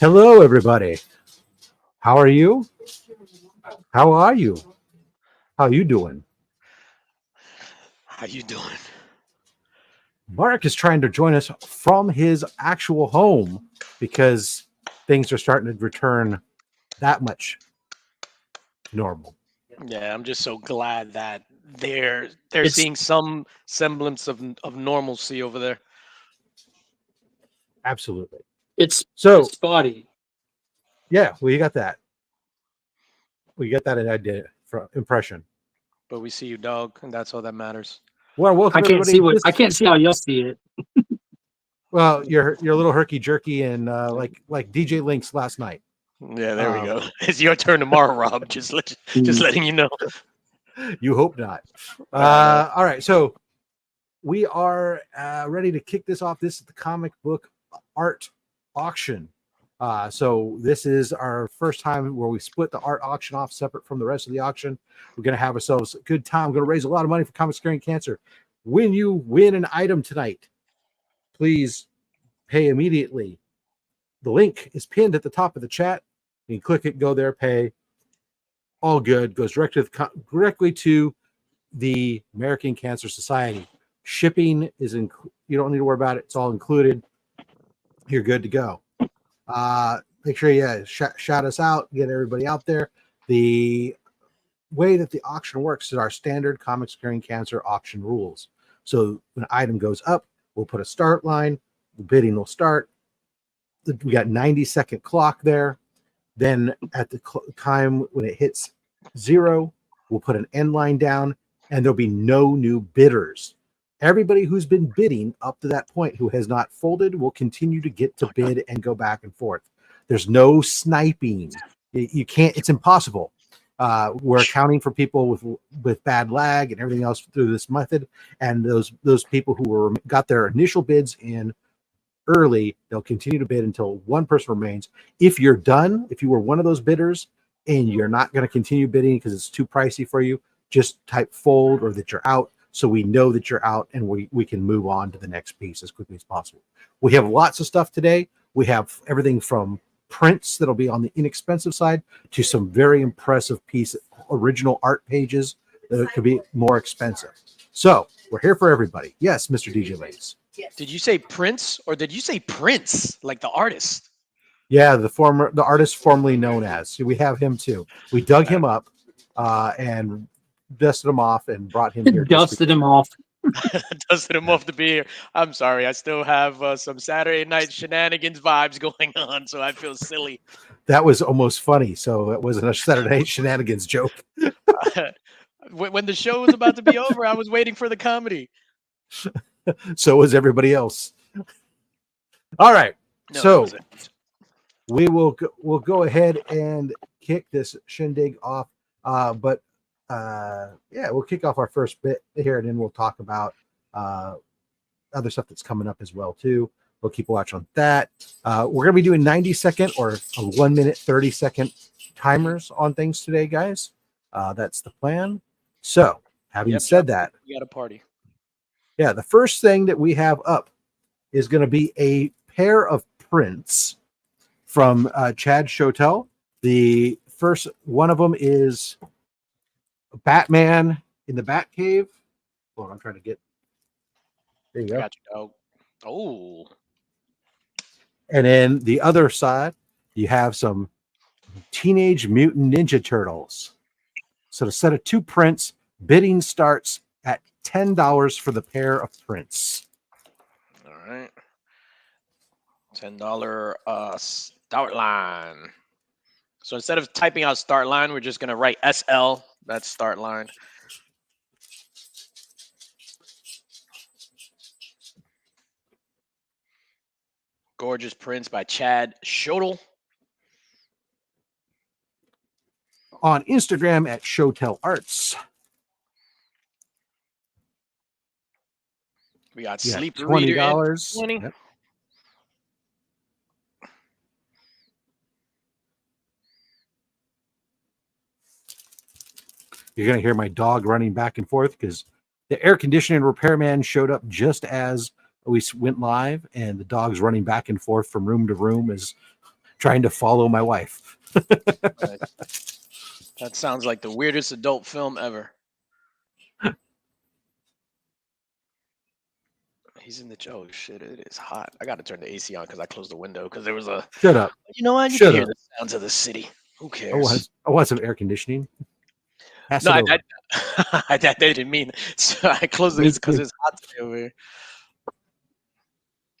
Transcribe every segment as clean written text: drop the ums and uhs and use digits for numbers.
Hello, everybody. How are you? How are you? How you doing? How you doing? Mark is trying to join us from his actual home because things are starting to return that much normal. Yeah, I'm just so glad that they're It's seeing some semblance of normalcy over there. Absolutely. it's So, spotty. yeah, we got that. We got that idea for impression. But we see you, dog, and that's all that matters. Well, welcome everybody. I can't see how y'all see it. Well, you're a little herky jerky and like DJ Links last night. Yeah, there we go. It's your turn tomorrow, Rob. Just letting you know. You hope not. All right, so we are ready to kick this off. This is the comic book art auction. So this is our first time where we split the art auction off separate from the rest of the auction. We're going to have ourselves a good time. We're going to raise a lot of money for Comics Curing Cancer. When you win an item tonight, please pay immediately. The link is pinned at the top of the chat. You can click it, go there, pay. All good. Goes directly to the American Cancer Society. Shipping is you don't need to worry about it. It's all included. You're good to go. Make sure you shout us out, get everybody out there. The way that the auction works is our standard Comics Curing Cancer auction rules. So when an item goes up, we'll put a start line. The bidding will start. We got 90-second clock there. Then at the time when it hits 0, we'll put an end line down, and there'll be no new bidders. Everybody who's been bidding up to that point who has not folded will continue to get to bid and go back and forth. There's no sniping. You can't. It's impossible. We're accounting for people with bad lag and everything else through this method, and those people who got their initial bids in early, they'll continue to bid until one person remains. If you're done, if you were one of those bidders and you're not going to continue bidding because it's too pricey for you, just type fold or that you're out, so we know that you're out and we can move on to the next piece as quickly as possible. We have lots of stuff today. We have everything from prints that'll be on the inexpensive side to some very impressive original art pages that could be more expensive. So we're here for everybody. Yes, Mr. DJ Lace. Did you say Prince or did you say Prince, like the artist? Yeah, the artist formerly known as. We have him too. We dug him up and dusted him off and brought him here. Dusted him off. Dusted him off to be here. I'm sorry. I still have some Saturday night shenanigans vibes going on, so I feel silly. That was almost funny. So it wasn't a Saturday night shenanigans joke. When the show was about to be over, I was waiting for the comedy. So was everybody else. All right. No, so we'll go ahead and kick this shindig off. But we'll kick off our first bit here, and then we'll talk about other stuff that's coming up as well too. We'll keep watch on that. We're gonna be doing 90-second or a 1 minute 30-second timers on things today, guys. That's the plan. So having said that, we got a party. Yeah, the first thing that we have up is going to be a pair of prints from Chad Chotel. The first one of them is Batman in the Batcave. Hold on, I'm trying to get. There you go. Got you, dog. Oh. And then the other side, you have some Teenage Mutant Ninja Turtles. So the set of 2 prints, bidding starts at $10 for the pair of prints. All right. $10 start line. So instead of typing out start line, we're just going to write SL. That's start line. Gorgeous prints by Chad Chotel. On Instagram at Chotel Arts. We got Sleeper $20. Reader at 20. Yep. You're going to hear my dog running back and forth because the air conditioning repairman showed up just as we went live, and the dog's running back and forth from room to room as trying to follow my wife. Right. That sounds like the weirdest adult film ever. He's in the oh shit! It is hot. I got to turn the AC on because I closed the window because there was a. Shut up. You know what? You Shut can hear up. the sounds of the city. Who I cares? want some air conditioning. Pass No, it over. I didn't mean. So I closed it because it's hot today over here.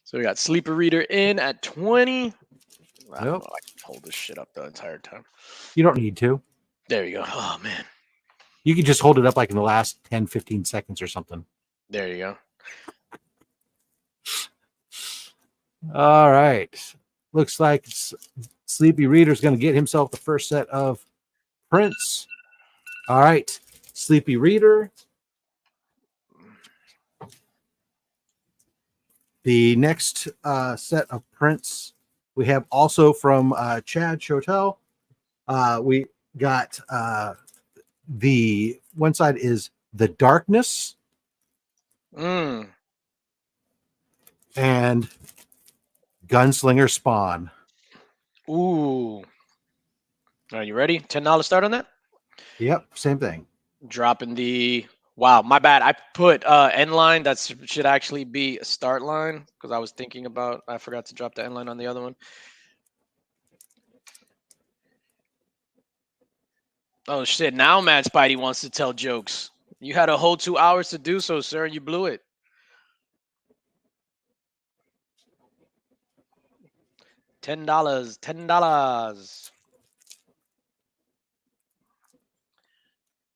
So we got Sleeper Reader in at 20. I don't know. I can hold this shit up the entire time. You don't need to. There you go. Oh man. You can just hold it up like in the last 10, 15 seconds or something. There you go. All right. Looks like Sleepy Reader's going to get himself the first set of prints. All right. Sleepy Reader. The next set of prints we have also from Chad Chotel. We got the one side is The Darkness. And Gunslinger Spawn. Ooh. Are you ready? $10 start on that? Yep, same thing. Dropping the wow, my bad. I put end line. That should actually be a start line because I was thinking about I forgot to drop the end line on the other one. Oh shit, now Mad Spidey wants to tell jokes. You had a whole 2 hours to do so, sir, and you blew it. $10.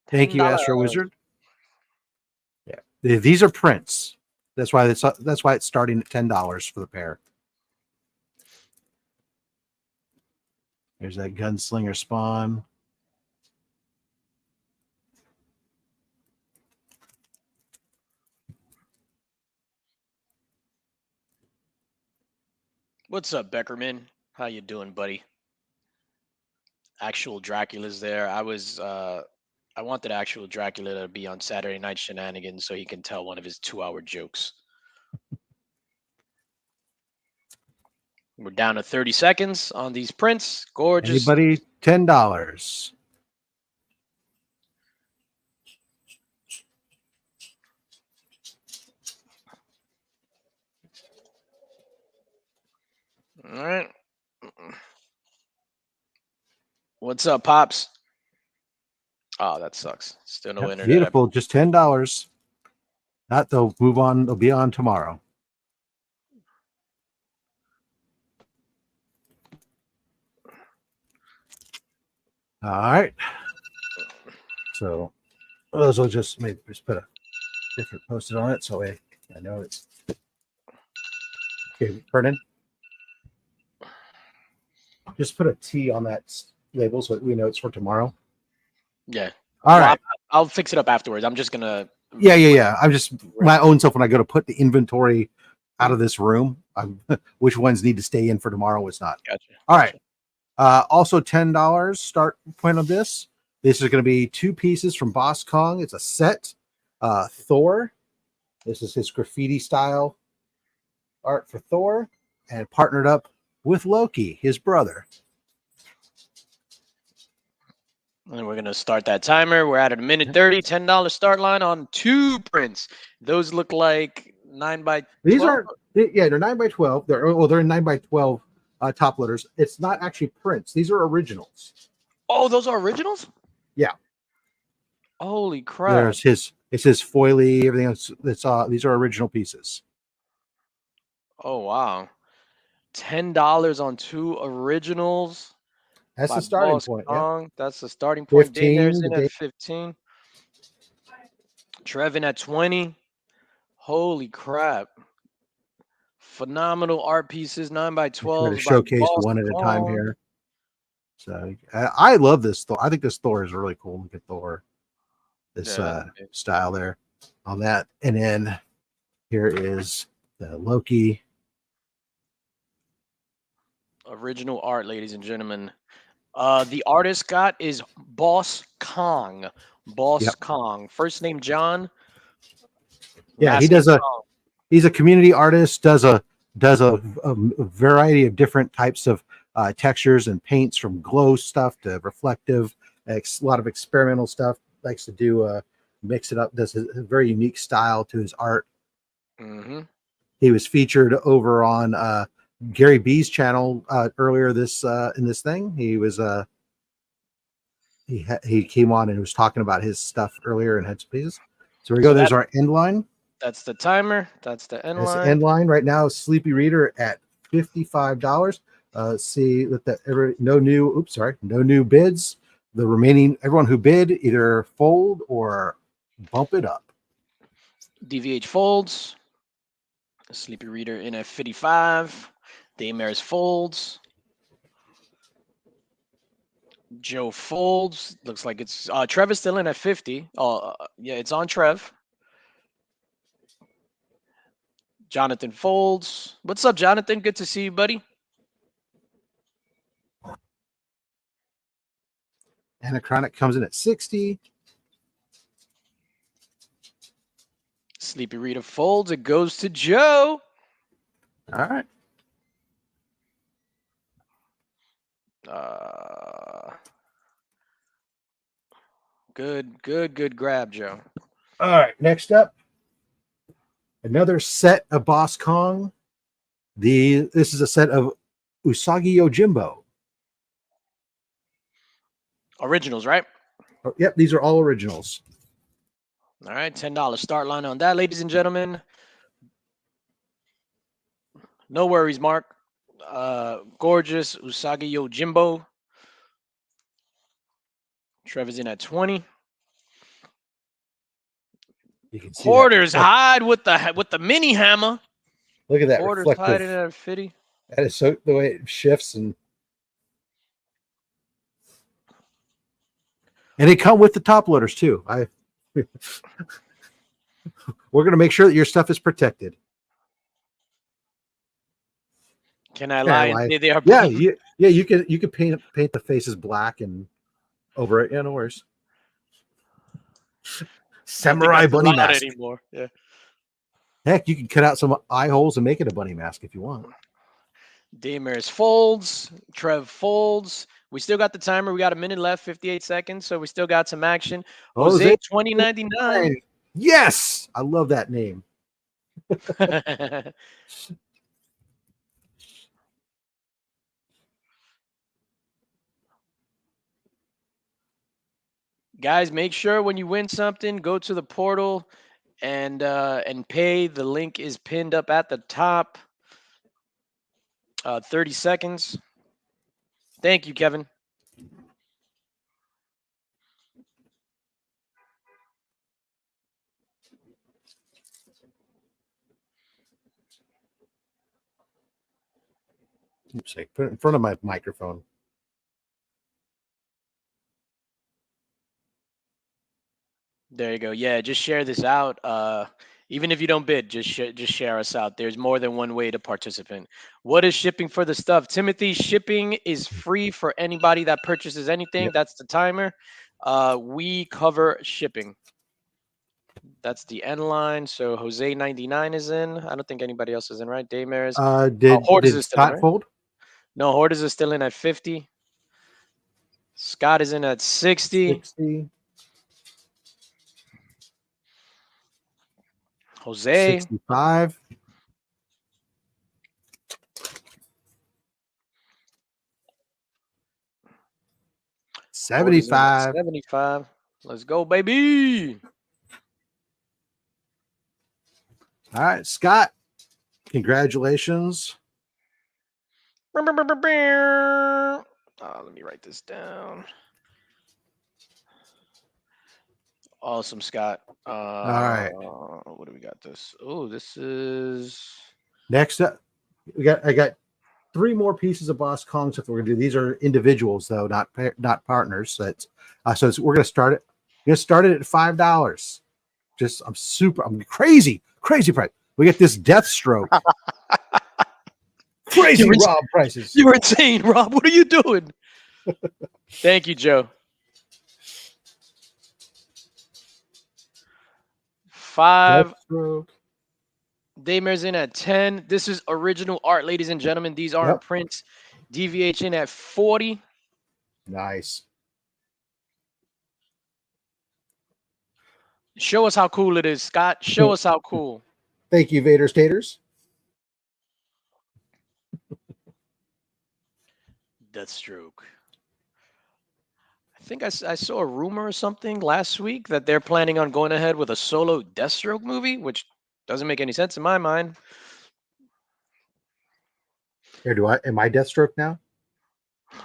Thank you, Astro Wizard. Yeah, these are prints. That's why it's starting at $10 for the pair. There's that Gunslinger Spawn. What's up, Beckerman? How you doing, buddy? Actual Dracula's there. I wanted actual Dracula to be on Saturday Night Shenanigans so he can tell one of his 2-hour jokes. We're down to 30 seconds on these prints. Gorgeous. Anybody? $10. All right. What's up, Pops? Oh, that sucks. Still no internet. Beautiful. Just $10. Not they'll move on. They'll be on tomorrow. All right. So those will just maybe just put a different post-it on it so I know it's okay. Vernon, just put a T on that label so we know it's for tomorrow. Yeah. All right. I'll fix it up afterwards. I'm just gonna. Yeah. I'm just my own self when I go to put the inventory out of this room. Which ones need to stay in for tomorrow? What's not? Gotcha. All right. Also $10 start point on this. This is going to be 2 pieces from Boss Kong. It's a set. Thor. This is his graffiti style art for Thor, and partnered up with Loki, his brother. And we're gonna start that timer. We're at a minute 30. $10 start line on 2 prints. Those look like 9x12. These are they're 9x12. They're 9x12 top loaders. It's not actually prints. These are originals. Oh, those are originals? Yeah. Holy crap. There's his foily, everything else. These are original pieces. Oh wow. $10 on 2 originals. That's the starting point. Yeah. That's the starting point. 15, Daymare's in at 15. Trevin at 20. Holy crap. Phenomenal art pieces, 9x12. To showcase one at a time here. So I love this Thor. I think this Thor is really cool. Look at Thor. This style there on that. And then here is the Loki. Original art, ladies and gentlemen. The artist got is Boss Kong. Kong. First name John. Yeah, he's a community artist, does a variety of different types of textures and paints from glow stuff to reflective, a lot of experimental stuff. Likes to do mix it up. Does a very unique style to his art. Mm-hmm. He was featured over on Gary B's channel earlier this in this thing. He was he came on and was talking about his stuff earlier and had some pieces. So here we go. There's our end line. That's the timer. That's the end That's line. the end line right now. Sleepy Reader at $55. See that no new bids. The remaining everyone who bid either fold or bump it up. DVH folds. Sleepy Reader in at 55. Daymare's folds. Joe folds. Looks like it's Trev is still in at 50. Yeah, it's on Trev. Jonathan folds. What's up, Jonathan? Good to see you, buddy. Anachronic comes in at 60. Sleepy Reader folds. It goes to Joe. All right. Good grab, Joe. All right. Next up, another set of Boss Kong. This is a set of Usagi Yojimbo. Originals, right? Oh, yep, these are all originals. All right, $10 start line on that, ladies and gentlemen. No worries, Mark. Gorgeous Usagi Yojimbo. Trevor's in at 20. You can see Hoarders hide with the mini hammer. Look at that Hoarders reflective. hiding at 50. That is so the way it shifts and they come with the top loaders too. We're going to make sure that your stuff is protected. Can I lie and say they are? Yeah, you can paint the faces black and over it. Yeah, no worries. Samurai bunny mask anymore. Yeah. Heck, you can cut out some eye holes and make it a bunny mask if you want. Daymare's folds. Trev folds. We still got the timer. We got a minute left, 58 seconds. So we still got some action. Jose 2099. Yes, I love that name. Guys, make sure when you win something, go to the portal and pay. The link is pinned up at the top. 30 seconds. Thank you, Kevin. Oops, I put it in front of my microphone. There you go. Yeah, just share this out. Even if you don't bid, just share us out. There's more than one way to participate. What is shipping for the stuff? Timothy, shipping is free for anybody that purchases anything. Yep. That's the timer. We cover shipping. That's the end line. So Jose 99 is in. I don't think anybody else is in, right? Daymare's. Did Scott fold? No, Hoarders is still in at 50. Scott is in at 60. Jose 65. 75. 75. Let's go, baby. All right, Scott. Congratulations. Let me write this down. Awesome, Scott. All right. What do we got? This is next up. I got 3 more pieces of Boss Kong stuff we're gonna do. These are individuals though, not partners. We're gonna start it. We're gonna start it at $5. I'm crazy price. We get this Deathstroke. Crazy Rob prices. You were insane, Rob. What are you doing? Thank you, Joe. 5. Deathstroke. Daymare's in at 10. This is original art, ladies and gentlemen. These aren't prints. DVH in at 40. Nice. Show us how cool it is, Scott. Show us how cool. Thank you, Vader Staters. Deathstroke. I think I saw a rumor or something last week that they're planning on going ahead with a solo Deathstroke movie, which doesn't make any sense in my mind. Here, am I Deathstroke now?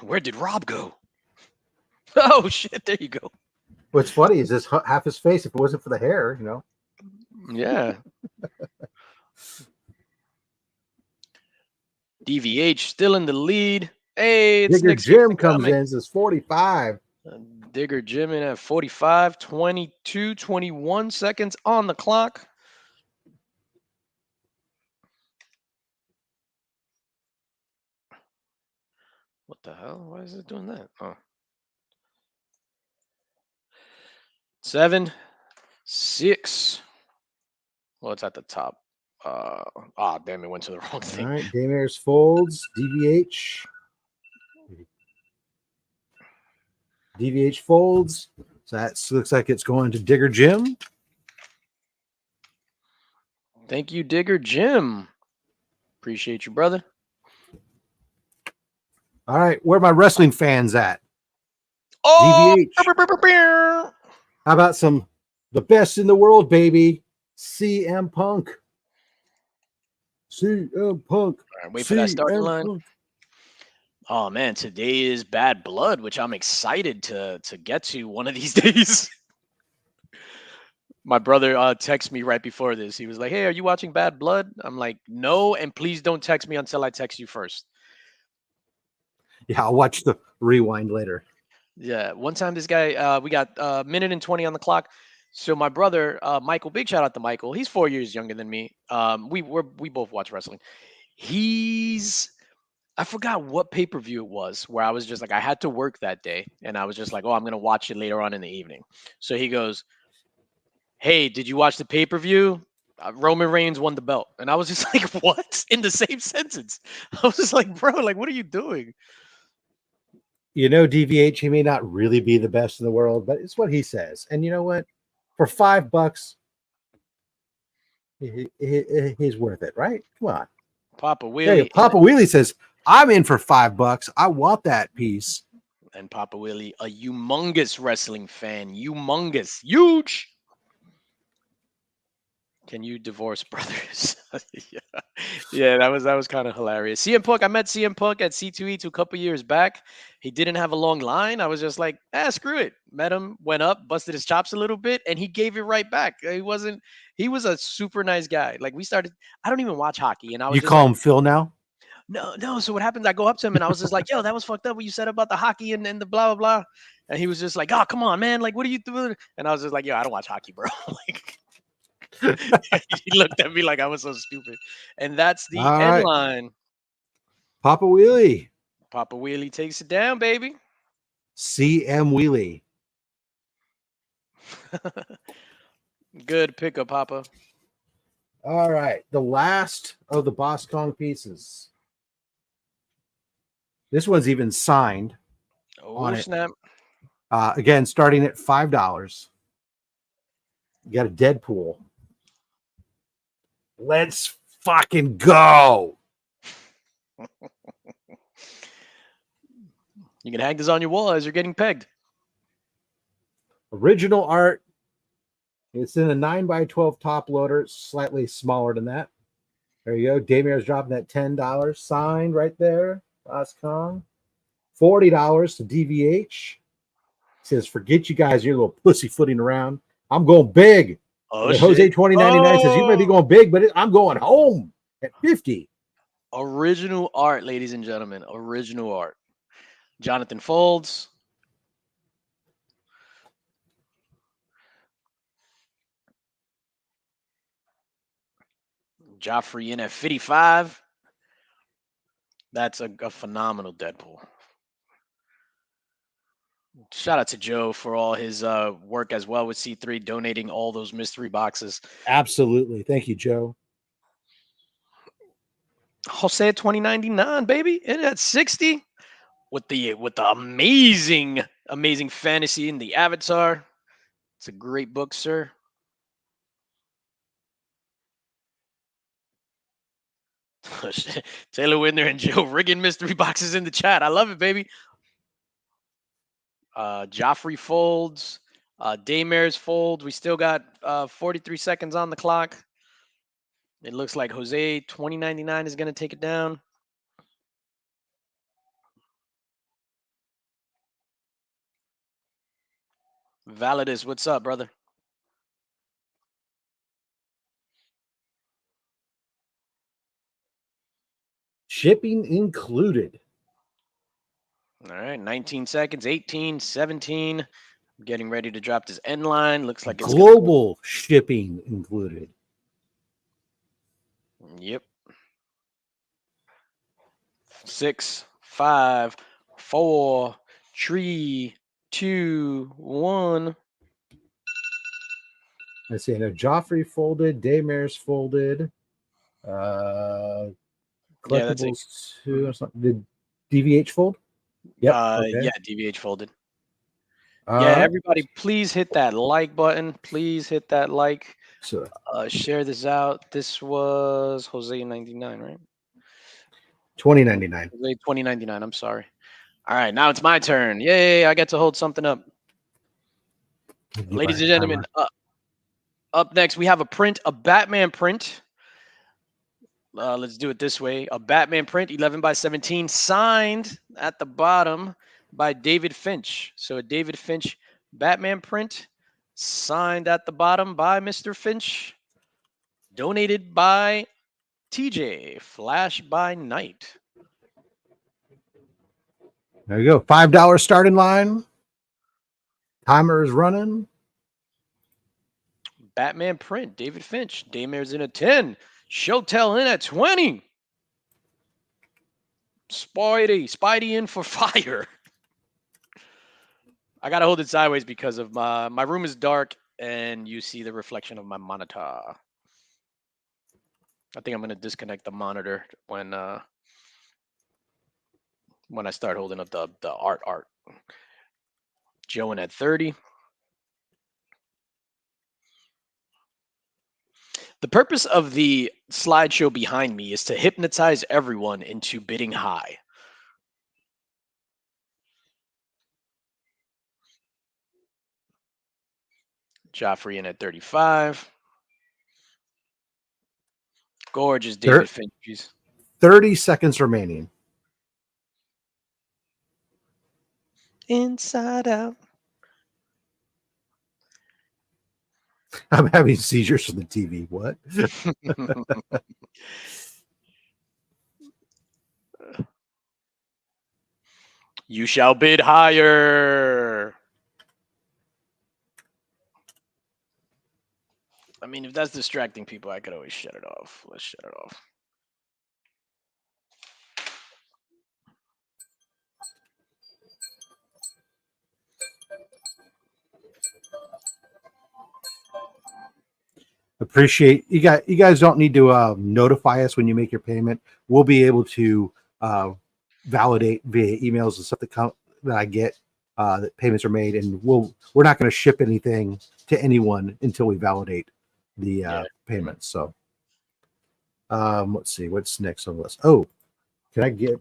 Where did Rob go? Oh shit! There you go. What's funny is this half his face. If it wasn't for the hair, you know. Yeah. DVH still in the lead. Hey, it's Digger Nick Jim comes in, says 45. Digger Jim in at 45, 22, 21 seconds on the clock. What the hell? Why is it doing that? Oh. 7, 6. Well, it's at the top. Damn, it went to the wrong thing. All right, Daymers folds, DVH. DVH folds. So that looks like it's going to Digger Jim. Thank you, Digger Jim. Appreciate you, brother. All right, where are my wrestling fans at? Oh, DVH. How about the best in the world, baby? CM Punk. CM Punk. All right, wait for that starting line. Punk. Oh man, today is Bad Blood, which I'm excited to get to one of these days. My brother texted me right before this. He was like, "Hey, are you watching Bad Blood?" I'm like, "No, and please don't text me until I text you first." Yeah, I'll watch the rewind later. Yeah, one time this guy, we got a minute and 20 on the clock. So my brother, Michael, big shout out to Michael. He's 4 years younger than me. We both watch wrestling. I forgot what pay-per-view it was where I was just like, I had to work that day. And I was just like, oh, I'm going to watch it later on in the evening. So he goes, hey, did you watch the pay-per-view? Roman Reigns won the belt. And I was just like, what? In the same sentence. I was just like, bro, like, what are you doing? You know, DVH, he may not really be the best in the world, but it's what he says. And you know what? For $5, he's worth it, right? Come on. Papa Wheelie. Papa Wheelie says, I'm in for $5. I want that piece. And Papa Wheelie, a humongous wrestling fan. Humongous. Huge. Can you divorce brothers? yeah, that was kind of hilarious. CM Punk, I met CM Punk at C2E2 a couple years back. He didn't have a long line. I was just like, screw it. Met him, went up, busted his chops a little bit, and he gave it right back. He was a super nice guy. Like I don't even watch hockey. And I was You call him Phil now? No. So what happens? I go up to him and I was just like, yo, that was fucked up what you said about the hockey and the blah, blah, blah. And he was just like, oh, come on, man. Like, what are you doing? And I was just like, yo, I don't watch hockey, bro. Like, he looked at me like I was so stupid. And that's the end line. Papa Wheelie. Papa Wheelie takes it down, baby. CM Wheelie. Good pickup, Papa. All right. The last of the Boss Kong pieces. This one's even signed. Oh, snap. Again, starting at $5. You got a Deadpool. Let's fucking go. You can hang this on your wall as you're getting pegged. Original art. It's in a 9x12 top loader, slightly smaller than that. There you go. Damir's dropping that $10. Signed right there. Boss Kong. $40 to DVH. Says, forget you guys, you're a little pussyfooting around. I'm going big. Oh, Jose 2099 says, you may be going big, but I'm going home at 50. Original art, ladies and gentlemen. Original art. Jonathan Folds. Joffrey in at 55. That's a phenomenal Deadpool. Shout out to Joe for all his work as well with C3, donating all those mystery boxes. Absolutely. Thank you, Joe. Jose 2099, baby. And at 60 with the amazing fantasy in the Avatar. It's a great book, sir. Taylor Winder and Joe rigging mystery boxes in the chat. I love it, baby. Joffrey folds. Daymare's fold. We still got 43 seconds on the clock. It looks like Jose 2099 is going to take it down. Validus, what's up, brother? Shipping included. All right, 19 seconds, 18, 17. Getting ready to drop this end line. Looks like it's global shipping included. Yep. 6, 5, 4, 3, 2, 1. Let's see. I know Joffrey folded, Daymare's folded. Collectibles 2 or something. Did DVH fold? Yep. Okay. Yeah, DVH folded. Yeah, everybody, please hit that like button. Please hit that like. So, share this out. This was Jose 99, right? 2099. Jose 2099. I'm sorry. All right, now it's my turn. Yay! I get to hold something up. Ladies and gentlemen, up next we have a Batman print. Let's do it this way. A Batman print, 11x17, signed at the bottom by David Finch. So a David Finch Batman print, signed at the bottom by Mr. Finch, donated by TJ, Flash by Night. There you go. $5 starting line. Timer is running. Batman print, David Finch. Daymare's in at 10. Showtell in at 20. Spidey in for fire. I gotta hold it sideways because of my room is dark and you see the reflection of my monitor. I think I'm gonna disconnect the monitor when I start holding up the art. Joe in at 30. The purpose of the slideshow behind me is to hypnotize everyone into bidding high. Joffrey in at 35. Gorgeous David Finch. 30 seconds remaining. Inside Out. I'm having seizures from the TV. What? You shall bid higher. I mean, if that's distracting people, I could always shut it off. Let's shut it off. Appreciate you guys. You guys don't need to notify us when you make your payment. We'll be able to validate via emails and stuff that I get that payments are made, and we're not going to ship anything to anyone until we validate the payments. So let's see what's next on the list. Oh, can I get?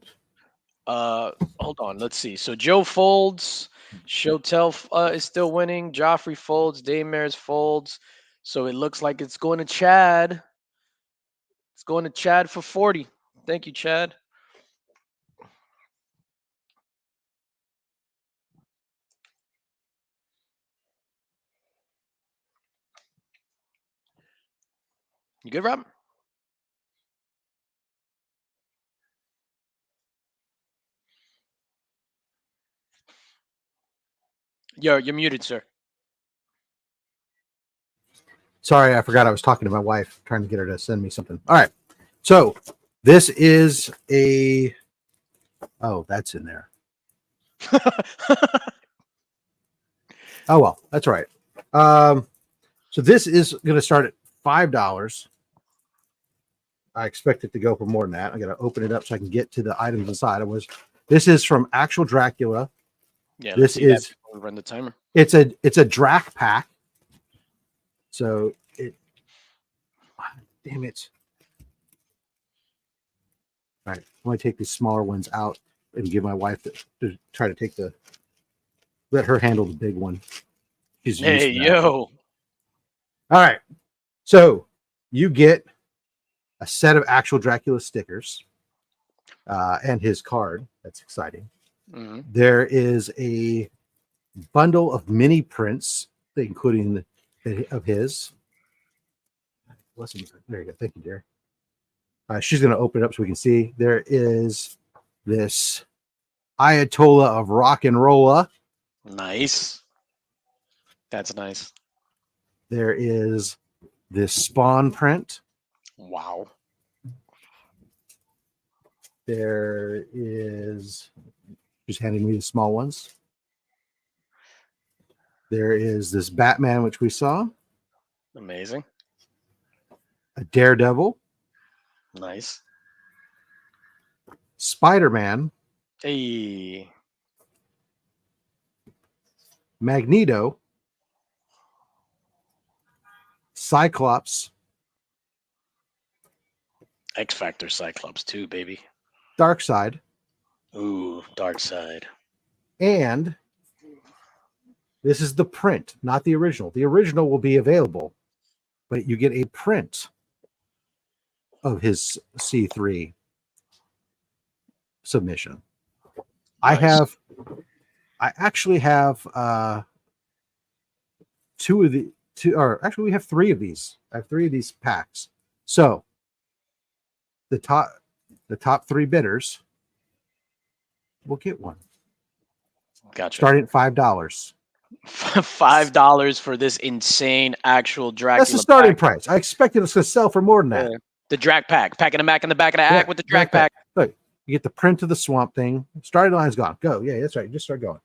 Hold on. Let's see. So Joe folds. Showtell is still winning. Joffrey folds. Daymare's folds. So it looks like it's going to Chad. It's going to Chad for 40. Thank you, Chad. You good, Rob? You're muted, sir. Sorry, I forgot I was talking to my wife, trying to get her to send me something. All right. So this is a. Oh, that's in there. Oh, well, that's all right. So this is going to start at $5. I expect it to go for more than that. I got to open it up so I can get to the items inside. This is from actual Dracula. Yeah, this let's see that is before we run the timer. it's a Drac pack. So damn it. All right, I'm going to take these smaller ones out and give my wife to try to let her handle the big one. She's used Hey, to that. yo. All right. So you get a set of actual Dracula stickers and his card. That's exciting. Mm-hmm. There is a bundle of mini prints, including of his. There you go. Thank you, dear. She's going to open it up so we can see. There is this Ayatollah of Rock and Rolla. Nice. That's nice. There is this Spawn print. Wow. There is, just handing me the small ones. There is this Batman, which we saw. Amazing. A Daredevil. Nice. SpiderMan. Hey. Magneto. Cyclops. X Factor Cyclops too, baby. Darkseid. Ooh, Dark Side. And this is the print, not the original. The original will be available, but you get a print of his C3 submission. Nice. I actually have we have three of these. I have three of these packs. So the top three bidders will get one. Gotcha. Starting at $5. $5 for this insane actual Dracula. That's the starting pack. price. I expected it's going to sell for more than that. Yeah. The Drac pack, packing them back in the back of the act with the Drac pack. Look, you get the print of the Swamp Thing. Starting line's gone. Go. Yeah, that's right. Just start going.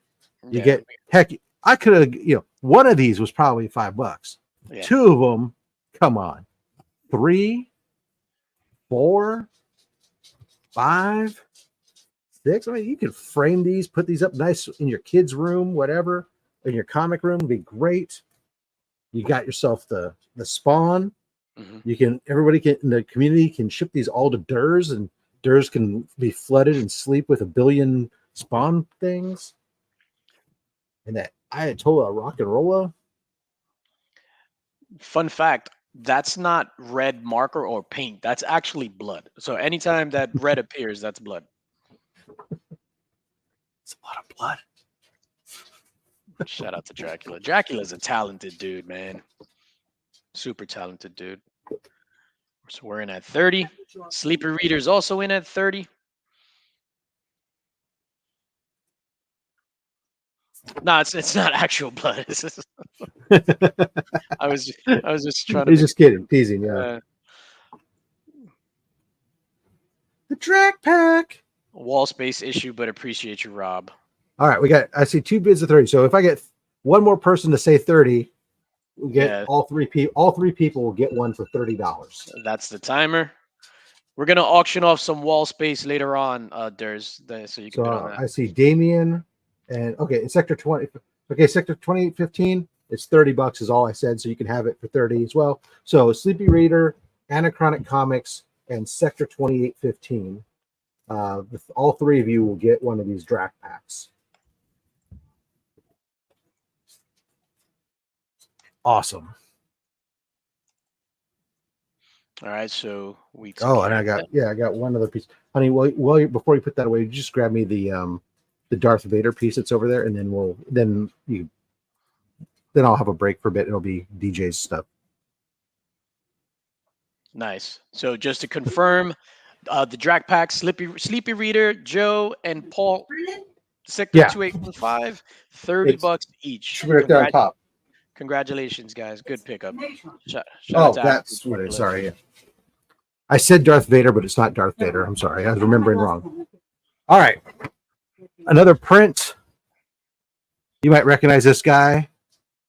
You get, heck, I could have, one of these was probably $5. Yeah. Two of them, come on. 3, 4, 5, 6. I mean, you could frame these, put these up nice in your kids' room, whatever, in your comic room, would be great. You got yourself the Spawn. Mm-hmm. Everybody in the community can ship these all to Durs, and Durs can be flooded and sleep with 1 billion Spawn things. And that Ayatollah Rock and Rolla. Fun fact, that's not red marker or paint. That's actually blood. So anytime that red appears, that's blood. It's a lot of blood. Shout out to Dracula. Dracula's a talented dude, man. Super talented dude. So we're in at 30. Sleeper Reader's also in at 30. No, it's not actual blood. I was just trying to. He's just kidding, teasing. Yeah. The Drac pack. Wall space issue, but appreciate you, Rob. All right, I see 2 bids of 30. So if I get one more person to say 30, we'll get all three people will get one for $30. That's the timer. We're gonna auction off some wall space later on, Durs, so you can bid on that. I see Damien and in Sector 20. Okay, Sector 2015, it's $30 is all I said, so you can have it for 30 as well. So Sleepy Reader, Anachronic Comics, and Sector 2815. All three of you will get one of these Drac packs. Awesome. All right, so we. And I got one other piece, honey. Well, before you put that away, you just grab me the Darth Vader piece that's over there, and then I'll have a break for a bit. It'll be DJ's stuff. Nice. So just to confirm, the Drac pack, Sleepy Reader, Joe, and Paul, Sector 2815, $30 each. Right there on top. Congratulations, guys. Good pickup. That's what it is. Sorry. I said Darth Vader, but it's not Darth Vader. I'm sorry. I was remembering wrong. All right. Another print. You might recognize this guy.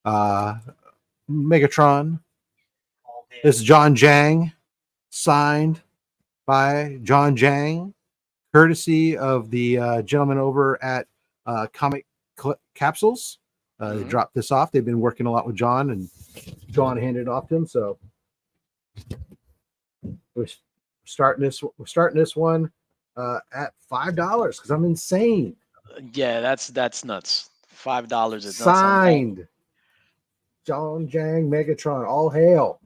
Megatron. This is John Jang. Signed. by John Jang, courtesy of the gentleman over at Comic Capsules. They dropped this off. They've been working a lot with John, and John handed it off to him. So we're starting this one at $5 because I'm insane. Yeah, that's nuts. $5 is Signed. John Jang, Megatron, all hail.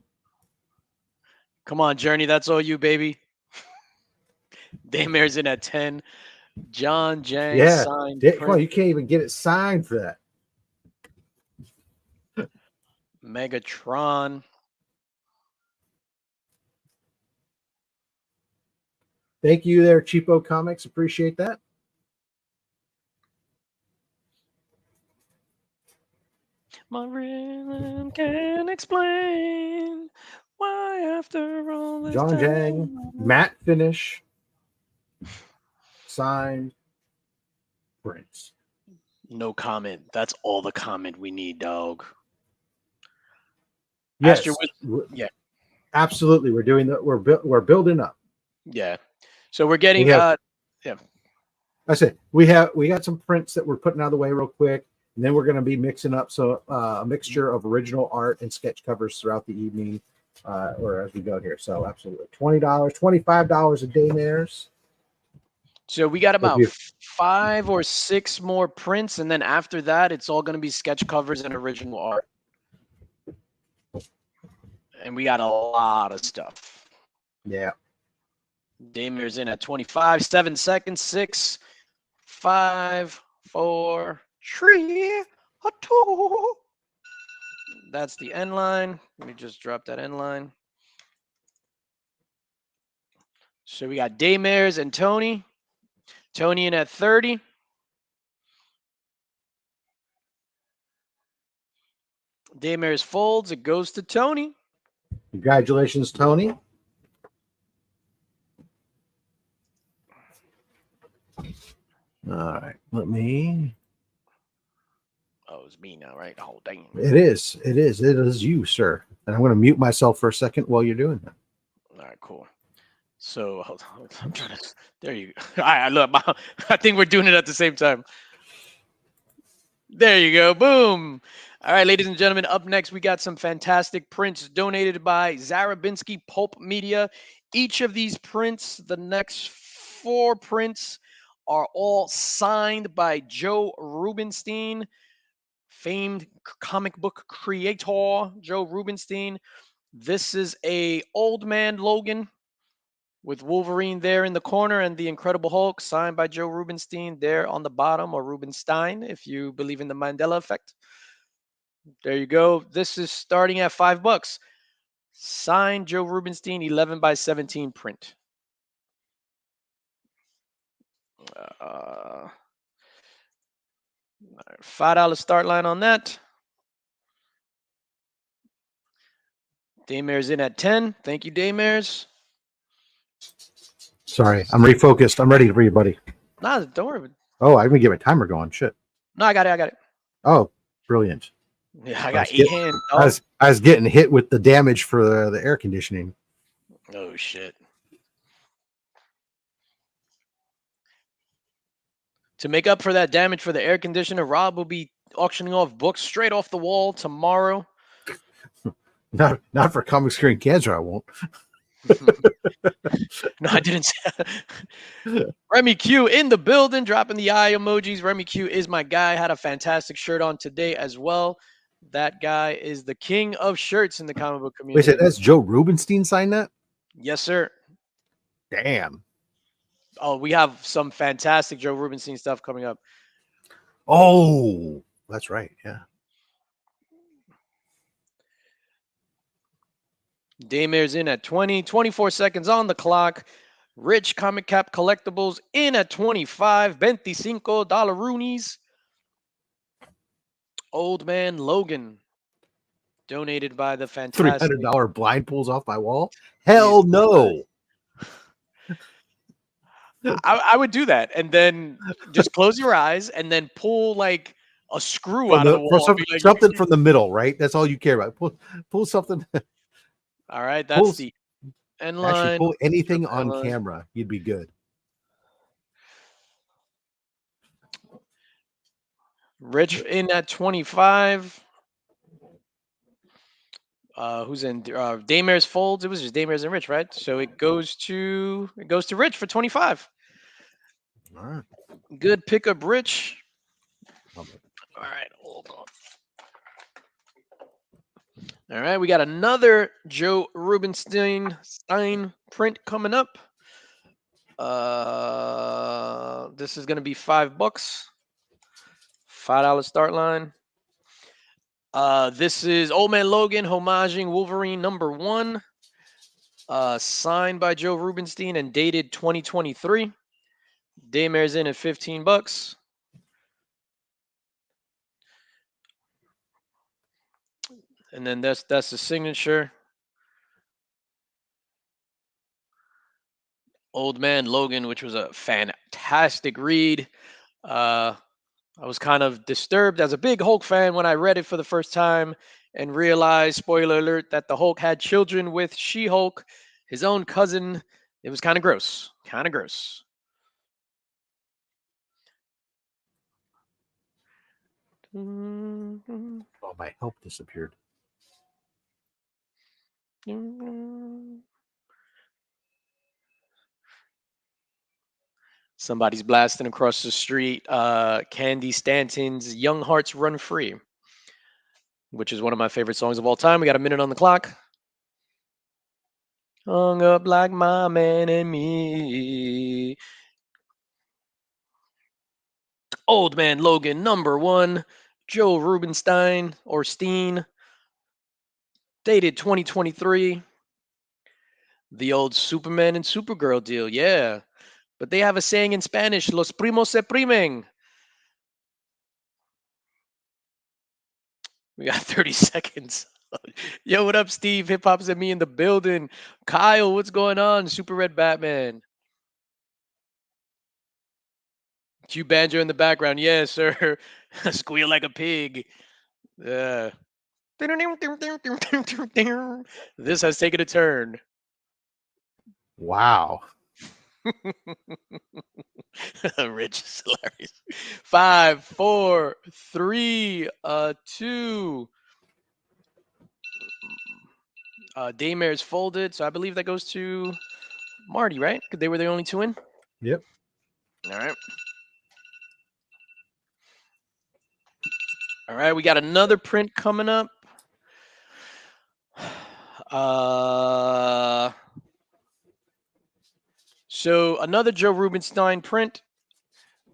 Come on, Journey, that's all you, baby. Daymare's in at 10. John Jang signed. Come on, you can't even get it signed for that. Megatron. Thank you there, Cheapo Comics. Appreciate that. My villain can explain why after all this John time. Jang, matte finish, signed, prints. No comment. That's all the comment we need, dog. Yes, yeah, absolutely. We're doing that. We're building up. Yeah. So we're getting. I said we got some prints that we're putting out of the way real quick, and then we're going to be mixing up a mixture of original art and sketch covers throughout the evening, or as we go here. So absolutely, $20, $25 a day, Mares. So we got about 5 or 6 more prints, and then after that, it's all going to be sketch covers and original art. And we got a lot of stuff. Yeah. Daymare's in at 25, 7 seconds, 6, 5, 4, 3, 2. That's the end line. Let me just drop that end line. So we got Daymare's and Tony. Tony in at 30. Daymare's folds. It goes to Tony. Congratulations, Tony. All right, let me. Oh, it's me now, right? Oh, dang. It is you, sir. And I'm going to mute myself for a second while you're doing that. All right, cool. So hold on. I'm trying to. There you go. All right, look. I think we're doing it at the same time. There you go. Boom. All right, ladies and gentlemen. Up next, we got some fantastic prints donated by Zarabinski Pulp Media. Each of these prints, the next 4 prints, are all signed by Joe Rubinstein, famed comic book creator Joe Rubinstein. This is a Old Man Logan with Wolverine there in the corner and the Incredible Hulk, signed by Joe Rubinstein there on the bottom, or Rubinstein, if you believe in the Mandela effect. There you go. This is starting at $5. Signed Joe Rubinstein, 11 by 17 print. $5 start line on that. Daymare's in at 10. Thank you, Daymares. Sorry, I'm refocused. I'm ready for you, buddy. Nah, don't worry. Oh, I'm gonna get my timer going. Shit. No, I got it. Oh, brilliant. Yeah, I got 8 hands. I was getting hit with the damage for the air conditioning. Oh shit. To make up for that damage for the air conditioner, Rob will be auctioning off books straight off the wall tomorrow. Not for Comic Screen Cancer, I won't. No, I didn't say. Remy Q in the building, dropping the eye emojis. Remy Q is my guy. Had a fantastic shirt on today as well. That guy is the king of shirts in the comic book community. Wait, that's Joe Rubinstein signed that? Yes, sir. Damn. Oh, we have some fantastic Joe Rubinstein stuff coming up. Oh, that's right. Yeah. Daymare's in at 20, 24 seconds on the clock. Rich Comic Cap Collectibles in at 25, 25 $roonies. Old Man Logan, donated by the fantastic $300 blind pulls off my wall. Hell no. I would do that, and then just close your eyes, and then pull like a screw out of the wall. Something from the middle, right? That's all you care about. Pull something. All right, that's the End Actually, line. pull anything on line. camera. You'd be good. Rich in at 25. Who's in? Daymare's folds. It was just Daymare's and Rich, right? So it goes to Rich for 25. All right. Good pickup, Rich. Love it. All right, hold on. All right, we got another Joe Rubenstein print coming up. This is gonna be $5. $5 start line. This is Old Man Logan homaging Wolverine #1. Signed by Joe Rubenstein and dated 2023. Daymare's in at $15. And then that's the signature. Old Man Logan, which was a fantastic read. I was kind of disturbed as a big Hulk fan when I read it for the first time and realized, spoiler alert, that the Hulk had children with She-Hulk, his own cousin. It was kind of gross. Kind of gross. Oh, my help disappeared. Somebody's blasting across the street. Candy Stanton's Young Hearts Run Free, which is one of my favorite songs of all time. We got a minute on the clock. Hung up like my man and me. Old Man Logan #1. Joe Rubenstein or Steen. Dated 2023. The old Superman and Supergirl deal, yeah. But they have a saying in Spanish, los primos se primen. We got 30 seconds. Yo, what up, Steve? Hip Hop's at me in the building. Kyle, what's going on? Super Red Batman. Q Banjo in the background. Yes, sir. Squeal like a pig. Yeah. This has taken a turn. Wow. Rich is hilarious. 5, 4, 3, 2. Daymare's folded, so I believe that goes to Marty, right? Because they were the only two in. Yep. All right. All right, we got another print coming up. So another Joe Rubenstein print.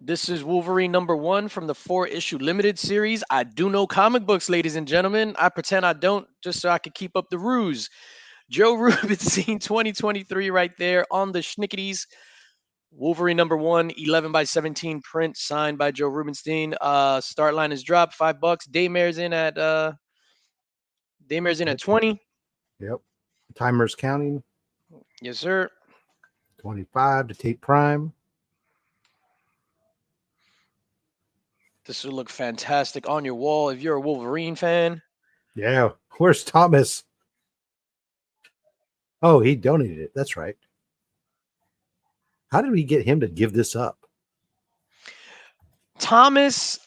This is Wolverine #1 from the 4-issue limited series. I do know comic books, ladies and gentlemen. I pretend I don't just so I can keep up the ruse. Joe Rubenstein 2023 right there on the schnickities. Wolverine #1, 11x17 print signed by Joe Rubenstein. Start line is dropped, $5. Daymare's in at 20. Yep. Timer's counting. Yes, sir. 25 to Tate Prime. This will look fantastic on your wall if you're a Wolverine fan. Yeah. Where's Thomas? Oh, he donated it. That's right. How did we get him to give this up? Thomas,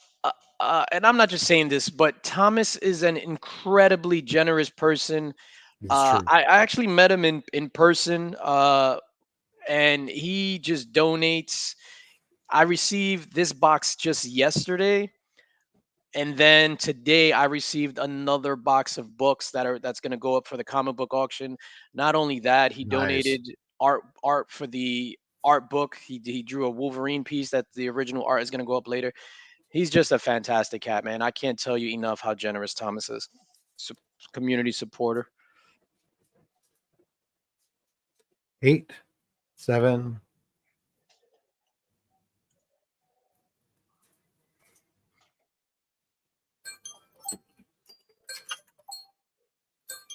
and I'm not just saying this, but Thomas is an incredibly generous person. I actually met him in person, and he just donates. I received this box just yesterday, and then today I received another box of books that's going to go up for the comic book auction. Not only that, he donated art for the art book. He drew a Wolverine piece that the original art is going to go up later. He's just a fantastic cat, man. I can't tell you enough how generous Thomas is. Community supporter. 8, 7.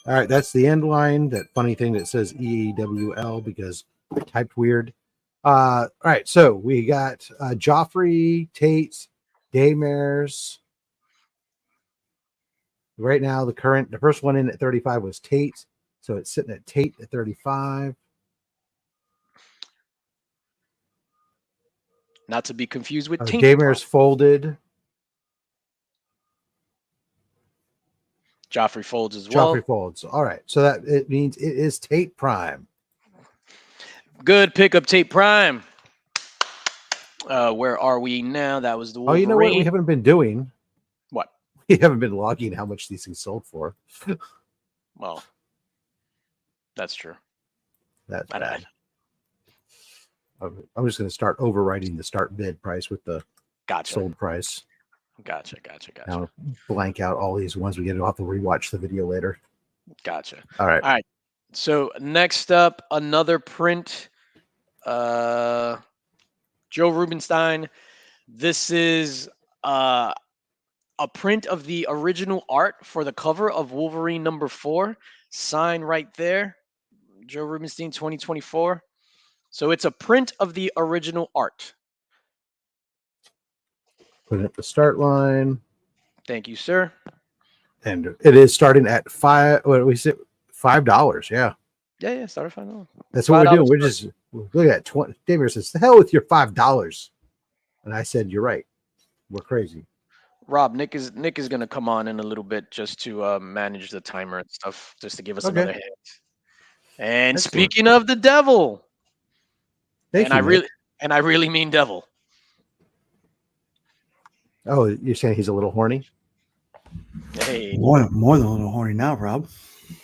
All right, that's the end line. That funny thing that says EWL because I typed weird. All right, so we got Joffrey, Tate, Daymares. Right now, the first one in at 35 was Tate. So it's sitting at Tate at 35. Not to be confused with Taint. Daymare's folded. Joffrey folds as well. Joffrey folds. All right. So that it means it is Tate Prime. Good pickup, Tate Prime. Where are we now? That was the Wolverine. Oh, you know what we haven't been doing? What? We haven't been logging how much these things sold for. Well, that's true. That's My bad. bad. I'm just going to start overwriting the start bid price with the Gotcha. sold price. Gotcha. Now blank out all these ones we get. I'll have to rewatch the video later. Gotcha. All right. All right. So next up, another print. Joe Rubenstein. This is a print of the original art for the cover of Wolverine #4. Sign right there. Joe Rubenstein 2024. So it's a print of the original art. Put it at the start line. Thank you, sir. And it is starting at $5. What did we say? $5. Yeah. Yeah. Started $5. That's what we're doing. $5 We're just look at 20. David says, "The hell with your $5." And I said, "You're right. We're crazy." Rob, Nick is going to come on in a little bit just to manage the timer and stuff, just to give us another hint. And Excellent. speaking of the devil, Thank you, I really mean devil. Oh, you're saying he's a little horny? Hey, More than a little horny now, Rob.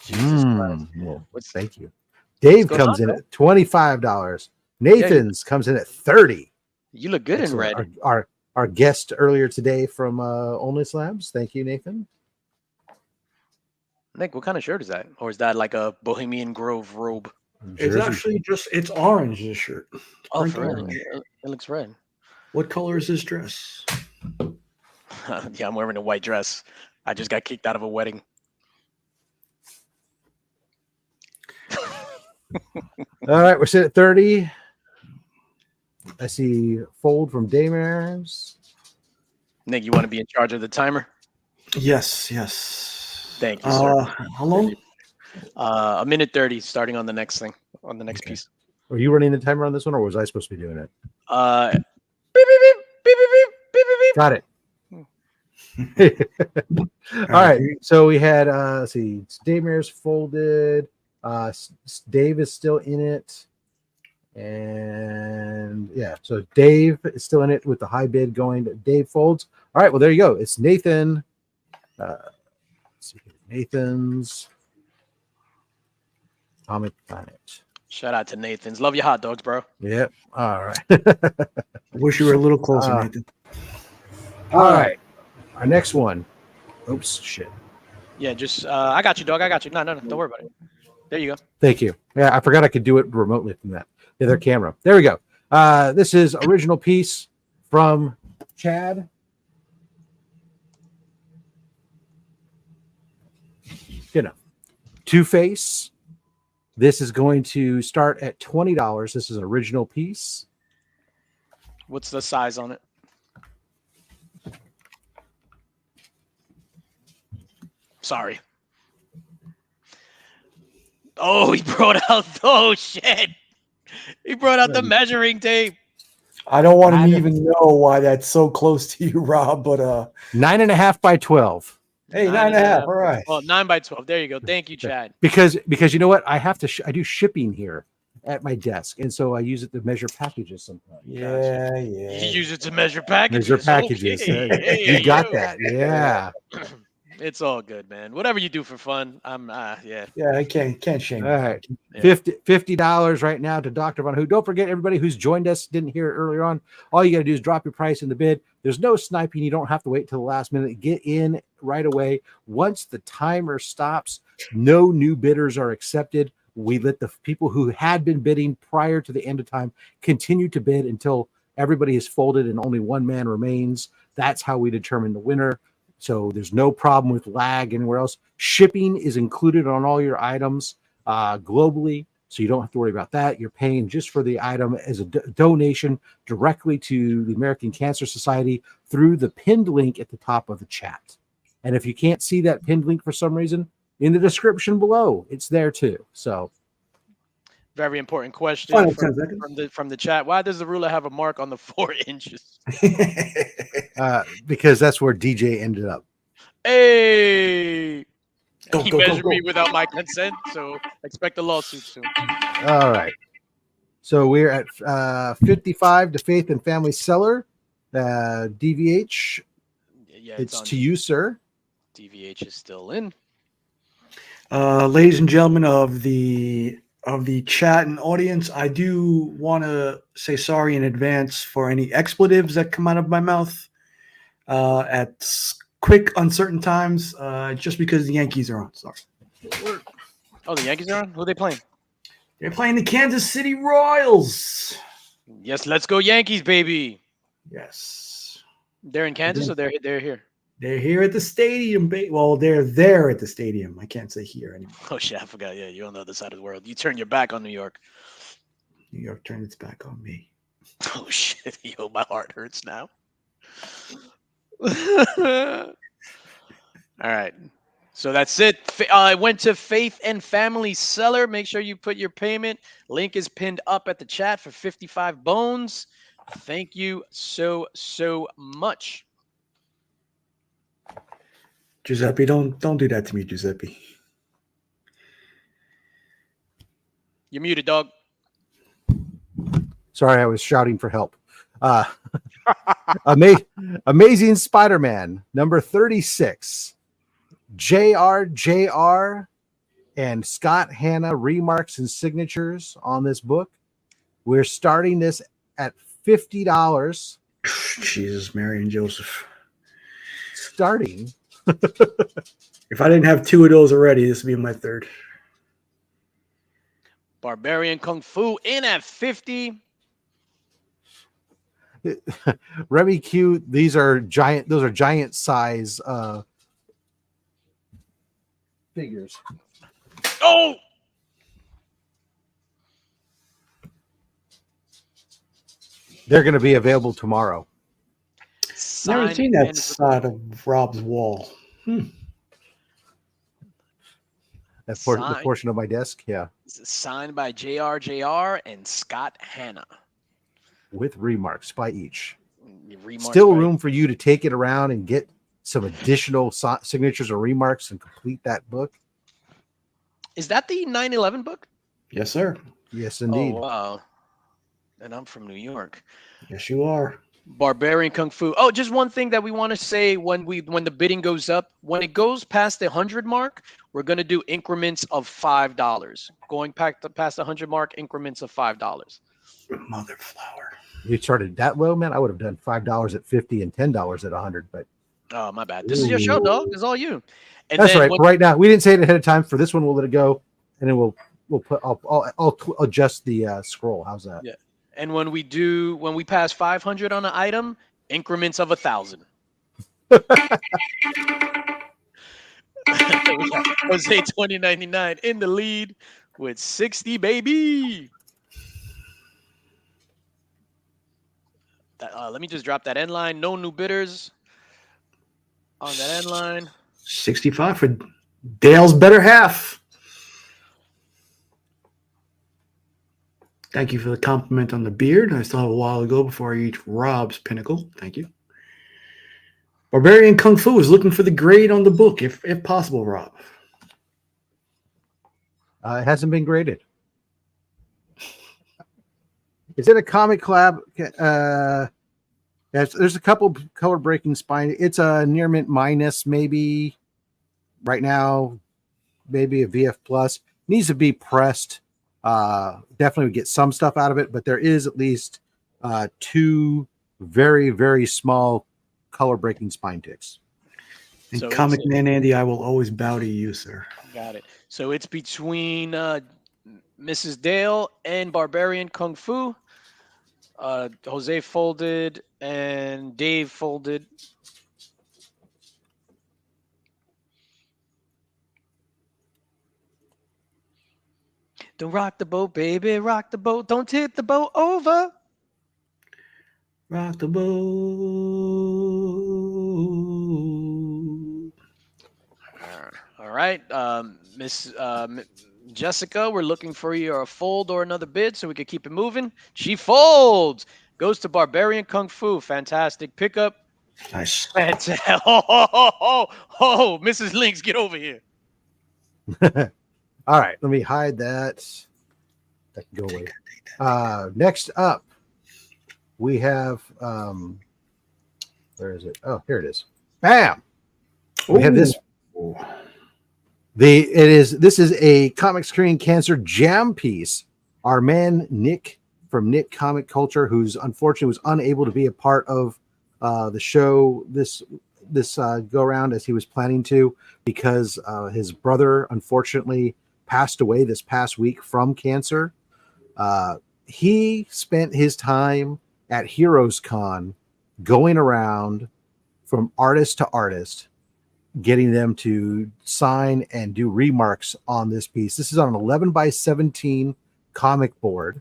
Jesus Christ. Well, What's- thank you. Dave going comes on, in at $25. Nathan's comes in at $30. You look good in red. Our guest earlier today from Onlys Labs. Thank you, Nathan. Nick, what kind of shirt is that? Or is that like a Bohemian Grove robe? It's Jersey. actually it's orange, this shirt. Oh, Burnt for real? orange. It looks red. What color is this dress? Yeah, I'm wearing a white dress. I just got kicked out of a wedding. All right, we're sitting at 30. I see fold from Daymares. Nick, you want to be in charge of the timer? Yes. Thank you, sir. How long? A minute 30, starting on the next thing, on the next piece. Were you running the timer on this one, or was I supposed to be doing it? Beep, beep, beep, beep, beep, beep, beep, beep. Got it. All right. So we had let's see, Daymare's folded. Dave is still in it. And yeah, so Dave is still in it with the high bid going. Dave folds. All right, well, there you go. It's Nathan. Let's see, Nathan's Comic Planet. Shout out to Nathan's. Love your hot dogs, bro. Yep. All right. I wish you were a little closer, Nathan. All right. Our next one. Oops, shit. Yeah, just I got you, dog. I got you. No, don't worry about it. There you go. Thank you. Yeah, I forgot I could do it remotely from the other camera. There we go. This is original piece from Chad. Two-Face. This is going to start at $20. This is an original piece. What's the size on it? Sorry. Oh, he brought out shit. He brought out the measuring tape. I don't want to even know why that's so close to you, Rob, but 9.5 by 12. hey, 9.5. All right. Well, 9 by 12. There you go. Thank you, Chad. Because you know what? I have to I do shipping here at my desk, and so I use it to measure packages sometimes. Yeah. You use it to measure packages. Measure packages. Okay. You got that. Yeah. It's all good, man. Whatever you do for fun, I'm yeah. Yeah, I can't shame All you. right. Yeah. $50 right now to Dr. Von Who. Don't forget, everybody who's joined us, didn't hear it earlier on. All you got to do is drop your price in the bid. There's no sniping. You don't have to wait till the last minute. Get in right away. Once the timer stops, no new bidders are accepted. We let the people who had been bidding prior to the end of time continue to bid until everybody is folded and only one man remains. That's how we determine the winner. So there's no problem with lag anywhere else. Shipping is included on all your items globally, so you don't have to worry about that. You're paying just for the item as a donation directly to the American Cancer Society through the pinned link at the top of the chat. And if you can't see that pinned link for some reason, in the description below. It's there too. So Very important question Final from, 10 seconds. from the chat. Why does the ruler have a mark on the 4 inches? because that's where DJ ended up. Hey, Go, he go, go, measured me go. without my consent, so expect a lawsuit soon. All right. So we're at 55 to Faith and Family Seller. DVH, Yeah, it's on to you, sir. DVH is still in. Ladies and gentlemen of the chat and audience, I do want to say sorry in advance for any expletives that come out of my mouth at quick, uncertain times, just because the Yankees are on. Sorry. Oh, the Yankees are on? Who are they playing? They're playing the Kansas City Royals. Yes, let's go Yankees, baby. Yes. They're in Kansas or they're here? They're here at the stadium. Well, they're there at the stadium. I can't say here anymore. Oh, shit, I forgot. Yeah, you're on the other side of the world. You turn your back on New York. New York turned its back on me. Oh, shit. Yo, my heart hurts now. All right. So that's it. I went to Faith and Family Seller. Make sure you put your payment. Link is pinned up at the chat for 55 bones. Thank you so much. Giuseppe, don't do that to me, Giuseppe. You're muted, dog. Sorry, I was shouting for help. Amazing Spider-Man, number 36. JR and Scott Hanna remarks and signatures on this book. We're starting this at $50. Jesus, Mary and Joseph. Starting. If I didn't have 2 of those already, this would be my 3rd. Barbarian Kung Fu in at 50. Remy Q, those are giant size figures. Oh, They're going to be available tomorrow. Never seen that side of Rob's wall. The portion of my desk, yeah. Signed by JR and Scott Hanna. With remarks by each. Remarks Still by- room for you to take it around and get some additional signatures or remarks and complete that book. Is that the 9/11 book? Yes, sir. Yes, indeed. Oh, wow. And I'm from New York. Yes, you are. Barbarian Kung Fu. Oh, just one thing that we want to say when the bidding goes up, when it goes past the 100 mark, we're going to do increments of $5. Going past the 100 mark, increments of $5. Mother flower. You started that low, man. I would have done $5 at 50 and $10 at 100, but Oh, my bad. This is your show, dog. It's all you. And that's then right. Right now, we didn't say it ahead of time. For this one, we'll let it go, and then we'll put. I'll adjust the scroll. How's that? Yeah. And when we pass 500 on an item, increments of 1,000. Jose 2099 in the lead with 60, baby. Let me just drop that end line. No new bidders on that end line. 65 for Dale's better half. Thank you for the compliment on the beard. I still have a while to go before I eat Rob's pinnacle. Thank you. Barbarian Kung Fu is looking for the grade on the book, if possible, Rob. It hasn't been graded. Is it a comic collab? There's a couple color breaking spine. It's a near mint minus, maybe right now, maybe a VF plus. Needs to be pressed. Definitely would get some stuff out of it, but there is at least 2 very, very small color breaking spine ticks. And So Comic Man Andy, I will always bow to you, sir. Got it. So it's between Mrs. Dale and Barbarian Kung Fu. Jose folded and Dave folded. Don't rock the boat, baby. Rock the boat. Don't tip the boat over. Rock the boat. All right. Miss Jessica, we're looking for your fold or another bid so we could keep it moving. She folds. Goes to Barbarian Kung Fu. Fantastic pickup. Nice. Fantastic. Oh, Mrs. Lynx, get over here. All right, let me hide that. That can go away. Next up, we have where is it? Oh, here it is. Bam! We have this. This is a comic screen cancer jam piece. Our man Nick from Nick Comic Culture, who's unfortunately was unable to be a part of the show this go around as he was planning to, because his brother unfortunately passed away this past week from cancer. He spent his time at Heroes Con going around from artist to artist, getting them to sign and do remarks on this piece. This is on an 11x17 comic board.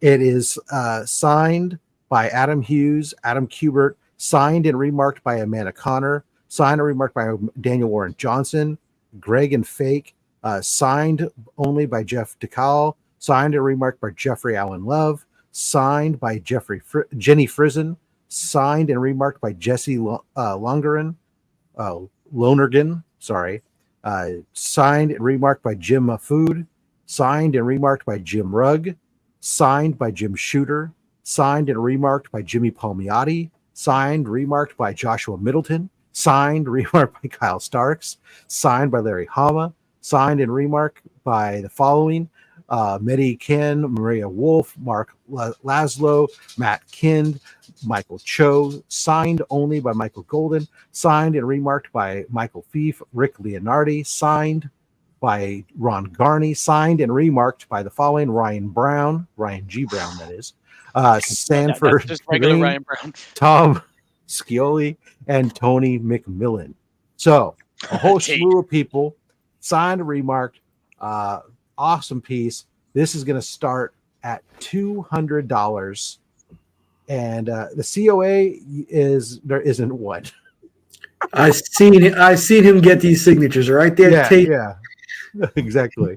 It is signed by Adam Hughes, Adam Kubert, signed and remarked by Amanda Connor, signed and remarked by Daniel Warren Johnson, Greg and Fake, signed only by Jeff DeCal, signed and remarked by Jeffrey Allen Love, signed by Jenny Frizen, signed and remarked by Jesse Lonergan, signed and remarked by Jim Mafood, signed and remarked by Jim Rugg, signed by Jim Shooter, signed and remarked by Jimmy Palmiotti, signed, remarked by Joshua Middleton, signed, remarked by Kyle Starks, signed by Larry Hama, signed and remarked by the following: Mehdi Ken, Maria Wolf, Mark Laszlo, Matt Kind, Michael Cho, signed only by Michael Golden, signed and remarked by Michael Fief, Rick Leonardi, signed by Ron Garney, signed and remarked by the following: Ryan G. Brown, that is, Sanford, That's just regular Green, Ryan Brown, Tom Scioli, and Tony McMillan. So a whole slew of people signed and remarked. Awesome piece. This is going to start at $200, and the COA there isn't one. I seen him get these signatures right there. Yeah, exactly.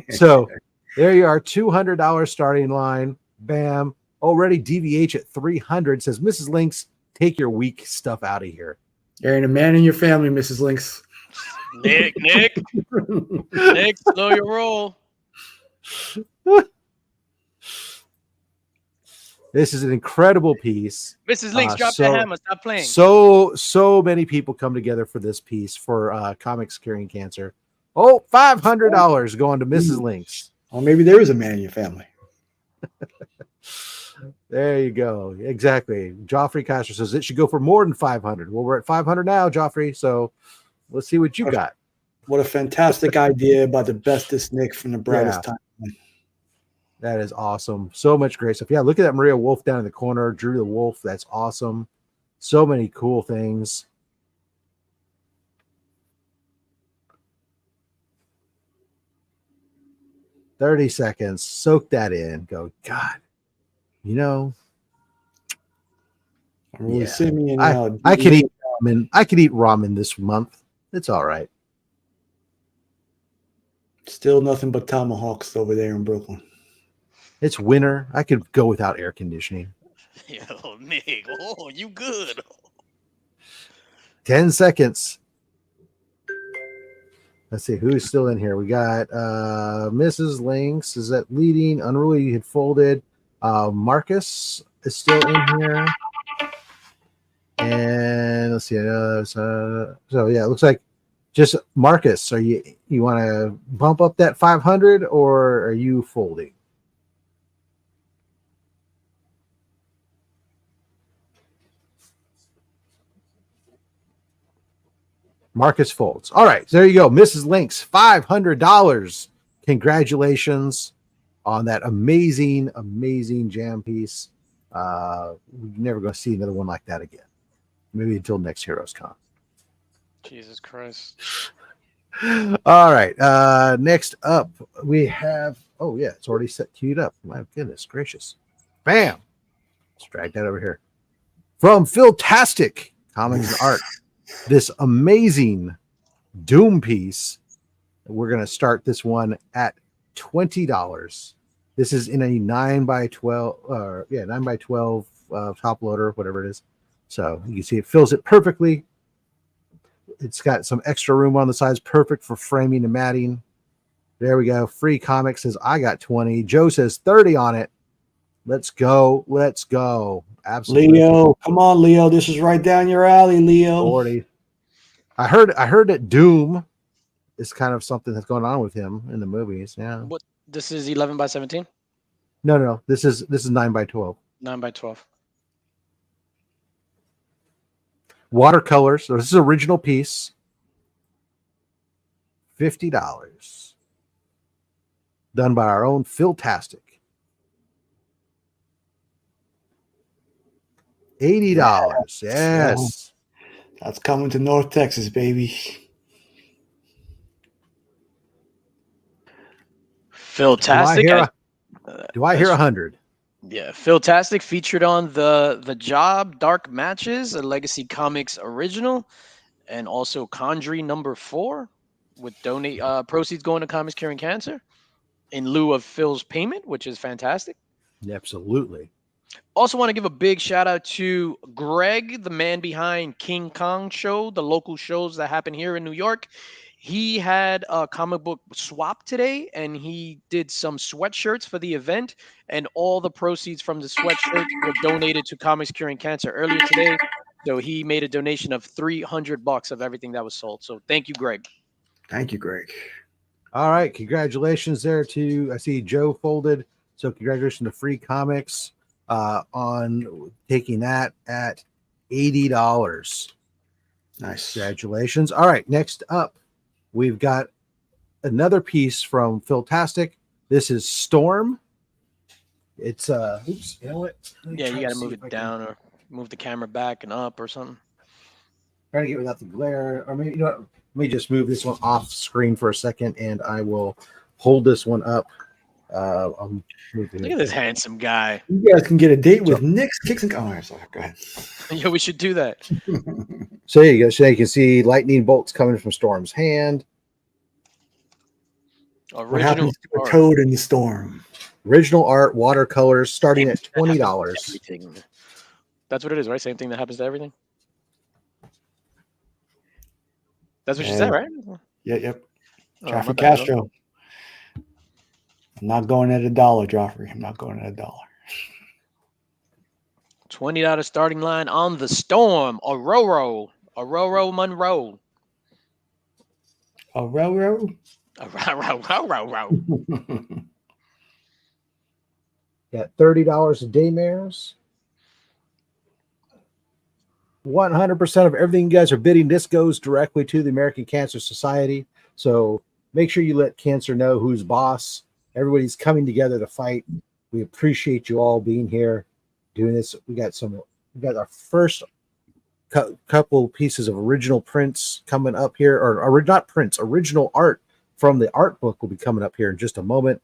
So there you are, $200 starting line. Bam. Already DVH at 300 says, Mrs. Lynx, take your weak stuff out of here. You're a man in your family, Mrs. Lynx. Nick, slow your roll. This is an incredible piece. Mrs. Lynx, drop the hammer. Stop playing. So many people come together for this piece for comics curing cancer. Oh, $500 going to Mrs. Lynx. Or maybe there is a man in your family. There you go. Exactly. Joffrey Castro says it should go for more than 500. Well, we're at 500 now, Joffrey. So let's see what you got. What a fantastic idea about the bestest Nick from the brightest time. That is awesome. So much great stuff. Yeah, look at that Maria Wolf down in the corner. Drew the Wolf. That's awesome. So many cool things. "30 seconds. Soak that in. Go, God. You know, I'm really yeah. Simeon I could eat ramen. I could eat ramen this month. It's all right. Still nothing but tomahawks over there in Brooklyn. It's winter. I could go without air conditioning. Yo, Nick. Oh, you good. 10 seconds. Let's see who's still in here. We got Mrs. Lynx. Is that leading? Unruly had folded. Marcus is still in here. And let's see. So yeah, it looks like just Marcus. Are you want to bump up that 500 or are you folding? Marcus folds. All right, so there you go. Mrs. Lynx, $500. Congratulations on that amazing, amazing jam piece. We're never going to see another one like that again. Maybe until next Heroes Con. Jesus Christ. All right. Next up, we have. Oh, yeah, it's already queued up. My goodness gracious. Bam. Let's drag that over here. From Philtastic Comics and Art. This amazing Doom piece. We're going to start this one at $20. This is in a 9x12, 9x12 top loader, whatever it is. So you can see it fills it perfectly. It's got some extra room on the sides, perfect for framing and matting. There we go. Free Comic says, I got 20. Joe says 30 on it. Let's go. Let's go. Absolutely. Leo, come on, Leo. This is right down your alley, Leo. 40. I heard that Doom is kind of something that's going on with him in the movies. Yeah. What? This is 11x17. No. This is 9x12. 9x12. Watercolors. So this is original piece. $50. Done by our own Philtastic. $80. Yes. That's coming to North Texas, baby. Philtastic. Do I hear 100? Yeah, Philtastic featured on the Job Dark Matches, a Legacy Comics original, and also Conjuring #4 with proceeds going to Comics Curing Cancer in lieu of Phil's payment, which is fantastic. Absolutely. Also want to give a big shout out to Greg, the man behind King Kong Show, the local shows that happen here in New York. He had a comic book swap today, and he did some sweatshirts for the event, and all the proceeds from the sweatshirts were donated to Comics Curing Cancer earlier today. So he made a donation of $300 of everything that was sold. So thank you, Greg. Thank you, Greg. All right. Congratulations there to, I see Joe folded. So congratulations to Free Comics on taking that at $80. Nice. Congratulations. All right. Next up, we've got another piece from Philtastic. This is Storm. It's oops, you know what? Yeah, you got to move it down or move the camera back and up or something. Trying to get without the glare, or maybe, you know what? Let me just move this one off screen for a second, and I will hold this one up. Look at this handsome guy. You guys can get a date with Nick's Kicks and Cars. Oh, go ahead. Yeah, we should do that. So there you go. So you can see lightning bolts coming from Storm's hand. What happens to a toad in the storm? Original art, watercolors, starting at $20. That's what it is, right? Same thing that happens to everything. That's what she Yeah. said, right? Yep. Oh, Joffrey my bad, Castro. I'm not going at $1, Joffrey. I'm not going at $1. $20 starting line on the Storm. Aurora Monroe. Aurora. Got $30 a daymares. 100% of everything you guys are bidding, this goes directly to the American Cancer Society. So make sure you let cancer know who's boss. Everybody's coming together to fight. We appreciate you all being here doing this. We got our first couple pieces of original prints coming up here, or not prints, original art from the art book will be coming up here in just a moment.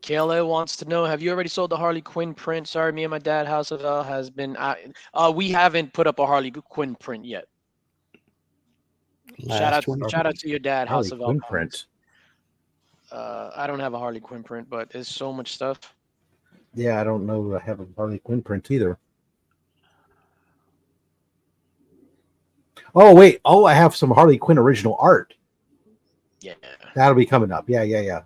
KLA wants to know, have you already sold the Harley Quinn print? Sorry, me and my dad, House of L, has been out. We haven't put up a Harley Quinn print yet. Shout out to your dad, House of L. Quinn print. I don't have a Harley Quinn print, but there's so much stuff. Yeah, I don't know. I have a Harley Quinn print either. Oh, wait. Oh, I have some Harley Quinn original art. Yeah. That'll be coming up. Yeah.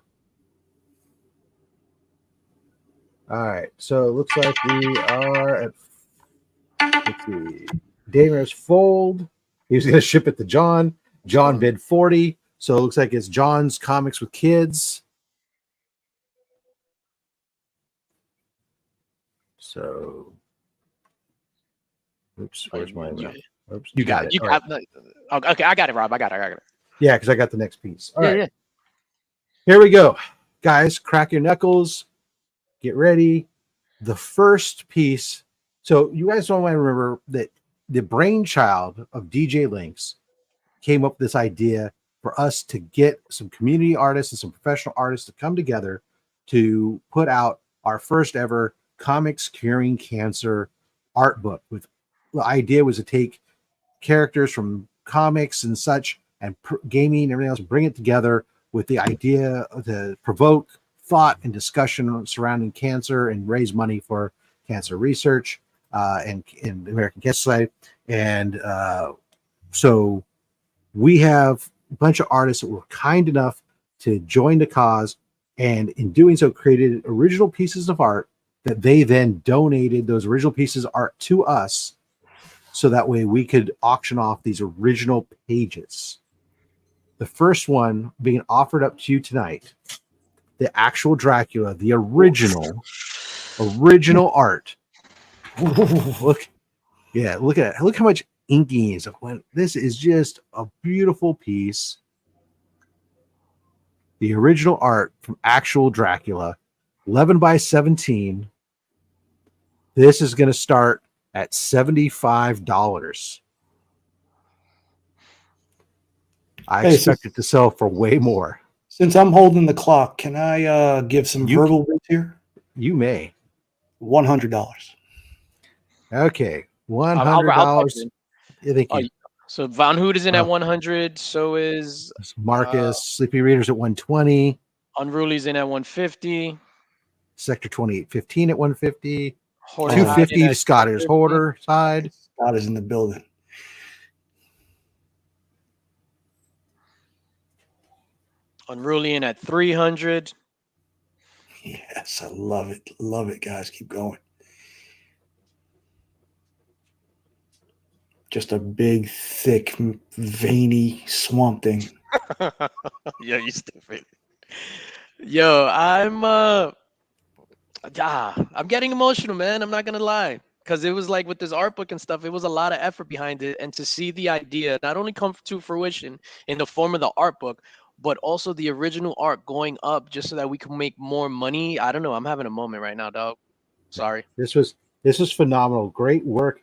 All right. So it looks like we are at, let's see, Damer's fold. He was going to ship it to John. John bid 40. So it looks like it's John's Comics with Kids. So, oops, where's my? Oops, You got it. Okay, I got it, Rob. I got it. Yeah, because I got the next piece. All right. Yeah. Here we go. Guys, crack your knuckles. Get ready. The first piece. So you guys don't want to remember that the brainchild of DJ Lynx came up with this idea for us to get some community artists and some professional artists to come together to put out our first ever Comics Curing Cancer art book. The idea was to take characters from comics and such, and gaming and everything else, bring it together with the idea to provoke thought and discussion surrounding cancer and raise money for cancer research and in the American Cancer Society. And so we have a bunch of artists that were kind enough to join the cause, and in doing so created original pieces of art that they then donated those original pieces of art to us, so that way we could auction off these original pages. The first one being offered up to you tonight, the actual Dracula, the original art. Look at it. Look how much inking is. This is just a beautiful piece. The original art from actual Dracula, 11 by 17. This is going to start at $75. I expect it to sell for way more. Since I'm holding the clock, can I give some verbal bids here? You may. $100. Okay, $100. Thank you. So Von Hood is in at 100. So is Marcus. Sleepy Readers at 120. Unruly's in at 150. Sector 2815 at 150. Hoarder 250 to Scottish Hoarder side. Scott is in the building. Unruly in at 300. Yes, I love it. Love it, guys. Keep going. Just a big, thick, veiny swamp thing. Yeah, you stupid. Yo, I'm getting emotional, man. I'm not gonna lie, because it was like with this art book and stuff, it was a lot of effort behind it, and to see the idea not only come to fruition in the form of the art book, but also the original art going up just so that we can make more money. I don't know. I'm having a moment right now, dog. Sorry. This was phenomenal. Great work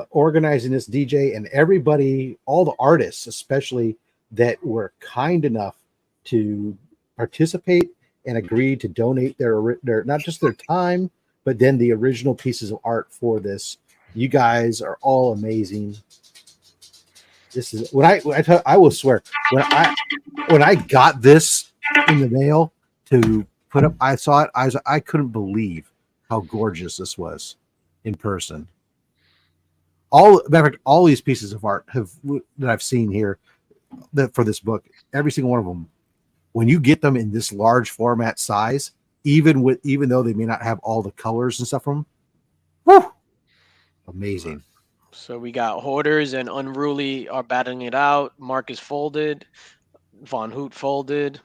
organizing this, DJ, and everybody, all the artists, especially that were kind enough to participate and agree to donate their not just their time, but then the original pieces of art for this. You guys are all amazing. This is I will swear when I got this in the mail to put up, I saw it. I couldn't believe how gorgeous this was in person. All these pieces of art that I've seen here for this book, every single one of them, when you get them in this large format size, even though they may not have all the colors and stuff from them, whew, amazing. So we got Hoarders and Unruly are battling it out. Mark is folded. Von Hoot folded.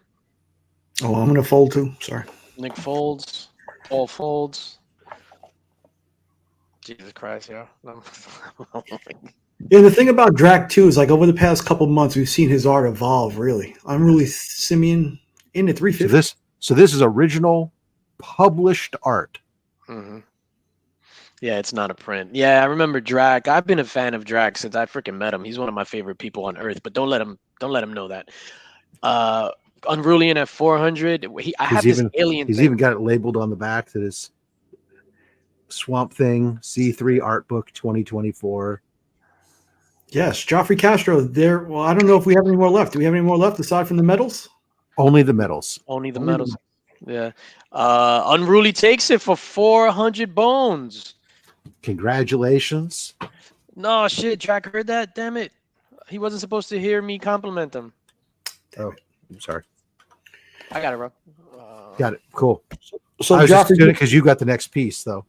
Oh, I'm going to fold too. Sorry. Nick folds. Paul folds. Jesus Christ, yeah. Yeah, the thing about Drac 2 is like over the past couple months, we've seen his art evolve, really. Unruly Simeon in at 350. So this is original published art. Mm-hmm. Yeah, it's not a print. Yeah, I remember Drac. I've been a fan of Drac since I freaking met him. He's one of my favorite people on earth, but don't let him know that. Unruly in at 400. I have this alien He's thing. even got it labeled on the back that is Swamp Thing C3 Art Book 2024. Yes, Joffrey Castro there. Well, I don't know if we have any more left. Do we have any more left aside from the medals? Only the medals. Only the medals. Yeah. Unruly takes it for 400 bones. Congratulations. No, shit. Drac heard that. Damn it. He wasn't supposed to hear me compliment him. Oh, I'm sorry. I got it, bro. Got it. Cool. So I was just Joffrey, doing it because you got the next piece, though.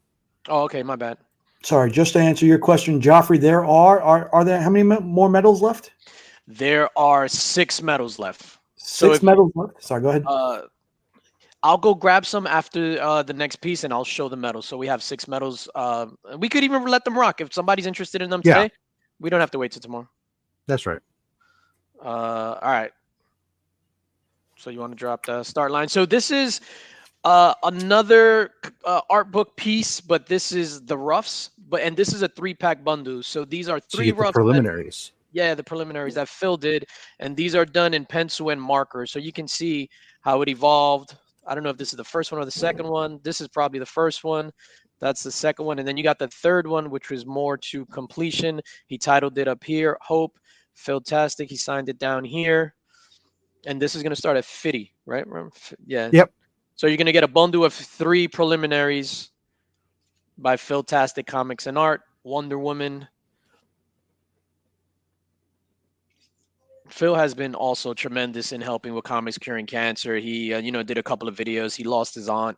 Oh, okay. My bad. sorry, just to answer your question, Joffrey, there are there how many more medals left? There are 6 medals left. Six medals left. Sorry, go ahead. I'll go grab some after the next piece, and I'll show the medals. So we have 6 medals. We could even let them rock if somebody's interested in them today. We don't have to wait till tomorrow. That's right. All right. So you want to drop the start line? So this is another art book piece, but this is the roughs. And this is a 3-pack bundle. So these are 3 roughs. Preliminaries. Yeah, the preliminaries that Phil did, and these are done in pencil and marker, so you can see how it evolved. I don't know if this is the first one or the second one. This is probably the first one. That's the second one. And then you got the third one, which was more to completion. He titled it up here, Hope. Philtastic, he signed it down here. And this is going to start at 50, right? Yeah. Yep. So you're going to get a bundle of 3 preliminaries by Philtastic Comics and Art, Wonder Woman. Phil has been also tremendous in helping with comics curing cancer. He, did a couple of videos. He lost his aunt,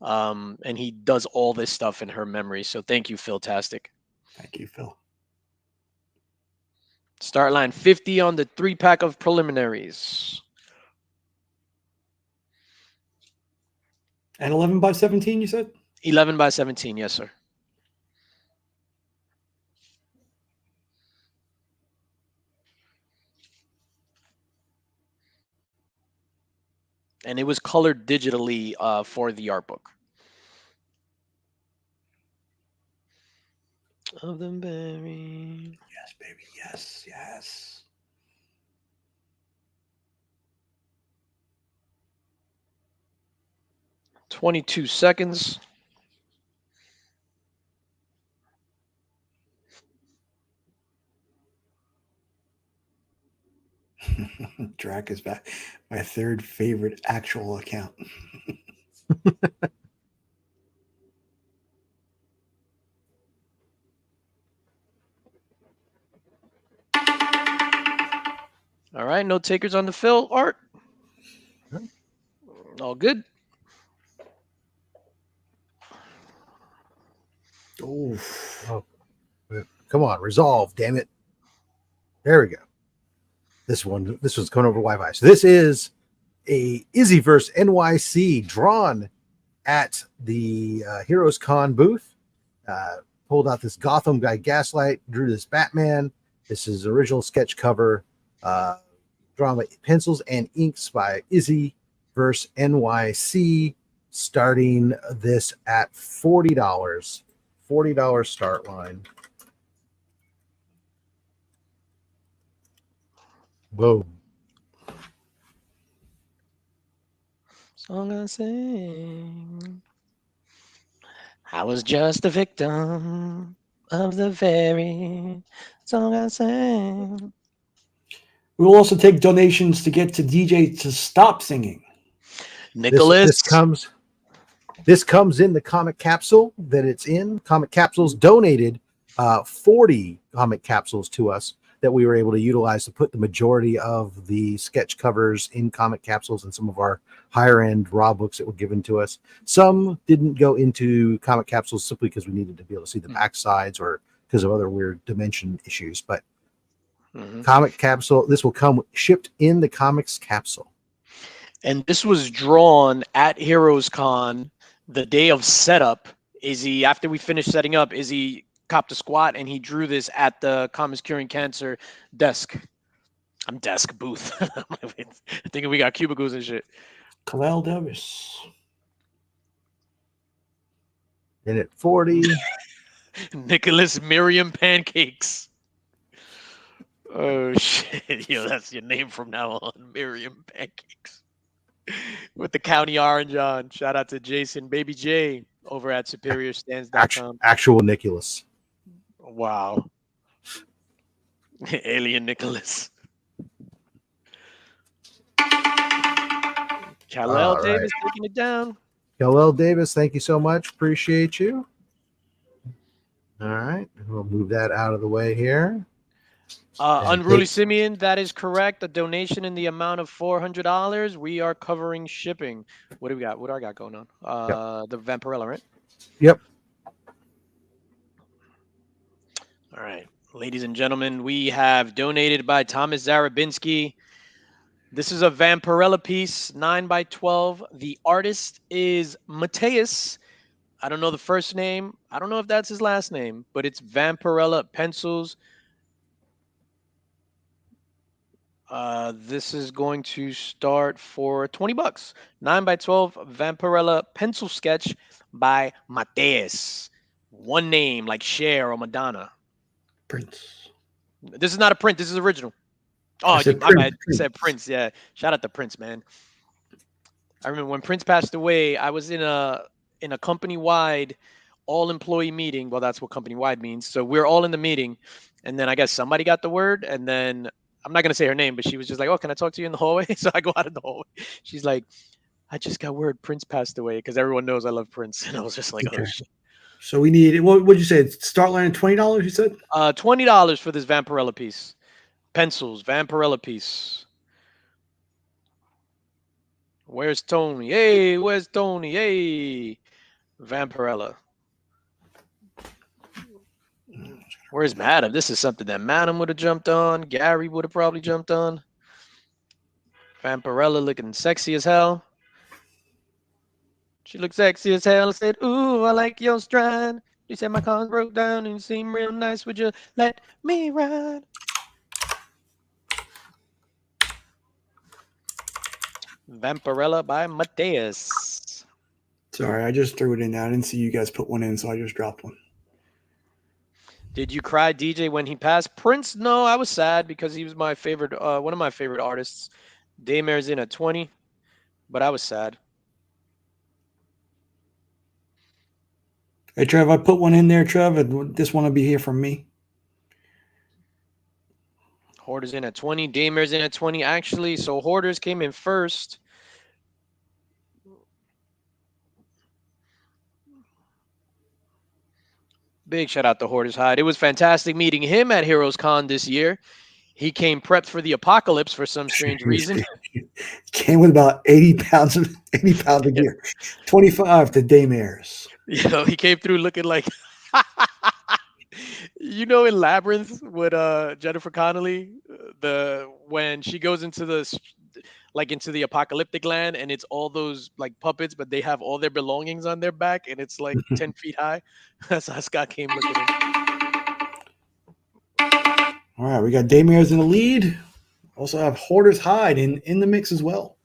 and he does all this stuff in her memory. So thank you, Philtastic. Thank you, Phil. Start line 50 on the 3-pack of preliminaries. And 11 by 17, you said? 11 by 17, yes, sir. And it was colored digitally for the art book. Of the berry. Yes, baby. Yes, yes. $22 seconds. Drac is back. My 3rd favorite actual account. All right, no takers on the Phil art. All good. Oof. Oh, come on, resolve, damn it. There we go. This one's coming over Wi-Fi. So this is a Izzyverse NYC drawn at the Heroes Con booth. Pulled out this Gotham guy Gaslight, drew this Batman. This is original sketch cover, drawn by pencils and inks by Izzyverse NYC. Starting this at $40. $40 start line. Boom. Song I sing. I was just a victim of the very song I sang. We will also take donations to get to DJ to stop singing. Nicholas. This comes in the comic capsule that it's in. Comic Capsules donated 40 comic capsules to us that we were able to utilize to put the majority of the sketch covers in comic capsules and some of our higher end raw books that were given to us. Some didn't go into comic capsules simply because we needed to be able to see the back sides or because of other weird dimension issues. But comic capsule, this will come shipped in the comics capsule. And this was drawn at Heroes Con the day of setup. After we finished setting up, Izzy copped a squat and he drew this at the Comics Curing Cancer desk. Desk booth. Thinking we got cubicles and shit. Kalel Davis. And at 40. Nicholas Miriam Pancakes. Oh shit. Yo, that's your name from now on. Miriam Pancakes. With the county orange on. Shout out to Jason, Baby J, over at superiorstands.com. Actual Nicholas. Wow. Alien Nicholas. Kal-El Davis taking it down. Kal-El Davis, thank you so much. Appreciate you. All right. We'll move that out of the way here. Unruly Simeon, that is correct. A donation in the amount of $400. We are covering shipping. What do we got? What do I got going on? The Vampirella, right? Yep. All right. Ladies and gentlemen, we have donated by Thomas Zarabinski. This is a Vampirella piece, 9 by 12. The artist is Mateus. I don't know the first name. I don't know if that's his last name, but it's Vampirella pencils. This is going to start for $20. 9 by 12 Vampirella pencil sketch by Mateus. One name like Cher or Madonna. Prince. This is not a print. This is original. Oh, my bad. You said Prince. Yeah. Shout out to Prince, man. I remember when Prince passed away, I was in a company-wide all employee meeting. Well, that's what company wide means. So we're all in the meeting, and then I guess somebody got the word, and then I'm not gonna say her name, but she was just like, "Oh, can I talk to you in the hallway?" So I go out in the hallway. She's like, "I just got word Prince passed away," because everyone knows I love Prince, and I was just like, Okay. "Oh shit." So we need, what would you say? Start line at $20, you said? $20 for this Vampirella piece. Pencils, Vampirella piece. Where's Tony? Hey, where's Tony? Hey, Vampirella. Where's Madam? This is something that Madam would have jumped on. Gary would have probably jumped on. Vampirella looking sexy as hell. She looked sexy as hell. Said, "Ooh, I like your stride." She said, "My car's broke down and you seem real nice. Would you let me ride?" Vampirella by Mateus. Sorry, I just threw it in there. I didn't see you guys put one in, so I just dropped one. Did you cry, DJ, when he passed? Prince? No, I was sad because he was my favorite, one of my favorite artists. Daymare's in at 20, but I was sad. Hey, Trev, I put one in there, Trev. This one will be here from me. Hoarder's in at 20. Daymare's in at 20. Actually, so Hoarders came in first. Big shout out to Hoarder's Hide. It was fantastic meeting him at Heroes Con this year. He came prepped for the apocalypse for some strange reason. Came with about 80 pounds of gear. 25 to Daymares. You know, he came through looking like you know, in Labyrinth with Jennifer Connelly, when she goes into the apocalyptic land, and it's all those like puppets, but they have all their belongings on their back, and it's like 10 feet high. That's how Scott came looking at. All right, we got Daymares in the lead. Also have Hoarder's Hide in the mix as well.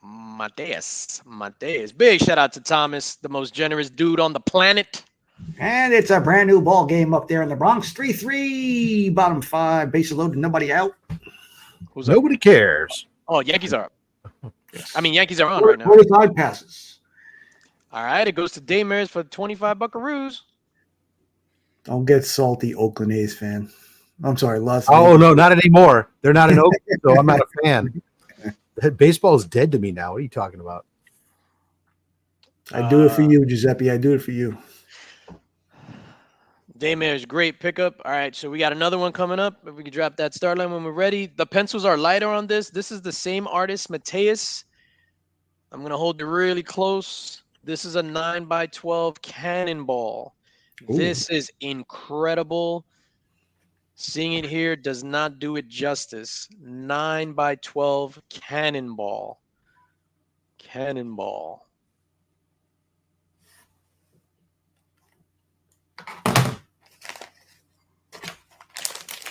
Mateus. Big shout out to Thomas, the most generous dude on the planet. And it's a brand new ball game up there in the Bronx. 3-3, bottom 5, bases loaded, nobody out. Who's up? Nobody cares. Oh, Yankees are up. I mean, Yankees are on right now. Hoarder's Hide passes. All right, it goes to Daymares for 25 buckaroos. Don't get salty, Oakland A's fan. I'm sorry, Las Oh, Vegas. no, not anymore. They're not in Oakland, so I'm not a fan. Baseball is dead to me now. What are you talking about? I do it for you, Giuseppe. I do it for you. Daymare's great pickup. All right, so we got another one coming up. If we could drop that start line when we're ready. The pencils are lighter on this. This is the same artist, Mateus. I'm going to hold it really close. This is a 9x12 cannonball. Ooh. This is incredible. Seeing it here does not do it justice. 9x12 cannonball. Cannonball.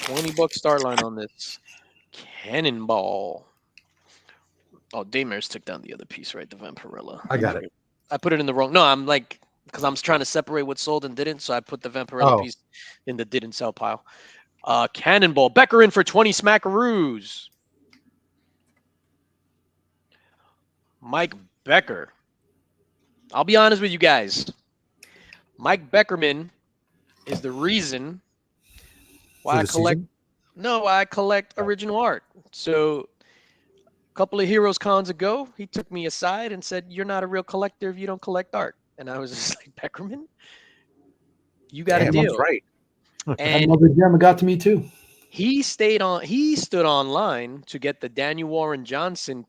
$20 start line on this cannonball. Oh, Daymares took down the other piece, right? The Vampirella. I got it. I put it in the wrong. No, I'm like, because I'm trying to separate what sold and didn't, so I put the Vampirella piece in the didn't sell pile. Cannonball. Becker in for 20 smackaroos. Mike Becker. I'll be honest with you guys. Mike Beckerman is the reason why I collect. No, I collect original art. So a couple of Heroes Cons ago, he took me aside and said, "You're not a real collector if you don't collect art." And I was just like, "Beckerman, you got a deal." That's right. And Mother Gemma got to me too. he stood online to get the Daniel Warren Johnson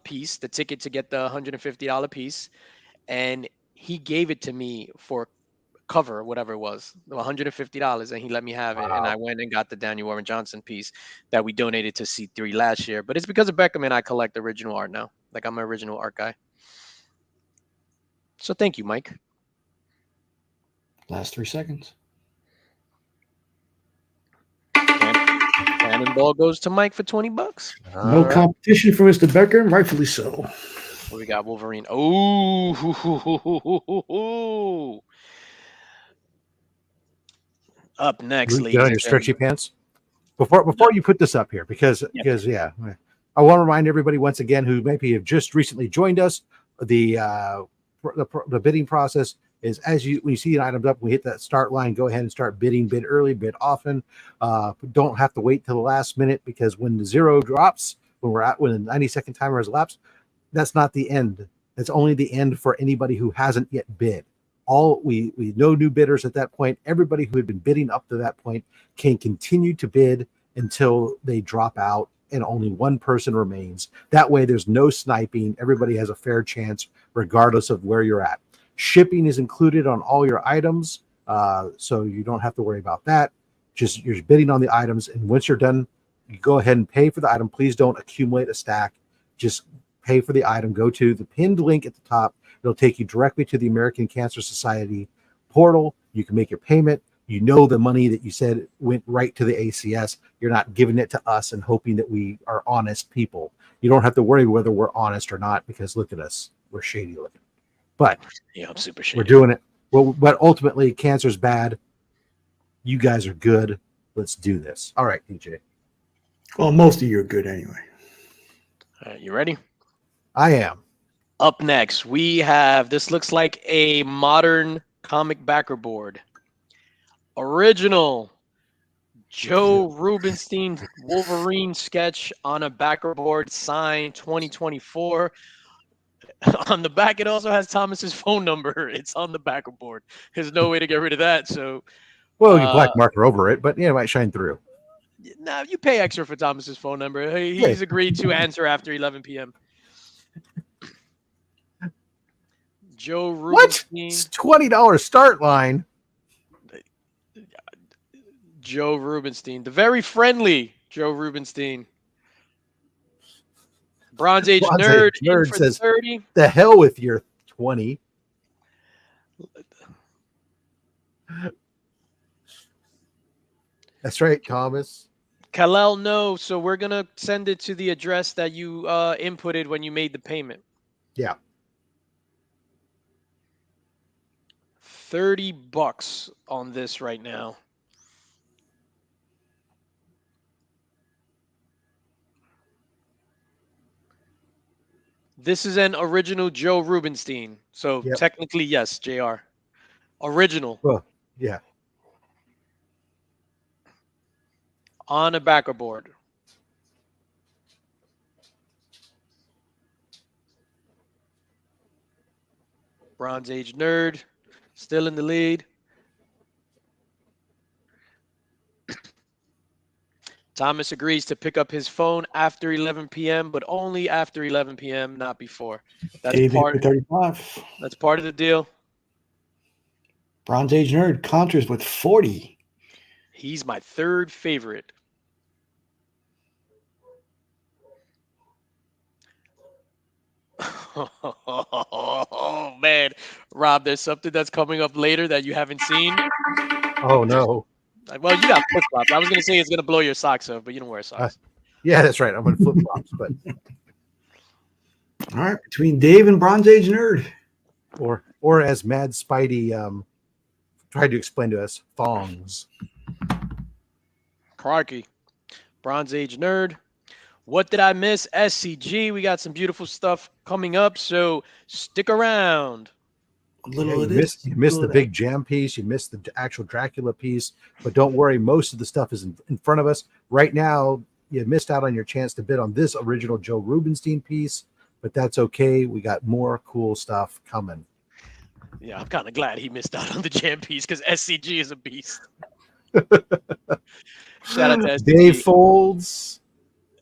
piece, the ticket to get the $150 piece, and he gave it to me for cover, whatever it was, $150, and he let me have it. And I went and got the Daniel Warren Johnson piece that we donated to C3 last year. But it's because of Beckerman I collect original art now. Like, I'm an original art guy. So thank you, Mike. Last 3 seconds. Cannonball goes to Mike for $20. No competition for Mr. Becker, and rightfully so. What we got? Wolverine. Oh, up next, Get on your ladies. stretchy pants. Before you put this up here, because I want to remind everybody once again who maybe have just recently joined us, the bidding process is when you see an item up, we hit that start line, go ahead and start bidding, bid early, bid often. Don't have to wait till the last minute, because when the zero drops, when the 90-second timer has elapsed, that's not the end. That's only the end for anybody who hasn't yet bid. We no new bidders at that point. Everybody who had been bidding up to that point can continue to bid until they drop out and only one person remains. That way there's no sniping. Everybody has a fair chance regardless of where you're at. Shipping is included on all your items, so you don't have to worry about that. Just you're bidding on the items, and once you're done, you go ahead and pay for the item. Please don't accumulate a stack. Just pay for the item. Go to the pinned link at the top. It'll take you directly to the American Cancer Society portal. You can make your payment. You know the money that you said went right to the ACS. You're not giving it to us and hoping that we are honest people. You don't have to worry whether we're honest or not, because look at us. We're shady looking. But yeah, I'm super shady. We're doing it. Well, but ultimately, cancer's bad. You guys are good. Let's do this. All right, DJ. Well, most of you are good anyway. All right, you ready? I am. Up next, we have, this looks like a modern comic backer board. Original Joe Rubinstein Wolverine sketch on a backer board, signed 2024. On the back, it also has Thomas's phone number. It's on the backer board. There's no way to get rid of that. So, well, you can black marker over it, but yeah, it might shine through. No, you pay extra for Thomas's phone number. He's agreed to answer after 11 p.m. Joe Rubinstein. What? It's $20 start line. Joe Rubinstein, the very friendly Joe Rubinstein. Bronze Age Nerd in for says, 30. The hell with your 20. That's right, Thomas. Kalel, no. So we're going to send it to the address that you inputted when you made the payment. Yeah. $30 on this right now. This is an original Joe Rubinstein. So technically, yes, JR. Original. Well, yeah. On a backer board. Bronze Age Nerd. Still in the lead. Thomas agrees to pick up his phone after 11 p.m., but only after 11 p.m., not before. That's part, 35. That's part of the deal. Bronze Age Nerd counters with 40. He's my third favorite. Oh, man. Rob, there's something that's coming up later that you haven't seen. Oh, no. Well, you got flip-flops. I was going to say it's going to blow your socks off, but you don't wear socks. Yeah, that's right. I'm in flip-flops. But all right, between Dave and Bronze Age Nerd. Or as Mad Spidey tried to explain to us, thongs. Crikey. Bronze Age Nerd. What did I miss? SCG. We got some beautiful stuff coming up, so stick around. You missed the big jam piece. You missed the actual Dracula piece. But don't worry, most of the stuff is in front of us. Right now, you missed out on your chance to bid on this original Joe Rubinstein piece, but that's okay. We got more cool stuff coming. Yeah, I'm kind of glad he missed out on the jam piece because SCG is a beast. Shout out to SCG. Dave Folds.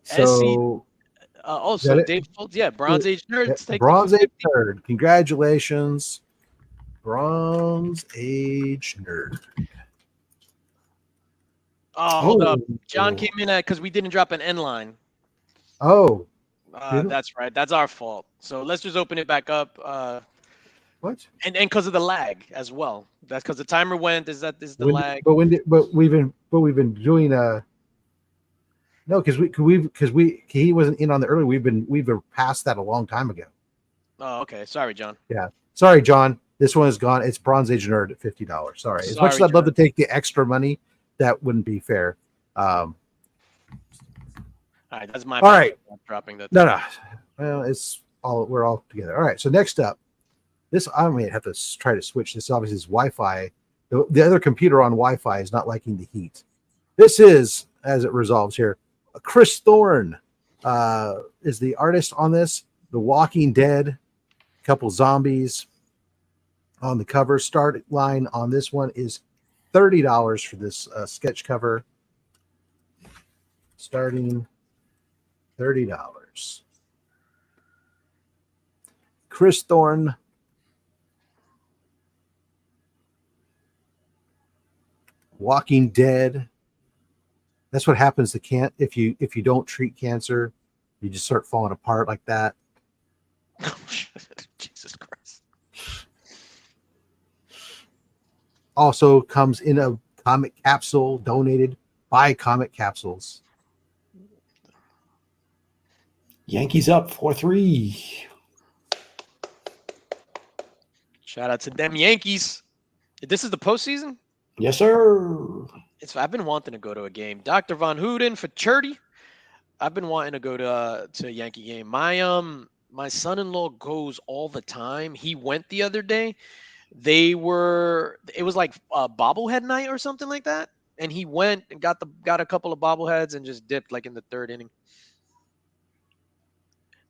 So, also Dave Folds. Yeah, Bronze Age Nerd. Bronze Age Nerd. Congratulations. Bronze Age Nerd. Oh, hold up. John came in because we didn't drop an end line. Oh. That's right. That's our fault. So let's just open it back up. What? And because of the lag as well. That's because the timer went. Is the lag? But we've been doing no, because he wasn't in on the early. We've been past that a long time ago. Oh, okay. Sorry, John. Yeah. Sorry, John. This one is gone. It's Bronze Age Nerd at $50. Sorry. As much as I'd love to take the extra money, that wouldn't be fair. All right, that's my all right. Dropping that. No. Well, we're all together. All right. So next up, This I may have to try to switch. This obviously is Wi-Fi. The other computer on Wi-Fi is not liking the heat. This is, as it resolves here, Chris Thorne is the artist on this. The Walking Dead, a couple zombies on the cover. Start line on this one is $30 for this sketch cover. Starting $30. Chris Thorne. Walking Dead. That's what happens to if you don't treat cancer, you just start falling apart like that. Jesus Christ. Also comes in a comic capsule donated by Comic Capsules. Yankees up 4-3. Shout out to them Yankees. This is the postseason? Yes, sir. I've been wanting to go to a game. Dr. Von Hooden for Churty. I've been wanting to go to a Yankee game. My son-in-law goes all the time. He went the other day. It was like a bobblehead night or something like that. And he went and got a couple of bobbleheads and just dipped like in the third inning.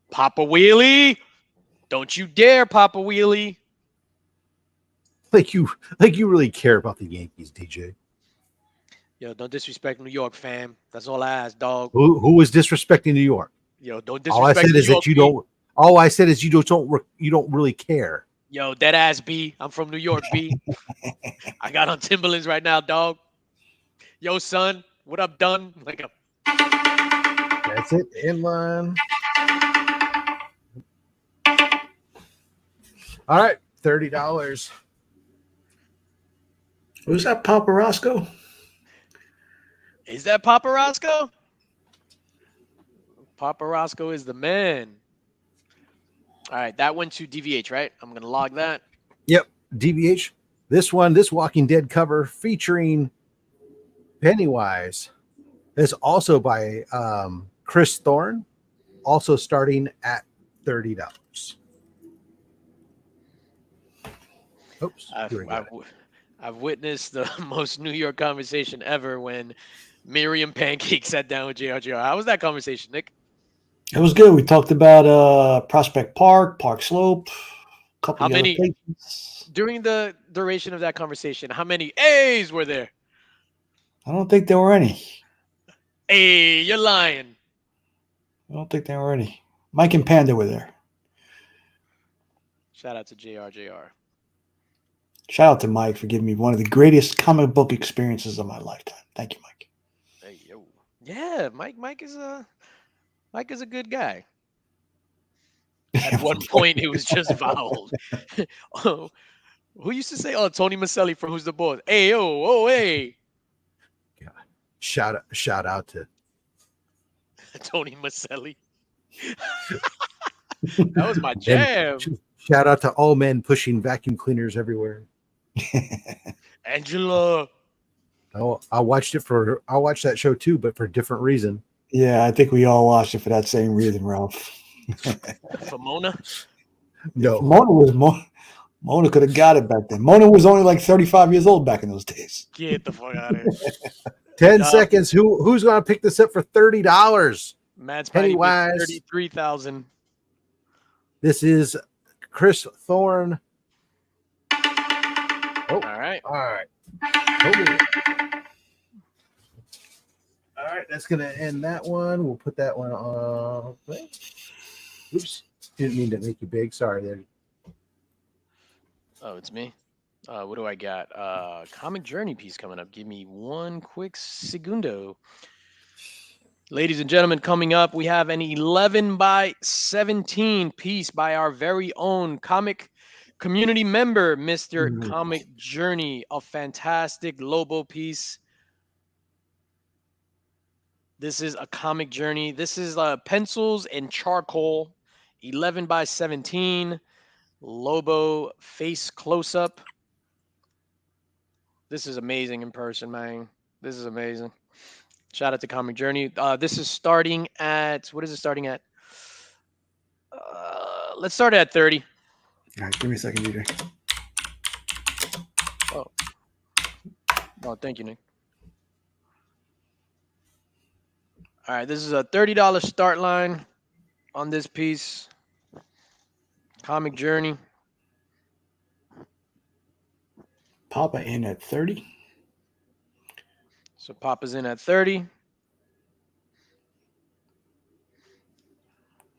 Papa Wheelie. Don't you dare, Papa Wheelie. Like you really care about the Yankees, DJ. Yo, don't disrespect New York, fam. That's all I ask, dog. Who was disrespecting New York? Yo, don't disrespect. All I said is that you don't. All I said is you don't really care. Yo, dead ass B. I'm from New York, B. I got on Timberlands right now, dog. Yo, son, what up, done? Like a. That's it. Inline. All right, $30. Was that Papa Roscoe? Is that Papa Roscoe? Papa Roscoe is the man. All right, that went to DVH, right? I'm going to log that. Yep, DVH. This Walking Dead cover featuring Pennywise is also by Chris Thorne, also starting at $30. Oops. I've witnessed the most New York conversation ever when Miriam Pancake sat down with JRJR. How was that conversation, Nick? It was good. We talked about Prospect Park, Park Slope, a couple How of other many places. during the duration of that conversation? How many A's were there? I don't think there were any. Hey, you're lying. I don't think there were any. Mike and Panda were there. Shout out to JRJR. Shout out to Mike for giving me one of the greatest comic book experiences of my lifetime. Thank you, Mike. Hey, yo. Yeah, Mike is a good guy. At one point, it was just fouled. Oh, who used to say, "Oh, Tony Maselli from Who's the Boss"? Hey, yo, oh, hey. God. Shout out to Tony Maselli. That was my jam. Shout out to all men pushing vacuum cleaners everywhere. Angela. Oh, I watched that show too, but for a different reason. Yeah, I think we all watched it for that same reason, Ralph. For Mona? No. Mona could have got it back then. Mona was only like 35 years old back in those days. Get the fuck out of here. 10 seconds. Who's going to pick this up for $30? Matt's Pennywise. 33,000. This is Chris Thorne. Oh, All right. all right. Oh. All right, that's going to end that one. We'll put that one on. Oops. Didn't mean to make you big. Sorry there. Oh, it's me. What do I got? Comic Journey piece coming up. Give me one quick segundo. Ladies and gentlemen, coming up, we have an 11x17 piece by our very own comic community member, Mr. Comic Journey. A fantastic Lobo piece. This is a Comic Journey. This is pencils and charcoal. 11x17. Lobo face close-up. This is amazing in person, man. This is amazing. Shout out to Comic Journey. This is starting at, what is it starting at? Let's start at 30. All right, give me a second, DJ. Oh, thank you, Nick. All right, this is a $30 start line on this piece. Comic Journey. Papa in at 30. So Papa's in at 30.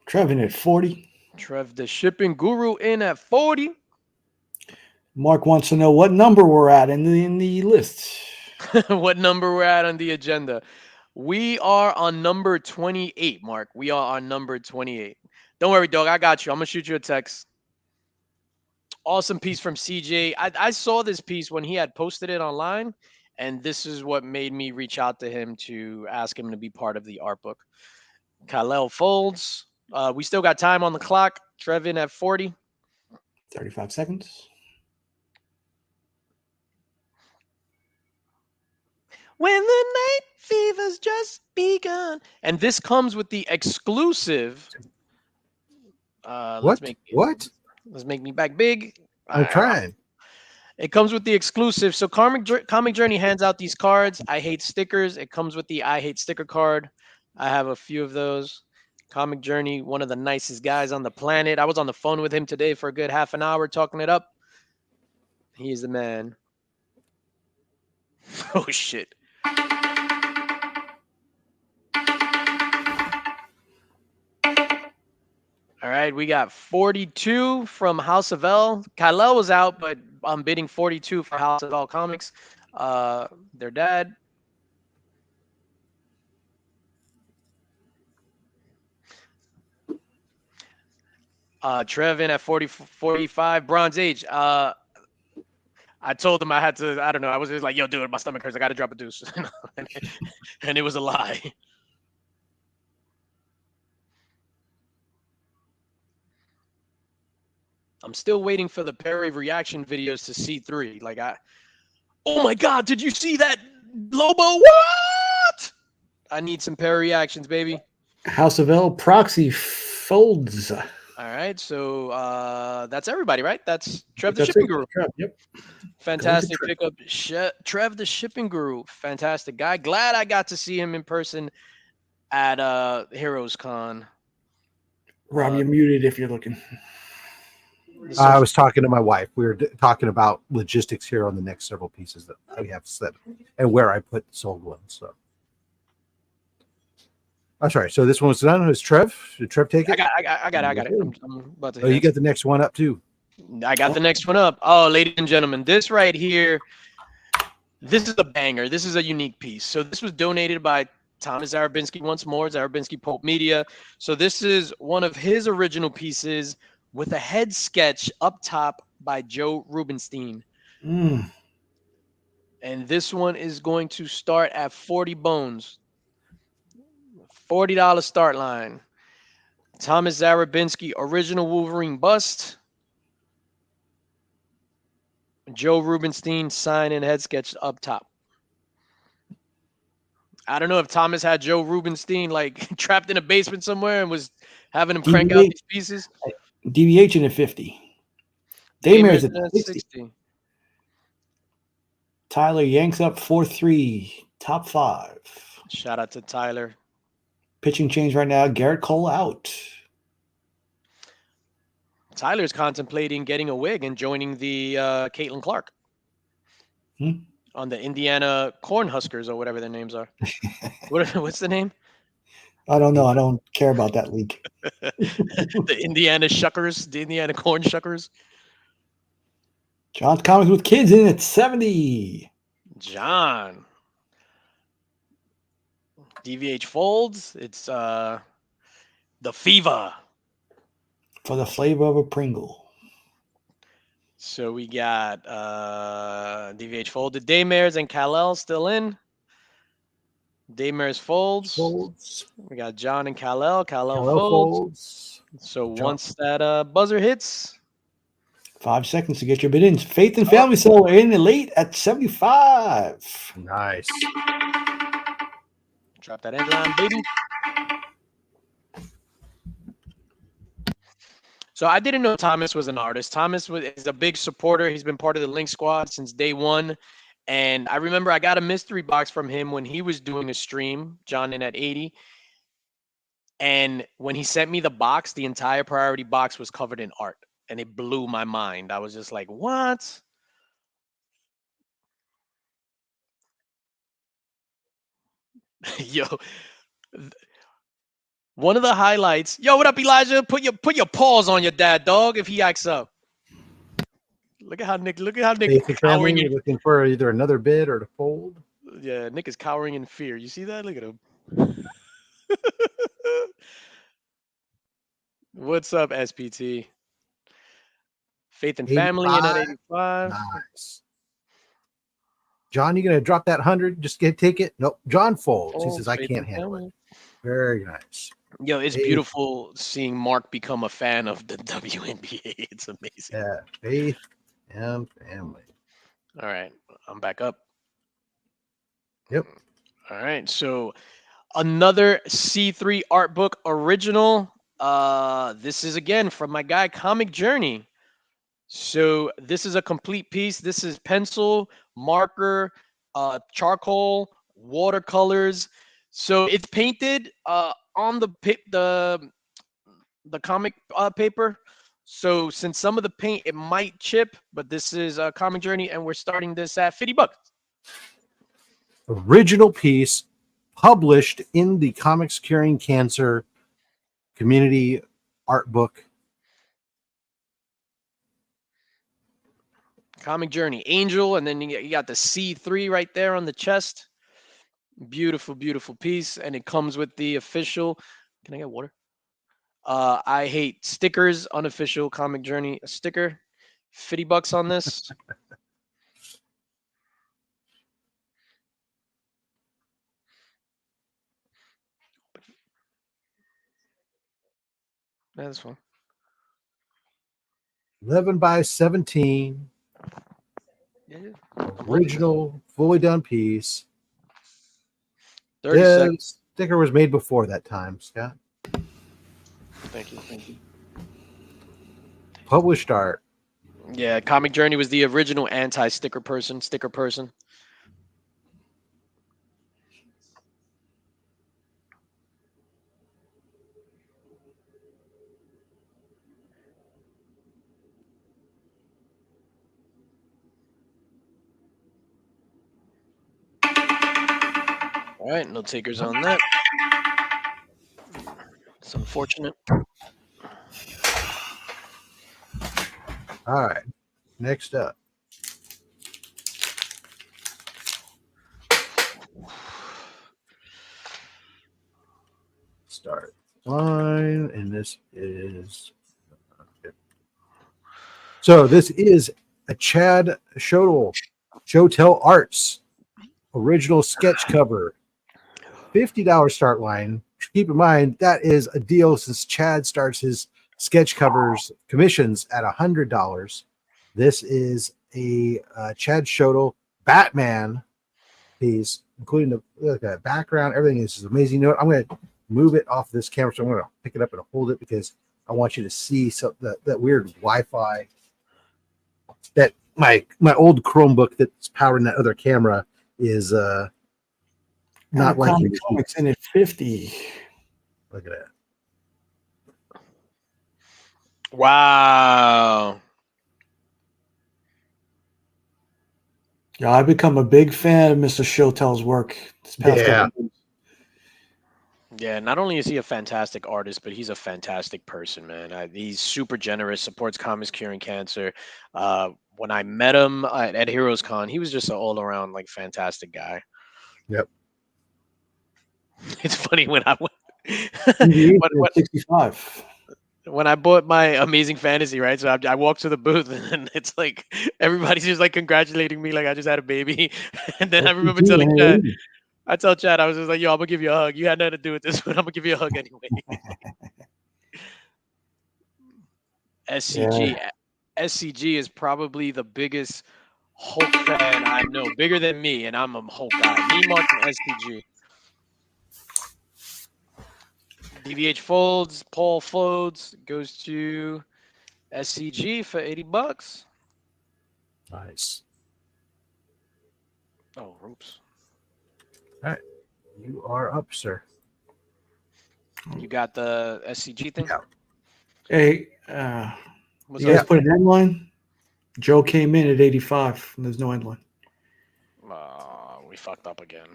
Trevin at 40. Trev the shipping guru in at 40. Mark wants to know what number we're at in the list. What number we're at on the agenda? We are on number 28, Mark. We are on number 28. Don't worry, dog. I got you. I'm going to shoot you a text. Awesome piece from CJ. I saw this piece when he had posted it online, and this is what made me reach out to him to ask him to be part of the art book. Kal-El folds. We still got time on the clock. Trevin at 40. 35 seconds. When the night fever's just begun. And this comes with the exclusive. What? Let's make me back big. I'm trying. It comes with the exclusive. So Comic Journey hands out these cards. I hate stickers. It comes with the I hate sticker card. I have a few of those. Comic Journey, one of the nicest guys on the planet. I was on the phone with him today for a good half an hour talking it up. He's the man. Oh, shit. All right, we got 42 from House of L. Kal-El was out, but I'm bidding 42 for House of L Comics. Their dad. Trevin at 45, Bronze Age. I told him I had to, I don't know. I was just like, yo, dude, my stomach hurts. I got to drop a deuce. And it was a lie. I'm still waiting for the Perry reaction videos to C3. Like, oh my God, did you see that, Lobo? What? I need some Perry reactions, baby. House of L proxy folds. All right, so that's everybody, right? That's Trev the Shipping Guru. Trev, yep. Fantastic pickup. Trev the Shipping Guru. Fantastic guy. Glad I got to see him in person at Heroes Con. Rob, you're muted if you're looking. I was talking to my wife. We were talking about logistics here on the next several pieces that we have set and where I put the sold ones. So I'm sorry. So this one was done. It was Trev. Did Trev take it? I got it. I'm about to. Oh, you got the next one up too. I got the next one up. Oh, ladies and gentlemen, this right here, this is a banger. This is a unique piece. So this was donated by Thomas Zarabinski once more, Zarabinski Pulp Media. So this is one of his original pieces with a head sketch up top by Joe Rubenstein. Mm. And this one is going to start at 40 bones. $40 start line. Thomas Zarabinski, original Wolverine bust. Joe Rubenstein sign and head sketch up top. I don't know if Thomas had Joe Rubenstein like trapped in a basement somewhere and was having him crank out these pieces. DVH in at 50. Daymare's at 60. Tyler yanks up 4-3. Top 5. Shout out to Tyler. Pitching change right now. Garrett Cole out. Tyler's contemplating getting a wig and joining the Caitlin Clark on the Indiana Cornhuskers or whatever their names are. What's the name? I don't know. I don't care about that league. The Indiana Shuckers, the Indiana Corn Shuckers. John's Comics with Kids in at 70. John. DVH folds. It's the Fever. For the flavor of a Pringle. So we got DVH folded. Daymares and Kal-El still in. Daymares folds. We got John and Kal-El. Kal-El folds. So John. Once that buzzer hits. 5 seconds to get your bid in. Faith and Family Cell in late at 75. Nice. Drop that end line, baby. So I didn't know Thomas was an artist. Thomas is a big supporter. He's been part of the Link Squad since day one. And I remember I got a mystery box from him when he was doing a stream, John in at 80. And when he sent me the box, the entire priority box was covered in art. And it blew my mind. I was just like, what? Yo, one of the highlights. Yo, what up, Elijah? Put your paws on your dad, dog, if he acts up. Look at how Nick Basic family, cowering you're looking for either another bid or to fold. Yeah, Nick is cowering in fear. You see that? Look at him. What's up, SPT? Faith and Family in at 85. Nice. John, you gonna drop that 100? Just take it. Nope. John folds. He says, I Faith can't and handle Family. it. Very nice. Yo, it's Faith. beautiful seeing Mark become a fan of the WNBA. It's amazing. Yeah. Faith and Family. All right, I'm back up. Yep. All right, so another C3 art book original. This is again from my guy Comic Journey. So this is a complete piece. This is pencil, marker, charcoal, watercolors. So it's painted on the comic paper. So since some of the paint it might chip, but this is a Comic Journey, and we're starting this at $50. Original piece published in the Comics Curing Cancer community art book. Comic Journey Angel, and then you got the C3 right there on the chest. Beautiful, beautiful piece, and it comes with the official. Can I get water? I hate stickers. Unofficial Comic Journey sticker. $50 on this. That's fine. 11 by 17. Yeah. Original, fully done piece. 30 The seconds. sticker was made before that time, Scott. Thank you. Thank you. Published art. Yeah, Comic Journey was the original anti-sticker person, sticker person. All right, no takers on that. It's unfortunate. All right. Next up. Start line, and this is. So this is a Chad Showtell Arts original sketch cover. $50 start line. Keep in mind that is a deal since Chad starts his sketch covers commissions at $100. This is a Chad Showtell Batman piece, including the background. Everything is amazing. You know what? I'm going to move it off this camera, so I'm going to pick it up and hold it because I want you to see that weird Wi-Fi that my old Chromebook that's powering that other camera is not like comics in at 50. Look at that. Wow. Yeah, I've become a big fan of Mr. Showtell's work this past couple months. Yeah, not only is he a fantastic artist, but he's a fantastic person, man. He's super generous, supports Comics Curing Cancer. When I met him at Heroes Con, he was just an all-around like fantastic guy. Yep. It's funny when I went 65. When I bought my Amazing Fantasy, right? So I walked to the booth and it's like everybody's just like congratulating me like I just had a baby. And then I remember telling Chad, I tell Chad, I was just like, yo, I'm gonna give you a hug. You had nothing to do with this, but I'm gonna give you a hug anyway. SCG is probably the biggest Hulk fan I know, bigger than me, and I'm a Hulk guy. Me, Mark, and SCG. DVH folds, Paul folds, goes to SCG for $80. Nice. Oh, oops. You are up, sir. You got the SCG thing? Yeah. Hey, What's you guys up? put an end line? Joe came in at 85, and there's no end line. We fucked up again.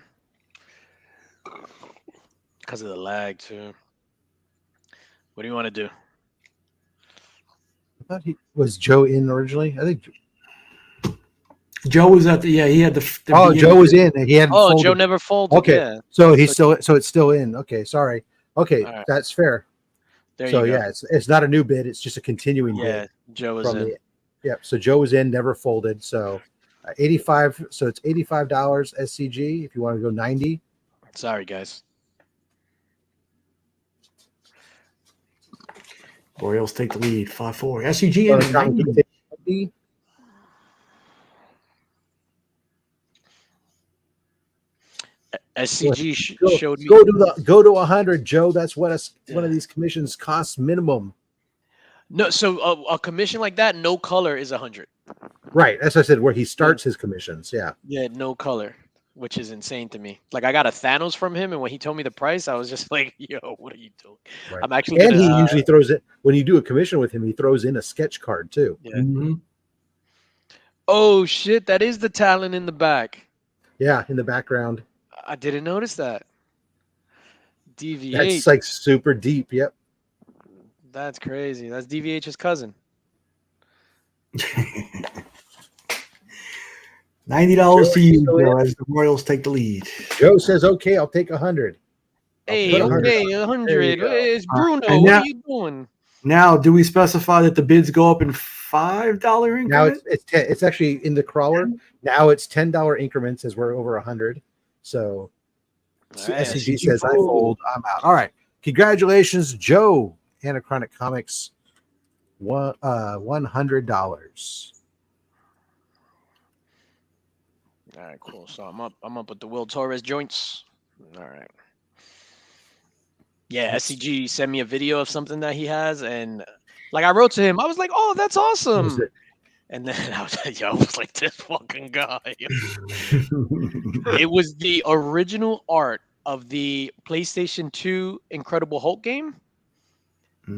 Because of the lag, too. What do you want to do? I thought was Joe in originally. I think. Joe was at the he had the Oh, beginning. Joe was in. He hadn't. Oh, folded. Joe never folded. Okay, Yeah. so he's still. So it's still in. Okay, sorry. Okay, All right. that's fair. There So you go. yeah, it's not a new bid. It's just a continuing Yeah, bid. Joe was From in. the, yep. So Joe was in, never folded. So 85. So it's $85 SCG. If you want to go 90. Sorry, guys. Orioles take the lead, 5-4. SCG You in wanna at try and 90. get 90? SCG Go, showed me. go to 100, Joe. That's what one of these commissions costs minimum. No, so a commission like that, no color is 100. Right. As I said, where he starts his commissions. Yeah. Yeah, no color, which is insane to me. Like I got a Thanos from him, and when he told me the price, I was just like, "Yo, what are you doing?" Right. I'm actually And gonna. he usually throws it when you do a commission with him. He throws in a sketch card too. Yeah. Mhm. Oh shit, that is the talent in the back. Yeah, in the background. I didn't notice that. DVH. That's like super deep. Yep. That's crazy. That's DVH's cousin. $90 to you, Joe, Joe, as the Royals take the lead. Joe says, "Okay, I'll take 100." Hey, put 100 okay, on it. There you 100. go. It's Bruno. and What now- are you doing? Now, do we specify that the bids go up in $5 increments? Now it's actually in the crawler. Now it's $10 increments as we're over 100. So All right, SCG says I fold. I'm out. All right. Congratulations, Joe. Anachronic Comics. $100. All right, cool. So I'm up with the Will Torres joints. All right. Yeah, SCG sent me a video of something that he has, and like I wrote to him, I was like, "Oh, that's awesome." And then I was like, "This fucking guy." It was the original art of the PlayStation 2 Incredible Hulk game.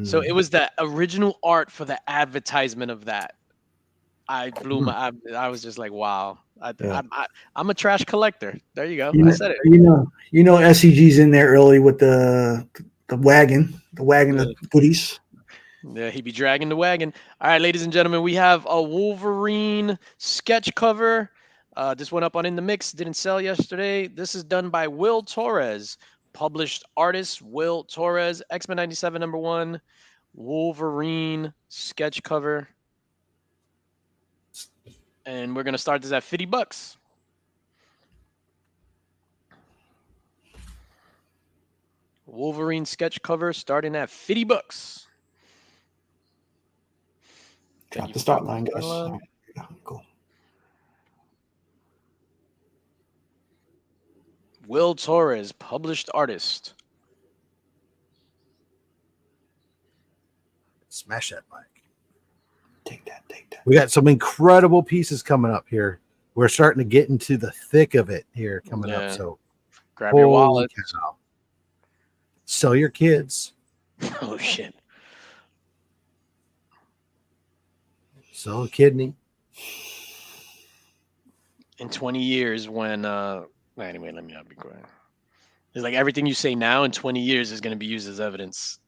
So it was the original art for the advertisement of that. I blew my. I was just like, "Wow." I'm a trash collector. There you go. I said it. You know, SCG's in there early with the wagon of goodies. Yeah, he be dragging the wagon. All right, ladies and gentlemen, we have a Wolverine sketch cover. This went up on In the Mix. Didn't sell yesterday. This is done by Will Torres, published artist Will Torres, X-Men 97 #1, Wolverine sketch cover. And we're gonna start this at $50. Wolverine sketch cover starting at $50. Got the start line, guys. Yeah, cool. Will Torres, published artist. Smash that mic. Take that. We got some incredible pieces coming up here. We're starting to get into the thick of it here coming up. So grab your wallet. Cow. Sell your kids. Oh shit. Sell a kidney. In 20 years when anyway, let me not be quiet. It's like everything you say now in 20 years is going to be used as evidence.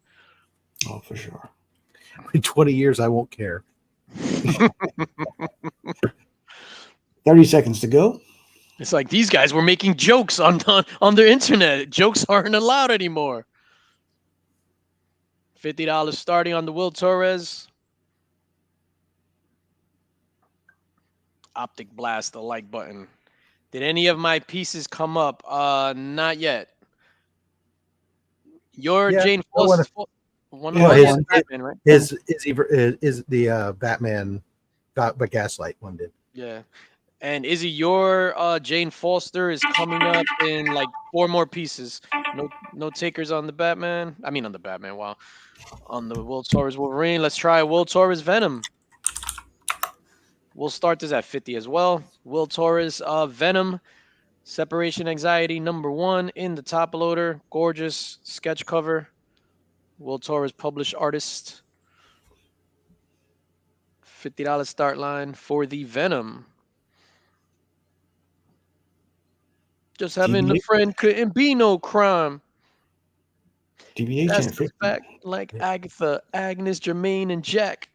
Oh, for sure. In 20 years, I won't care. 30 seconds to go. It's like these guys were making jokes on their internet. Jokes aren't allowed anymore. $50 starting on the Will Torres. Optic blast the like button. Did any of my pieces come up? Not yet. Your Jane Foster. Batman, right? Is the Batman but Gaslight one did. Yeah. And Izzy, your Jane Foster is coming up in like 4 more pieces. No takers on the Batman. I mean on the Batman. Wow. On the Will Torres Wolverine. Let's try Will Torres Venom. We'll start this at 50 as well. Will Torres Venom. Separation Anxiety #1 in the top loader. Gorgeous sketch cover. Will Torres published artist. $50 start line for the Venom. Just having a DBH, friend couldn't be no crime. DBH That's and the 50. fact, like Yeah. Agatha, Agnes, Jermaine, and Jack.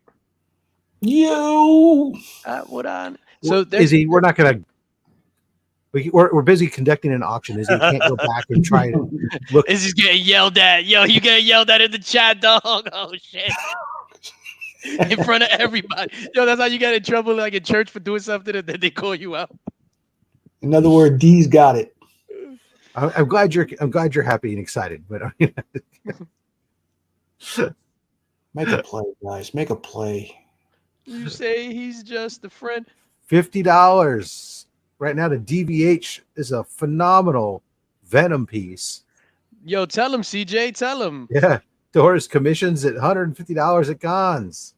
Yo! What I So so there's Izzy, we're not gonna. We're busy conducting an auction. Izzy can't go back and try and look. This is getting yelled at. Yo, you getting yelled at in the chat, dog. Oh shit. In front of everybody. Yo, that's how you get in trouble like in church for doing something and then they call you out. In other words, D's got it. I'm glad you're happy and excited, but I mean, Make a play, guys. Make a play. You say he's just a friend. $50 right now to DVH is a phenomenal Venom piece. Yo, tell him, CJ. Tell him. Yeah, Doris commissions at $150 at cons.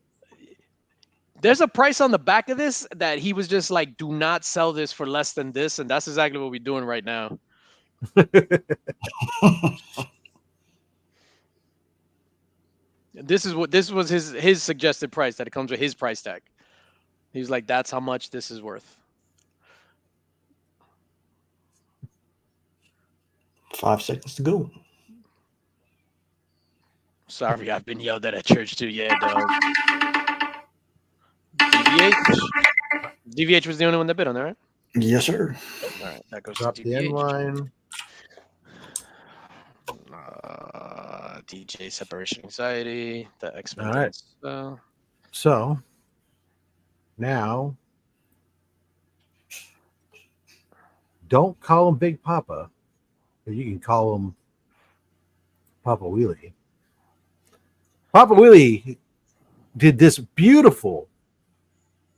There's a price on the back of this that he was just like, do not sell this for less than this. And that's exactly what we're doing right now. This was his suggested price that it comes with his price tag. He was like, that's how much this is worth. 5 seconds to go. Sorry, I've been yelled at church too. Yeah, dog. DVH. DVH was the only one that bid on that, right? Yes, sir. All right, that goes Drop to the end DVH. line. DJ Separation Anxiety, the X-Men. All right. So now, don't call him Big Papa, but you can call him Papa Wheelie. Papa Wheelie did this beautiful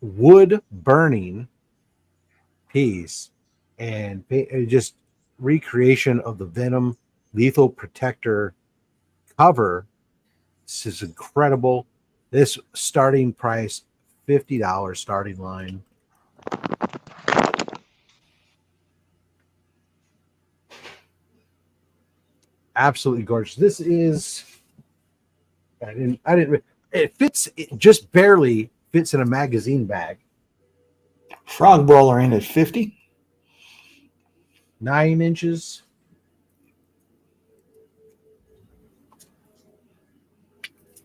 wood burning piece and just recreation of the Venom Lethal Protector cover. This is incredible. This starting price, $50 starting line. Absolutely gorgeous. This is, it just barely fits in a magazine bag. Frog Brawler in at 50. 9 inches.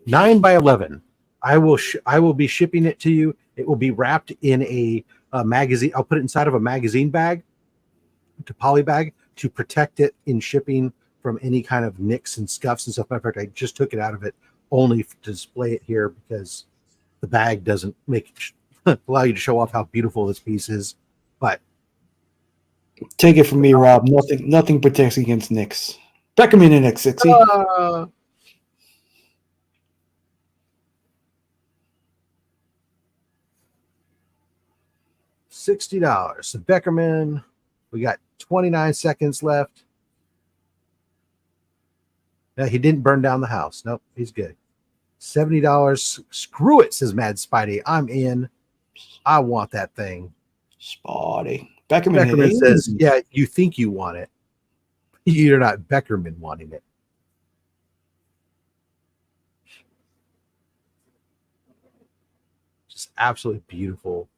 Nine by 11. I will be shipping it to you. It will be wrapped in a magazine. I'll put it inside of a magazine bag, to poly bag, to protect it in shipping from any kind of nicks and scuffs and stuff. Matter of fact, I just took it out of it only to display it here because the bag doesn't allow you to show off how beautiful this piece is. But Take it from me, Rob. Nothing protects against nicks. Beckerman in at 60. $60. So Beckerman, we got 29 seconds left. Yeah, he didn't burn down the house. Nope, he's good. $70. Screw it, says Mad Spidey. I'm in. I want that thing. Spotty. Beckerman Beckerman says, yeah, you think you want it. You're not Beckerman wanting it. Just absolutely beautiful.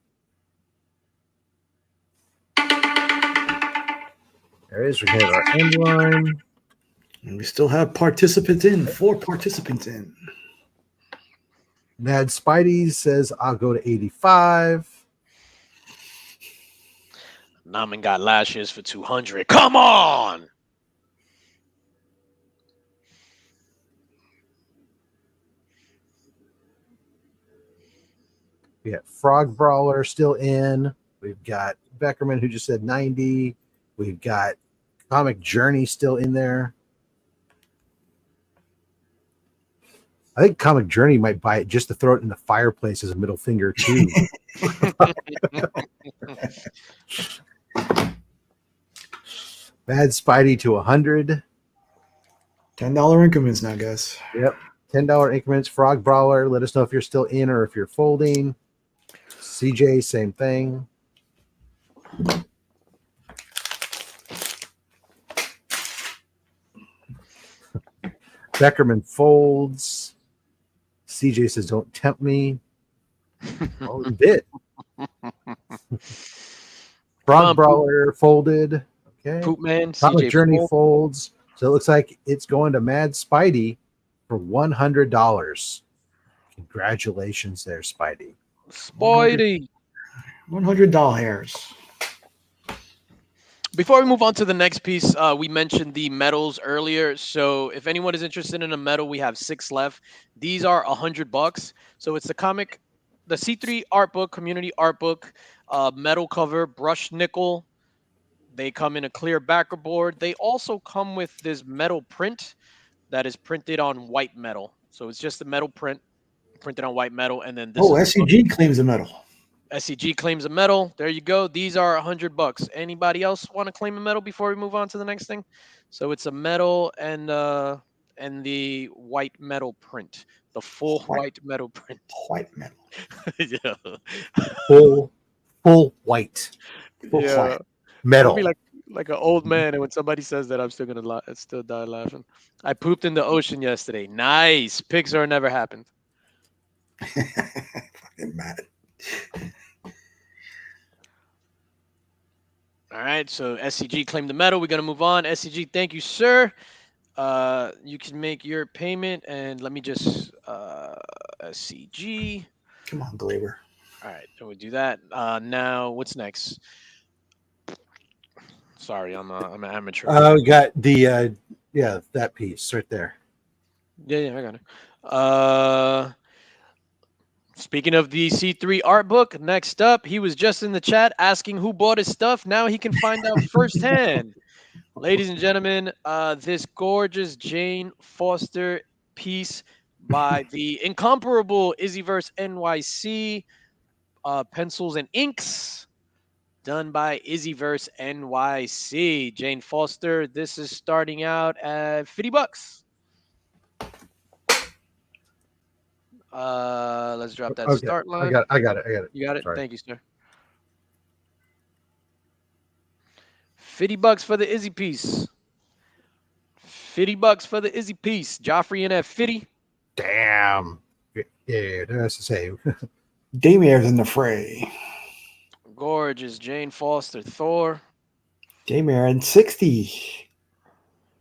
There it is. We have our end line. And we still have participants in. 4 participants in. Mad Spidey says, I'll go to 85. Naman got lashes for 200. Come on. We got Frog Brawler still in. We've got Beckerman, who just said 90. We've got Comic Journey still in there. I think Comic Journey might buy it just to throw it in the fireplace as a middle finger too. Bad Spidey to 100. $10 increments now, guys. Yep. $10 increments. Frog Brawler. Let us know if you're still in or if you're folding. CJ, same thing. Beckerman folds. CJ says, "Don't tempt me." Oh, he did. Frog Brawler folded. Okay. Poop Man. Comic CJ Journey Fold. folds. So it looks like it's going to Mad Spidey for $100. Congratulations there, Spidey. Spidey. $100. Before we move on to the next piece, we mentioned the medals earlier. So if anyone is interested in a medal, we have 6 left. These are $100. So it's the C3 art book, community art book, metal cover, brushed nickel. They come in a clear backer board. They also come with this metal print that is printed on white metal. So it's just a metal print printed on white metal, and then this. Oh, SCG claims the medal. SCG claims a medal. There you go. These are $100. Anybody else want to claim a medal before we move on to the next thing? So it's a medal and the white metal print, the full white metal print. White metal. Yeah. Full white. Full Yeah. white. Metal. I'll be like an old man, and when somebody says that, I'm still gonna still die laughing. I pooped in the ocean yesterday. Nice. Pixar never happened. Fucking mad. All right, so SCG claimed the medal. We're gonna move on. SCG, thank you, sir. You can make your payment, and let me just SCG. Come on, Glaber. All right, so we do that. Now, what's next? Sorry, I'm an amateur. We got the that piece right there. Yeah, I got it. Speaking of the C3 art book, next up, he was just in the chat asking who bought his stuff. Now he can find out firsthand. Ladies and gentlemen, this gorgeous Jane Foster piece by the incomparable Izzyverse NYC, pencils and inks, done by Izzyverse NYC. Jane Foster, this is starting out at $50. Let's drop that start line. I got it. You got it? Sorry. Thank you, sir. $50 for the Izzy piece. $50 for the Izzy piece. Joffrey in at 50. Damn. Yeah, that's the same. Daymare in the fray. Gorgeous Jane Foster Thor. Daymare in 60.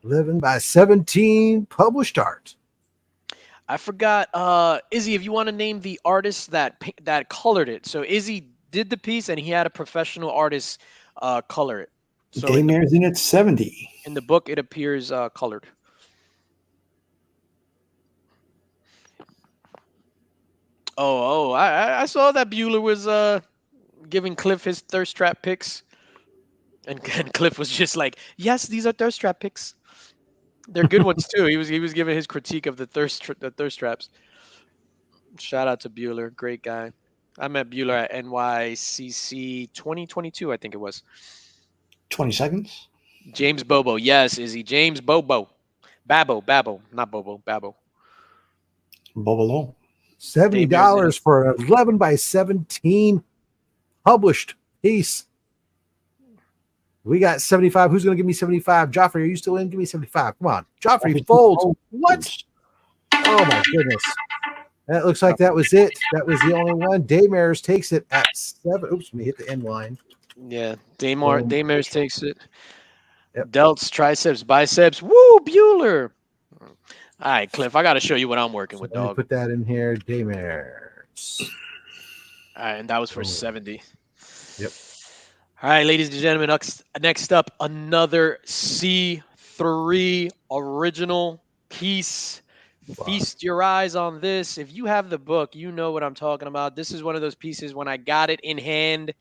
11 by 17 published art. I forgot, Izzy, if you want to name the artist that colored it. So Izzy did the piece, and he had a professional artist color it. So Daymare's in at 70. In the book, it appears colored. I saw that Bueller was giving Cliff his thirst trap picks, and Cliff was just like, "Yes, these are thirst trap picks. They're good ones too." He was giving his critique of the thirst traps. Shout out to Bueller, great guy. I met Bueller at NYCC 2022, I think it was. 20 seconds. James Bobo, yes, Izzy. James Bobo, Babbo, not Bobo, Babbo. Bobolo. $70 for an 11 by 17 published piece. We got 75. Who's going to give me 75? Joffrey, are you still in? Give me 75. Come on. Joffrey folds. What? Oh, my goodness. That looks like that was it. That was the only one. Daymares takes it at 7. Oops, let me hit the end line. Yeah, Daymares takes it. Yep. Delts, triceps, biceps. Woo, Bueller. All right, Cliff, I got to show you what I'm working with, Let me dog. put that in here. Daymares. All right, and that was for 70. Yep. All right, ladies and gentlemen, next up, another C3 original piece. Wow. Feast your eyes on this. If you have the book, you know what I'm talking about. This is one of those pieces, when I got it in hand,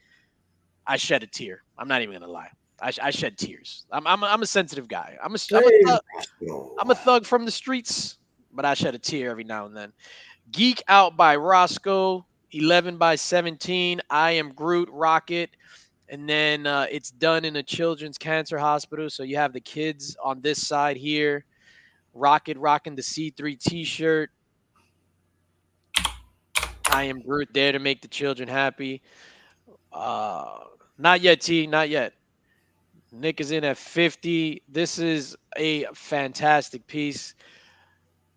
I shed a tear. I'm not even going to lie. I shed tears. I'm a sensitive guy. I'm a thug from the streets. but I shed a tear every now and then. Geek Out by Roscoe, 11 by 17. I Am Groot, Rocket. And then it's done in a children's cancer hospital. So you have the kids on this side here. Rocket rocking the C3 t-shirt. I Am Groot there to make the children happy. Not yet, T. Not yet. Nick is in at 50. This is a fantastic piece.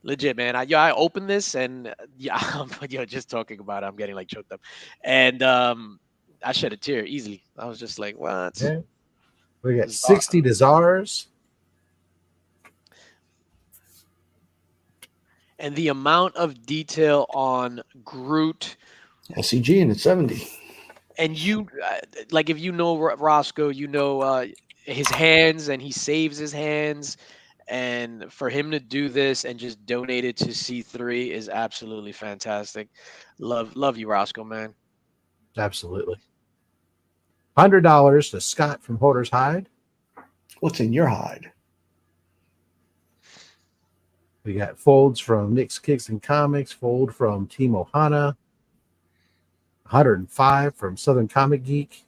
Legit, man. I opened this and just talking about it, I'm getting like choked up. And I shed a tear easily. I was just like, what? Yeah. We got 60 to Czars. And the amount of detail on Groot. SCG and it's 70. And you, like, if you know Roscoe, you know his hands, and he saves his hands. And for him to do this and just donate it to C3 is absolutely fantastic. Love you, Roscoe, man. Absolutely. $100 to Scott from Hoarder's Hide. What's in your hide? We got folds from Nick's Kicks and Comics, fold from Team Ohana, 105 from Southern Comic Geek.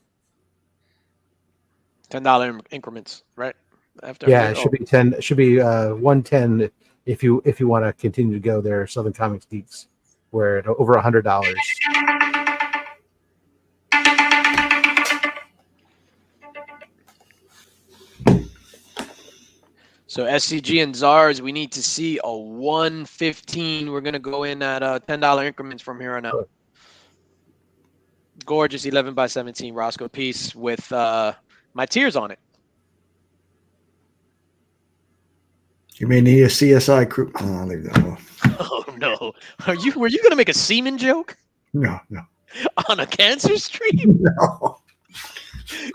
$10 increments, right? After Yeah, it should be 10. It should be 110 if you want to continue to go there. Southern Comics Geeks, where at over $100. So SCG and Czars, we need to see a 115. We're gonna go in at $10 increments from here on out. Gorgeous 11 by 17 Roscoe piece with my tears on it. You may need a CSI crew. Oh, I'll leave that alone. Oh no! Were you gonna make a semen joke No. on a cancer stream? No.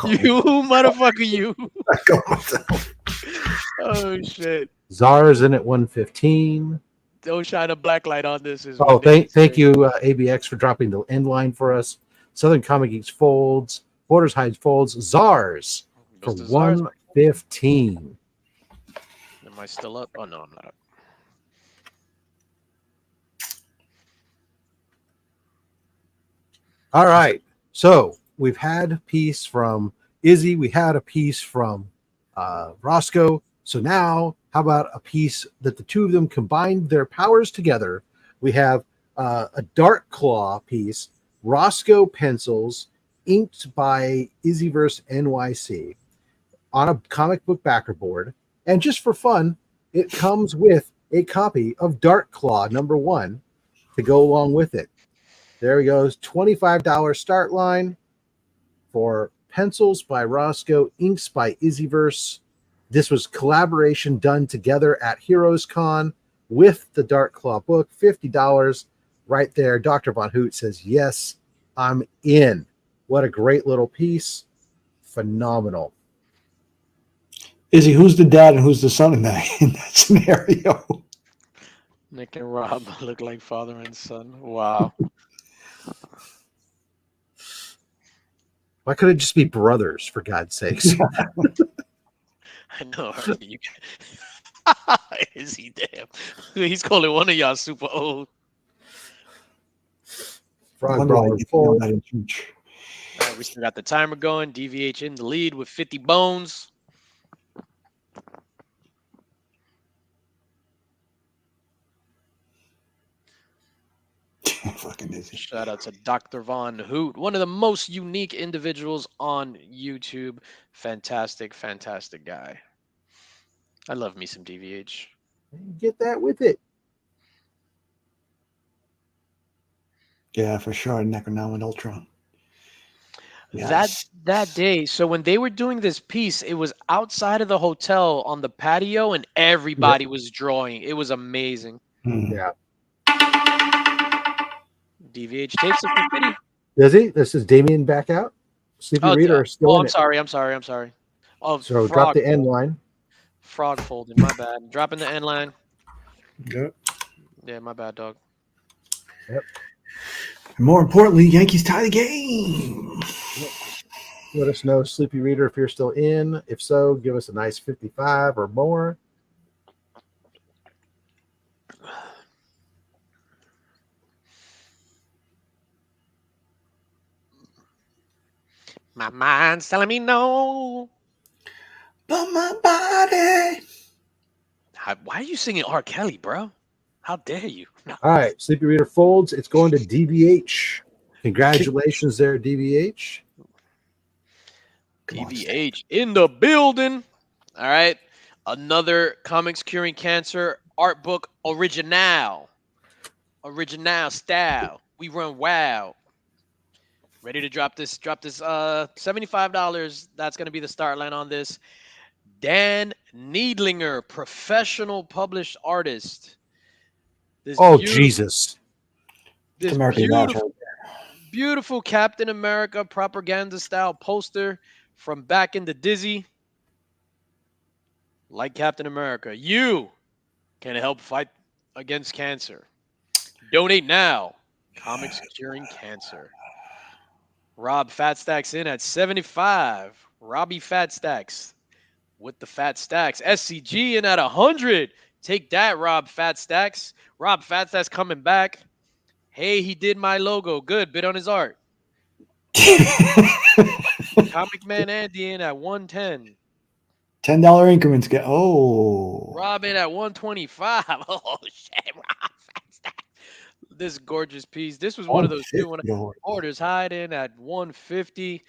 You motherfucker, you! I go myself. Oh shit! Czars in at 115. Don't shine a black light on this. Is Oh, what Nick thank said. you, ABX, for dropping the end line for us. Southern Comic Geeks folds, Borders Hides folds, Czars for Goes to Czars. 115. Am I still up? Oh no, I'm not up. All right. So we've had a piece from Izzy. We had a piece from Roscoe. So now, how about a piece that the two of them combined their powers together? We have a Dark Claw piece, Roscoe pencils, inked by Izzyverse NYC on a comic book backer board. And just for fun, it comes with a copy of Dark Claw #1 to go along with it. There he goes. $25 start line for pencils by Roscoe, inks by Izzyverse. This was collaboration done together at Heroes Con with the Dark Claw book. $50 right there. Dr. Von Hoot says, yes, I'm in. What a great little piece. Phenomenal. Izzy, who's the dad and who's the son in that scenario? Nick and Rob look like father and son. Wow. Why couldn't it just be brothers, for God's sakes? I know. Right? You is he damn? He's calling one of y'all super old. Frog Brawler full. All right, we still got the timer going. DVH in the lead with 50 bones. Fucking Izzy. Shout out to Dr. Von Hoot, one of the most unique individuals on YouTube. Fantastic, fantastic guy. I love me some DVH. Get that with it. Yeah, for sure. Necronom and Ultron. Yes. That day, so when they were doing this piece, it was outside of the hotel on the patio, and everybody was drawing. It was amazing. Yeah. DVH takes it for pity. Does he? This is Damien back out. Sleepy Reader is still in I'm it. sorry. Oh, So drop the end line. Frog folding. My bad. Dropping the end line. Yep. Yeah, my bad, dog. Yep. And more importantly, Yankees tie the game. Let us know, Sleepy Reader, if you're still in. If so, give us a nice 55 or more. My mind's telling me no. But my body. Why are you singing R. Kelly, bro? How dare you? No. All right, Sleepy Reader folds. It's going to DBH. Congratulations there, DBH. Come on, DVH in the building. All right. Another Comics Curing Cancer art book original. Original style. We run wow. Ready to drop this $75. That's going to be the start line on this. Dan Needlinger, professional published artist. This Jesus. This beautiful Captain America propaganda style poster from back in the Dizzy. Like Captain America, you can help fight against cancer. Donate now. Comics Curing Cancer. Rob Fat Stacks in at 75. Robbie Fat Stacks with the Fat Stacks. SCG in at 100. Take that, Rob Fat Stacks. Rob Fat Stacks coming back. Hey, he did my logo. Good. Bid on his art. Comic Man Andy in at 110. $10 increments. Robin at 125. Oh, shit. Rob Fat Stacks. This gorgeous piece. This was one of those two when orders hiding at 150.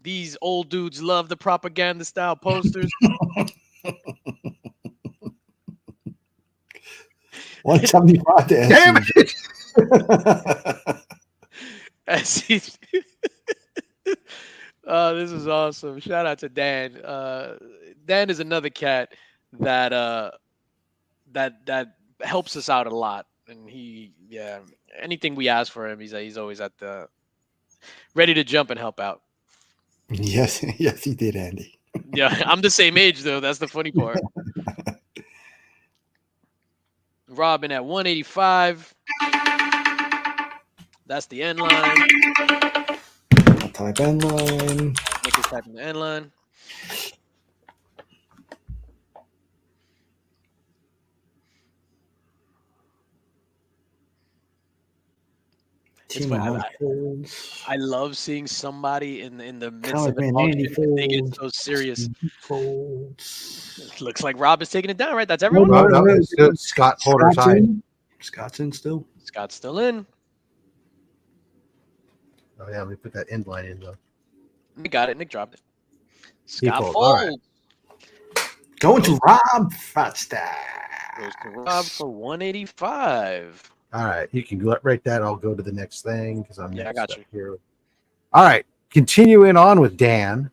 These old dudes love the propaganda style posters. 175 to Damn it! This is awesome. Shout out to Dan. Dan is another cat that that helps us out a lot, and anything we ask for him, he's always at the ready to jump and help out. Yes, he did, Andy. Yeah, I'm the same age though. That's the funny part. Robin at 185. That's the end line. Type end line. Nick is typing the end line. It's funny. I love seeing somebody in the midst of it all, they get so serious. Looks like Rob is taking it down, right? That's everyone. No, Scott Holder's hiding. Scott's in still. Scott's still in. Oh yeah, let me put that end line in though. We got it. Nick dropped it. Scott folds. All right. Going to Rob Fatstack. Goes to Rob for 185. All right, you can write that. I'll go to the next thing because I'm I got you here. All right, continuing on with Dan,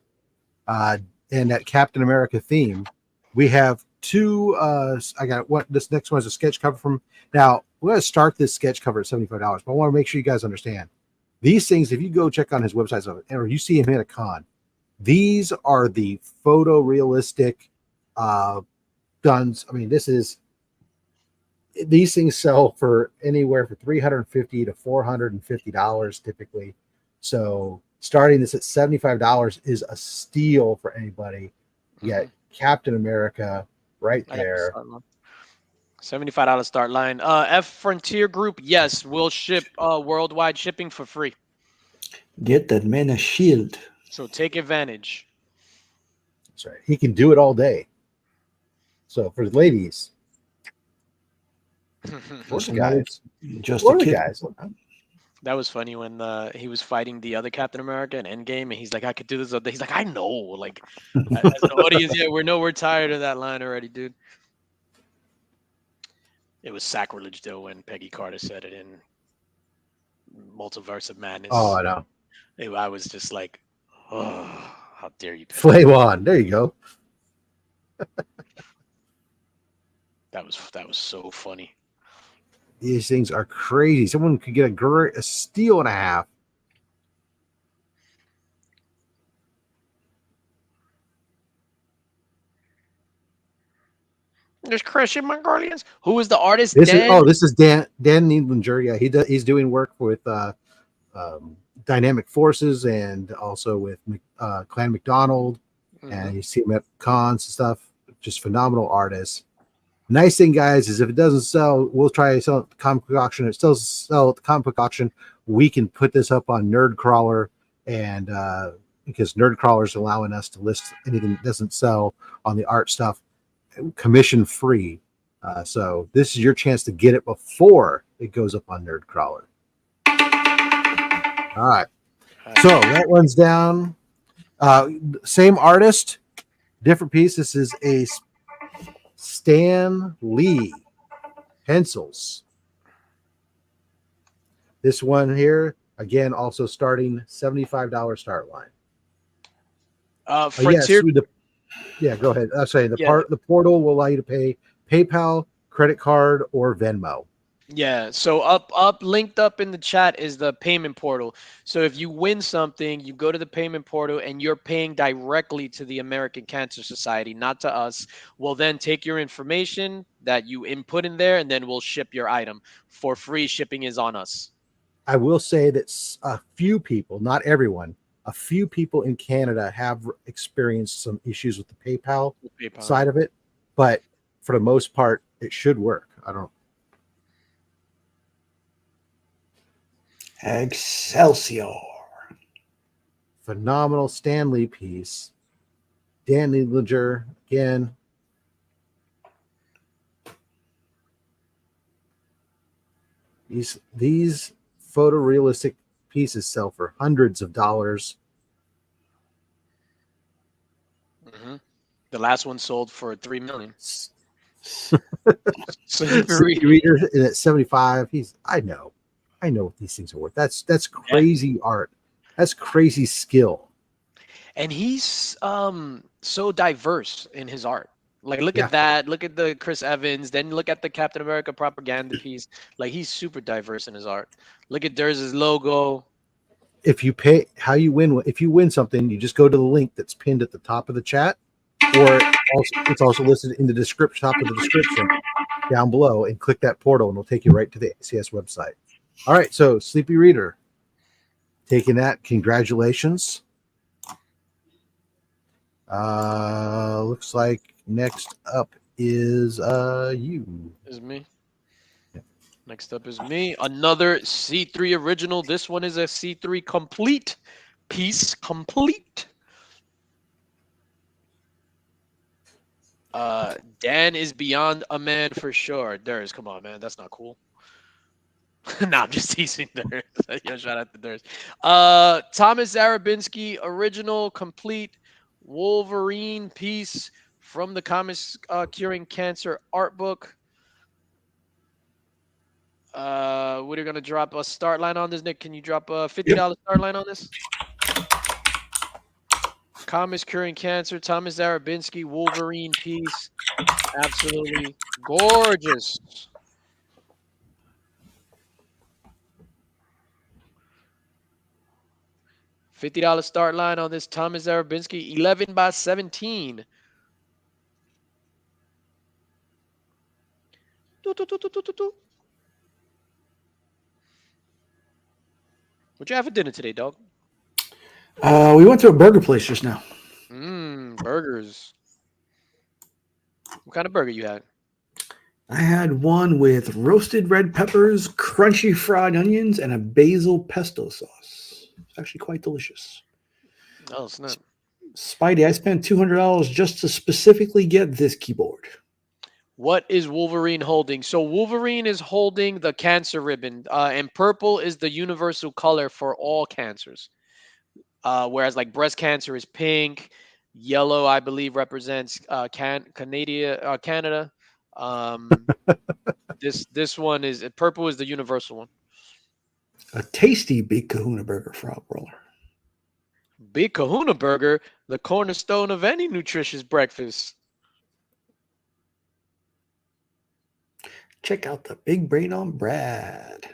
and that Captain America theme, we have two. I got what this next one is a sketch cover from. Now we're going to start this sketch cover at $75, but I want to make sure you guys understand these things. If you go check on his website or you see him at a con, these are the photorealistic guns. I mean, these things sell for anywhere from $350 to $450 typically. So starting this at $75 is a steal for anybody. Yet Captain America right there. $75 start line. F Frontier Group, yes, will ship worldwide shipping for free. Get that man a shield. So take advantage. That's right. He can do it all day. So for the ladies, guys. Just the guys. That was funny when he was fighting the other Captain America in Endgame, and he's like, "I could do this all day." He's like, "I know." Like, as an audience, we're tired of that line already, dude. It was sacrilege though when Peggy Carter said it in Multiverse of Madness. Oh, I know. I was just like, "Oh, how dare you!" Flame on. There you go. That was so funny. These things are crazy. Someone could get a steal and a half. There's Christian Mongolians. Who is the artist? This is Dan Needlinger. Yeah, he's doing work with Dynamic Forces and also with Clan McDonald. And you see him at cons and stuff. Just phenomenal artist. Nice thing, guys, is if it doesn't sell, we'll try to sell it at the comic book auction. If it still sells at the comic book auction, we can put this up on Nerd Crawler and because Nerdcrawler is allowing us to list anything that doesn't sell on the art stuff commission free. So this is your chance to get it before it goes up on Nerdcrawler. All right. So that one's down. Same artist, different piece. This is a Stan Lee pencils. This one here, again, also starting $75 start line. Frontier. Yeah, go ahead. I'm saying Yeah. the portal will allow you to pay PayPal, credit card, or Venmo. Yeah, so linked up in the chat is the payment portal. So if you win something, you go to the payment portal and you're paying directly to the American Cancer Society, not to us. We'll then take your information that you input in there, and then we'll ship your item for free. Shipping is on us. I will say that a few people, not everyone, a few people in Canada have experienced some issues with the PayPal side of it, but for the most part, it should work. I don't. Excelsior. Phenomenal Stan Lee piece. Dan Needlinger again. These photorealistic pieces sell for hundreds of dollars. Mm-hmm. The last one sold for $3 million. So reader at 75. I know what these things are worth. That's crazy art. That's crazy skill. And he's so diverse in his art. Like, look at that. Look at the Chris Evans. Then look at the Captain America propaganda piece. Like, he's super diverse in his art. Look at Durz's logo. If you if you win something, you just go to the link that's pinned at the top of the chat, or it's also listed in the top of the description down below, and click that portal, and it'll take you right to the ACS website. All right, so Sleepy Reader, taking that. Congratulations. Looks like next up is you. Is me. Yeah. Next up is me. Another C3 original. This one is a C3 complete piece. Complete. Dan is beyond a man for sure. Durs, come on, man. That's not cool. Nah, I'm just teasing Durs. Yo, shout out to Durs. Thomas Zarabinski, original, complete Wolverine piece from the Comics Curing Cancer art book. What are you gonna drop a start line on this, Nick? Can you drop a $50 start line on this? Comics Curing Cancer, Thomas Zarabinski, Wolverine piece. Absolutely gorgeous. $50 start line on this Thomas Zarabinski, 11 by 17. What you have for dinner today, dog? We went to a burger place just now. Burgers. What kind of burger you had? I had one with roasted red peppers, crunchy fried onions, and a basil pesto sauce. It's actually quite delicious. Oh, snap. Spidey, I spent $200 just to specifically get this keyboard. What is Wolverine holding? So Wolverine is holding the cancer ribbon, and purple is the universal color for all cancers. Whereas like breast cancer is pink, yellow, I believe, represents Canada. This one is purple is the universal one. A tasty Big Kahuna Burger frog roller. Big Kahuna Burger, the cornerstone of any nutritious breakfast. Check out the big brain on Brad.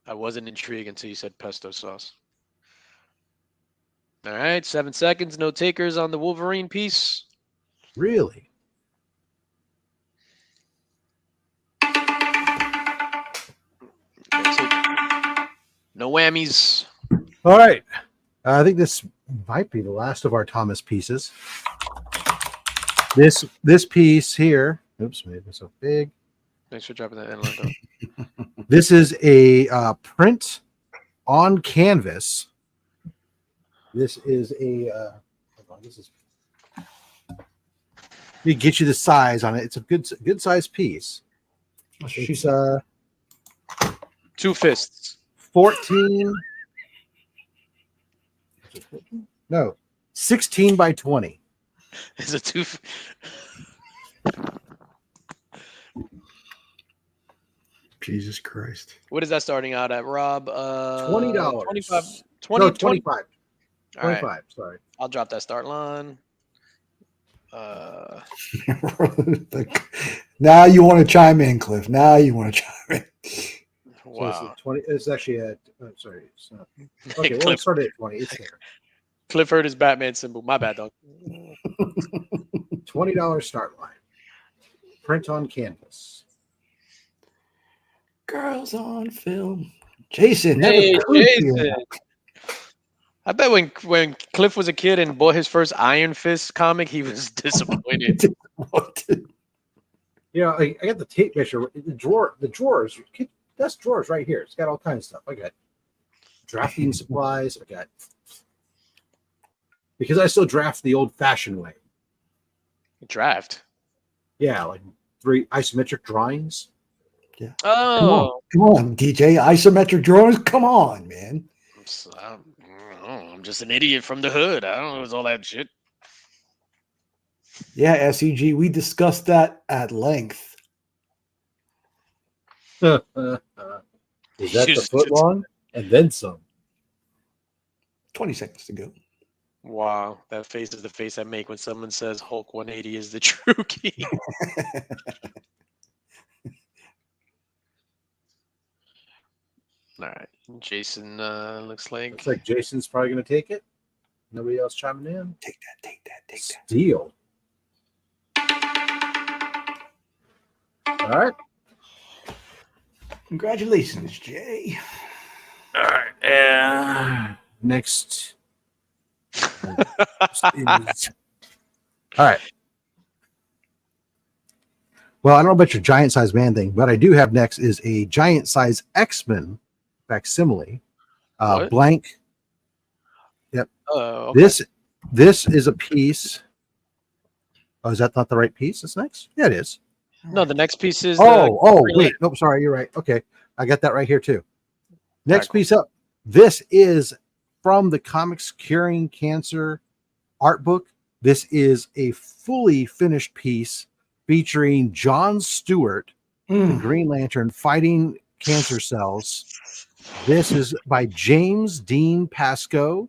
I wasn't intrigued until you said pesto sauce. All right, 7 seconds. No takers on the Wolverine piece. Really? No whammies. All right. I think this might be the last of our Thomas pieces. This piece here. Oops, made this so big. Thanks for dropping that in line. This is a print on canvas. This is a. Hold on, this is. Let me get you the size on it. It's a good size piece. It's 2 fists. 14. No, 16 by 20. It's a 2. Jesus Christ. What is that starting out at, Rob? $20. 25. No, 20, 25. All right. 25. Sorry. I'll drop that start line. Now you want to chime in, Cliff. Now you want to chime in. So Wow. it's 20. It's actually at. Sorry. It's not. Okay. Well, it Cliff, started at 20. It's there. Cliff heard his Batman symbol. My bad, dog. $20 start line. Print on canvas. Girls on film. Jason, never Hey, proved to you. Jason. I bet when Cliff was a kid and bought his first Iron Fist comic, he was disappointed. You know, I got the tape measure. The drawers. That's drawers right here. It's got all kinds of stuff. I got drafting supplies. I got because I still draft the old-fashioned way. Draft. Yeah, like 3 isometric drawings. Yeah. Oh, Come on, DJ. Isometric drawings. Come on, man. I'm just an idiot from the hood. I don't know all that shit. Yeah, SEG. We discussed that at length. Is that the foot long? And then some. 20 seconds to go. Wow, that face is the face I make when someone says Hulk 180 is the true key. All right, Jason looks Looks like Jason's probably going to take it. Nobody else chiming in. Take that. Steal. All right. Congratulations, Jay. All right. Next. All right. Well, I don't know about your giant size man thing, but I do have next is a giant size X-Men facsimile. What? Blank. Yep. Okay. This is a piece. Oh, is that not the right piece? That's next? Yeah, it is. No, the next piece is. Wait. Nope, sorry, you're right. Okay. I got that right here too. Next piece up. This is from the Comics Curing Cancer art book. This is a fully finished piece featuring John Stewart, the Green Lantern, fighting cancer cells. This is by James Dean Pascoe.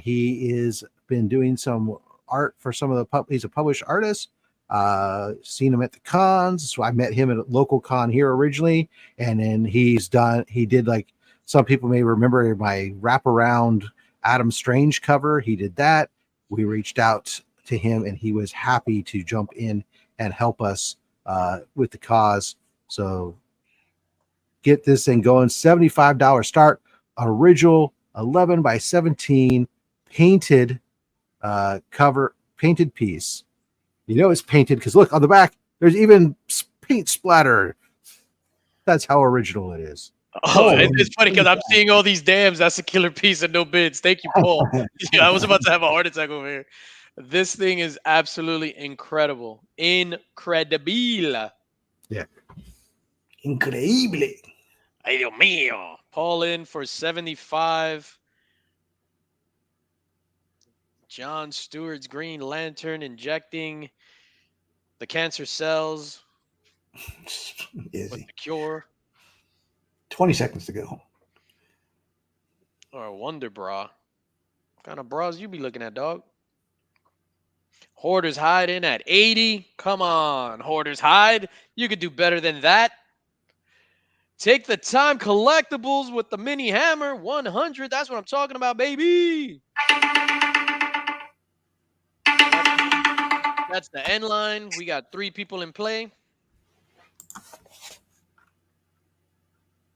He is been doing some art for some of the he's a published artist. Seen him at the cons. So I met him at a local con here originally, and then he did like some people may remember my wraparound Adam Strange cover. He did that. We reached out to him, and he was happy to jump in and help us with the cause. So get this thing going. $75 start. Original 11 by 17 painted cover, painted piece. You know it's painted because look on the back. There's even paint splatter. That's how original it is. Oh, it's funny because I'm seeing all these dams. That's a killer piece and no bids. Thank you, Paul. I was about to have a heart attack over here. This thing is absolutely incredible. Incredible. Yeah. Increíble. Ay, Dios mío. Paul in for 75. John Stewart's Green Lantern injecting the cancer cells with Easy. the cure. 20 seconds to go. Or a Wonder Bra. What kind of bras you be looking at, dog? Hoarders Hide in at 80. Come on, Hoarders Hide. You could do better than that. Take the time collectibles with the mini hammer. 100. That's what I'm talking about, baby. That's the end line. We got 3 people in play.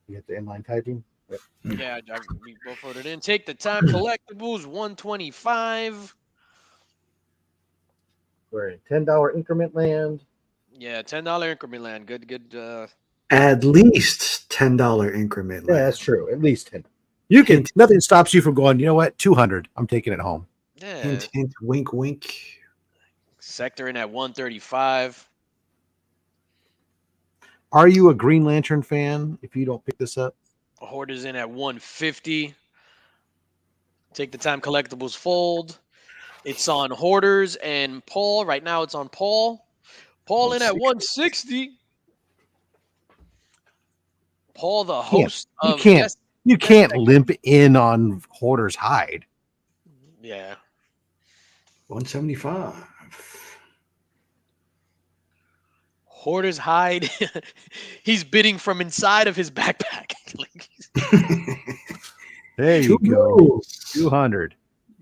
You get the inline typing. Yep. Yeah, we both put it in. Take the time collectibles. 125. We're in $10 increment land. Yeah, $10 increment land. Good. At least $10 increment. Yeah, that's true. At least 10. You can. Nothing stops you from going. You know what? 200. I'm taking it home. Yeah. Hint, hint, wink, wink. Sector in at 135. Are you a Green Lantern fan? If you don't pick this up, Hoarders in at 150. Take the time collectibles fold. It's on Hoarders and Paul. Right now it's on Paul. Paul in at 160. Paul, the host of you can't limp in on Hoarder's hide. Yeah. 175. Hoarder's hide. He's bidding from inside of his backpack. There you go. 200.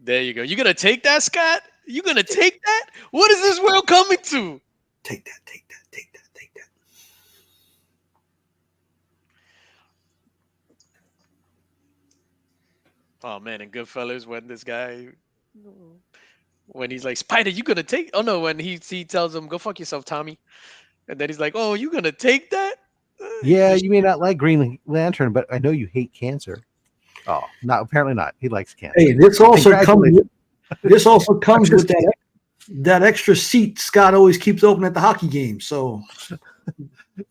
There you go. You gonna take that, Scott? You gonna take that? What is this world coming to? Take that, take that, take that, take that. Oh man, and Goodfellas when he's like, Spider, you gonna take? Oh no, when he tells him, go fuck yourself, Tommy, and then he's like, oh, you gonna take that? Yeah, you may not like Green Lantern, but I know you hate cancer. Oh, apparently not. He likes cancer. Hey, this also comes with that extra seat Scott always keeps open at the hockey game. So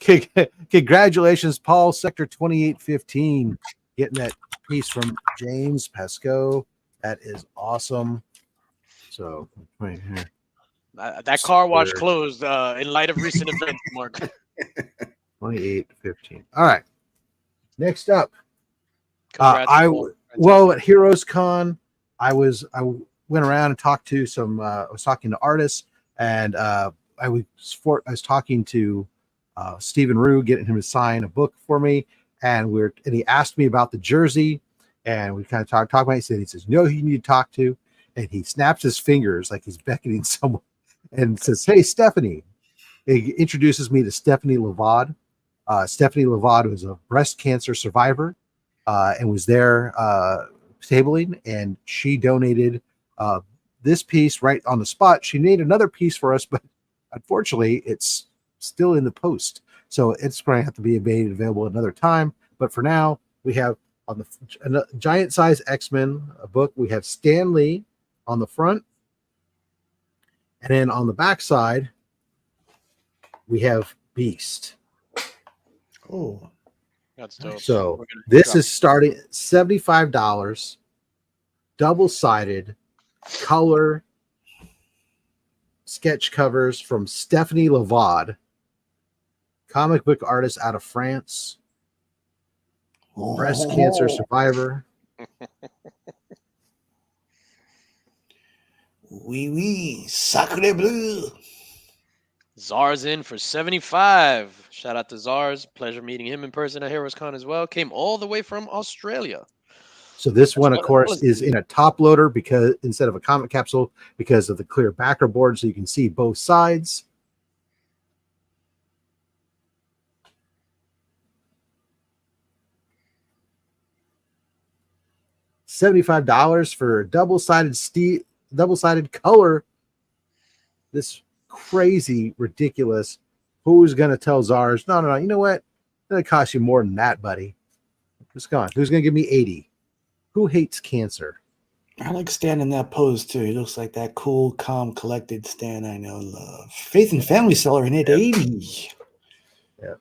congratulations, Paul, Sector 2815, getting that piece from James Pascoe. That is awesome. So right here. That car wash closed in light of recent events, Mark. 2815. All right. Next up. Congrats, at Heroes Con, I went around and talked to some. I was talking to artists, and I was talking to Stephen Rue, getting him to sign a book for me, and he asked me about the jersey, and we kind of talked about it. He says, "You know who you need to talk to," and he snaps his fingers like he's beckoning someone, and says, "Hey, Stephanie." He introduces me to Stephanie Levod. Stephanie Levod was a breast cancer survivor. And was there tabling, and she donated this piece right on the spot. She made another piece for us, but unfortunately, it's still in the post, so it's going to have to be made available another time. But for now, we have on the giant size X-Men book. We have Stan Lee on the front, and then on the back side, we have Beast. Oh. That's dope. So this is starting at $75, double-sided color sketch covers from Stephanie Levod, comic book artist out of France, breast cancer survivor. Oui, oui, sacre bleu. Czar's in for 75. Shout out to Czar's. Pleasure meeting him in person at Heroes Con as well. Came all the way from Australia. So this one, of course, is in a top loader because instead of a comic capsule, because of the clear backer board, so you can see both sides. $75 for a double-sided color. This crazy, ridiculous. Who's going to tell Czars? No. You know what? It's going to cost you more than that, buddy. It's gone. Who's going to give me 80? Who hates cancer? I like Stan in that pose too. He looks like that cool, calm, collected Stan I know and love. Faith and Family seller in it 80. Yeah.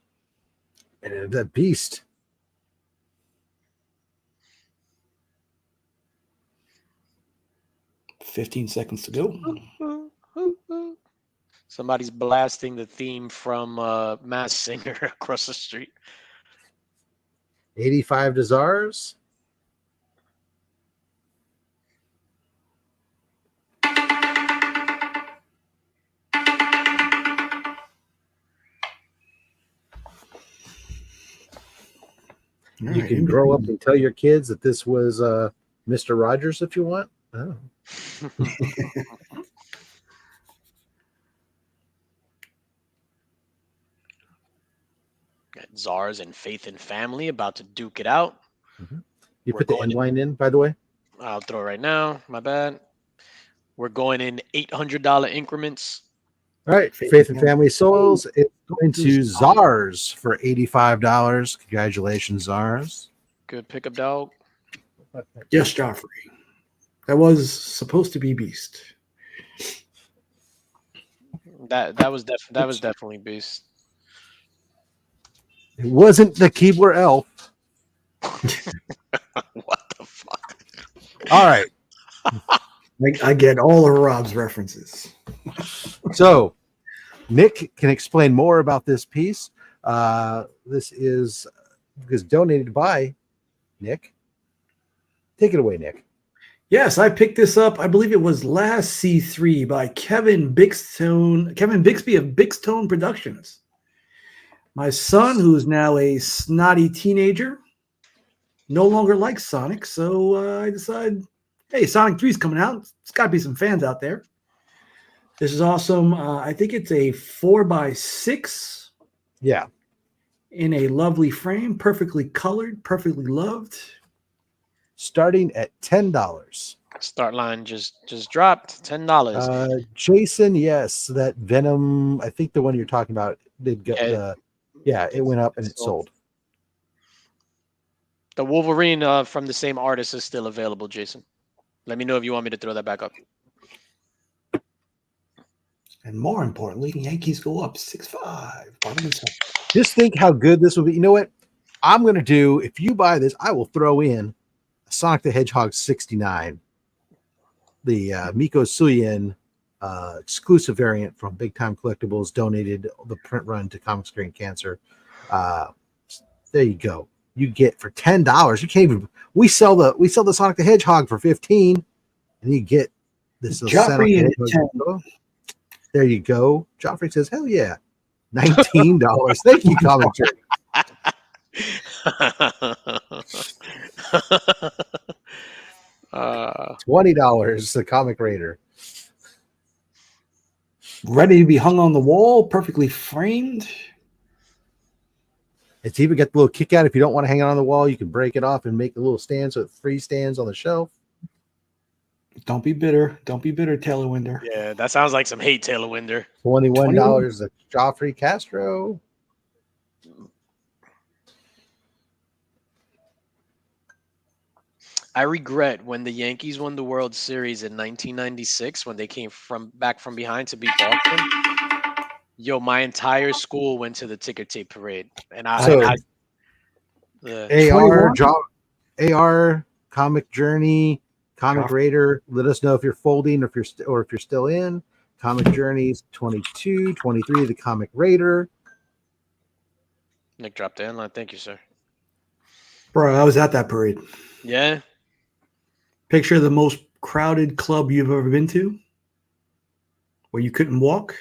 And that Beast. $15 seconds to go. Somebody's blasting the theme from Masked Singer across the street. 85 to Czars. You can grow up and tell your kids that this was Mr. Rogers if you want. Oh. Got Czars and Faith and Family about to duke it out. Mm-hmm. You put the end line in, by the way? I'll throw it right now. My bad. We're going in $800 increments. All right. Faith and Family Souls. It's going to Czars for $85. Congratulations, Czars. Good pickup, dog. Yes, Joffrey. That was supposed to be Beast. That was definitely Beast. It wasn't the Keebler elf. What the fuck? All right. I get all of Rob's references. So Nick can explain more about this piece. This is donated by Nick. Take it away, Nick. Yes, I picked this up. I believe it was last C3 by Kevin Bixby of Bixtone Productions. My son, who's now a snotty teenager, no longer likes Sonic, so I decided, hey, Sonic 3 is coming out. There's got to be some fans out there. This is awesome. I think it's a 4x6. Yeah. In a lovely frame, perfectly colored, perfectly loved. Starting at $10. Start line just dropped $10. Jason, yes, that Venom. I think the one you're talking about did get it went up and it sold. The Wolverine from the same artist is still available, Jason. Let me know if you want me to throw that back up. And more importantly, Yankees go up 6-5. Just think how good this will be. You know what? I'm going to do, if you buy this, I will throw in a Sonic the Hedgehog 69. The Miko Suyin exclusive variant from Big Time Collectibles donated the print run to Comic Screen Cancer. There you go. You get for $10. You can't even. We sell the Sonic the Hedgehog for $15, and you get this. Joffrey There you go. Joffrey says, "Hell yeah, $19." Thank you, Comic Journey. $20. The Comic Raider. Ready to be hung on the wall, perfectly framed. It's even got the little kick out. If you don't want to hang it on the wall, you can break it off and make a little stand so it free stands on the shelf. Don't be bitter. Don't be bitter, Taylor Winder. Yeah, that sounds like some hate, Taylor Winder. $21. The Joffrey Castro. I regret when the Yankees won the World Series in 1996 when they came back from behind to beat Boston. Yo, my entire school went to the ticker tape parade, and AR Comic Journey, Comic Raider. Let us know if you're folding or if you're still in. Comic Journeys 22, 23. The Comic Raider. Nick dropped the headline. Thank you, sir. Bro, I was at that parade. Yeah. Picture the most crowded club you've ever been to, where you couldn't walk.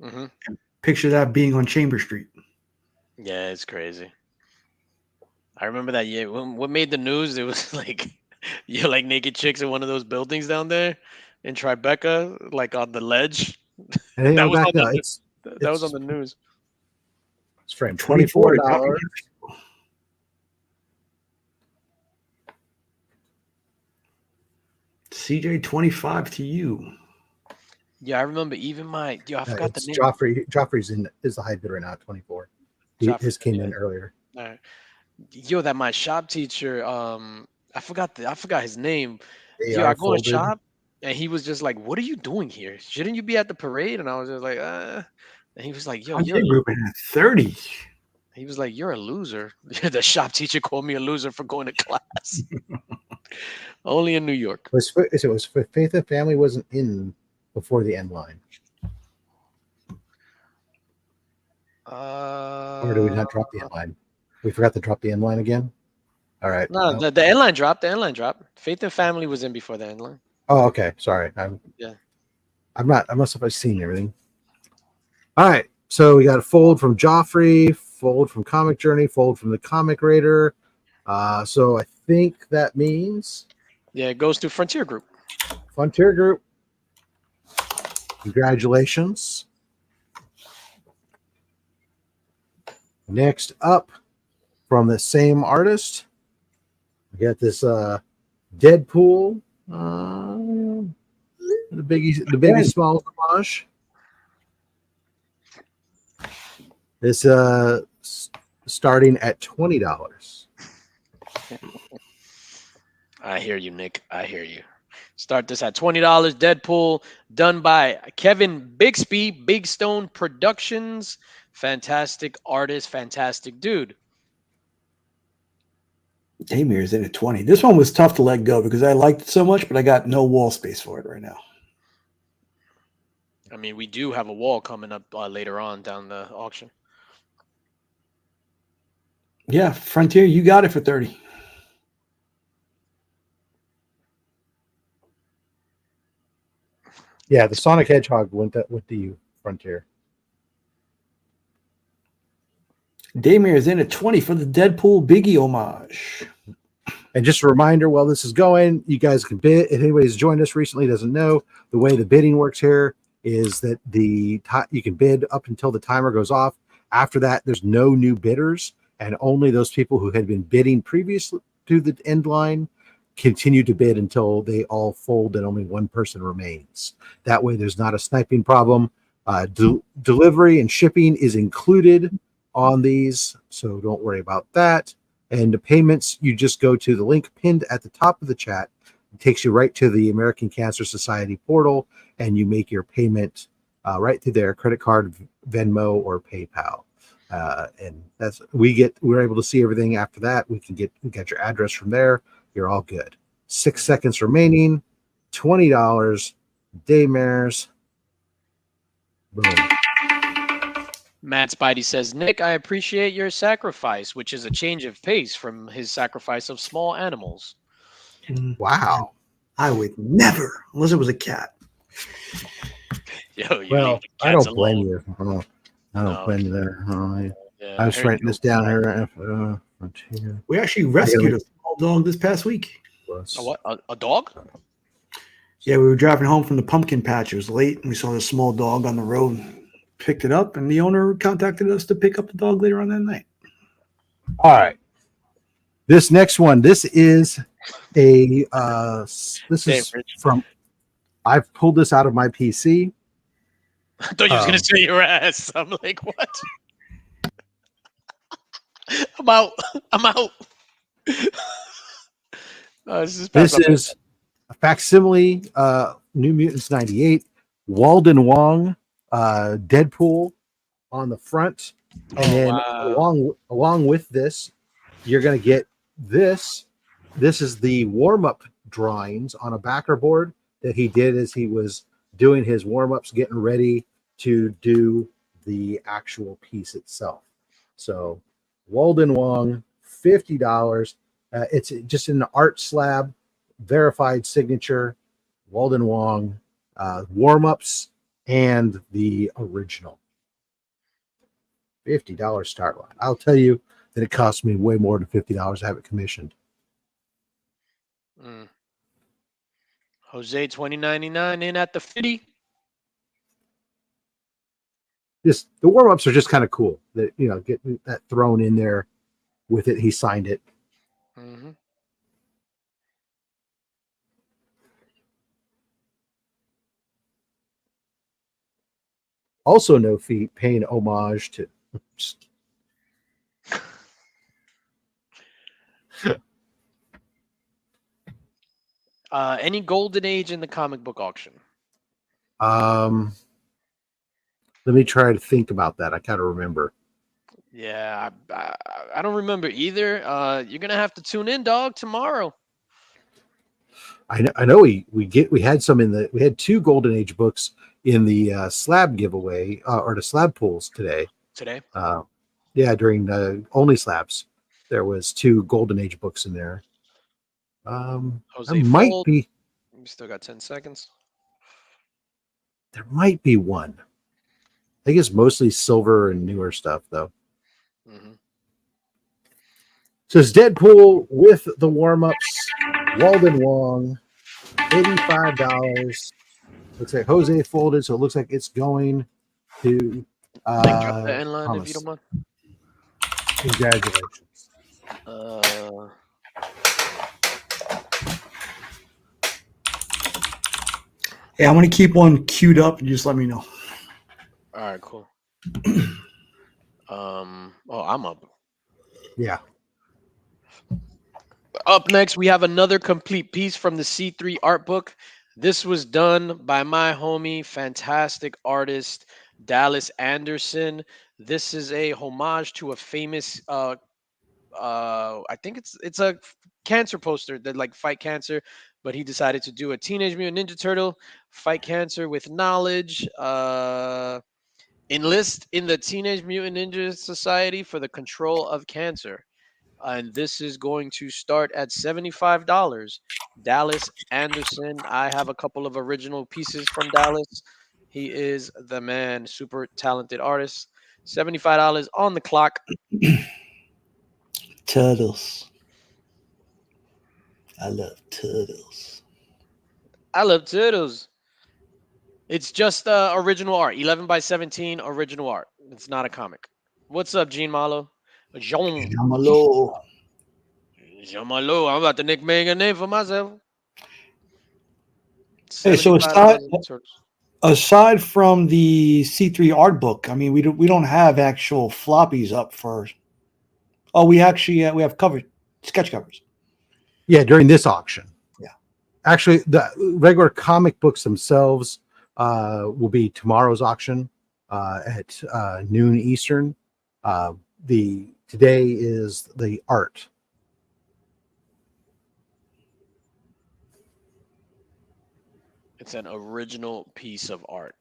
Mm-hmm. And picture that being on Chamber Street. Yeah, it's crazy. I remember that year. What made the news? It was like, like naked chicks in one of those buildings down there in Tribeca, like on the ledge. That was on the news. It's framed $24. CJ 25 to you. Yeah, I remember even I forgot the name. Joffrey's is the high bid right now at 24. His came in earlier. All right. Yo, that my shop teacher, I forgot his name. Yo, I go in shop and he was just like, "What are you doing here? Shouldn't you be at the parade?" And I was just like, And he was like, "Yo, you're 30." He was like, "You're a loser." The shop teacher called me a loser for going to class. Only in New York. It was Faith and Family wasn't in before the end line. Or did we not drop the end line? We forgot to drop the end line again? All right. No, the end line dropped. The end line dropped. Faith and Family was in before the end line. Oh, okay. Sorry. I must have seen everything. All right. So we got a fold from Joffrey, fold from Comic Journey, fold from the Comic Raider. So I think that means it goes to Frontier Group. Frontier Group. Congratulations. Next up, from the same artist, we got this Deadpool, the Biggie Small homage. This starting at $20. I hear you, Nick. I hear you. Start this at $20. Deadpool, done by Kevin Bixby, Big Stone Productions. Fantastic artist, fantastic dude. Damir is in at 20. This one was tough to let go because I liked it so much, but I got no wall space for it right now. I mean, we do have a wall coming up later on down the auction. Yeah, Frontier, you got it for 30. Yeah, the Sonic Hedgehog went to you, Frontier. Damir is in at 20 for the Deadpool Biggie homage. And just a reminder, while this is going, you guys can bid. If anybody's joined us recently doesn't know, the way the bidding works here is that you can bid up until the timer goes off. After that, there's no new bidders, and only those people who had been bidding previously to the end line continue to bid until they all fold and only one person remains. That way, there's not a sniping problem. Delivery and shipping is included on these, so don't worry about that. And the payments, you just go to the link pinned at the top of the chat. It takes you right to the American Cancer Society portal, and you make your payment right through there, credit card, Venmo, or PayPal. And we're able to see everything after that. We get your address from there. You're all good. 6 seconds remaining. $20. Daymares. Boom. Matt Spidey says, Nick, I appreciate your sacrifice, which is a change of pace from his sacrifice of small animals. Wow. I would never, unless it was a cat. Yo, Well, I don't blame you. I don't blame you there. I was writing this down here. We actually rescued a small dog this past week. A what? A dog? Yeah, we were driving home from the pumpkin patch. It was late, and we saw this small dog on the road. Picked it up, and the owner contacted us to pick up the dog later on that night. All right. This next one, this is from, I've pulled this out of my PC. I thought you was going to say your ass. I'm like, what? I'm out. This is a facsimile, New Mutants 98, Walden Wong, Deadpool on the front, and then along with this, you're going to get this. This is the warm-up drawings on a backer board that he did as he was doing his warm-ups, getting ready to do the actual piece itself. So Walden Wong, $50. It's just an art slab, verified signature, Walden Wong, warm-ups, and the original. $50 start line. I'll tell you that it cost me way more than $50 to have it commissioned. Jose 2099 in at the 50. Just the warm-ups are just kind of cool. That get that thrown in there with it. He signed it. Mm-hmm. Also, no feet, paying homage to. Any golden age in the comic book auction? Let me try to think about that. I kind of remember. Yeah, I don't remember either. You're gonna have to tune in, dog, tomorrow. I know we had some we had 2 Golden Age books in the slab giveaway or the slab pools today. Yeah, during the only slabs, there was 2 Golden Age books in there. Jose might Fold. be. We still got 10 seconds. There might be one. I think it's mostly silver and newer stuff, though. Mm-hmm. So it's Deadpool with the warm-ups. Walden Wong, $85. Looks like Jose folded, so it looks like it's going to Drop the end line if you don't mind. Congratulations. Hey, I'm going to keep one queued up, and just let me know. All right, cool. I'm up. Yeah. Up next, we have another complete piece from the C3 art book. This was done by my homie, fantastic artist, Dallas Anderson. This is a homage to a famous I think it's a cancer poster that like fight cancer, but he decided to do a Teenage Mutant Ninja Turtle fight cancer with knowledge. Enlist in the Teenage Mutant Ninja Society for the control of cancer. And this is going to start at $75. Dallas Anderson. I have a couple of original pieces from Dallas. He is the man, super talented artist. $75 on the clock. Turtles. I love turtles. I love turtles. It's just original art. 11 by 17 original art. It's not a comic. What's up, Gene Malo? Jean. Jamalo. Jean Malo. I'm about to nickname a name for myself. Hey, so $75 on turtles. aside from the C3 art book, I mean, we don't have actual floppies up for. Oh, we actually we have sketch covers. Yeah, during this auction. Yeah. Actually, the regular comic books themselves will be tomorrow's auction at noon Eastern. Today is the art. It's an original piece of art.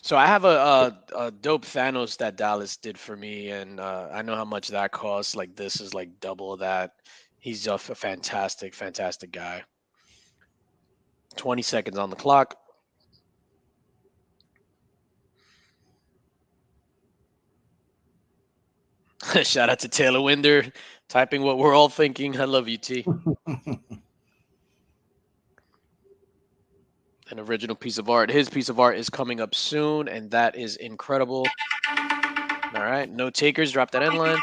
So I have a dope Thanos that Dallas did for me, and I know how much that costs. Like this is like double of that. He's a fantastic, fantastic guy. 20 seconds on the clock. Shout out to Taylor Winder, typing what we're all thinking. I love you, T. An original piece of art. His piece of art is coming up soon, and that is incredible. All right, no takers. Drop that end line.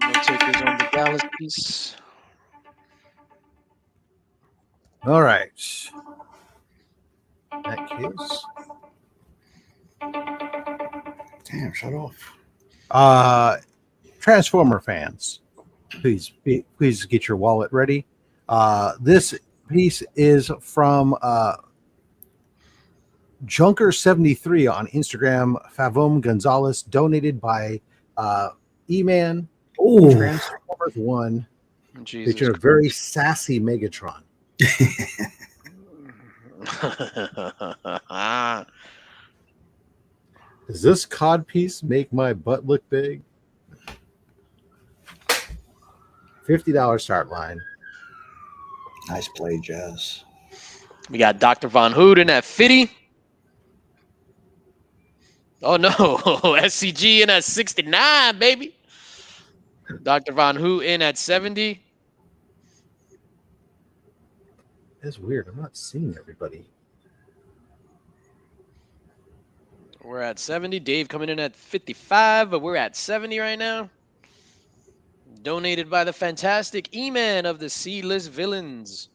No takers on the Dallas piece. All right. In that case. Damn, shut off. Transformer fans, please get your wallet ready. This piece is from Junker73 on Instagram. Favom Gonzalez, donated by E-Man. Oh, Transformers 1. Jesus Featuring a very sassy Megatron. Does this cod piece make my butt look big? $50 start line. nice play, Jazz. We got Dr. Von Hood at 50. Oh no, SCG in at 69, baby. Dr. Von Hood in at 70. That's weird. I'm not seeing everybody. We're at 70. Dave coming in at 55, but we're at 70 right now. Donated by the fantastic E-Man of the C-list villains.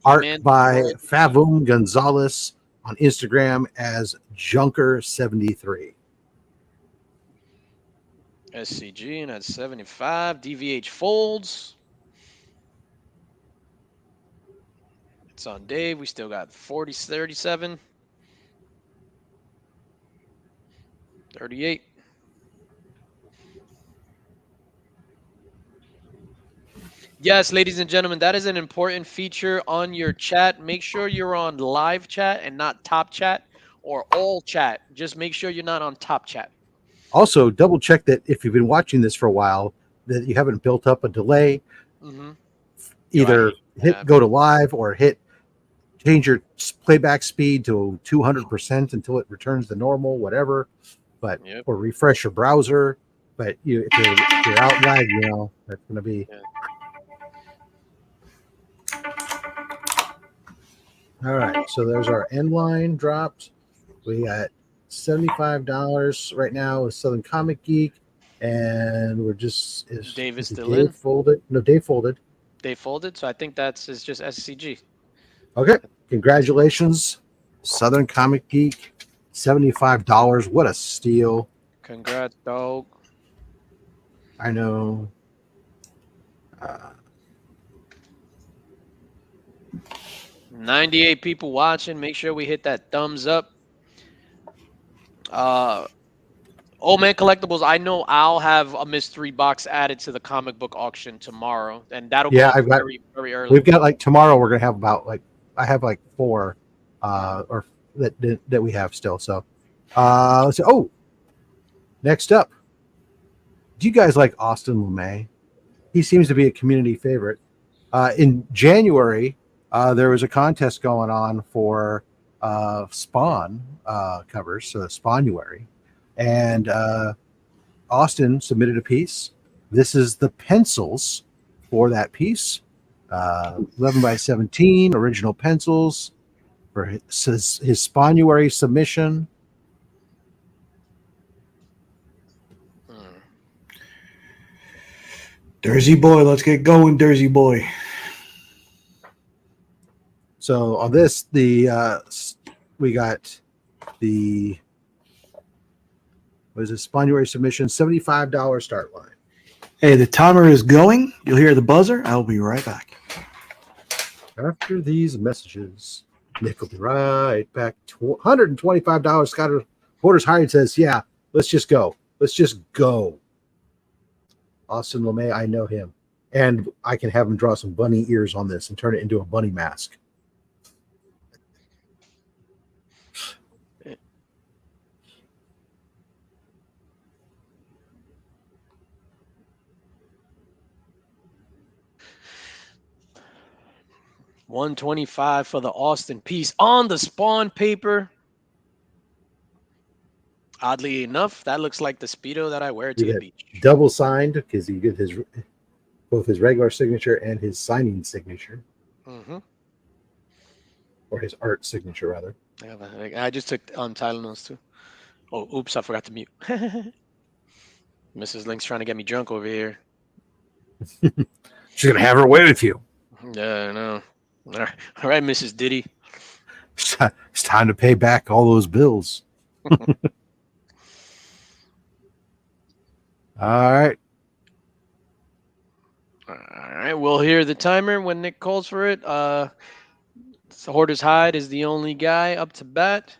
Art E-Man by Detroit. Favum Gonzalez on Instagram as Junker73. SCG in at 75. DVH folds. It's on Dave. We still got 40, 37. 38. Yes, ladies and gentlemen, that is an important feature on your chat. Make sure you're on live chat and not top chat or all chat. Just make sure you're not on top chat. Also, double check that if you've been watching this for a while, that you haven't built up a delay. Mm-hmm. Either go to live or change your playback speed to 200% until it returns to normal, whatever. But or refresh your browser. But if you're out live, that's going to be. Yeah. All right, so there's our end line dropped. We got $75 right now with Southern Comic Geek, and we're just Dave is still Dave in. Folded? No, Dave folded. Dave folded, so I think it's just SCG. Okay, congratulations, Southern Comic Geek, $75. What a steal! Congrats, dog. I know. 98 people watching. Make sure we hit that thumbs up. Old Man Collectibles, I know I'll have a mystery box added to the comic book auction tomorrow, and that'll go Yeah, up I've got. very, very early. We've got like tomorrow. We're gonna have about like I have like 4, or that we have still. So, let's see. Oh, next up, do you guys like Austin LeMay? He seems to be a community favorite. In January, there was a contest going on for Spawn covers, so Spawnuary, and Austin submitted a piece. This is the pencils for that piece. 11 by 17 original pencils for his Spawnuary submission. Jersey boy, let's get going, Jersey boy. So on this, we got the Spawnuary submission, $75 start line. Hey, the timer is going. You'll hear the buzzer. I'll be right back. After these messages, Nick will be right back. $125. Scott Porter's hired says, yeah, let's just go. Let's just go. Austin LeMay, I know him. And I can have him draw some bunny ears on this and turn it into a bunny mask. $125 for the Austin piece on the Spawn paper. Oddly enough, that looks like the Speedo that I wear to the beach. Double signed because you get both his regular signature and his signing signature. Mm-hmm. Or his art signature, rather. I just took Tylenols too. Oh, oops, I forgot to mute. Mrs. Link's trying to get me drunk over here. She's going to have her way with you. Yeah, I know. All right, Mrs. Diddy. It's time to pay back all those bills. All right. All right, we'll hear the timer when Nick calls for it. Hoarder's Hide is the only guy up to bat.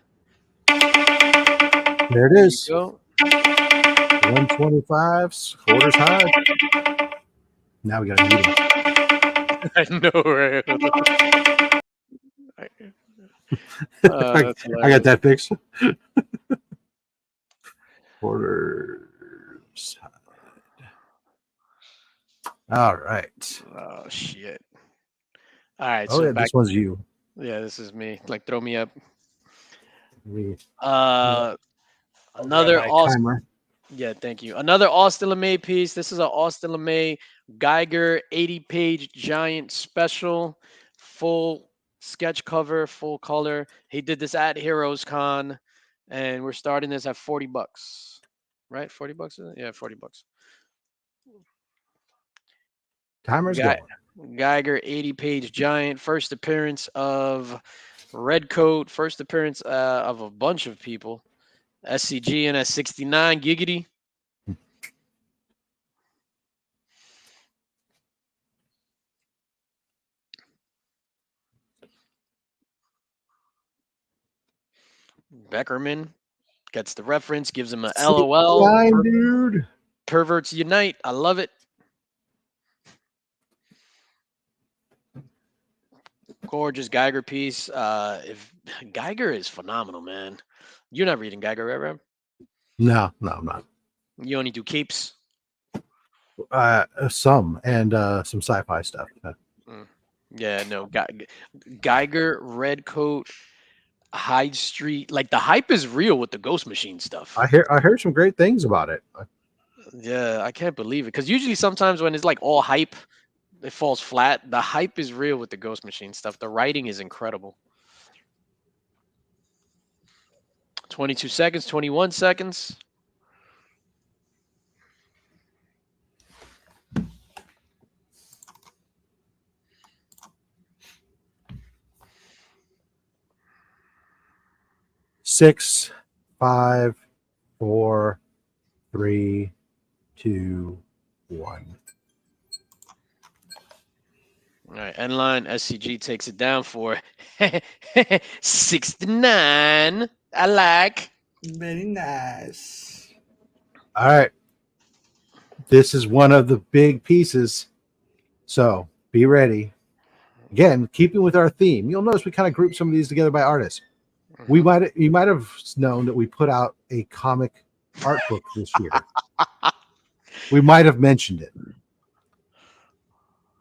There it is. 125. Hoarder's Hide. Now we got to meet him. I know, right? I got that fixed. Hoarder's Hide. All right. Oh shit! All right. Oh, So yeah, this one's you. Yeah, this is me. Like, throw me up. Me. Another Austin. Timer. Yeah, thank you. Another Austin LeMay piece. This is an Austin LeMay Geiger 80-page giant special, full sketch cover, full color. He did this at Heroes Con, and we're starting this at $40. Right? $40? Yeah, $40. Timer's going. Geiger 80-page giant. First appearance of Redcoat. First appearance of a bunch of people. SCG and S69 Giggity. Beckerman gets the reference, gives him a LOL. Dude. Perverts unite. I love it. Gorgeous Geiger piece. If Geiger is phenomenal, man. You're not reading Geiger, right, Ram? No, I'm not. You only do capes. Some and some sci-fi stuff. Yeah, no. Geiger, Redcoat, Hyde Street. Like, the hype is real with the Ghost Machine stuff. I heard some great things about it. Yeah, I can't believe it. Because usually sometimes when it's like all hype, it falls flat. The hype is real with the Ghost Machine stuff. The writing is incredible. 22 seconds, 21 seconds. Six, 5, 4, 3, 2, 1. All right, end line. SCG takes it down for 69. I like. Very nice. All right. This is one of the big pieces. So be ready. Again, keeping with our theme, you'll notice we kind of group some of these together by artists. You might have known that we put out a comic art book this year. We might have mentioned it.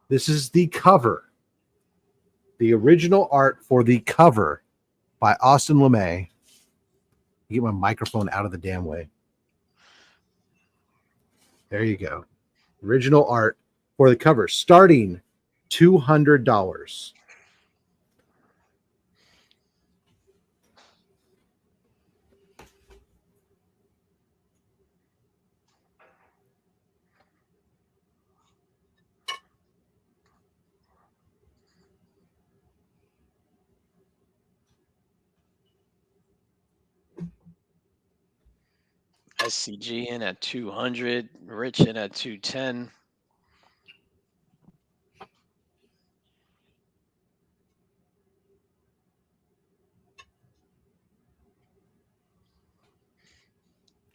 This is the cover, the original art for the cover by Austin LeMay. Get my microphone out of the damn way. There you go. Original art for the cover, starting $200. SCG in at 200. Rich in at 210.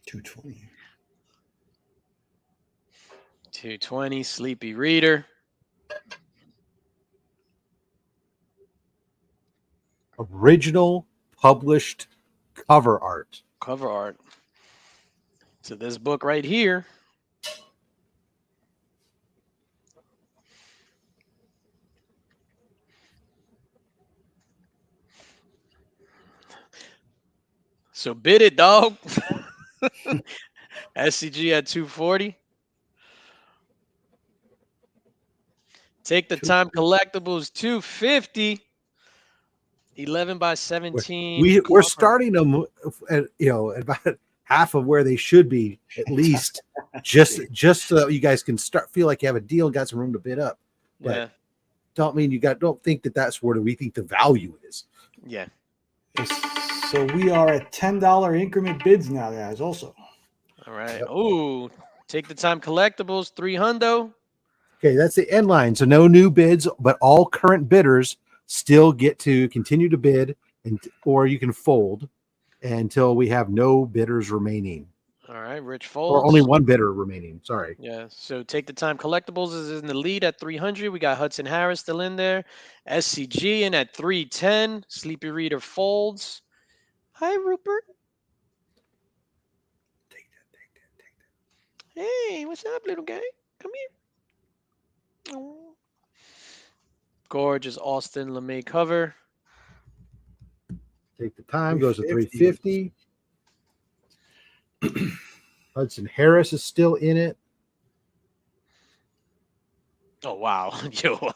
$220. 220. Sleepy Reader. Original published cover art. Cover art. So this book right here. So bid it, dog. SCG at 240. Take the time collectibles 250. 11 by 17. We're starting them at about half of where they should be, at least, just so that you guys can feel like you have a deal and got some room to bid up. But Yeah. don't think that that's where we think the value is. Yeah. So we are at $10 increment bids now, guys. Also, All right. Yep. Oh, take the time collectibles 300. Okay, that's the end line. So no new bids, but all current bidders still get to continue to bid, or you can fold until we have no bidders remaining, All right. Rich or folds. only one bidder remaining. Sorry. Yeah. So take the time collectibles is in the lead at 300. We got Hudson Harris still in there. SCG in at 310. Sleepy Reader folds. Hi, Rupert. take that. Hey, what's up, little guy? Come here. Oh. Gorgeous Austin LeMay cover. Take the time, goes to 350. 350. Hudson Harris is still in it. Oh, wow. Yo,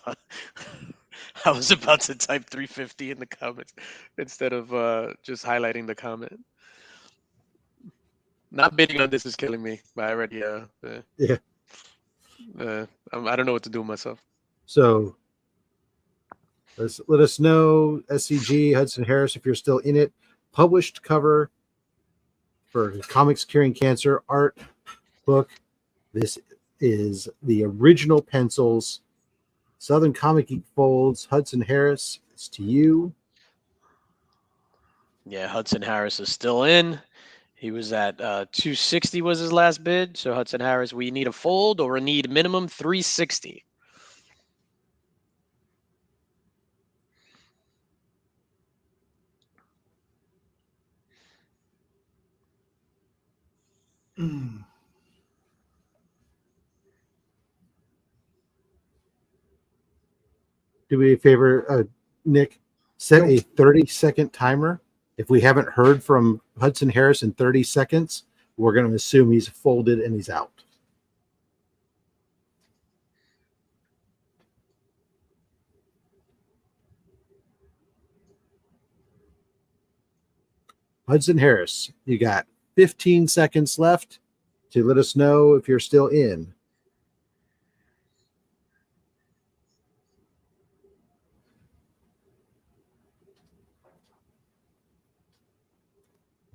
I was about to type 350 in the comments instead of just highlighting the comment. Not bidding on this is killing me, but I already, Yeah. I don't know what to do with myself. So let us know, SCG, Hudson Harris, if you're still in it. Published cover for Comics Curing Cancer art book. This is the original pencils. Southern Comic Geek folds. Hudson Harris, it's to you. Yeah, Hudson Harris is still in. He was at 260 was his last bid. So Hudson Harris, we need a fold or a need minimum 360. Do me a favor, Nick, set a 30-second timer. If we haven't heard from Hudson Harris in 30 seconds, we're going to assume he's folded and he's out. Hudson Harris, you got 15 seconds left to let us know if you're still in.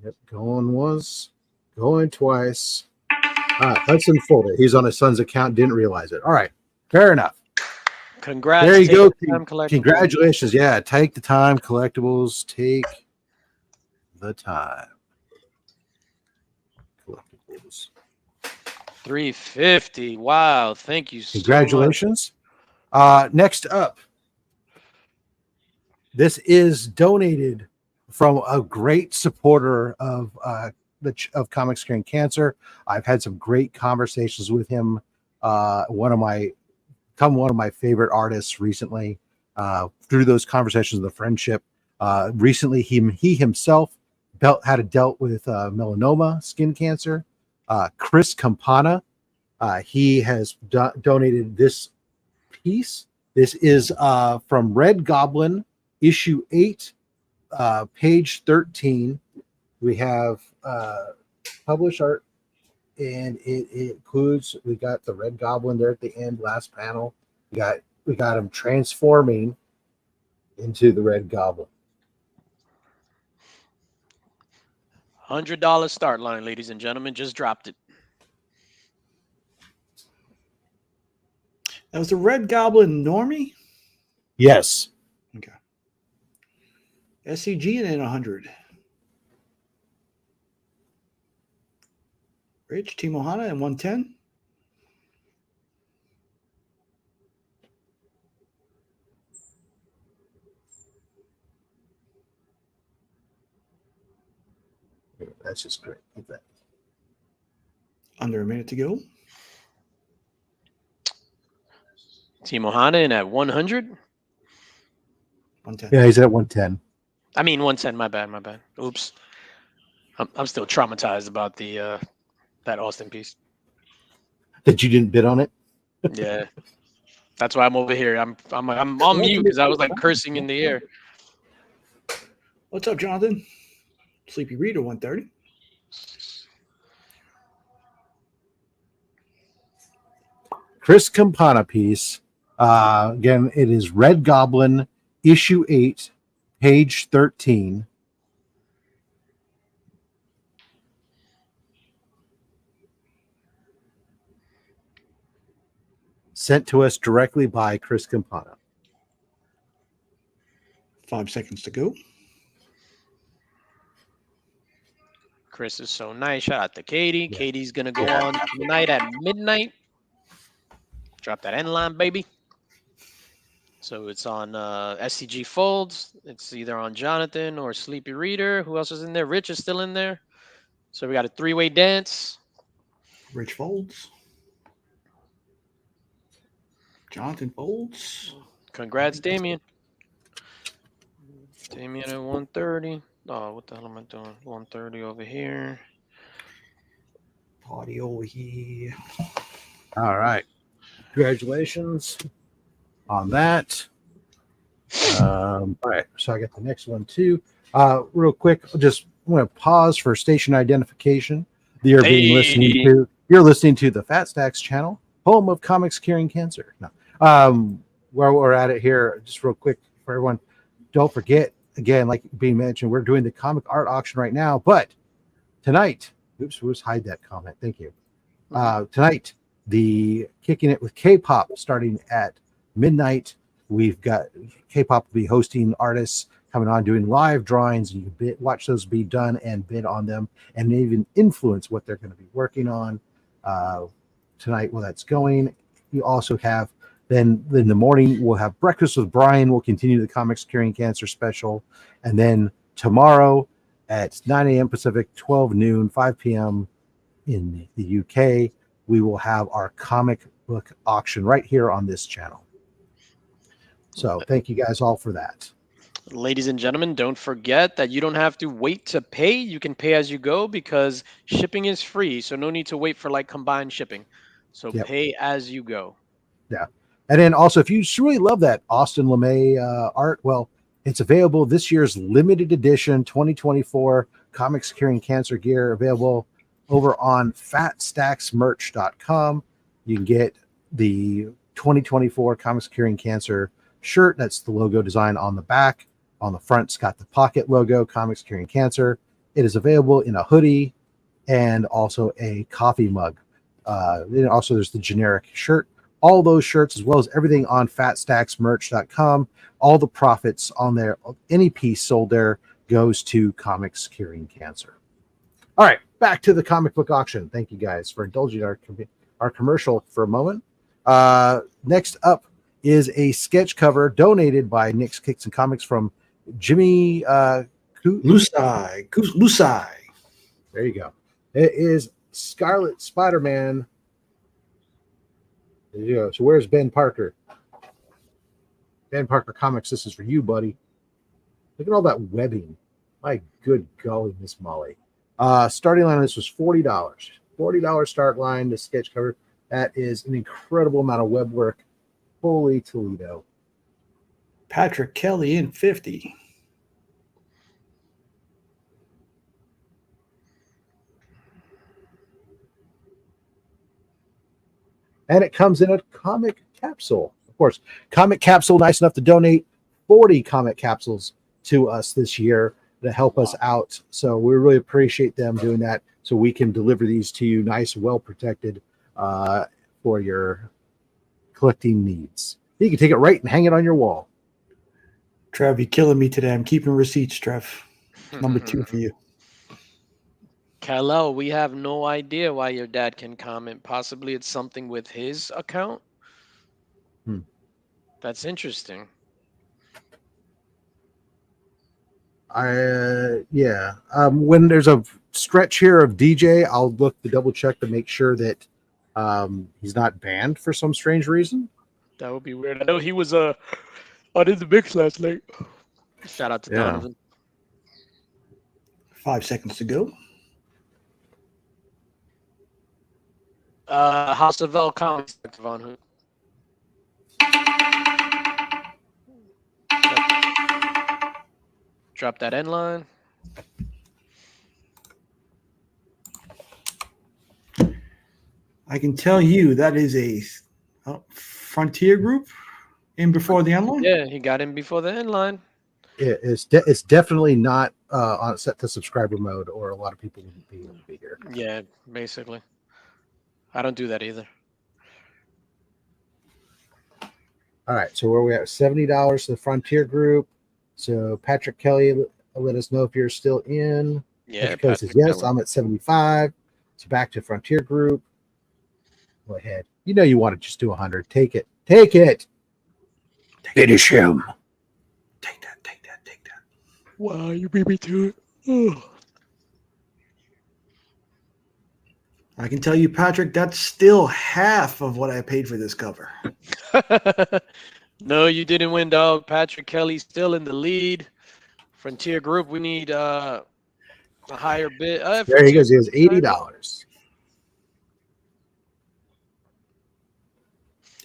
Yep, going once, going twice. Hudson folded. He's on his son's account, didn't realize it. All right, fair enough. Congrats. There you Take go. the Time Collectibles. Congratulations. Yeah, take the time. Collectibles. Take the time. Collectibles. 350. Wow. Thank you so much. Congratulations. Next up, this is donated from a great supporter of Comics Curing Cancer. I've had some great conversations with him. One of my favorite artists recently. Through those conversations, the friendship. Recently, he himself had dealt with melanoma, skin cancer. Chris Campana, he has donated this piece. This is from Red Goblin, issue 8, page 13. We have published art, and it includes, we got the Red Goblin there at the end, last panel. We got him transforming into the Red Goblin. $100 start line, ladies and gentlemen. Just dropped it. That was the Red Goblin normie? Yes. Okay. SCG and then 100. Rich, Timo Hana and 110. That's just great. Look at that. Under a minute to go. Timo Hanan at 100. 110. Yeah, he's at 110. I mean 110. My bad. Oops. I'm still traumatized about the that Austin piece. That you didn't bid on it? Yeah. That's why I'm over here. I'm on mute because I was like cursing in the air. What's up, Jonathan? Sleepy Reader 130. Chris Campana piece. Again, it is Red Goblin, issue 8, page 13. Sent to us directly by Chris Campana. 5 seconds to go. Chris is so nice. Shout out to Katie. Yeah. Katie's gonna go on tonight at midnight. Drop that end line, baby. So it's on SCG Folds. It's either on Jonathan or Sleepy Reader. Who else is in there? Rich is still in there. So we got a 3-way dance. Rich Folds. Jonathan Folds. Congrats, Damien. Damien at 130. Oh, what the hell am I doing? 130 over here. Party over here. All right. Congratulations on that. All right. So I got the next one too. Real quick, just want to pause for station identification. You're listening to the Fat Stacks channel, home of Comics Curing Cancer. No. Where we're at it here, just real quick for everyone, don't forget, again, like being mentioned, we're doing the comic art auction right now, but tonight, let's hide that comment. Thank you. Tonight, the Kicking It with K-pop starting at midnight. We've got K-pop will be hosting artists coming on doing live drawings. You can watch those be done and bid on them and even influence what they're going to be working on tonight while that's going. You also have, then in the morning, we'll have Breakfast with Brian. We'll continue the Comics Curing Cancer special. And then tomorrow at 9 a.m. Pacific, 12 noon, 5 p.m. in the UK, we will have our comic book auction right here on this channel. So thank you guys all for that. Ladies and gentlemen, don't forget that you don't have to wait to pay. You can pay as you go because shipping is free. So no need to wait for like combined shipping. So pay as you go. Yeah. And then also, if you really love that Austin LeMay art, well, it's available. This year's limited edition 2024 Comics Curing Cancer gear available over on fatstacksmerch.com. You can get the 2024 Comics Curing Cancer shirt. That's the logo design on the back. On the front, it's got the pocket logo, Comics Curing Cancer. It is available in a hoodie and also a coffee mug. Then also there's the generic shirt, all those shirts, as well as everything on fatstacksmerch.com. All the profits on there, any piece sold there, goes to Comics Curing Cancer. All right, back to the comic book auction. Thank you guys for indulging our commercial for a moment. Next up is a sketch cover donated by Nick's Kicks and Comics from Jimmy Lusai. There you go. It is Scarlet Spider-Man. There you go. So where's Ben Parker? Ben Parker Comics, this is for you, buddy. Look at all that webbing. My good golly, Miss Molly. Starting line on this was $40. $40 start line to sketch cover. That is an incredible amount of web work. Holy Toledo. Patrick Kelly in 50. And it comes in a comic capsule. Of course, comic capsule, nice enough to donate 40 comic capsules to us this year to help us out. So we really appreciate them doing that so we can deliver these to you nice, well protected for your collecting needs. You can take it right and hang it on your wall. Trev, you're killing me today. I'm keeping receipts, Trev. Number 2 for you. Kal-El, we have no idea why your dad can comment. Possibly it's something with his account. That's interesting. Yeah. When there's a stretch here of DJ, I'll look to double check to make sure that he's not banned for some strange reason. That would be weird. I know he was on In the Mix last night. Shout out to Donovan. 5 seconds to go. House of L Comics, Dr. Von Hood. Drop that end line. I can tell you that is a Frontier group in before the end line. Yeah, he got in before the end line. It's definitely not on set to subscriber mode, or a lot of people wouldn't be able to be here. Yeah, basically. I don't do that either. All right, so where are we at? $70 to the Frontier group. So Patrick Kelly, let us know if you're still in. Yeah, Patrick Kelly says yes. I'm at 75. So back to Frontier group. Go ahead. You know you want to just do 100. Take it. Take it. Finish him. Take that. Take that. Take that. Wow, you beat me to it. I can tell you, Patrick, that's still half of what I paid for this cover. No, you didn't win, dog. Patrick Kelly still in the lead. Frontier Group, we need a higher bid. There he goes. He has $80.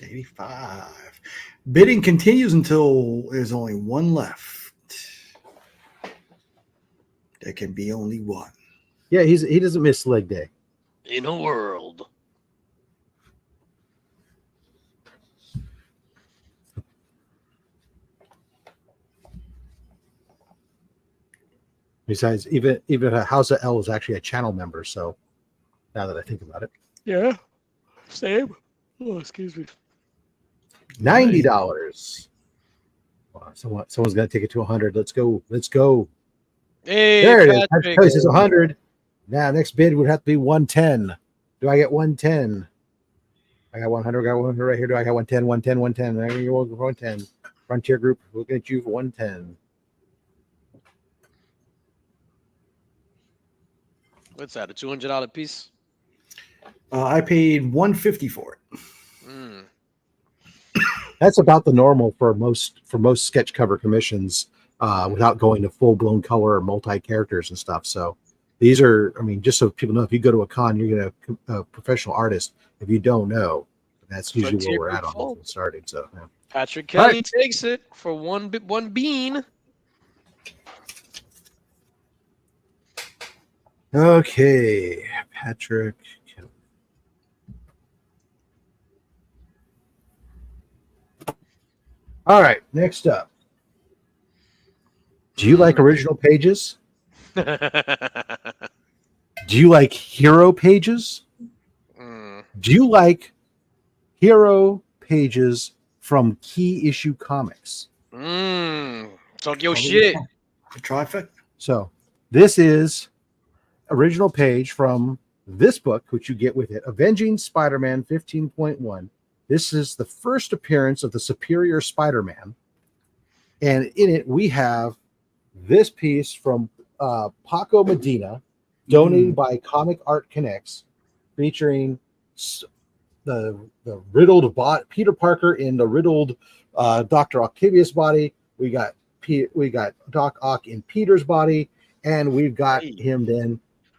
85. Bidding continues until there's only one left. There can be only one. Yeah, he doesn't miss leg day. In a world. Besides, even House of L is actually a channel member. So now that I think about it, Yeah, same. Oh, excuse me. $90. Wow, someone's gonna take it to 100. Let's go. Let's go. Hey, There it is. Patrick. Patrick Kelly says 100. Now next bid would have to be 110. Do I get 110? I got 100. Got 100 right here. Do I got 110? 110. 110. There you go. 110. Frontier Group looking at you for 110. What's that? A $200 piece? I paid $150 for it. That's about the normal for most sketch cover commissions, without going to full blown color or multi characters and stuff. So these are, I mean, just so people know, if you go to a con, you're gonna a professional artist. If you don't know, that's usually Frontier where we're at Group on this starting. So yeah. Patrick Kelly right. takes it for one bean. Okay, Patrick. All right, next up. Do you like original pages? Do you like hero pages? Do you like hero pages from Key Issue Comics. Talk your shit. The trifecta. So this is original page from this book, which you get with it, Avenging Spider-Man 15.1. This is the first appearance of the Superior Spider-Man. And in it, we have this piece from Paco Medina, donated by Comic Art Connects, featuring the riddled Peter Parker in the riddled Dr. Octavius body. We got Doc Ock in Peter's body, and we've got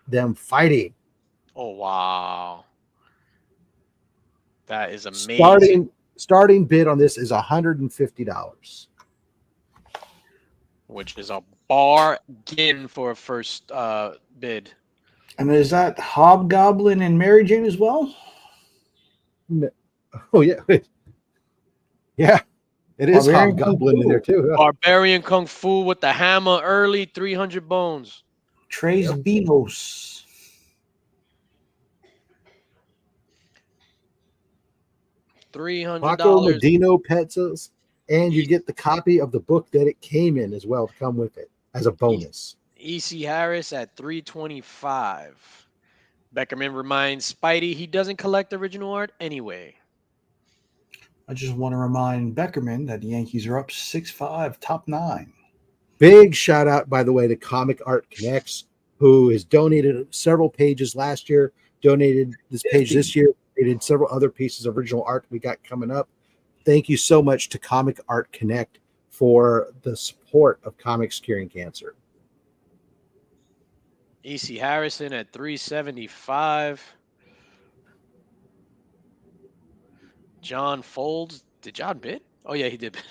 them fighting. Oh wow, that is amazing. Starting bid on this is $150, which is a bargain for a first bid. And is that Hobgoblin and Mary Jane as well? No. Oh yeah, yeah, it is Hobgoblin in there too. Barbarian Kung Fu with the hammer early, 300 bones. Tres Vinos. Paco $300. Medino Petzas, and you get the copy of the book that it came in as well to come with it as a bonus. E.C. Harris at $325. Beckerman reminds Spidey he doesn't collect original art anyway. I just want to remind Beckerman that the Yankees are up 6-5, top 9. Big shout out, by the way, to Comic Art Connects, who has donated several pages last year, donated this page this year, donated several other pieces of original art we got coming up. Thank you so much to Comic Art Connect for the support of comics curing cancer. E.C. Harrison at $375. John Folds. Did John bid? Oh yeah, he did bid.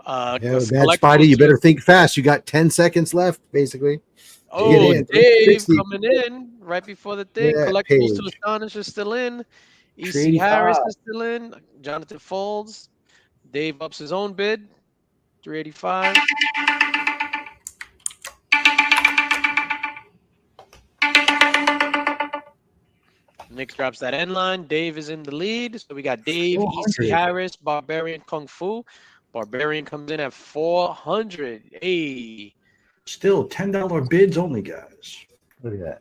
Yeah, man, Spidey, you better think fast. You got 10 seconds left, basically. Oh, Dave coming in right before the thing. Yeah, Collectibles to Astonish is still in. E.C. Harris is still in. Jonathan Folds. Dave ups his own bid. $385. Nick drops that end line. Dave is in the lead. So we got Dave, E.C. Harris, Barbarian Kung Fu. Barbarian comes in at 400. Hey. Still $10 bids only, guys. Look at that.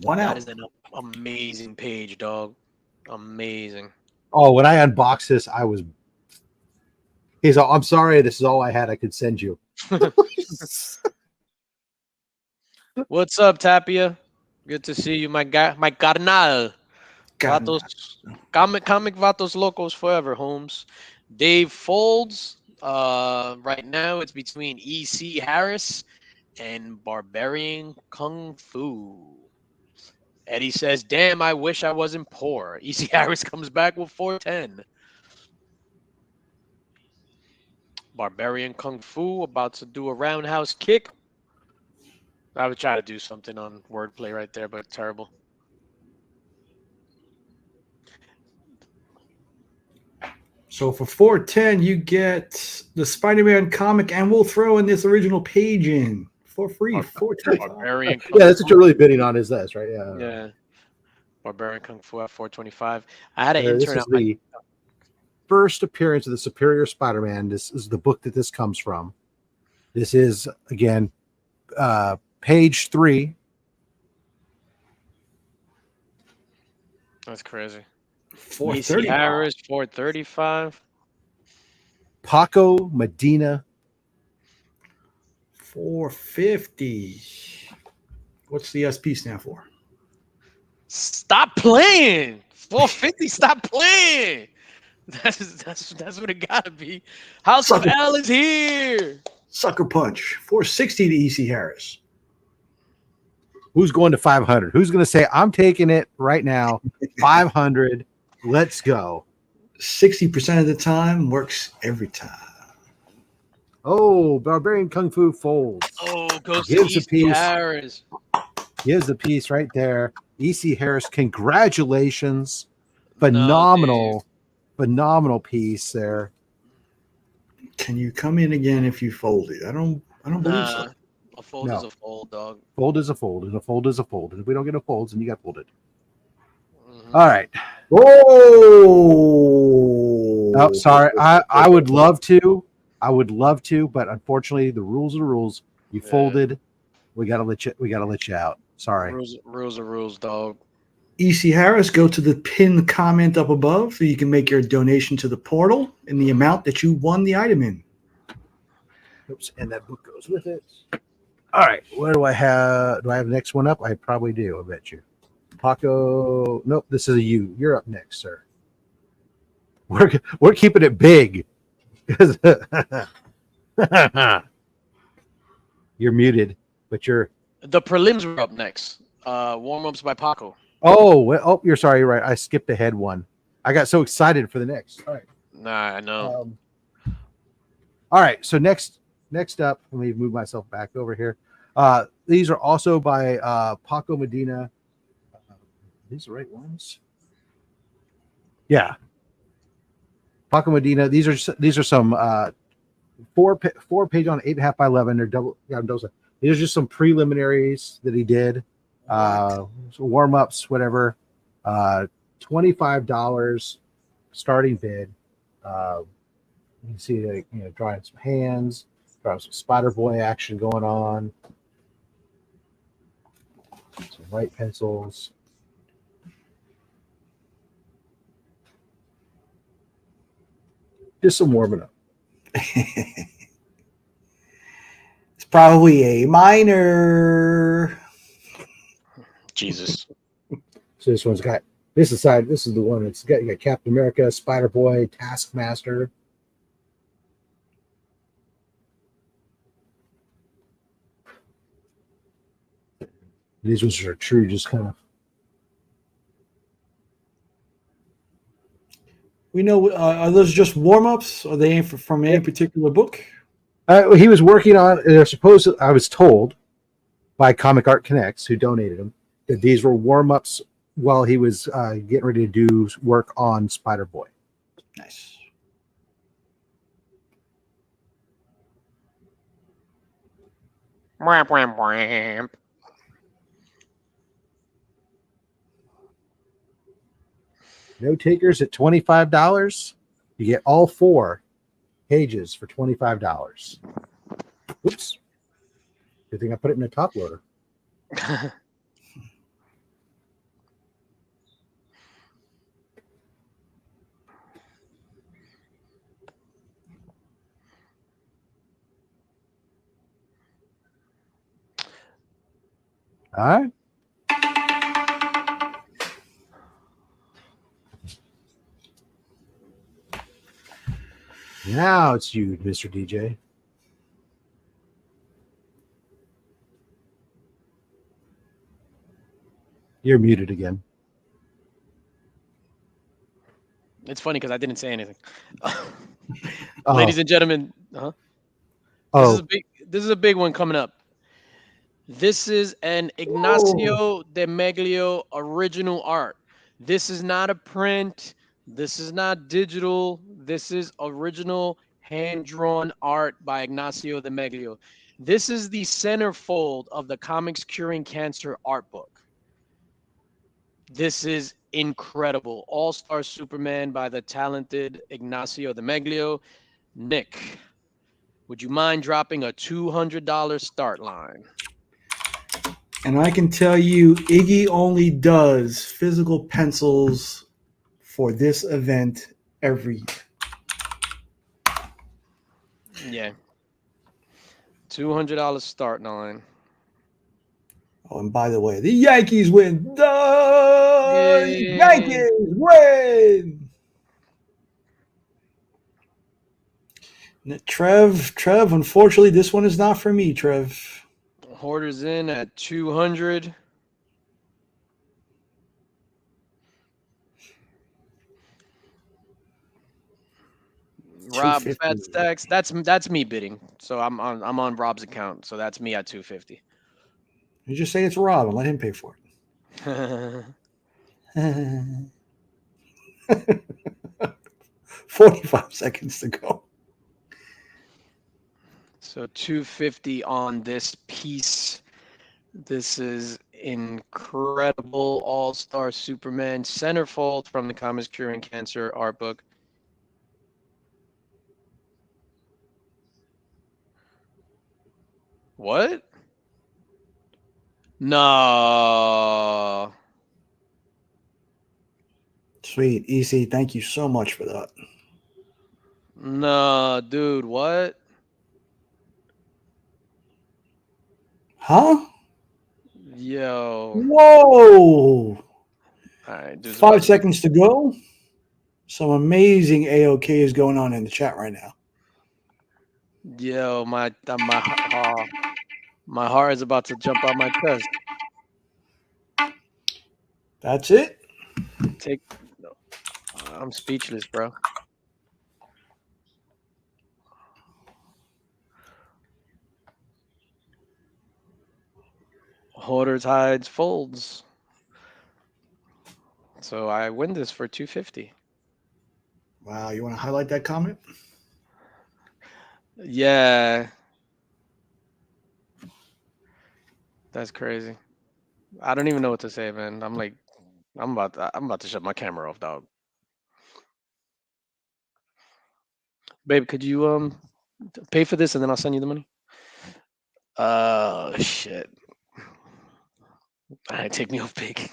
One out. That is an amazing page, dog. Amazing. Oh, when I unboxed this, I was. He's all, I'm sorry, this is all I had I could send you. What's up, Tapia? Good to see you, my guy, my carnal. Vatos, comic Vatos Locos forever, Holmes. Dave Folds. Right now it's between E.C. Harris and Barbarian Kung Fu. Eddie says, "Damn, I wish I wasn't poor." E.C. Harris comes back with 410. Barbarian Kung Fu about to do a roundhouse kick. I would try to do something on wordplay right there, but terrible. So for 410, you get the Spider-Man comic, and we'll throw in this original page in for free. 410. Yeah, that's what you're really bidding on, is this, right? Yeah. Yeah. Barbarian Kung Fu at 425. I had an intern This is the first appearance of the Superior Spider-Man. This is the book that this comes from. This is, again, page 3. That's crazy. 430. Harris, 435. Paco Medina. 450. What's the SP stand for? Stop playing. 450. Stop playing. That's what it gotta be. House of L is here. Sucker Punch. 460 to E.C. Harris. Who's going to 500? Who's going to say, I'm taking it right now? 500. Let's go. 60% of the time works every time. Oh, Barbarian Kung Fu folds. Oh, goes to Gives a E.C. piece. Harris. Here's the piece right there. E.C. Harris, congratulations. Phenomenal piece there. Can you come in again if you fold it? I don't believe so. A fold is a fold, dog. Fold is a fold, and a fold is a fold. And if we don't get a fold, then you got folded. All right. Oh, Oh, sorry. I would love to. I would love to, but unfortunately, the rules are the rules. You Yeah. folded. We gotta let you. We gotta let you out. Sorry. Rules are rules, dog. EC Harris, go to the pinned comment up above so you can make your donation to the portal in the amount that you won the item in. Oops, and that book goes with it. All right. Where do I have? Do I have the next one up? I probably do. I bet you. Paco. Nope. This is a you. You're up next, sir. We're keeping it big. You're muted, but you're. The prelims were up next. Warm-ups by Paco. Oh, well, you're sorry. You're right. I skipped ahead one. I got so excited for the next. All right. Nah, I know. All right. So next up, let me move myself back over here. These are also by Paco Medina. These the right ones? Yeah. Paco Medina. These are some 4 page on 8.5 by 11. They're double. Yeah, those are just some preliminaries that he did. Warm ups, whatever. $25 starting bid. You can see drawing some hands, drawing some Spider-Boy action going on. Some white pencils. Just some warming up. It's probably a minor. Jesus. So this one's got this is the one that's got you got Captain America, Spider-Boy, Taskmaster. These ones are true, just kind of. We know, are those just warm-ups? Are they from any particular book? He was working on. They're supposed. I was told by Comic Art Connects, who donated them, that these were warm-ups while he was getting ready to do work on Spider-Boy. Nice. Wham, wham, wham. No takers at $25. You get all 4 pages for $25. Oops. Good thing I put it in a top loader. All right. Now it's you, Mr. DJ. You're muted again. It's funny because I didn't say anything. Oh. Ladies and gentlemen, this is a big one coming up. This is an Ignacio de Meglio original art. This is not a print. This is not digital. This is original hand-drawn art by Ignacio de Meglio. This is the centerfold of the Comics Curing Cancer art book. This is incredible. All-Star Superman by the talented Ignacio de Meglio. Nick, would you mind dropping a $200 start line? And I can tell you, Iggy only does physical pencils for this event every year. Yeah. $200 start line. Oh, and by the way, the Yankees win. The Yay. Yankees win. Trev, unfortunately, this one is not for me, Trev. Hoarders in at 200. Rob Fat Stacks. That's me bidding. So I'm on Rob's account. So that's me at 250. You just say it's Rob and let him pay for it. 45 seconds to go. So 250 on this piece. This is incredible all-star Superman centerfold from the Comics Curing Cancer art book. What? No. Sweet, EC. Thank you so much for that. No, dude, what? Huh? Yo. Whoa! All right, dude. 5 seconds to go. Some amazing AOK is going on in the chat right now. Yo, my heart is about to jump out my chest. That's it. I'm speechless, bro. Hoarders hides folds. So I win this for 250. Wow, you want to highlight that comment? Yeah. That's crazy. I don't even know what to say, man. I'm about to shut my camera off, dog. Babe, could you pay for this and then I'll send you the money? Shit. All right, take me off big.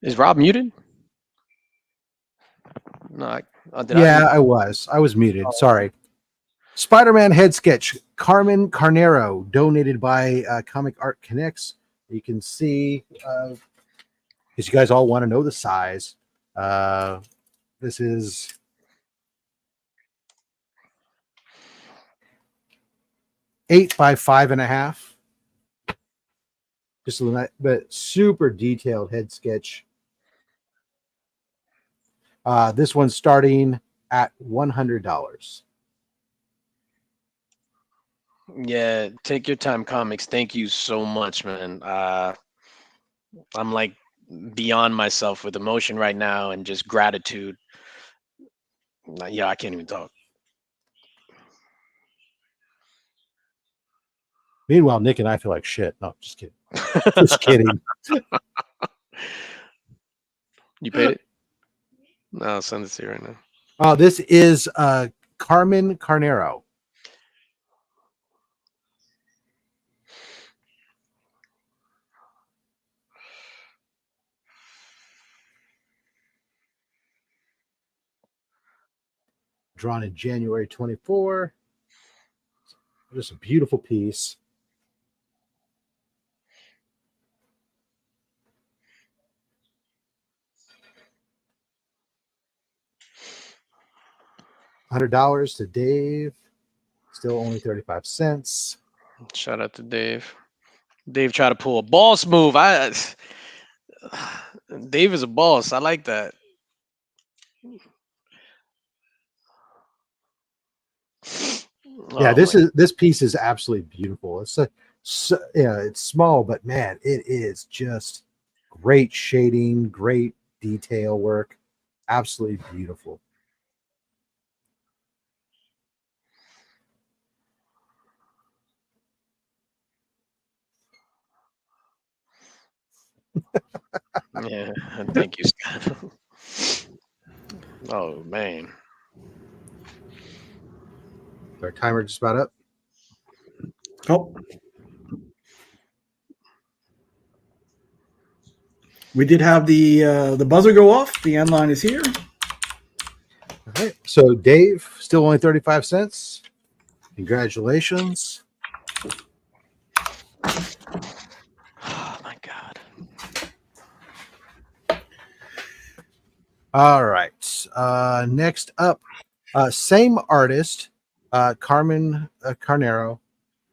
Is Rob muted? No, I was muted. Oh, Sorry. Spider-Man head sketch, Carmen Carnero, donated by Comic Art Connects. You can see, because you guys all want to know the size. This is 8 by 5.5. Just a little, but super detailed head sketch. This one's starting at $100. yeah, take your time, comics. Thank you so much, man. I'm like beyond myself with emotion right now and just gratitude. Yeah, I can't even talk. Meanwhile, Nick and I feel like shit. No, just kidding. Just kidding. You paid it? No, I'll send it to you right now. This is Carmen Carnero. Drawn in January 24. Just a beautiful piece. $100 to Dave. Still only 35 cents. Shout out to Dave. Dave tried to pull a boss move. Dave is a boss. I like that. Yeah, this piece is absolutely beautiful. It's it's small, but man, it is just great shading, great detail work, absolutely beautiful. Yeah, thank you, Scott. Oh man. Our timer just about up. Oh. We did have the buzzer go off. The end line is here. All right. So Dave, still only 35 cents. Congratulations. Oh my God. All right. Next up, same artist, Carmen Carnero.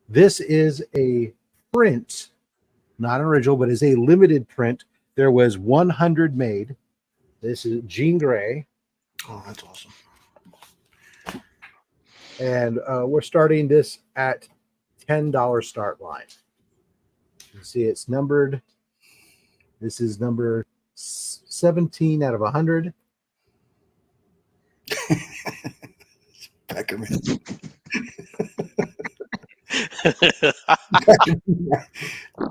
This is a print, not an original, but is a limited print. There was 100 made. This is Jean Grey. Oh, that's awesome. And we're starting this at $10 start line. You see it's numbered. This is number 17 out of 100. Beckerman.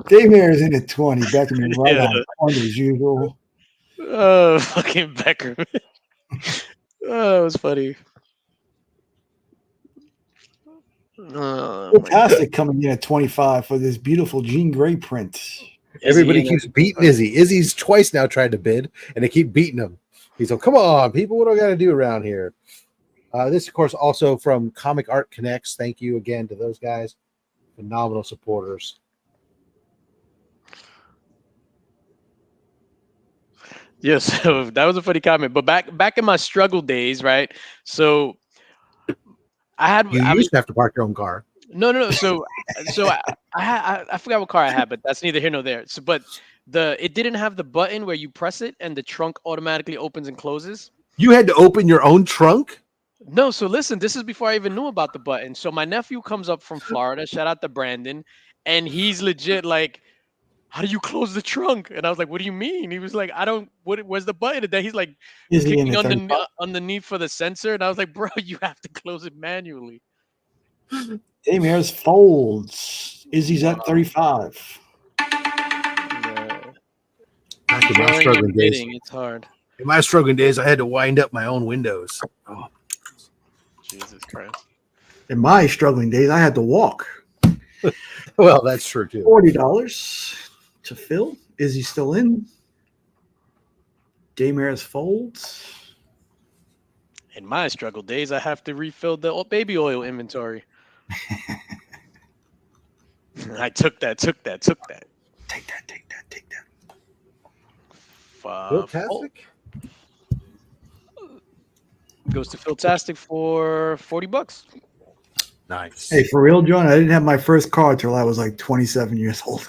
Daymare is in at 20. Beckerman right on point as usual. Oh, fucking Becker. Oh, it was funny. Oh, my God. Philtastic coming in at 25 for this beautiful Jean Grey print. Everybody Izzy, keeps beating Izzy. Izzy's twice now tried to bid, and they keep beating him. He's like, come on, people, what do I got to do around here? This, of course, also from Comic Art Connects. Thank you again to those guys. Phenomenal supporters. Yeah, so that was a funny comment. But back in my struggle days, right? So I Used to have to park your own car. No. So I forgot what car I had, but that's neither here nor there. So, but it didn't have the button where you press it and the trunk automatically opens and closes. You had to open your own trunk? No, so listen, this is before I even knew about the button. So my nephew comes up from Florida, shout out to Brandon, and he's legit like, how do you close the trunk? And I was like, what do you mean? He was like, where's the button? And then he's like kicking underneath for the sensor. And I was like, bro, you have to close it manually. Daymare's folds. Izzy's at 35. Yeah. Back in my Drawing struggling and days. bidding, it's hard. In my struggling days, I had to wind up my own windows. Oh. Jesus Christ. In my struggling days, I had to walk. Well, that's true too. $40 to Phil. Izzy still in? Daymare's folds. In my struggle days, I have to refill the baby oil inventory. I took that. Take that. Philtastic? Goes to Philtastic for $40. Nice. Hey, for real, John, I didn't have my first car till I was like 27 years old.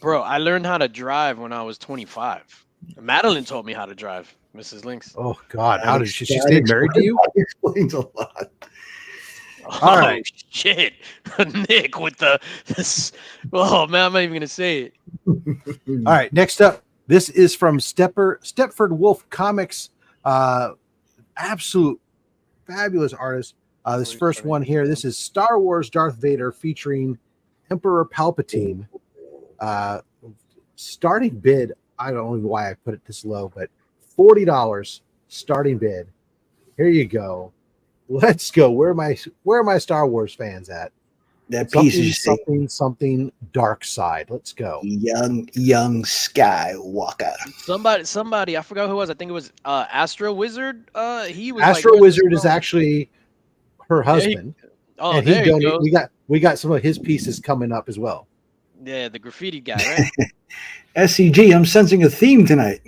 Bro, I learned how to drive when I was 25. Madeline taught me how to drive, Mrs. Lynx. Oh God, how did she stay married to you? That explains a lot. All right. Shit. Nick with this. Oh man, I'm not even gonna say it. All right, next up, this is from Stepford Wolf Comics. Absolute fabulous artist. This first one here, this is Star Wars Darth Vader featuring Emperor Palpatine. Starting bid, I don't know why I put it this low, but $40 starting bid. Here you go. Let's go. Where are my Star Wars fans at? That piece is something dark side. Let's go. Young Skywalker. Somebody, I forgot who it was. I think it was Astro Wizard. He was Astro like, Wizard is actually her husband. And he donated. We got some of his pieces coming up as well. Yeah, the graffiti guy, right? SCG, I'm sensing a theme tonight.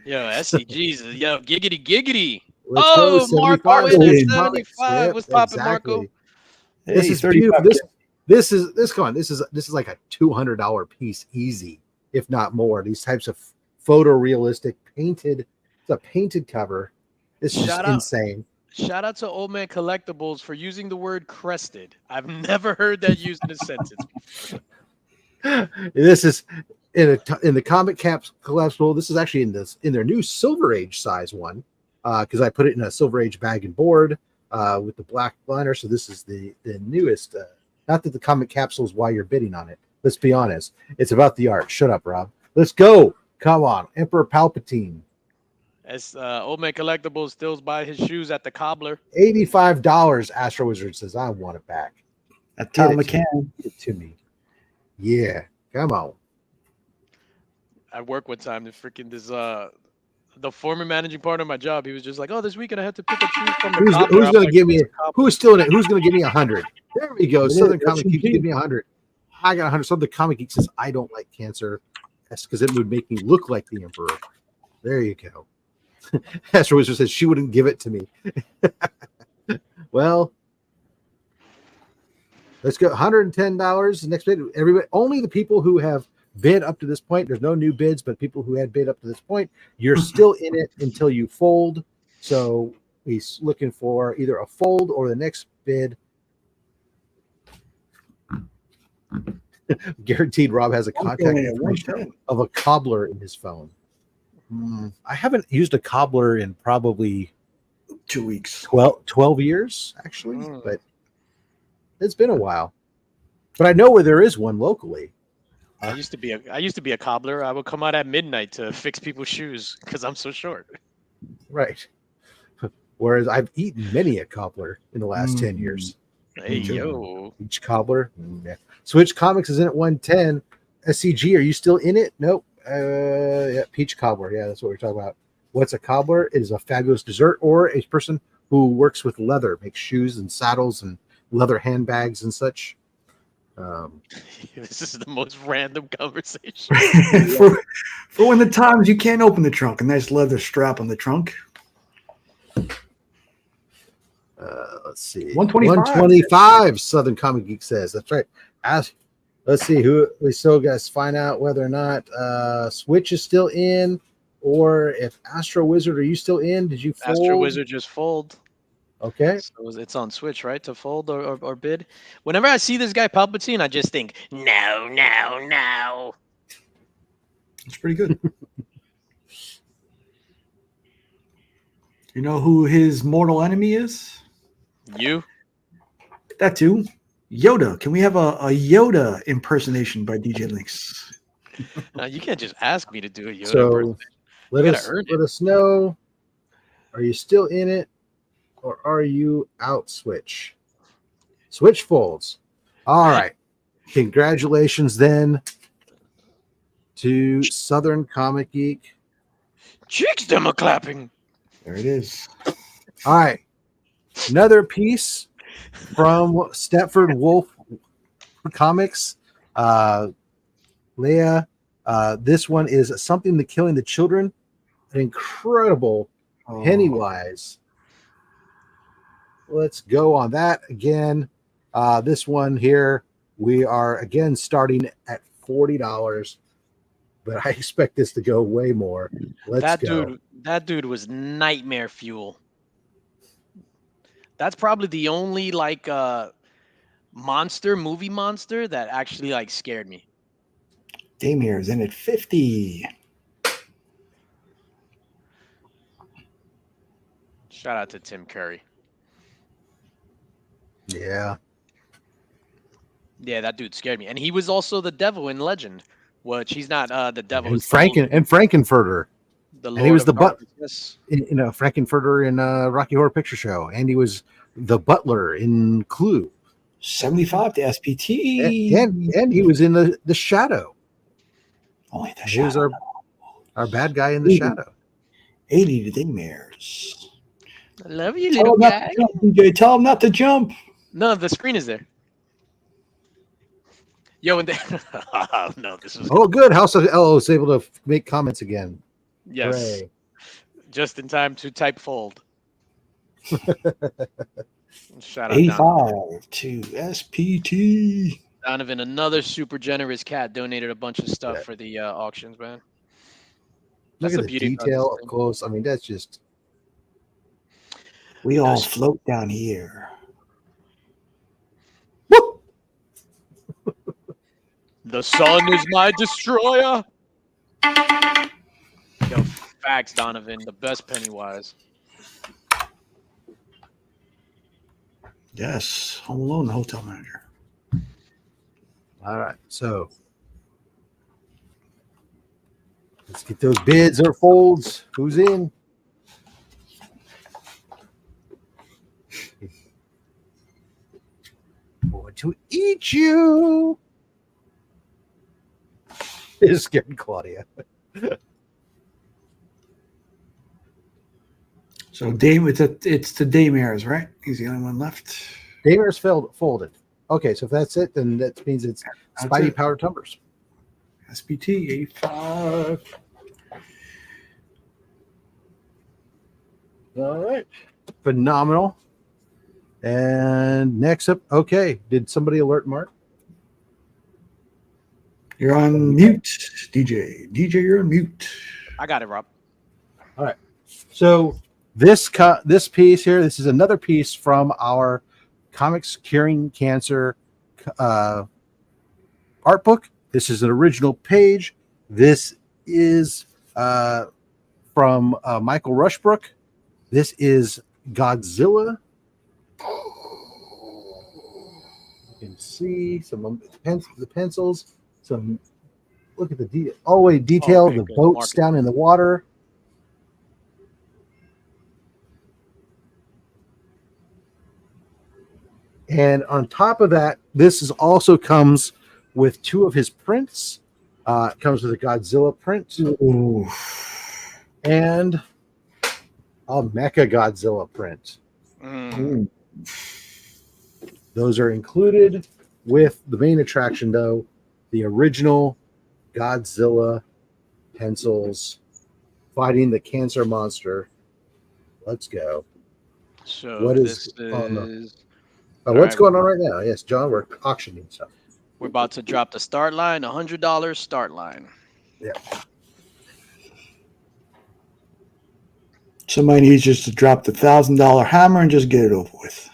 Yo, SCG's, yo, giggity. Let's go, Marco in 75. at 75. Yep, What's popping, exactly. Marco? This Hey, is 35. beautiful. This is like a $200 piece, easy, if not more. These types of photorealistic painted. It's a painted cover. This is just insane. Shout out to Old Man Collectibles for using the word crested. I've never heard that used in a sentence before. This is in the comic caps collectible. This is actually in their new Silver Age size one, because I put it in a Silver Age bag and board with the black liner. So this is the newest. Not that the comic capsule is why you're bidding on it. Let's be honest. It's about the art. Shut up, Rob. Let's go. Come on, Emperor Palpatine. As Old Man Collectibles still buy his shoes at the cobbler. $85. Astro Wizard says, I want it back. Atomic McCann. Give it to me. Yeah, come on. I work one time. The former managing partner of my job. He was just like, "Oh, this weekend I had to pick up shoes from the Who's cobbler." going to give me? Who's still in it? Who's going to give me 100? There we go. Southern Comic Geek, give me 100. I got 100. Southern Comic Geek says, I don't like cancer. That's because it would make me look like the Emperor. There you go. Astro Wizard says she wouldn't give it to me. Well, let's go. $110. Next bid. Everybody, only the people who have bid up to this point. There's no new bids, but people who had bid up to this point, you're still in it until you fold. So, He's looking for either a fold or the next bid. Guaranteed Rob has a contact information of a cobbler in his phone. I haven't used a cobbler in probably 2 weeks. 12 years, actually, but it's been a while. But I know where there is one locally. I used to be a cobbler. I would come out at midnight to fix people's shoes because I'm so short. Right. Whereas I've eaten many a cobbler in the last 10 years. Hey, yo. Each cobbler. Yeah. Switch Comics is in at 110. SCG, are you still in it? Nope. Yeah, Peach Cobbler. Yeah, that's what we're talking about. What's a cobbler? It is a fabulous dessert or a person who works with leather, makes shoes and saddles and leather handbags and such. This is the most random conversation. for when the times you can't open the trunk, a nice leather strap on the trunk. Let's see. 125. Southern Comic Geek says. That's right. Let's see who we still got to find out whether or not Switch is still in, or if Astro Wizard, are you still in? Did you fold? Astro Wizard just fold. Okay. So it's on Switch, right? To fold or bid. Whenever I see this guy Palpatine, I just think, no. It's pretty good. You know who his mortal enemy is? You? That too. Yoda. Can we have a Yoda impersonation by DJ Links? You can't just ask me to do a Yoda. So let us know. Are you still in it, or are you out? Switch folds. All right. Congratulations then to Southern Comic Geek. Cheeks them a clapping. There it is. All right. Another piece from Stepford Wolf Comics. Lair. This one is Something to Killing the Children. An incredible Pennywise. Let's go on that again. This one here, we are again starting at $40, but I expect this to go way more. Let's go. That dude was nightmare fuel. That's probably the only movie monster that actually scared me. Damire's in at 50. Shout out to Tim Curry. Yeah. Yeah, that dude scared me. And he was also the devil in Legend, which he's not the devil. And Frankenfurter. And he was the butler in Frankenfurter in Rocky Horror Picture Show. And he was the butler in Clue. 75 to SPT. And he was in the Shadow. Only the He Shadow. was our bad guy in the Shadow. 80 to Damire's. I love you, little guy. DJ, tell him not to jump. No, the screen is there. Yo, and no, this was good. House of L is able to make comments again. Yes. Hooray. Just in time to type fold. Shout out 85 Donovan. to SPT. Donovan, another super generous cat, donated a bunch of stuff for the auctions, man. Look at the detail up close. I mean, that's just. We all float down here. Woo! The sun is my destroyer. Yo, facts, Donovan. The best Pennywise. Yes. Home Alone, the hotel manager. All right. So let's get those bids or folds. Who's in? Going to eat you. It scared Claudia. So it's the Damire's, right? He's the only one left. Damire's folded. Okay, so if that's it, then that means it's Spidey Power Tumblers. SPT 85. All right. Phenomenal. And next up, okay. Did somebody alert Mark? You're on mute, DJ. DJ, you're on mute. I got it, Rob. All right. So This piece here, this is another piece from our Comics Curing Cancer art book. This is an original page. This is from Michael Rushbrook. This is Godzilla. You can see some of the pencils. Some look at the all the way detail. Okay, the good. boats down in the water. And on top of that, this is also comes with 2 of his prints. It comes with a Godzilla print and a Mecha Godzilla print. Those are included with the main attraction, though, the original Godzilla pencils fighting the cancer monster. Let's go. So What this is is what's going on right now? Yes, John, we're auctioning stuff. we're about to drop the start line, $100 start line. Yeah. Somebody needs just to drop the $1,000 hammer and just get it over with.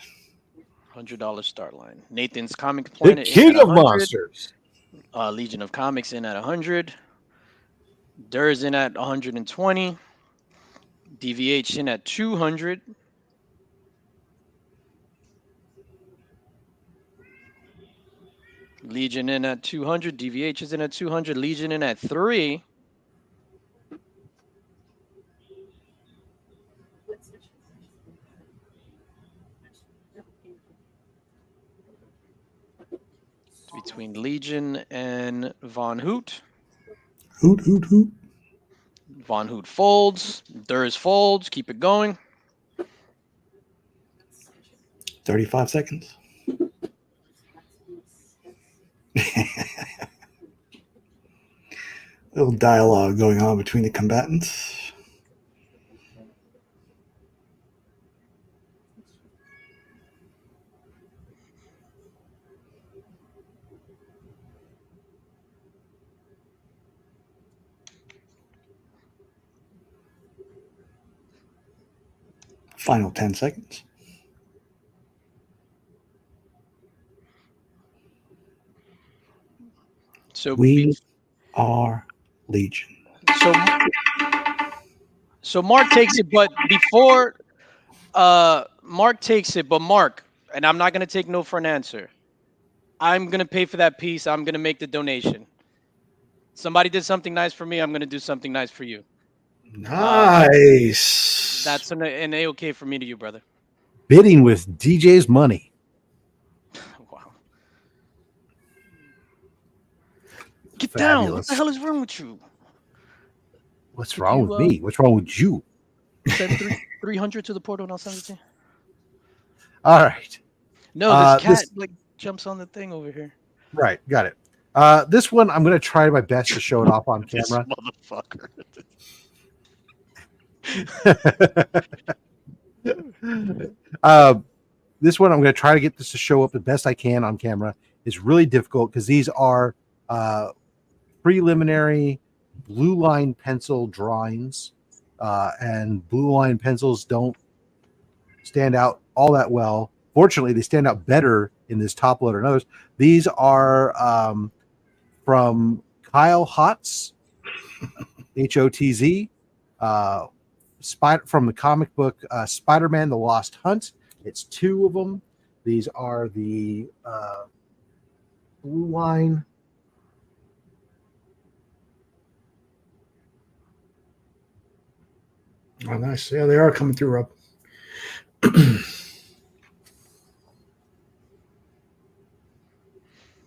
$100 start line. Nathan's Comic The Planet King in at of 100. Monsters. Legion of Comics in at 100. Dur's in at 120. DVH in at 200. Legion in at 200. DVH is in at 200. Legion in at 3. Between Legion and Von Hoot. Hoot, hoot, hoot. Von Hoot folds. Dur's folds. Keep it going. 35 seconds. Little dialogue going on between the combatants. Final 10 seconds. So We are Legion. So Mark takes it, but before Mark takes it, but Mark, and I'm not gonna take no for an answer. I'm gonna pay for that piece. I'm gonna make the donation. Somebody did something nice for me. I'm gonna do something nice for you. Nice. That's an A-okay for me to you, brother. Bidding with DJ's money. Wow. Get down. What Fabulous. the hell is wrong with you? What's Could wrong you, with me? What's wrong with you? Send 300 to the portal and I'll send it to you. All right. No, this cat this- like jumps on the thing over here. Right. Got it. This one, I'm going to try my best to show it off on This camera. motherfucker. This one, I'm going to try to get this to show up the best I can on camera. It's really difficult because these are preliminary blue line pencil drawings, and blue line pencils don't stand out all that well. Fortunately, they stand out better in this top loader than others. These are from Kyle Hotz, Hotz, from the comic book SpiderMan: The Lost Hunt. It's 2 of them. These are the blue line. Oh, nice. Yeah, they are coming through, Rob.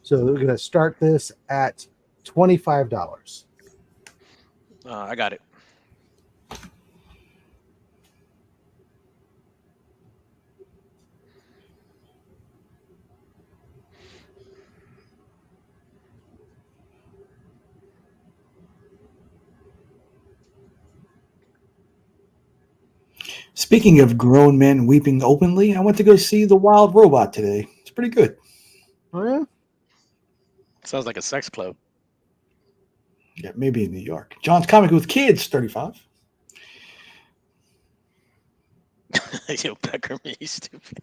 So we're going to start this at $25. I got it. Speaking of grown men weeping openly, I went to go see The Wild Robot today. It's pretty good. Oh, yeah? Sounds like a sex club. Yeah, maybe in New York. John's Comic with Kids, 35. Yo, Beckerman, you stupid.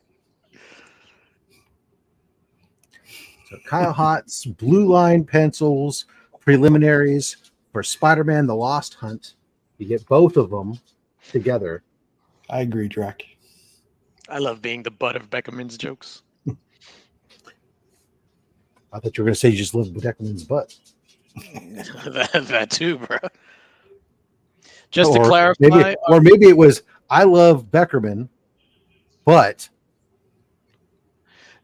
So Kyle Hott's blue line pencils preliminaries for Spider-Man: The Lost Hunt. You get both of them together. I agree, Drac. I love being the butt of Beckerman's jokes. I thought you were going to say you just lived with Declan's butt. that too, bro. Just to Or clarify, maybe it was I love Beckerman, but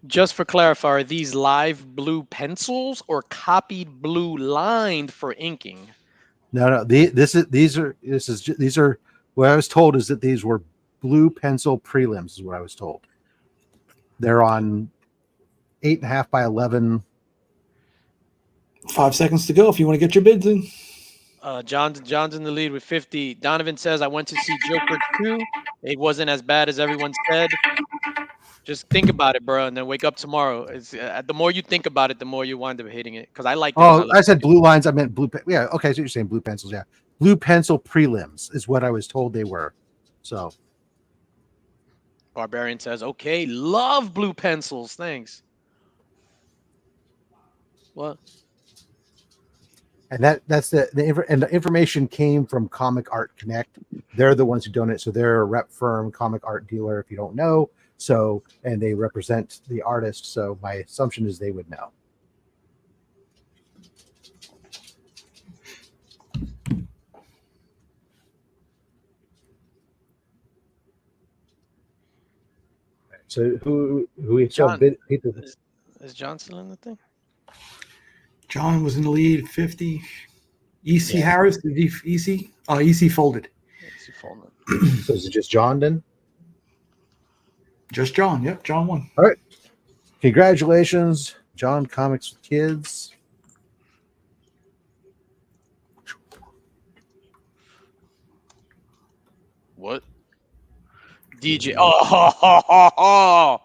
just for clarify, are these live blue pencils or copied blue lined for inking? no. These are what I was told is that these were blue pencil prelims. Is what I was told. They're on 8.5 by 11. 5 seconds to go if you want to get your bids in. John's in the lead with 50. Donovan says, I went to see Joker 2. It wasn't as bad as everyone said. Just think about it, bro, and then wake up tomorrow. It's the more you think about it, the more you wind up hating it. Because I like. I said blue lines. I meant blue. Yeah, okay. So you're saying blue pencils. Yeah, blue pencil prelims is what I was told they were. So Barbarian says, okay, love blue pencils. Thanks. What? And that's the information came from Comic Art Connect. They're the ones who donate. So they're a rep firm, comic art dealer, if you don't know. So, and they represent the artist. So my assumption is they would know. So who John, people? Is John still in the thing? John was in the lead, 50. EC Harris, did he EC? Oh, EC folded. So is it just John then? Just John. Yep, John won. All right. Congratulations, John Comics with Kids. What? DJ. Oh,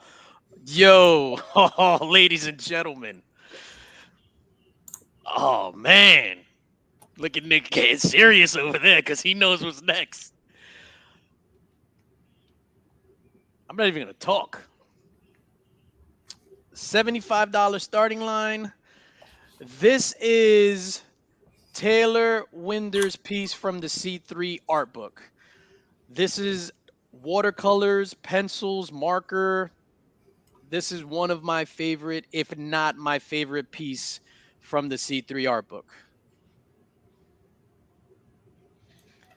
yo, ladies and gentlemen. Oh, man. Look at Nick getting serious over there because he knows what's next. I'm not even going to talk. $75 starting line. This is Taylor Winder's piece from the C3 art book. This is watercolors, pencils, marker. This is one of my favorite, if not my favorite piece from the C3 art book.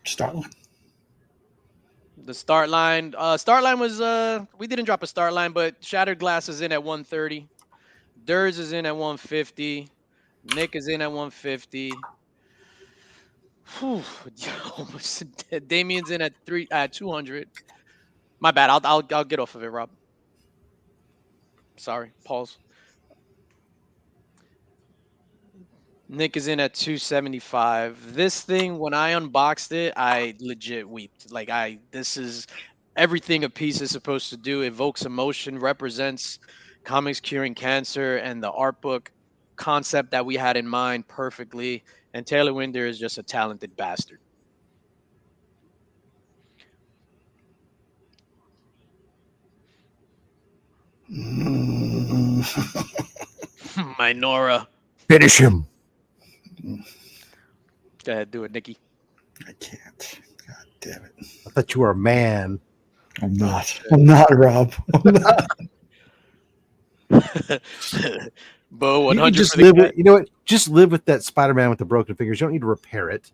Start line. The start line. Start line was we didn't drop a start line, but Shattered Glass is in at 130. Durs is in at 150. Nick is in at 150. Whew, Damien's in at 200. My bad. I'll get off of it, Rob. Sorry. Pause. Nick is in at 275. This thing, when I unboxed it, I legit weeped. Like this is everything a piece is supposed to do. Evokes emotion, represents comics curing cancer, and the art book concept that we had in mind perfectly. And Taylor Winder is just a talented bastard. My Nora. Finish him. Go ahead, do it, Nikki. I can't. God damn it. I thought you were a man. I'm not. I'm not, Rob. I'm not. Bo, 100 You can just for the live cat. with, you know what? Just live with that Spider-Man with the broken fingers. You don't need to repair it.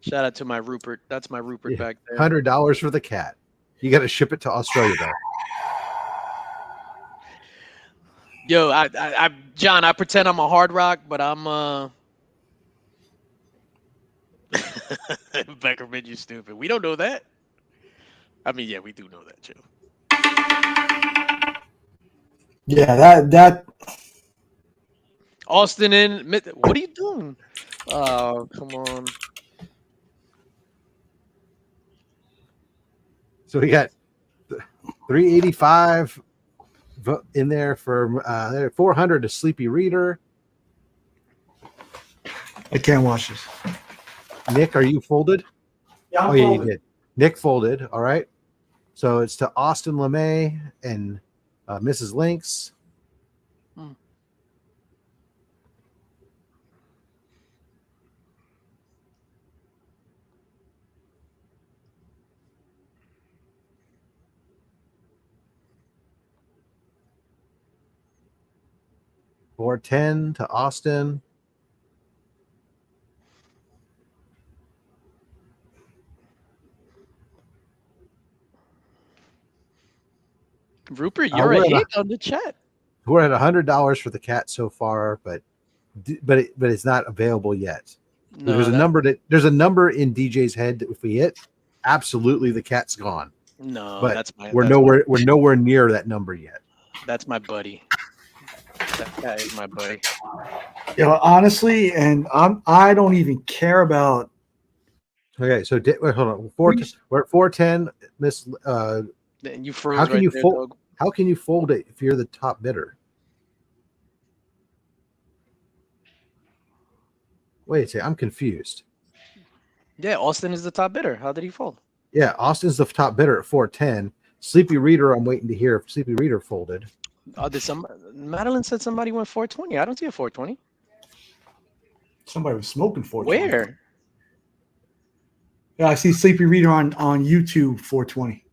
Shout out to my Rupert. That's my Rupert back there. $100 for the cat. You got to ship it to Australia though. Yo, I John, I pretend I'm a hard rock, but I'm Beckerman, you stupid. We don't know that. I mean, yeah, we do know that, Joe. Yeah, that Austin in. What are you doing? Oh, come on. So we got 385 in there for 400 to Sleepy Reader. I can't watch this. Nick, are you folded? Yeah, Oh, yeah, you did. Nick folded. All right. So it's to Austin LeMay and Mrs. Lynx. Hmm. $4.10 to Austin. Rupert, you're ahead on the chat. We're at $100 for the cat so far, but it's not available yet. No, There's a number in DJ's head that if we hit, absolutely the cat's gone. No, But we're nowhere near that number yet. That's my buddy. That is my buddy. You know, honestly, and I don't even care about. Okay, so wait, hold on. We're at 410. Miss, You froze. how can right you there, fold? dog. How can you fold it if you're the top bidder? Wait a second, I'm confused. Yeah, Austin is the top bidder. How did he fold? Yeah, Austin's the top bidder at 410. Sleepy Reader, I'm waiting to hear if Sleepy Reader folded. Madeline said somebody went 420. I don't see a 420. Somebody was smoking 420. Where? Yeah, I see Sleepy Reader on YouTube 420.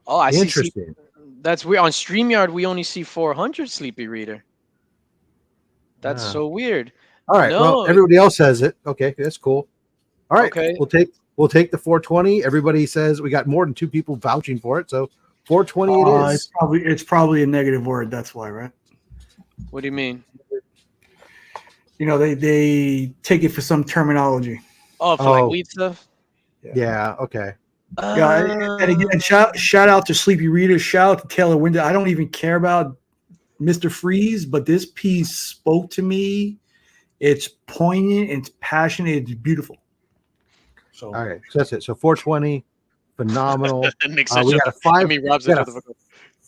Oh, I see. Interesting. That's weird. On StreamYard, we only see 400 Sleepy Reader. That's so weird. All right. No. Well, everybody else says it. Okay, that's cool. All right. Okay. We'll take the 420. Everybody says we got more than 2 people vouching for it, so 420 it is. It's probably a negative word. That's why, right? What do you mean? You know, they take it for some terminology. Oh, for like weed stuff. Yeah. Okay. Yeah, and again, shout out to Sleepy Reader. Shout out to Taylor Winter. I don't even care about Mr. Freeze, but this piece spoke to me. It's poignant, it's passionate, it's beautiful. So all right, so that's it. So 420, phenomenal. We got a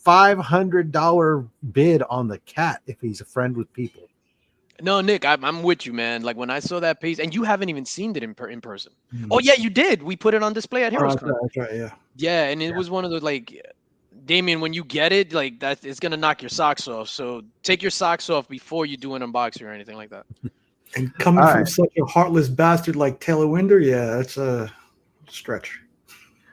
$500 bid on the cat if he's a friend with people. No, Nick, I'm with you, man. Like when I saw that piece, and you haven't even seen it in person. Oh yeah, you did. We put it on display at Heroes Con. That's right, yeah. Yeah, and it was one of those like, Damien, when you get it, like that, it's gonna knock your socks off. So take your socks off before you do an unboxing or anything like that. And coming from such a heartless bastard like Taylor Winder, yeah, that's a stretch.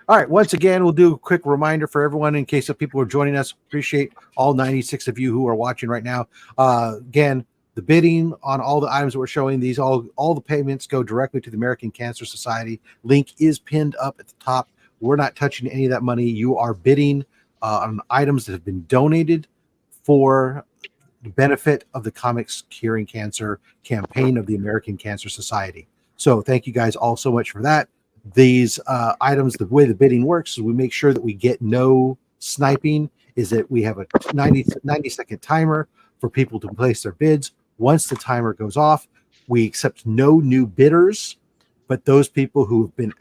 All right. Once again, we'll do a quick reminder for everyone in case of people are joining us. Appreciate all 96 of you who are watching right now. Again, the bidding on all the items that we're showing, these all the payments go directly to the American Cancer Society. Link is pinned up at the top. We're not touching any of that money. You are bidding on items that have been donated for the benefit of the Comics Curing Cancer campaign of the American Cancer Society. So thank you guys all so much for that. These items, the way the bidding works is we make sure that we get no sniping, is that we have a 90-second timer for people to place their bids. Once the timer goes off, we accept no new bidders, but those people who've been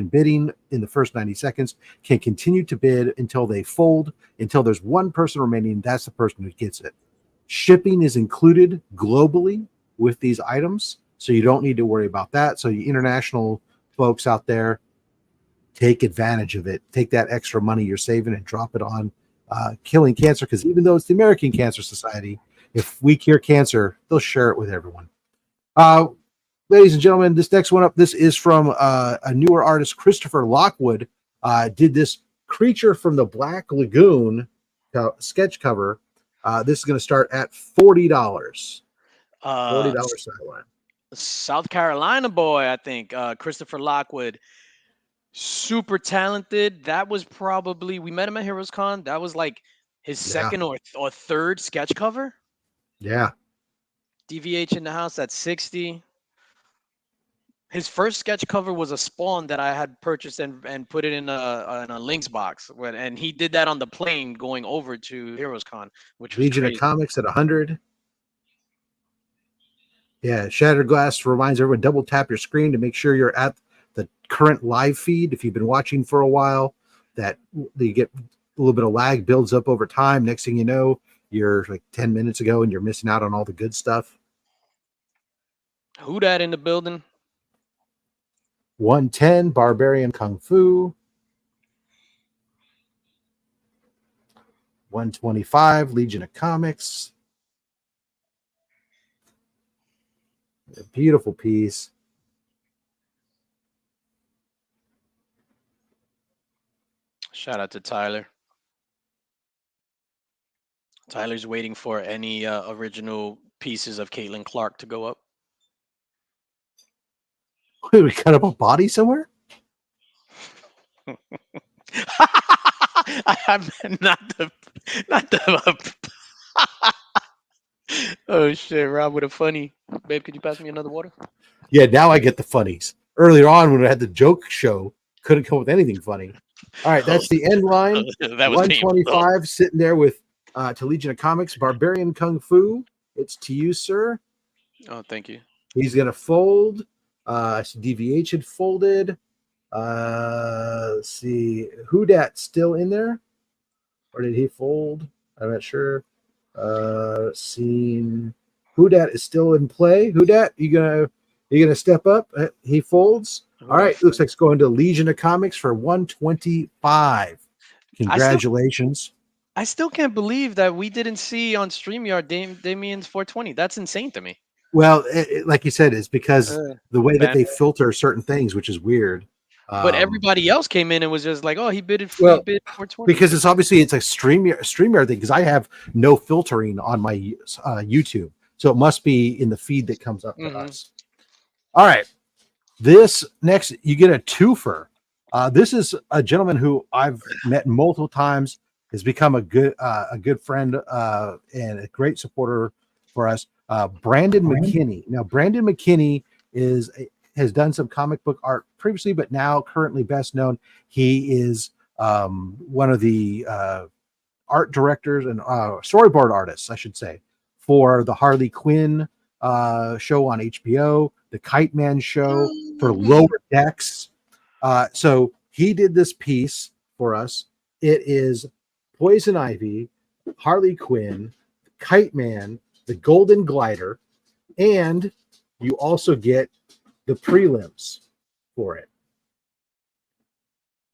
bidding in the first 90 seconds can continue to bid until they fold, until there's one person remaining. That's the person who gets it. Shipping is included globally with these items, so you don't need to worry about that. So you international folks out there, take advantage of it. Take that extra money you're saving and drop it on killing cancer, because even though it's the American Cancer Society, if we cure cancer, they'll share it with everyone. Ladies and gentlemen, this next one up, this is from a newer artist, Christopher Lockwood. Did this Creature from the Black Lagoon sketch cover. This is going to start at $40. $40 sideline. South Carolina boy, I think. Christopher Lockwood. Super talented. That was probably, we met him at Heroes Con. That was like his second or third sketch cover. Yeah. DVH in the house at 60. His first sketch cover was a Spawn that I had purchased and put it in a links box. And he did that on the plane going over to Heroes Con, which was Legion crazy. of Comics at 100. Yeah, Shattered Glass reminds everyone, double tap your screen to make sure you're at the current live feed. If you've been watching for a while, that you get a little bit of lag, builds up over time. Next thing you know, you're like 10 minutes ago and you're missing out on all the good stuff. Who dat in the building? 110 Barbarian Kung Fu. 125 Legion of Comics. A beautiful piece. Shout out to Tyler. Tyler's waiting for any original pieces of Caitlin Clark to go up. Wait, we cut up a body somewhere? I'm not the. Oh shit, Rob with a funny. Babe, could you pass me another water? Yeah, now I get the funnies. Earlier on, when we had the joke show, couldn't come up with anything funny. All right, that's the end line. That was painful. 125 sitting there with to Legion of Comics, Barbarian Kung Fu. It's to you, sir. Oh, thank you. He's gonna fold. DVH had folded. Let's see. Whodat still in there? Or did he fold? I'm not sure. Seen Whodat is still in play. Whodat, you gonna step up? He folds. All right, looks like it's going to Legion of Comics for 125. Congratulations. I still can't believe that we didn't see on StreamYard Damien's 420. That's insane to me. Well, like you said, it's because the way that bad. they filter certain things, which is weird. But everybody else came in and was just like, "Oh, he bid 420." Because it's a StreamYard thing. Because I have no filtering on my YouTube, so it must be in the feed that comes up to us. All right, this next you get a twofer. This is a gentleman who I've met multiple times. Has become a good friend and a great supporter for us. Brandon McKinney. Now, Brandon McKinney has done some comic book art previously, but now currently best known. He is one of the art directors and storyboard artists, I should say, for the Harley Quinn show on HBO, the Kite Man show for Lower Decks. So he did this piece for us. It is Poison Ivy, Harley Quinn, Kite Man, the Golden Glider, and you also get the prelims for it.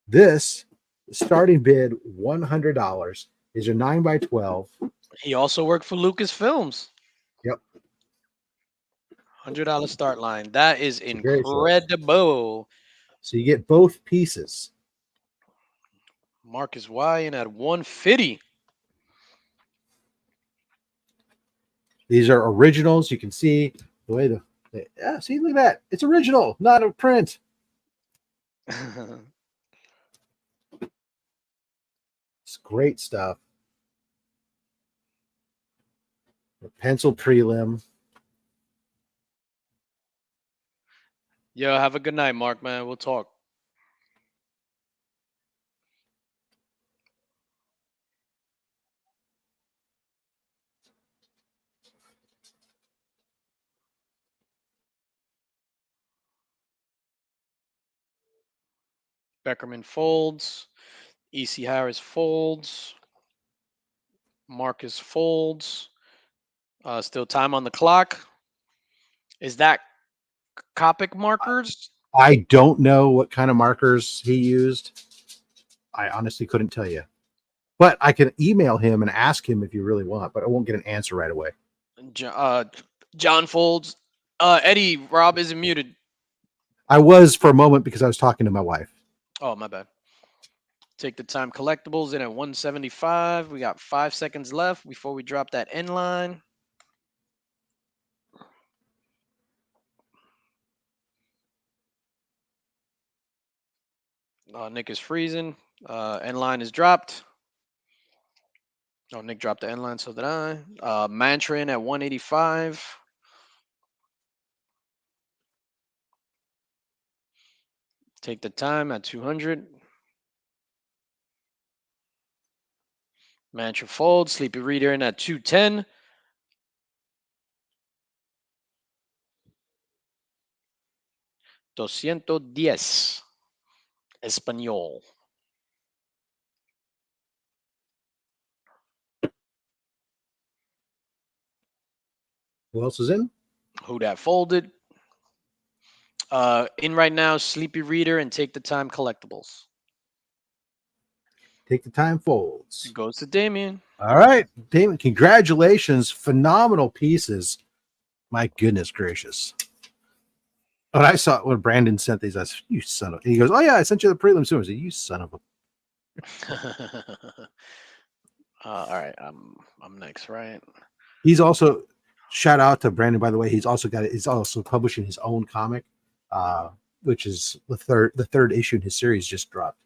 This starting bid $100 is your 9x12. He also worked for Lucasfilms. Yep. $100 start line. That is incredible. So you get both pieces. Marcus Wyan at 150. These are originals. You can see the way see, look at that. It's original, not a print. It's great stuff. The pencil prelim. Yo, have a good night, Mark, man. We'll talk. Beckerman folds. E.C. Harris folds. Marcus folds. Still time on the clock. Is that Copic markers? I don't know what kind of markers he used. I honestly couldn't tell you. But I can email him and ask him if you really want, but I won't get an answer right away. John folds. Eddie, Rob isn't muted. I was for a moment because I was talking to my wife. Oh, my bad. Take the time collectibles in at 175. We got 5 seconds left before we drop that end line. Nick is freezing. End line is dropped. Oh, Nick dropped the end line, so did I. Mantrin at 185. Take the time at 200. Mantra fold. Sleepy Reader in at 210. $210. Espanol. Who else is in? Who that folded? In right now, Sleepy Reader and Take the Time collectibles. Take the time folds. It goes to Damien. All right, Damon, congratulations. Phenomenal pieces. My goodness gracious. When I saw when Brandon sent these, I said, you son of, he goes, oh yeah, I sent you the prelim soon. I said, you son of a. All right, I'm next, right? He's also, shout out to Brandon, by the way. He's also publishing his own comic, which is the third issue in his series just dropped,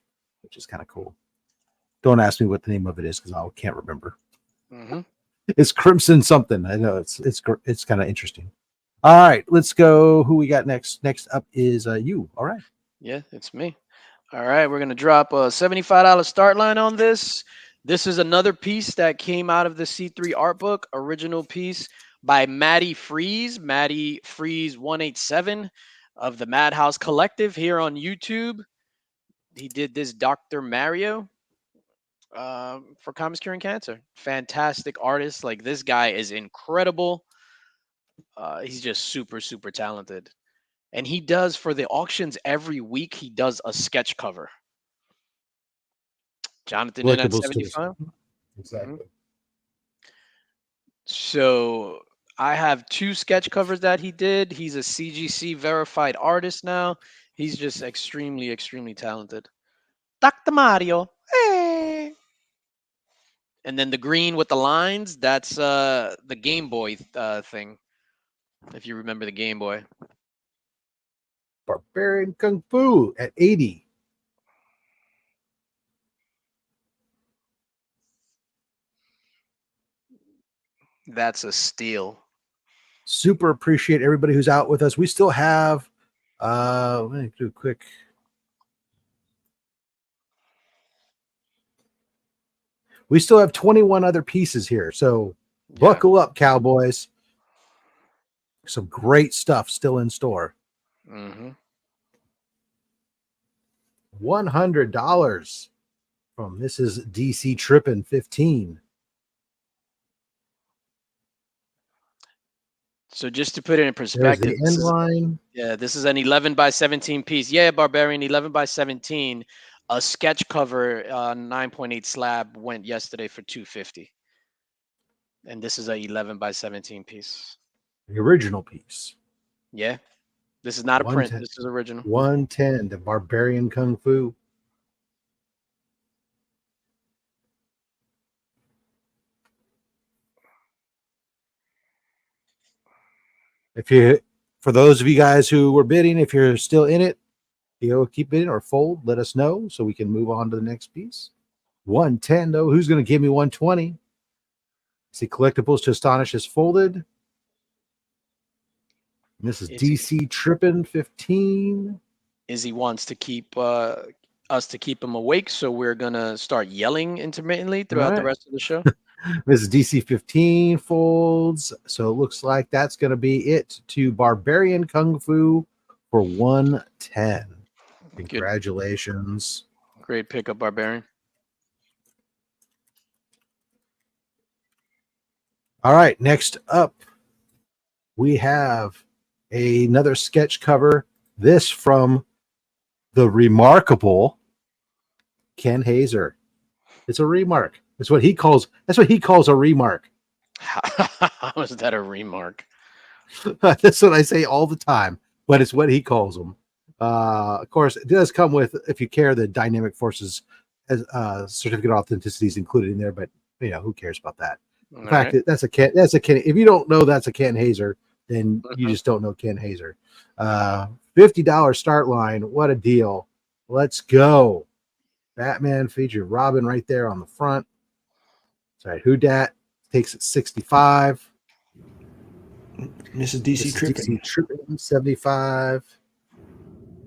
which is kind of cool. Don't ask me what the name of it is because I can't remember. Mm-hmm. It's Crimson something. I know it's kind of interesting. All right, let's go. Who we got next? Next up is you. All right. Yeah, it's me. All right, we're gonna drop a $75 start line on this. This is another piece that came out of the C3 art book, original piece by Maddie Freeze 187 of the Madhouse Collective here on YouTube. He did this Dr. Mario for Comics Curing Cancer. Fantastic artist. Like, this guy is incredible. He's just super, super talented. And he does, for the auctions every week, he does a sketch cover. Jonathan in at Collectibles 75. Exactly. Mhm. So I have 2 sketch covers that he did. He's a CGC verified artist now. He's just extremely, extremely talented. Dr. Mario. Hey. And then the green with the lines, that's the Game Boy thing. If you remember the Game Boy. Barbarian Kung Fu at 80. That's a steal. Super appreciate everybody who's out with us. We still have let me do a quick. We still have 21 other pieces here. So buckle up, Cowboys. Some great stuff still in store. Mm-hmm. $100 from this is DC Trippin' 15. So just to put it in There's perspective, the end line. this is an 11 by 17 piece. Yeah, Barbarian 11 by 17. A sketch cover 9.8 slab went yesterday for $250. And this is a 11 by 17 piece. The original piece. Yeah. This is not a print. 110. This is original. 110, the Barbarian Kung Fu. For those of you guys who were bidding, if you're still in it, keep bidding or fold, let us know so we can move on to the next piece. 110 though, who's going to give me 120? See, collectibles to astonish is folded. And this is DC Trippin' 15. Izzy wants to keep us to keep him awake, so we're gonna start yelling intermittently throughout the rest of the show. This is DC 15 folds. So it looks like that's going to be it to Barbarian Kung Fu for 110. Congratulations. Great pickup, Barbarian. All right. Next up, we have another sketch cover. This from the remarkable Ken Hazer. It's a remark. That's what he calls a remark. How is that a remark? That's what I say all the time, but it's what he calls them. Of course, it does come with, if you care, the Dynamic Forces as certificate of authenticity is included in there, but who cares about that? In fact, that's a Ken. If you don't know that's a Ken Hazer, then you just don't know Ken Hazer. $50 start line. What a deal! Let's go. Batman featured Robin right there on the front. Sorry, Who Dat takes it 65. This is DC Trippin'. DC Trippin' 75.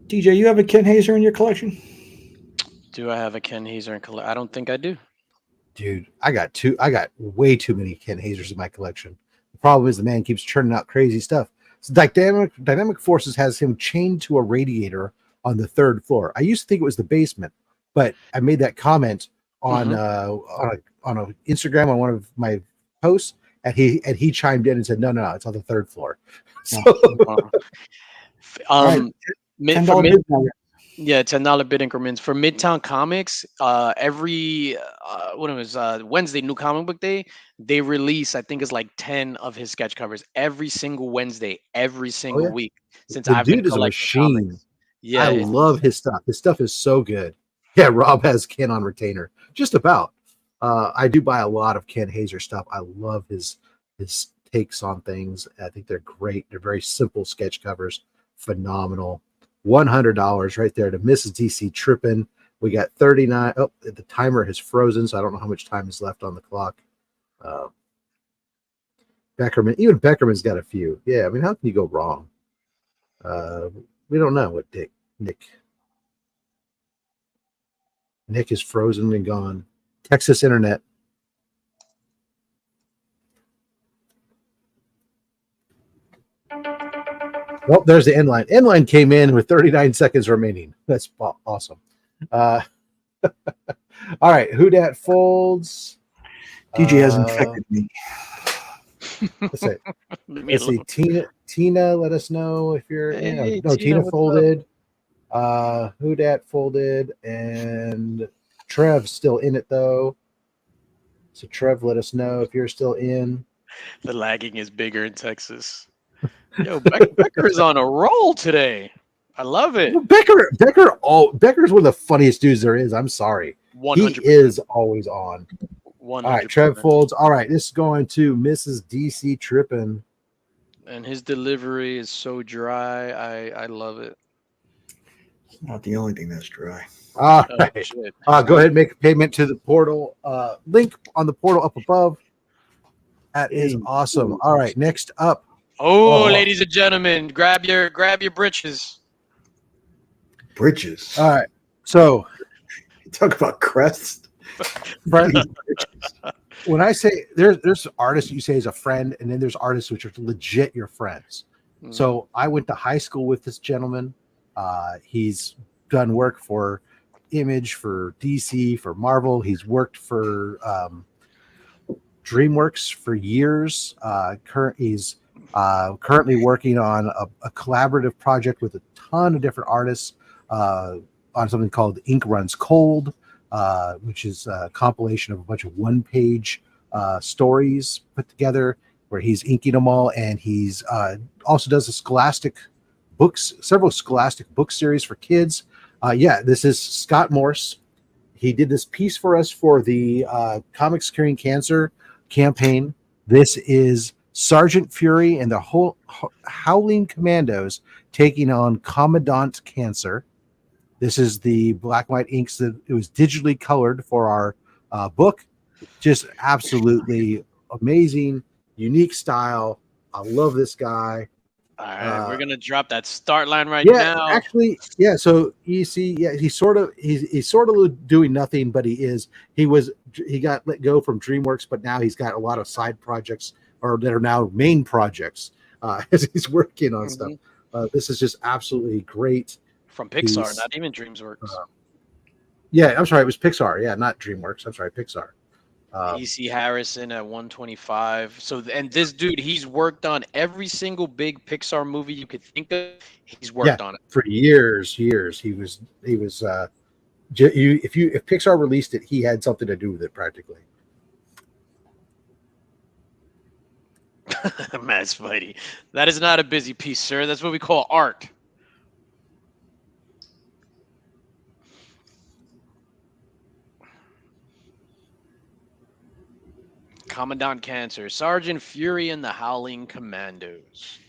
DJ, you have a Ken Hazer in your collection? Do I have a Ken Hazer in collection? I don't think I do. Dude, I got way too many Ken Hazers in my collection. The problem is the man keeps churning out crazy stuff. So Dynamic Forces has him chained to a radiator on the 3rd floor. I used to think it was the basement, but I made that comment on a Instagram on one of my posts, and he chimed in and said, no, it's on the 3rd floor. So, Um, $10 for bid now. yeah, $10 bid increments for Midtown Comics. Every when it was Wednesday, New Comic Book Day, they release I think it's like 10 of his sketch covers every single Wednesday, every Oh single yeah, week since the I've been dude is a collecting machine. comics. Yeah, I love his stuff. His stuff is so good. Yeah, Rob has Ken on retainer. Just about. I do buy a lot of Ken Hazer stuff. I love his takes on things. I think they're great. They're very simple sketch covers. Phenomenal. $100 right there to Mrs. DC Trippin. We got 39. Oh, the timer has frozen, so I don't know how much time is left on the clock. Beckerman, even Beckerman's got a few. Yeah, I mean, how can you go wrong? We don't know what Nick is frozen and gone. Texas internet. Well, there's the end line. End line came in with 39 seconds remaining. That's awesome. All right, who dat folds? DJ has infected me. Let's see. Leave me Let's see. alone. Tina, let us know if you're. Hey, No, Tina what's up? folded. Who dat folded, and Trev's still in it though. So Trev, let us know if you're still in. The lagging is bigger in Texas. Yo, Becker is on a roll today. I love it. Well, Becker's one of the funniest dudes there is. I'm sorry. 100%. He is always on. 100%. All right, Trev folds. All right, this is going to Mrs. DC Trippin. And his delivery is so dry. I love it. It's not the only thing that's dry. All Oh, right. shit. Go ahead and make a payment to the portal. Link on the portal up above. That is awesome. All right, next up. Oh, Oh. ladies and gentlemen, grab your britches. Bridges. All right, so You talk about crest. when I say there's artists you say is a friend, and then there's artists which are legit your friends. Mhm. So I went to high school with this gentleman. He's done work for Image, for DC, for Marvel. He's worked for DreamWorks for years. He's currently working on a collaborative project with a ton of different artists on something called Ink Runs Cold, which is a compilation of a bunch of one-page stories put together where he's inking them all, and he's also does a several Scholastic book series for kids. This is Scott Morse. He did this piece for us for the Comics Curing Cancer campaign. This is Sergeant Fury and the whole Howling Commandos taking on Commandant Cancer. This is the black and white inks that it was digitally colored for our book. Just absolutely amazing, unique style. I love this guy. All right, we're gonna drop that start line right Yeah, now. actually, yeah. So you see, yeah, he's sort of doing nothing, but he got let go from DreamWorks, but now he's got a lot of side projects that are now main projects as he's working on stuff. This is just absolutely great. From Pixar, not even DreamWorks. Yeah, I'm sorry, it was Pixar. Yeah, not DreamWorks. I'm sorry, Pixar. E.C. Harrison at 125. So, and this dude, he's worked on every single big Pixar movie you could think of. He's worked on it for years. He was. If Pixar released it, he had something to do with it practically. Mad Spidey. That is not a busy piece, sir. That's what we call art. Commandant Cancer, Sergeant Fury and the Howling Commandos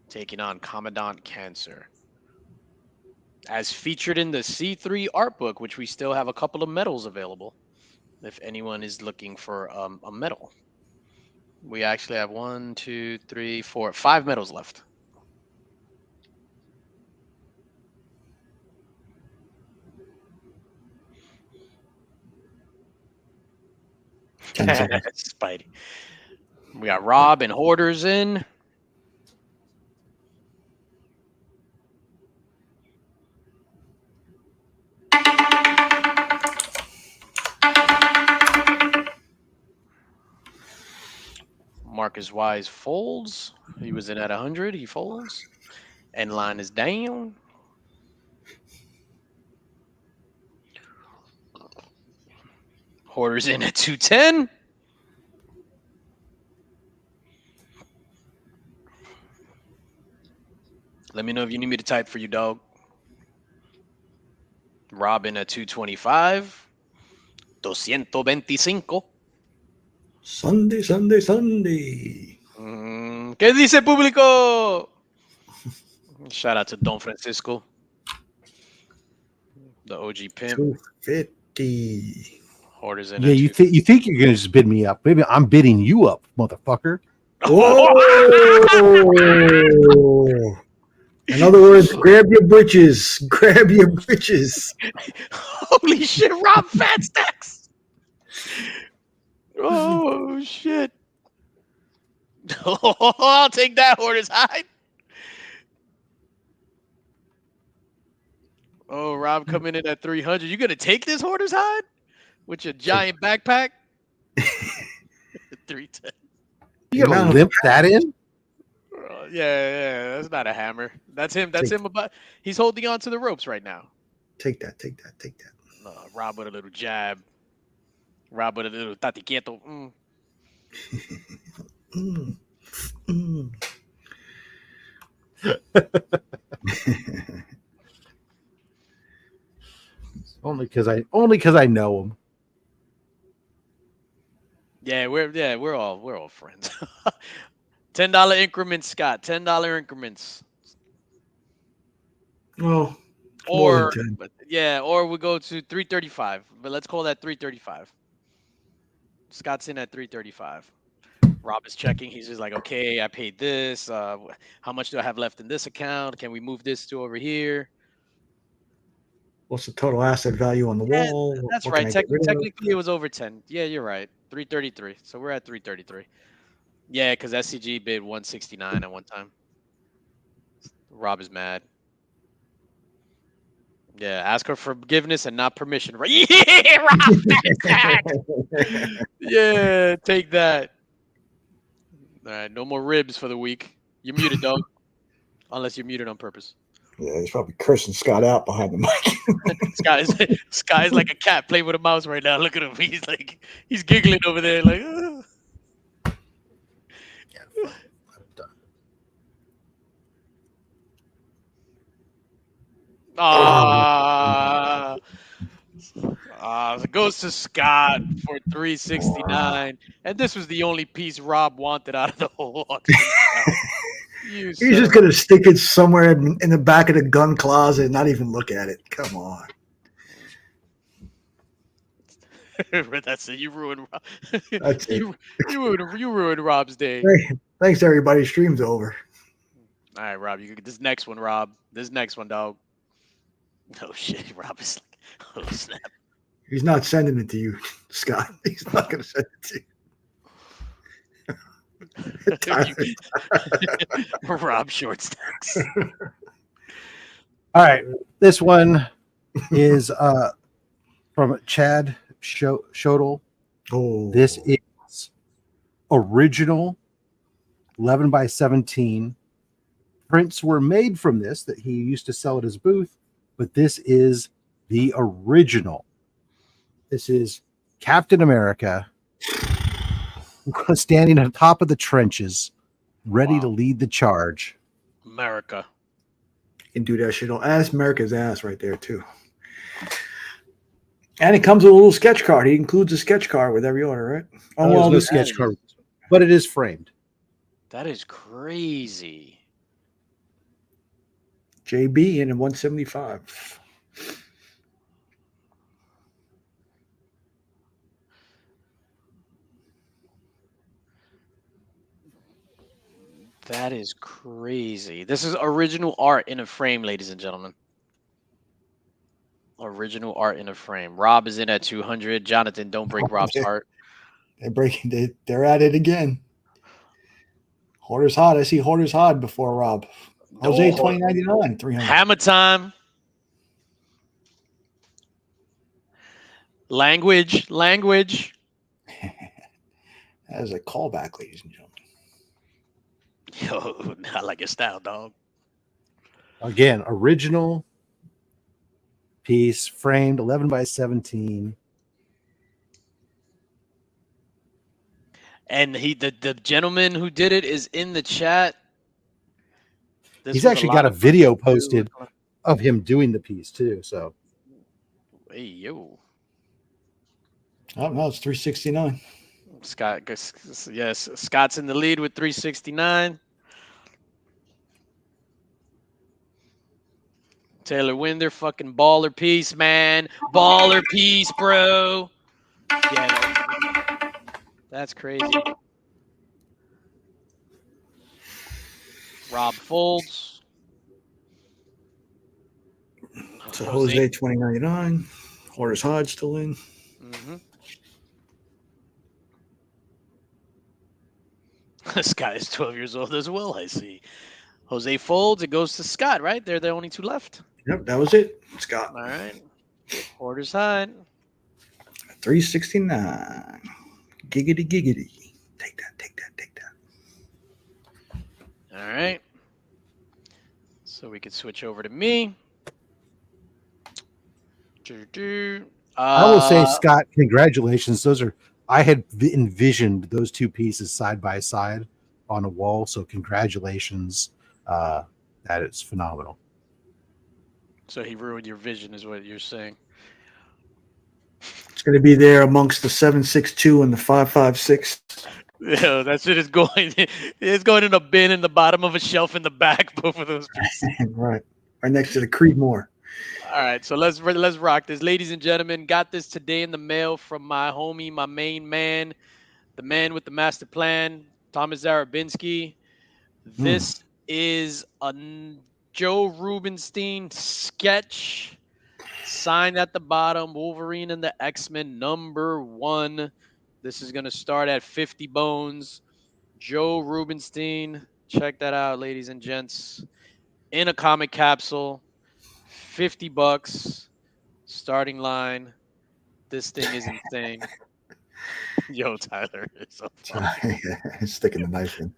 taking on Commandant Cancer. As featured in the C3 art book, which we still have a couple of medals available. If anyone is looking for a medal. We actually have 1, 2, 3, 4, 5 medals left. Spidey. We got Rob and Hoarders in. Marcus Wise folds. He was in at 100. He folds. End line is down. Hoarders in at 210. Let me know if you need me to type for you, dog. Robin at 225. 225. Sunday, Sunday, Sunday. ¿Qué dice público? Shout out to Don Francisco, the OG pimp. 250. Hoarders in Yeah, at you think you're gonna just bid me up? Maybe I'm bidding you up, motherfucker. Whoa! In other words, grab your britches. Grab your britches. Holy shit, Rob Fat Stacks. Oh shit. I'll take that, Hoarders hide. Oh, Rob coming in at 300. You gonna take this, Hoarders hide with your giant backpack? 310. You gonna limp that in? Yeah, that's not a hammer. That's him. That's him. He's holding on to the ropes right now. Take that. Rob with a little jab. Rob with a little tati quieto. Only because I know him. Yeah, we're all friends. $10 increments, Scott. $10 increments. Well, Or or we go to 335. But let's call that 335. Scott's in at 335. Rob is checking. He's just like, okay, I paid this. How much do I have left in this account? Can we move this to over here? what's the total asset value on the wall? That's What right. can I get rid of? Technically, it was over 10. Yeah, you're right. 333. So we're at 333. Yeah, because SCG bid 169 at one time. Rob is mad. Yeah, ask her forgiveness and not permission. Yeah, Rob. Yeah, take that. All right, no more ribs for the week. You're muted, dog. Unless you're muted on purpose. Yeah, he's probably cursing Scott out behind the mic. Sky's like a cat playing with a mouse right now. Look at him. He's giggling over there like. It goes to Scott for 369, and this was the only piece Rob wanted out of the whole auction. He's just gonna stick it somewhere in the back of the gun closet and not even look at it. Come on. That's it. You ruined Rob. That's it. You ruined Rob's day. Thanks, everybody. Stream's over. All right, Rob. You can get this next one, Rob. This next one, dog. Oh shit, Rob is like, oh snap. He's not sending it to you, Scott. He's not gonna send it to you. Rob short stacks. All right, this one is from Chad Shodel. Oh, This is original 11 by 17. Prints were made from this that he used to sell at his booth, but this is the original. This is Captain America standing on top of the trenches, ready to lead the charge. America. You can do that shit on ass America's ass right there too. And it comes with a little sketch card. He includes a sketch card with every order, right? Oh, well, no sketch card, but it is framed. That is crazy. JB in 175. That is crazy. This is original art in a frame, ladies and gentlemen. Original art in a frame. Rob is in at 200. Jonathan, don't break Rob's heart. They're at it again. Hoarders hot. I see Hoarders hot before Rob. Jose 2099 300. Hammer time. Language. That is a callback, ladies and gentlemen. Yo, I like your style, dog. Again, original piece, framed 11 by 17. And the gentleman who did it is in the chat. This He's was actually lot got a of fun video to do. posted of him doing the piece too. So Hey yo, Oh no, it's 369. Scott. Yes, Scott's in the lead with 369. Taylor Winder, fucking baller piece, man. Baller piece, bro. Yeah, that's crazy. Rob Folds. So Jose 2099. Horace Hodge still in. Mm-hmm. This guy is 12 years old as well, I see. Jose Folds, it goes to Scott, right? They're the only two left. Yep, that was it. Scott. All right. Orders high. 369. Giggity giggity. Take that, take that, take that. All right. So we could switch over to me. I will say, Scott, congratulations. I had envisioned those two pieces side by side on a wall. So congratulations. That is phenomenal. So he ruined your vision, is what you're saying. It's going to be there amongst the 762 and the 556. Yeah, that shit is going. It's going in a bin in the bottom of a shelf in the back. Both of those pieces. Right next to the Creedmoor. All right, so let's rock this, ladies and gentlemen. Got this today in the mail from my homie, my main man, the man with the master plan, Thomas Zarabinski. This is a Joe Rubenstein sketch, signed at the bottom. Wolverine and the X-Men #1. This is gonna start at 50 bones. Joe Rubenstein, check that out, ladies and gents. In a comic capsule. $50 starting line. This thing is insane. Yo, Tyler, it's so funny. Sticking the knife in.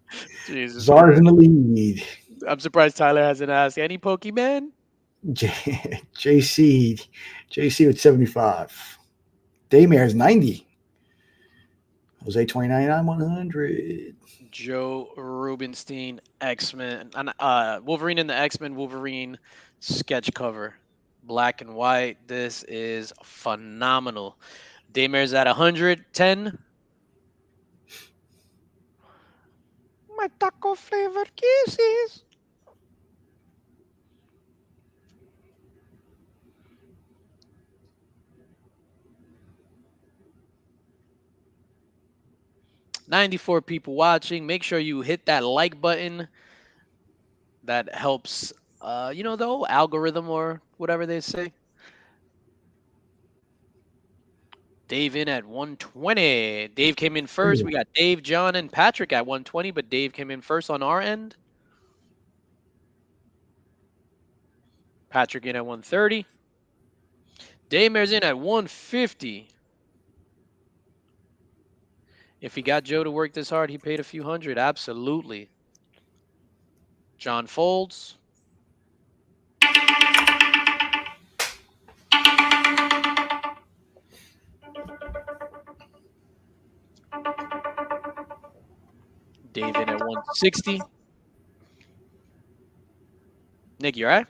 Jesus Czar's Christ. in the lead. I'm surprised Tyler hasn't asked any Pokemon. JC with 75. Daymare's 90. Jose 2099 100. Joe Rubenstein, X-Men, Wolverine and the X-Men Wolverine sketch cover, black and white. This is phenomenal. Daymare's at 110. My taco flavored kisses. $94 people watching. Make sure you hit that like button. That helps, the whole algorithm or whatever they say. Dave in at 120. Dave came in first. We got Dave, John, and Patrick at 120, but Dave came in first on our end. Patrick in at 130. Daymare's in at 150. If he got Joe to work this hard, he paid a few hundred. Absolutely. John Folds. Dave in at 160. Nick, you all right?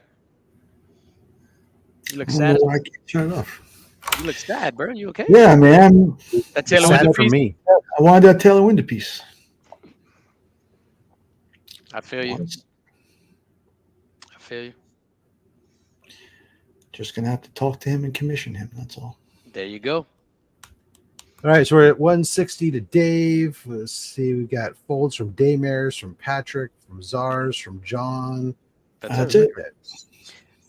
You look sad. I can't turn it off. You look sad, bro. You okay? Yeah, man. That Taylor Sad Winder for piece? me. I wanted that Taylor Winder piece. I feel you. I feel you. Just going to have to talk to him and commission him. That's all. There you go. All right, so we're at 160 to Dave. Let's see, we got folds from Daymares, from Patrick, from Czars, from John. That's it.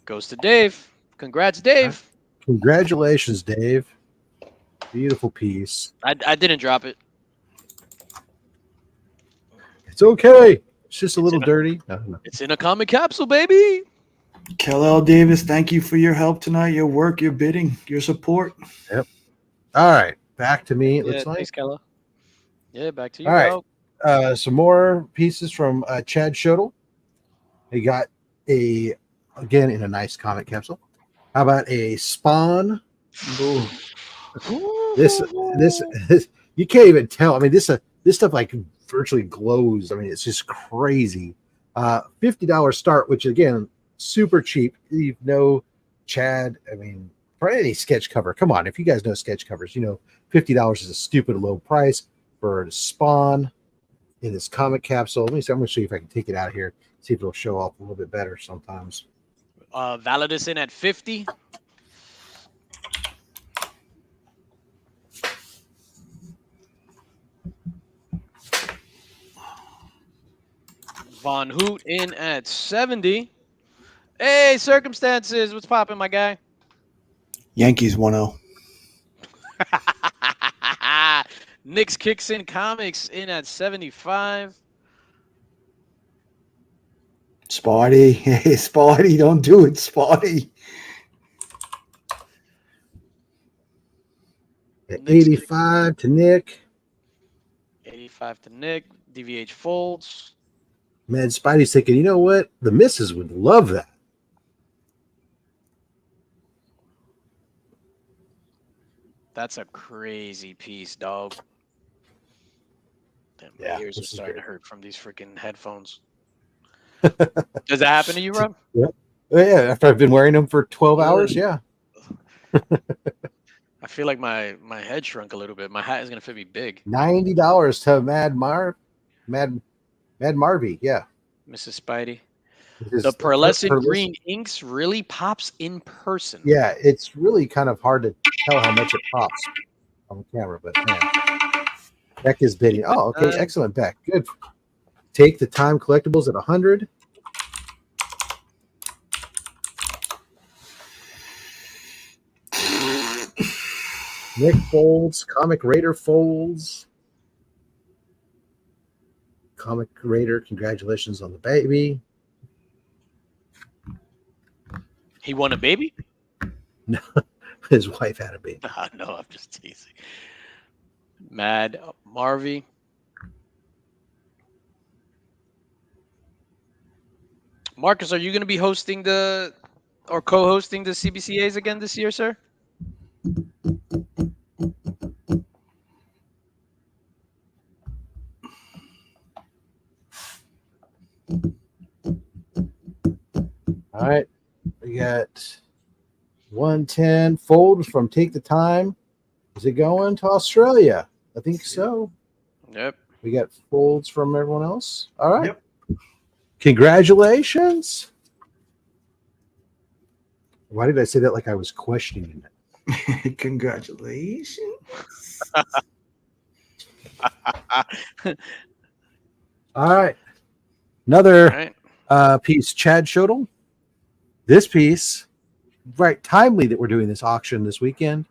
Goes to Dave. Congrats, Dave. Congratulations, Dave. Beautiful piece. I didn't drop it. It's okay. It's just a little dirty. No. It's in a comic capsule, baby. Kel-El Davis, thank you for your help tonight, your work, your bidding, your support. Yep. All right, back to me. It looks Thanks, like. Kella. Yeah, back to you. All right. Some more pieces from Chad Shodel. He got a again in a nice comic capsule. How about a Spawn? Ooh. This you can't even tell. I mean, this stuff like virtually glows. I mean, it's just crazy. $50 start, which again, super cheap. You know, Chad. I mean, for any sketch cover, come on. If you guys know sketch covers, you know $50 is a stupid low price for a Spawn in this comic capsule. Let me see. I'm going to show you if I can take it out here. See if it'll show off a little bit better sometimes. Validus in at 50. Von Hoot in at 70. Hey, circumstances. What's popping, my guy? Yankees 1-0. Nick's Kicks in Comics in at 75. Spotty. Hey, Spotty, don't do it, Spotty. At Nick's 85 to Nick. 85 to Nick. DVH Folds. Man, Spidey's thinking, you know what? The missus would love that. That's a crazy piece, dog. Damn, my Yeah, ears are this is starting to great. hurt from these freaking headphones. Does that happen to you, Rob? Oh, yeah, after I've been wearing them for 12 hours, yeah. I feel like my head shrunk a little bit. My hat is gonna fit me big. $90 to Mad Marvy, yeah. Mrs. Spidey. His The pearlescent pearlescent- green inks really pops in person. Yeah, it's really kind of hard to tell how much it pops on the camera, but man. Beck is bidding. Oh, okay, excellent, Beck. Good. Take the Time collectibles at 100. Nick folds, Comic Raider folds. Comic Raider, congratulations on the baby. He won a baby? No, his wife had a baby. No, I'm just teasing. Mad Marvy. Marcus, are you going to be hosting or co-hosting the CBCAs again this year, sir? All right. We got 110 folds from Take the Time. Is it going to Australia? I think so. Yep. We got folds from everyone else. All right. Yep. Congratulations. Why did I say that like I was questioning it? Congratulations. All right. Another All right. piece, Chad Shodel. This piece, right, timely that we're doing this auction this weekend.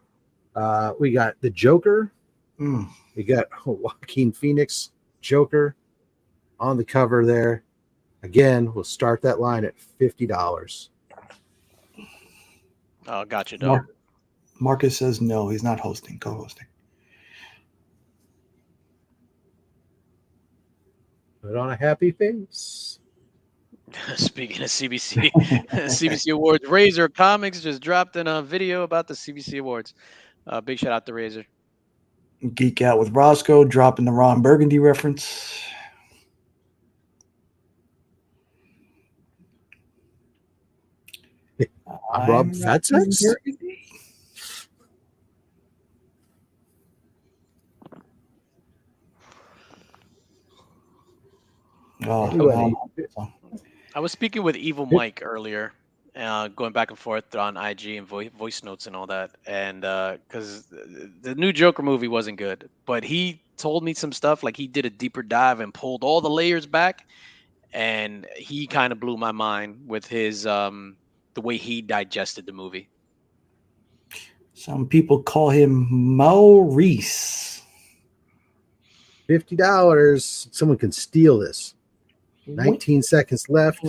We got the Joker. We got Joaquin Phoenix Joker on the cover there. Again, we'll start that line at $50. Oh, gotcha, dog. Marcus says no, he's not hosting, co-hosting. Put on a happy face. Speaking of CBC, CBC Awards, Razor Comics just dropped in a video about the CBC Awards. Big shout out to Razor. Geek out with Roscoe, dropping the Ron Burgundy reference. I'm Rob Fatsex. Oh, I was speaking with Evil Mike earlier, going back and forth on IG and voice notes and all that, and because the new Joker movie wasn't good, but he told me some stuff, like he did a deeper dive and pulled all the layers back, and he kind of blew my mind with his the way he digested the movie. some people call him Maurice. $50. Someone can steal this. 19 seconds left.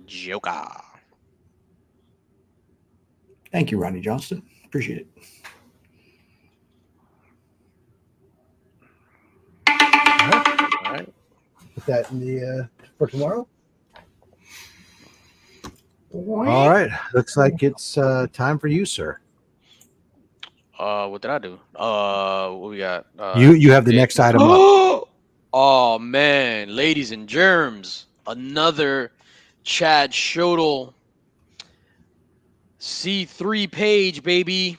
Joker. Thank you, Ronnie Johnston. Appreciate it. that in the for tomorrow. All right. Looks like it's time for you, sir. What did I do? What we got? You have the next item up. Oh man, ladies and germs, another Chad Shodel C3 page, baby.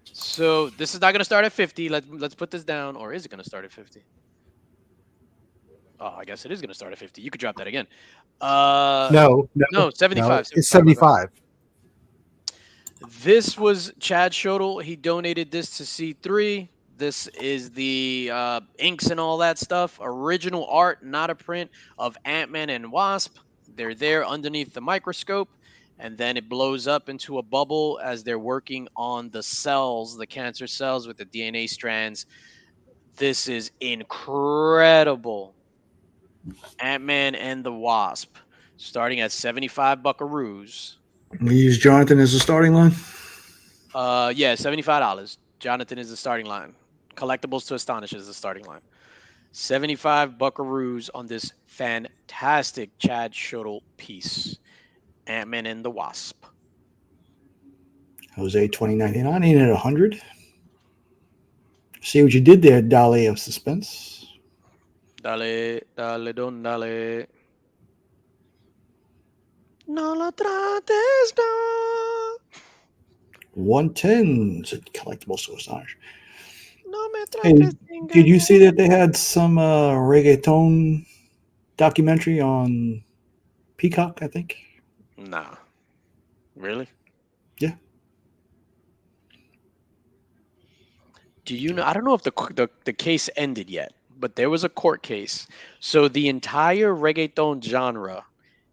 So this is not gonna start at 50. Let's put this down, or is it gonna start at 50? Oh, I guess it is gonna start at 50. You could drop that again. No, 75. It's 75. 75. This was Chad Shodel. He donated this to C3. This is the inks and all that stuff. Original art, not a print, of Ant-Man and Wasp. They're there underneath the microscope, and then it blows up into a bubble as they're working on the cells, the cancer cells with the DNA strands. This is incredible. Ant-Man and the Wasp, starting at 75 buckaroos. We use Jonathan as a starting line. Yeah, $75. Jonathan is the starting line. Collectibles to Astonish is the starting line. 75 buckaroos on this fantastic Chad Shodel piece. Ant-Man and the Wasp. Jose 2099 ain't at 100. See what you did there, Dolly of Suspense. Dale, dale, don, dale. No lo trates, no. 110 is a collectible so astonish. No me Hey, trates. did you see that they had some reggaeton documentary on Peacock, I think? Nah. Really? Yeah. Do you know? I don't know if the case ended yet, but there was a court case. So the entire reggaeton genre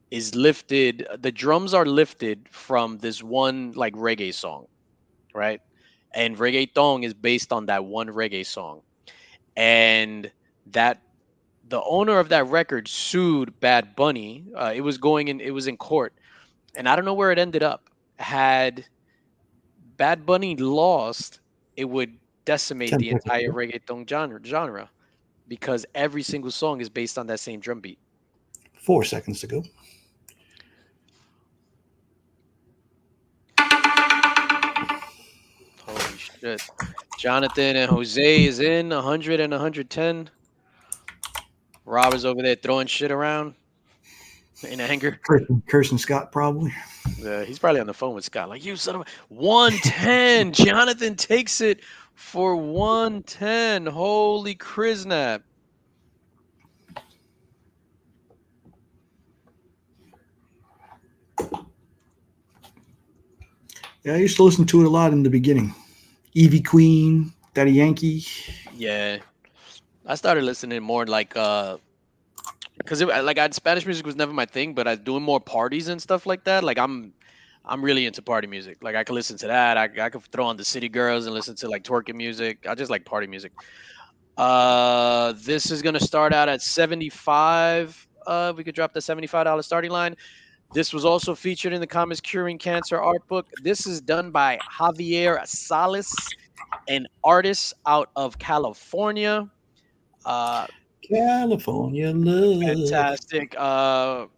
is lifted. The drums are lifted from this one like reggae song, right? And reggaeton is based on that one reggae song. And that the owner of that record sued Bad Bunny. It was going in. It was in court, and I don't know where it ended up. Had Bad Bunny lost, it would decimate 10 the seconds entire ago. reggaeton genre because every single song is based on that same drum beat. 4 seconds ago. Holy shit. Jonathan and Jose is in 100 and 110. Rob is over there throwing shit around in anger. Kirsten Scott, probably. He's probably on the phone with Scott. Like, you son of a 110. Jonathan takes it for 110. Holy Kriznap. Yeah, I used to listen to it a lot in the beginning. Evie Queen, Daddy Yankee. Yeah. I started listening more like because like Spanish music was never my thing, but I was doing more parties and stuff like that. Like I'm really into party music. Like I could listen to that. I could throw on the City Girls and listen to like twerking music. I just like party music. This is gonna start out at 75. We could drop the $75 starting line. This was also featured in the Comics Curing Cancer art book. This is done by Javier Salas, an artist out of California. California love. Fantastic. What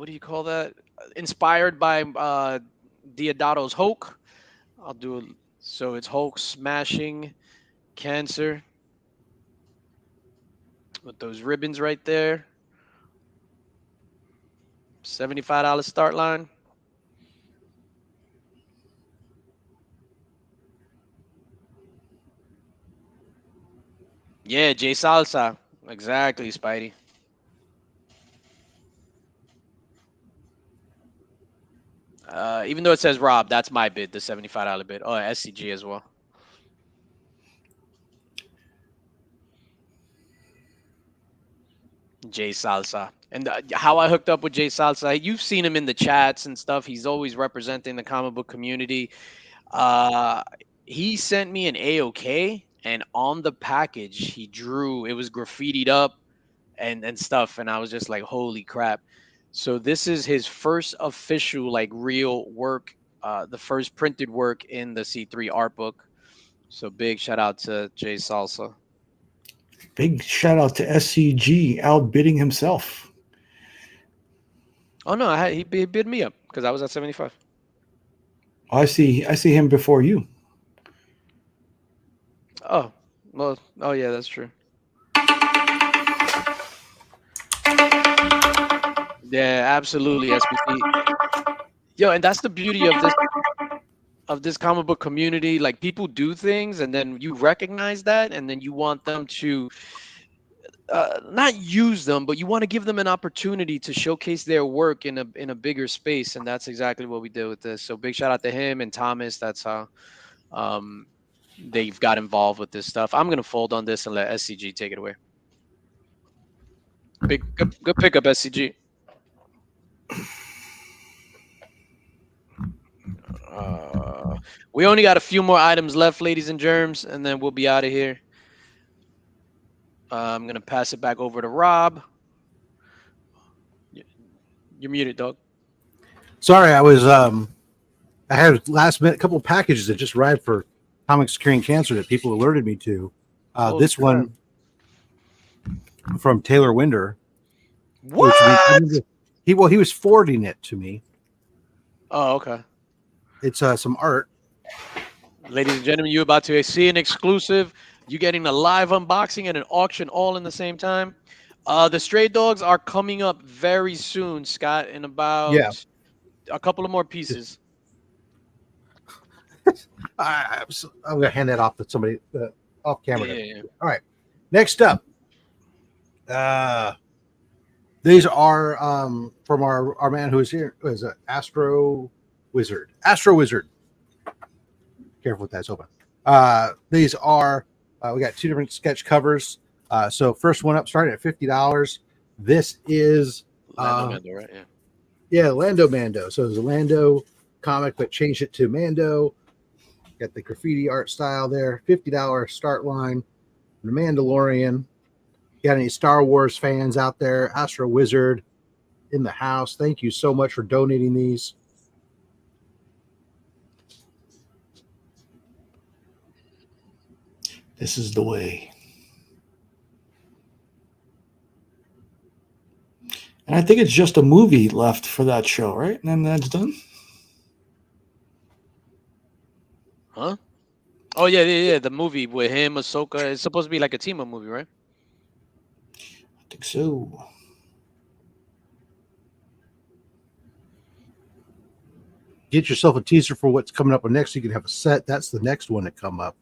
do you call that? Inspired by Diodato's Hulk. I'll do it. So it's Hulk smashing Cancer with those ribbons right there. $75 start line. Yeah, Jay Salsa. Exactly, Spidey. Even though it says Rob, that's my bid, the $75 bid. Oh, SCG as well. Jay Salsa. And how I hooked up with Jay Salsa, you've seen him in the chats and stuff. He's always representing the comic book community. He sent me an AOK, and on the package, he drew, it was graffitied up and stuff. And I was just like, holy crap. So this is his first official, like, real work, the first printed work in the C3 art book. So big shout out to Jay Salsa. Big shout out to SCG outbidding himself. Oh no, he bid me up because I was at 75. I see him before you. Oh well. Oh yeah, that's true. Yeah, absolutely, SBC. Yo, and that's the beauty of this comic book community. Like people do things, and then you recognize that, and then you want them to not use them, but you want to give them an opportunity to showcase their work in a bigger space, and that's exactly what we did with this. So big shout out to him and Thomas. That's how they've got involved with this stuff. I'm gonna fold on this and let SCG take it away. Good pickup, SCG. We only got a few more items left, ladies and germs, and then we'll be out of here. I'm gonna pass it back over to Rob. You're muted, dog. Sorry, I was I had last minute couple of packages that just arrived for Comics Curing Cancer that people alerted me to. This crap. one from Taylor Winder. What? He was forwarding it to me. Oh, okay. It's some art. Ladies and gentlemen, you're about to see an exclusive. You getting a live unboxing and an auction all in the same time. The Stray Dogs are coming up very soon, Scott, in about a couple of more pieces. I'm going to hand that off to somebody off camera. Yeah. All right. Next up. These are from our man who is here. Who is an Astro Wizard. Astro Wizard. Careful with that, it's open. These are, we got two different sketch covers. So first one up, starting at $50. This is Lando Mando, right? Yeah. Yeah, Lando Mando. So it's a Lando comic, but changed it to Mando. Got the graffiti art style there. $50 start line. The Mandalorian. Got any Star Wars fans out there? Astro Wizard in the house. Thank you so much for donating these. This is the way. And I think it's just a movie left for that show, right? And then that's done. Huh? Oh yeah. The movie with him, Ahsoka. It's supposed to be like a team-up movie, right? I think so. Get yourself a teaser for what's coming up next. You can have a set. That's the next one to come up.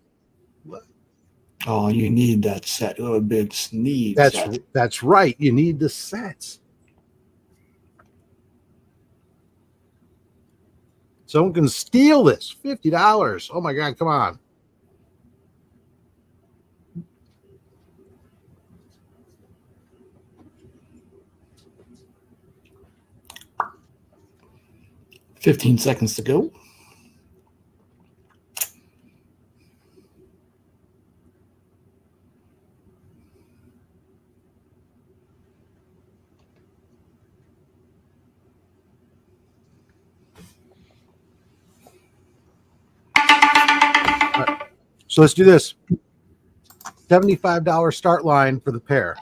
Oh, you need that set. Oh, Biggs needs that. That's right. You need the sets. Someone can steal this. $50. Oh my God, come on. $15 seconds to go. So let's do this. $75 start line for the pair.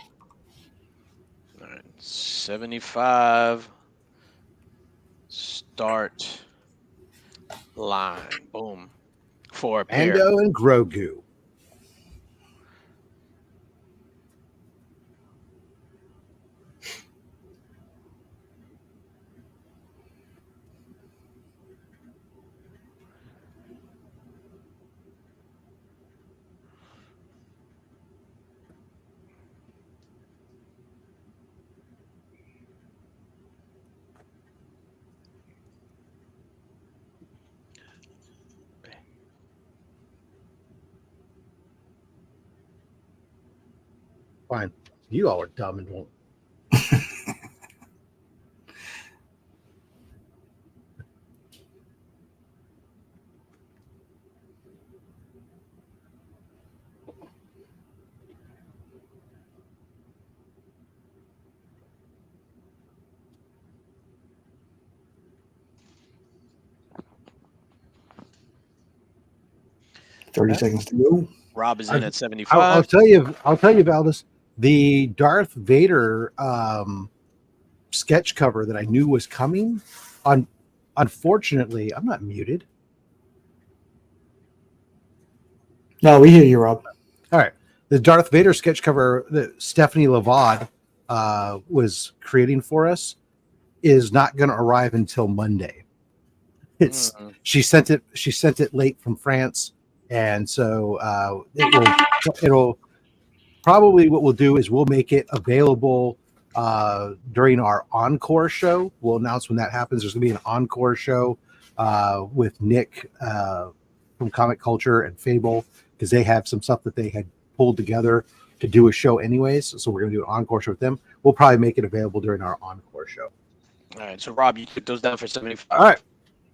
All right. 75 start line. Boom. For a pair. Mando and Grogu. Fine. You all are dumb and won't. $30 seconds to go. Rob is in at 75. I'll tell you, Valdez, the Darth Vader sketch cover that I knew was coming. Unfortunately, I'm not muted. No, we hear you, Rob. All right, the Darth Vader sketch cover that Stephanie Lavad was creating for us is not going to arrive until Monday. She sent it late from France, and so it'll probably, what we'll do is we'll make it available during our encore show. We'll announce when that happens. There's gonna be an encore show with Nick from Comic Culture and Fable, because they have some stuff that they had pulled together to do a show anyways. So we're gonna do an encore show with them. We'll probably make it available during our encore show. All right, so Rob, you took those down for 75. All right,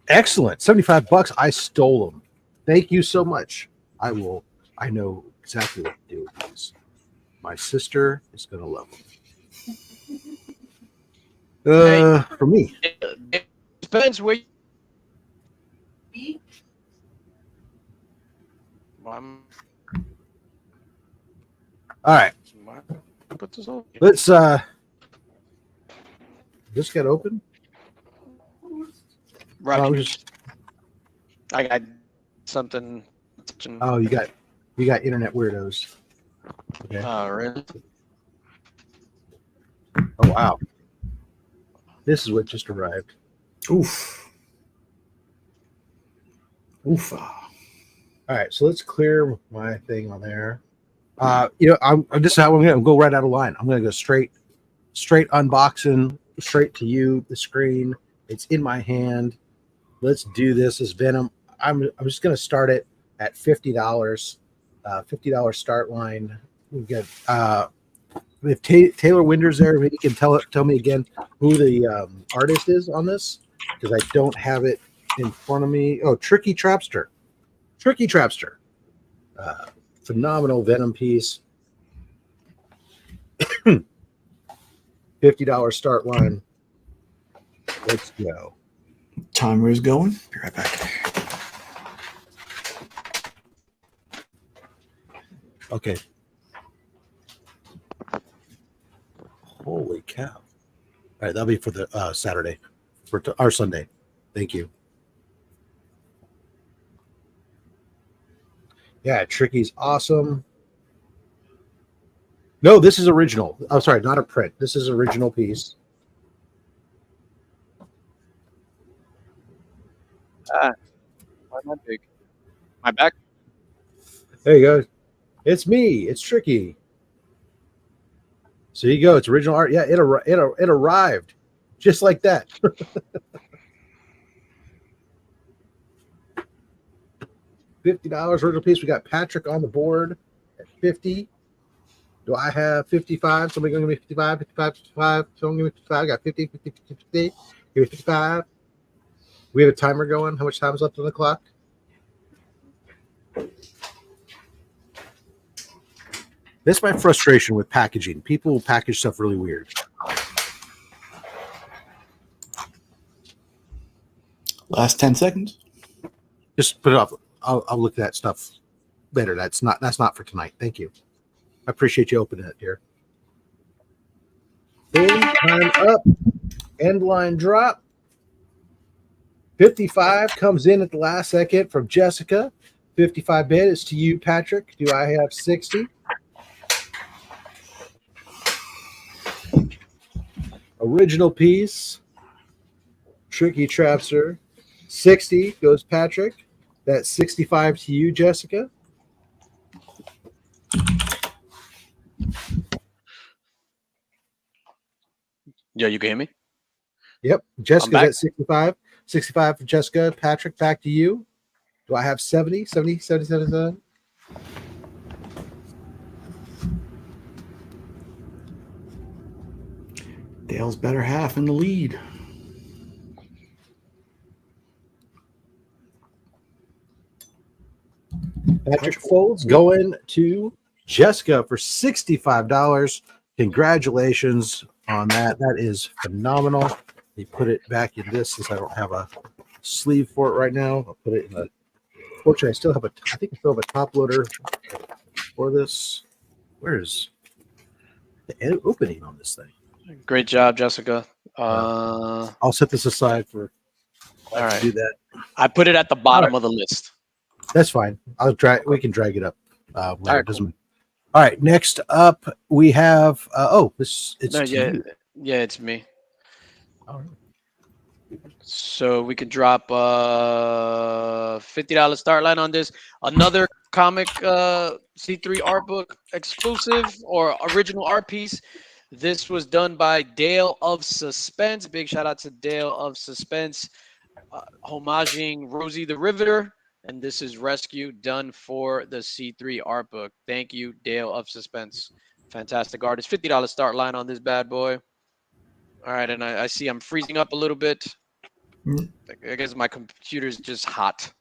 excellent. $75. I stole them. Thank you so much. I know exactly what to do with these. My sister is gonna love them. For me, It depends where. all right. Put this over. Let's this get open. Rob, I got something. Oh, you got internet weirdos. Okay. Really? Oh wow. This is what just arrived. Oof. Oof. All right, so let's clear my thing on there. I'm this is how I'm gonna go right out of line. I'm gonna go straight unboxing, straight to you, the screen. It's in my hand. Let's do this. This Venom. I'm just gonna start it at $50. $50 start line. We've got if Taylor Winder's there, maybe you can tell me again who the artist is on this, because I don't have it in front of me. Oh, Tricky Trapster. Phenomenal Venom piece. $50 start line. Let's go. Timer is going. Be right back. Okay. Holy cow. All right, that'll be for the Saturday, for our Sunday. Thank you. Yeah, Tricky's awesome. No, this is original. I'm sorry, not a print. This is original piece. Why am I big? My back? There you go. It's me. It's Tricky. So you go. It's original art. Yeah, it arrived just like that. $50 original piece. We got Patrick on the board at 50. Do I have 55? Somebody gonna give me 55, 55, 55. Someone give me 55. I got 50, 50, 50, 50. Give me 55. We have a timer going. How much time is left on the clock? This is my frustration with packaging. People will package stuff really weird. Last 10 seconds. Just put it off. I'll look at that stuff later. That's not for tonight. Thank you. I appreciate you opening it here. Boom, time up. End line drop. 55 comes in at the last second from Jessica. 55 bid is to you, Patrick. Do I have 60? Original piece. Tricky Trapster. 60 goes Patrick. That's 65 to you, Jessica. Yeah, you can hear me? Yep. Jessica's at 65. 65 for Jessica. Patrick, back to you. Do I have 70? 70, 70, 77? Dale's better half in the lead. Patrick Folds going to Jessica for $65. Congratulations on that. That is phenomenal. You put it back in this since I don't have a sleeve for it right now. I'll put it in a Fortunately, I think I still have a top loader for this. Where's the opening on this thing? Great job, Jessica. I'll set this aside for All right. do that. I put it at the bottom of the list. That's fine. We can drag it up. Later. right, Doesn't. All right. Next up, we have. It's No, to you. it's me. All right. So we could drop $50 start line on this. Another comic C3 art book exclusive or original art piece. This was done by Dale of Suspense. Big shout out to Dale of Suspense, homaging Rosie the Riveter. And this is Rescue, done for the C3 art book. Thank you, Dale of Suspense. Fantastic artist. $50 start line on this bad boy. All right, and I see I'm freezing up a little bit. I guess my computer's just hot.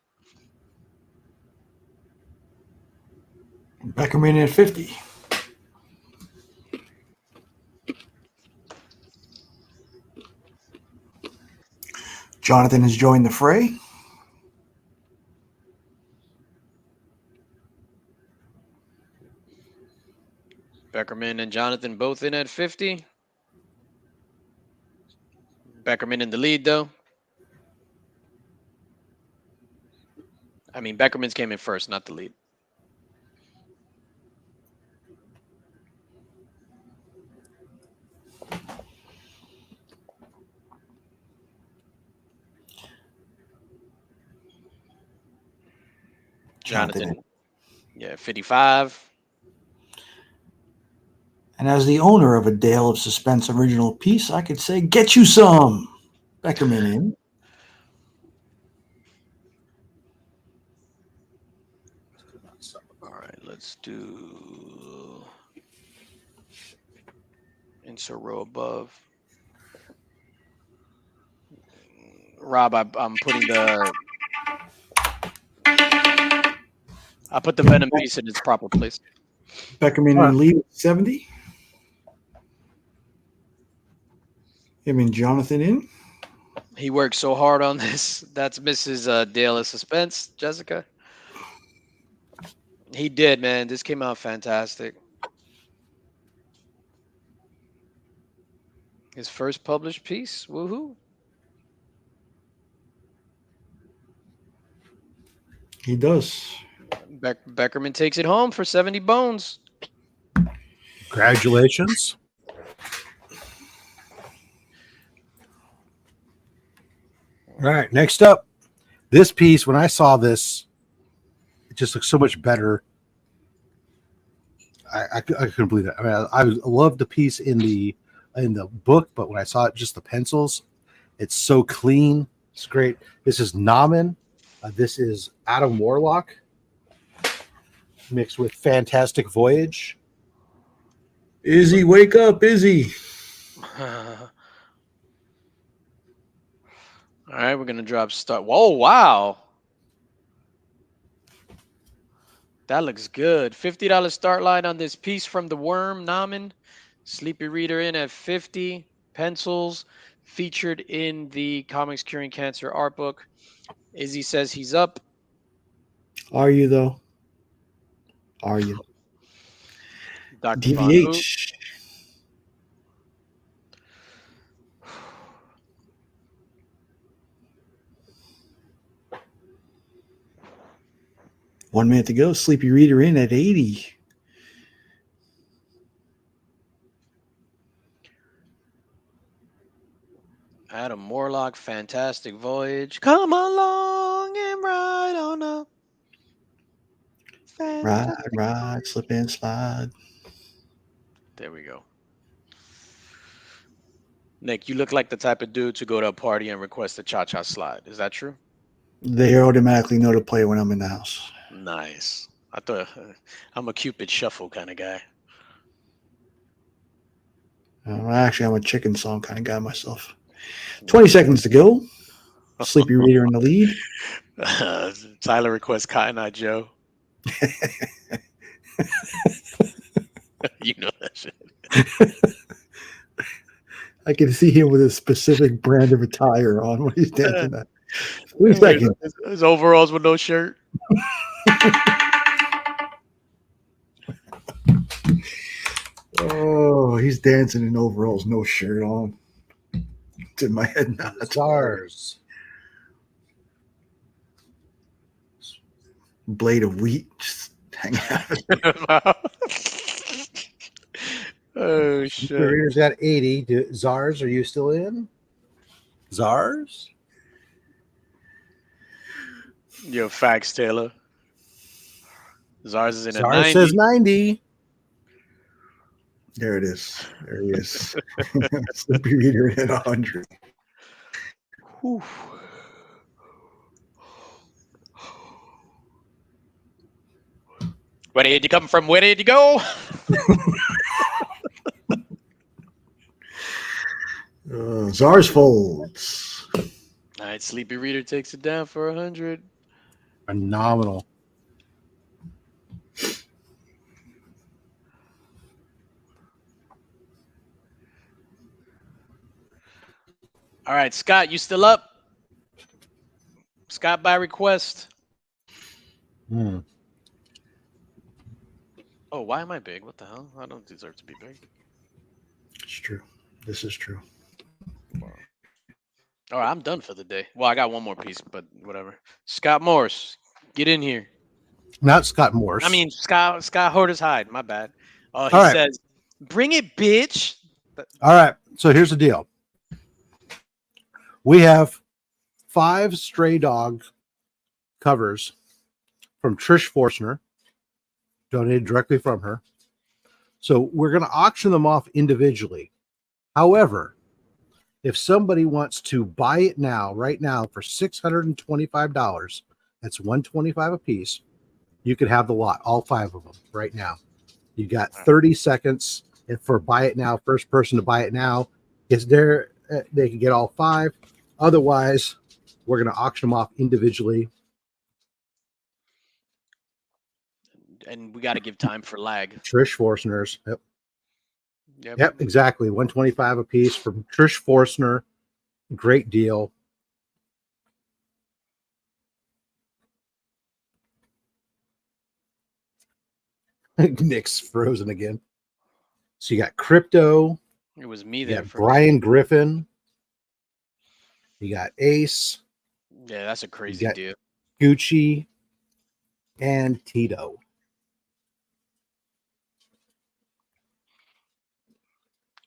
Beckerman at 50. Jonathan has joined the fray. Beckerman and Jonathan both in at 50. Beckerman in the lead, though. I mean, Beckerman's came in first, not the lead. Jonathan. Yeah, 55. And as the owner of a Dale of Suspense original piece, I could say, get you some. Beckerman in. All right, let's do insert row above. Rob, I'm putting the I put the Venom piece in its proper place. Beckerman in lead 70. Him and Jonathan in. He worked so hard on this. That's Mrs. Dale of Suspense, Jessica. He did, man. This came out fantastic. His first published piece. Woohoo. He does. Beckerman takes it home for 70 bones. Congratulations. All right, next up, this piece, when I saw this, it just looks so much better. I couldn't believe it. I mean, I loved the piece in the book, but when I saw it, just the pencils, it's so clean. It's great. This is Namen. This is Adam Warlock mixed with Fantastic Voyage. Izzy, wake up, Izzy. All right, we're gonna drop start. Whoa, wow. That looks good. $50 start line on this piece from the Worm, Namen. Sleepy Reader in at 50. Pencils featured in the Comics Curing Cancer art book. Izzy says he's up. Are you, though? Are you? Dr. DVH. One minute to go. Sleepy Reader in at 80. Adam Warlock, Fantastic Voyage. Come along and ride on up. Ride, slip and slide. There we go. Nick, you look like the type of dude to go to a party and request a cha-cha slide. Is that true? They automatically know to play when I'm in the house. Nice. I thought I'm a Cupid shuffle kind of guy. Actually, I'm a chicken song kind of guy myself. 20 seconds to go. Sleepy Reader in the lead. Tyler requests Cotton Eye Joe. You know that shit. I can see him with a specific brand of attire on when he's dancing that. 3 seconds. His overalls with no shirt. Oh, he's dancing in overalls, no shirt on. It's in my head now. Stars. Blade of wheat just hanging out. Oh shit! Reader's got 80. Zars, are you still in? Zars? Yo, facts, Taylor. Zars is in a Zars 90. says 90. There it is. There he is. Sleepy Reader at 100. Whew. Where did you come from? Where did you go? Zars folds. All right, Sleepy Reader takes it down for 100. Phenomenal. All right, Scott, you still up? Scott by request. Hmm. Oh, why am I big? What the hell? I don't deserve to be big. It's true. This is true. All right, I'm done for the day. Well, I got one more piece, but whatever. Scott Morse, get in here. Not Scott Morse. I mean, Scott Hoarder's Hide. My bad. Oh, he All right. says, "Bring it, bitch." All right. So here's the deal. We have 5 stray dog covers from Trish Forstner, donated directly from her. So we're going to auction them off individually. However, if somebody wants to buy it now, right now, for $625, that's $125 a piece, you could have the lot, all 5 of them, right now. You got 30 seconds for buy it now. First person to buy it now is there. They can get all 5. Otherwise, we're going to auction them off individually. And we got to give time for lag. Trish Forstner's. Yep. Yep. Yep, exactly. $125 a piece from Trish Forstner. Great deal. Nick's frozen again. So you got Crypto. It was me You there. got For Brian Griffin. You got Ace, yeah, that's a crazy got- deal. Gucci, and Tito.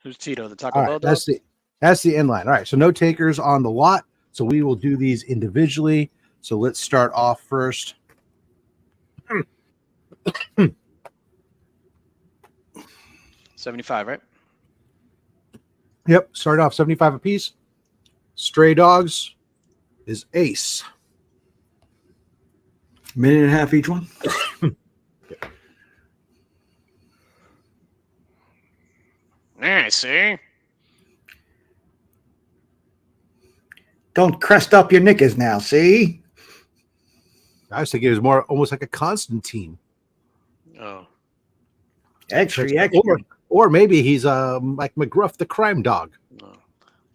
Who's Tito? The Taco All Bell right, dog? that's the end line. All right, so no takers on the lot. So we will do these individually. So let's start off first. 75, right? Yep, start off 75 a piece. Stray Dogs is Ace. Minute and a half each one. Yeah, see? Don't crest up your knickers now, see? I was thinking it was more almost like a Constantine. Oh. Extra, Or, extra. or maybe he's like McGruff the crime dog. No.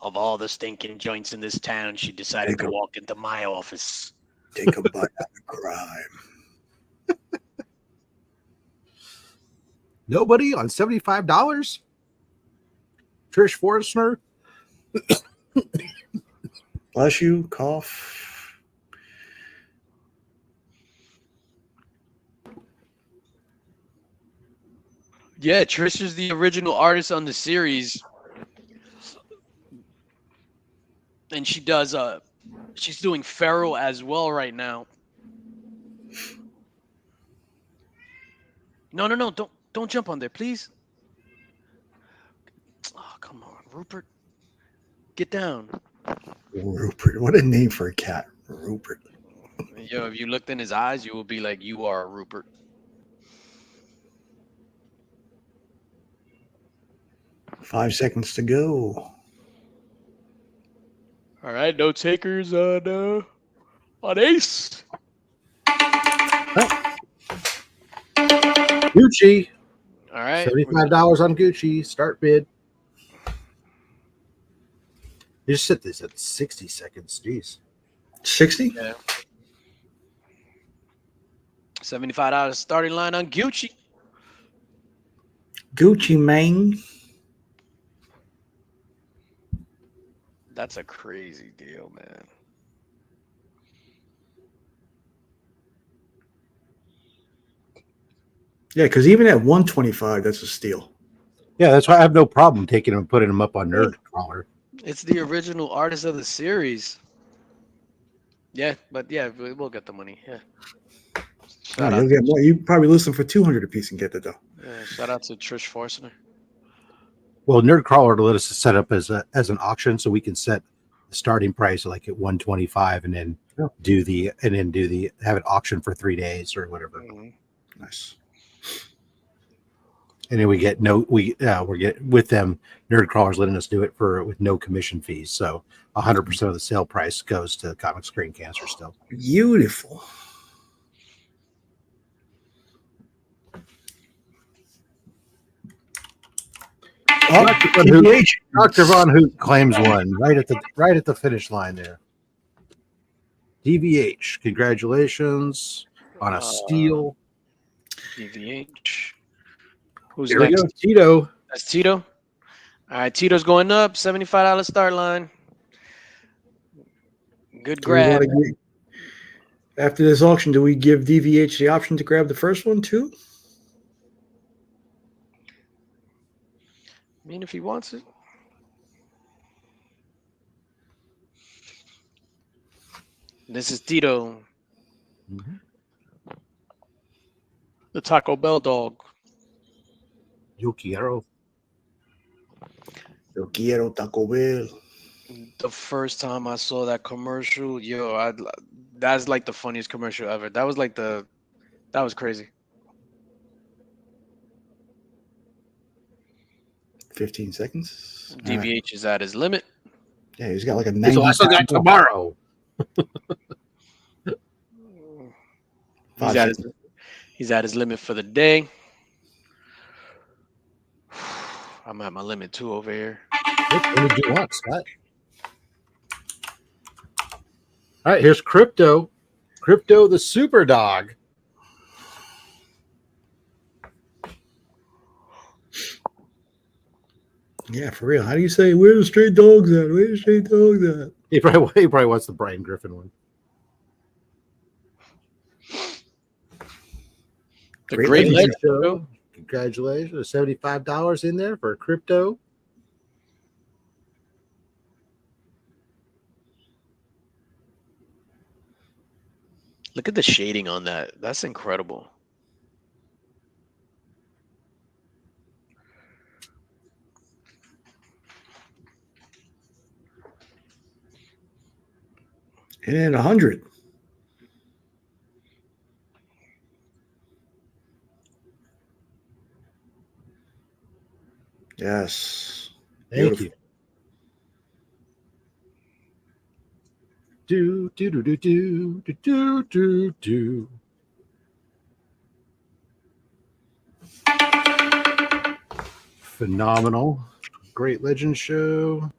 Of all the stinking joints in this town, she decided to walk into my office. Take a bite out of crime. Nobody on $75? Trish Forstner? Bless you, cough. Yeah, Trish is the original artist on the series. And she does she's doing Feral as well right now. No, don't jump on there, please. Oh, come on, Rupert. Get down. Rupert. What a name for a cat. Rupert. Yo, if you looked in his eyes, you will be like, you are Rupert. Five seconds to go. All right, no takers on Ace. Gucci. All right. $75 on Gucci. Start bid. You just set this at 60 seconds. Jeez. 60. Yeah. $75 starting line on Gucci. Gucci Mane. That's a crazy deal, man. Yeah, because even at 125, that's a steal. Yeah, that's why I have no problem taking them and putting them up on Nerdcrawler. It's the original artist of the series. Yeah, but yeah, we'll get the money. Yeah. No, Shout you'll out, get more. You probably listen for 200 a piece and get it though. yeah, shout out to Trish Forstner. Well, Nerdcrawler to let us set up as an auction, so we can set the starting price like at 125, and then do the have it auction for 3 days or whatever. Nice. And then we get with them. Nerdcrawler's letting us do it with no commission fees, so 100% of the sale price goes to Comic Screen Cancer still. Beautiful. Dr. Von Hoot claims one right at the finish line there. DVH, congratulations on a steal. DVH. Who's Here we next? go, Tito. That's Tito. All right, Tito's going up. $75 start line. Good grab. After this auction, do we give DVH the option to grab the first one too? I mean, if he wants it. This is Tito. The Taco Bell dog. Yo quiero Taco Bell. The first time I saw that commercial, that's like the funniest commercial ever. That was crazy. 15 seconds. DVH is at his limit. Yeah, he's got like a 90. So I still got tomorrow. He's at his limit for the day. I'm at my limit too over here. What did you want, Scott? All right, here's Crypto the Super Dog. Yeah, for real. How do you say where the stray dogs at? Where the stray dogs at? He probably wants the Brian Griffin one. The Great Legend Show. Congratulations. $75 in there for Crypto. Look at the shading on that. That's incredible. And 100. Yes. Thank you. Do. Phenomenal. Great Legend Show.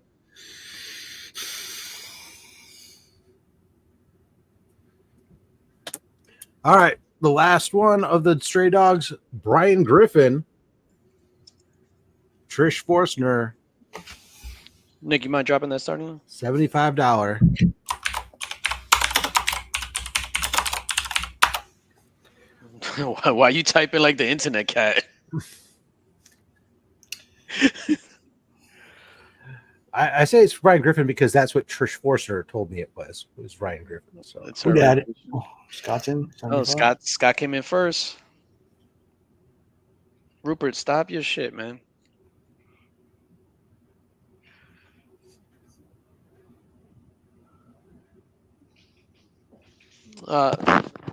All right. The last one of the Stray Dogs, Brian Griffin, Trish Forstner. Nick, you mind dropping that starting line? $75. Why are you typing like the internet cat? I say it's Brian Griffin because that's what Trish Forster told me it was. It was Brian Griffin. So who got it? Scott's in. Oh, Scott came in first. Rupert, stop your shit, man.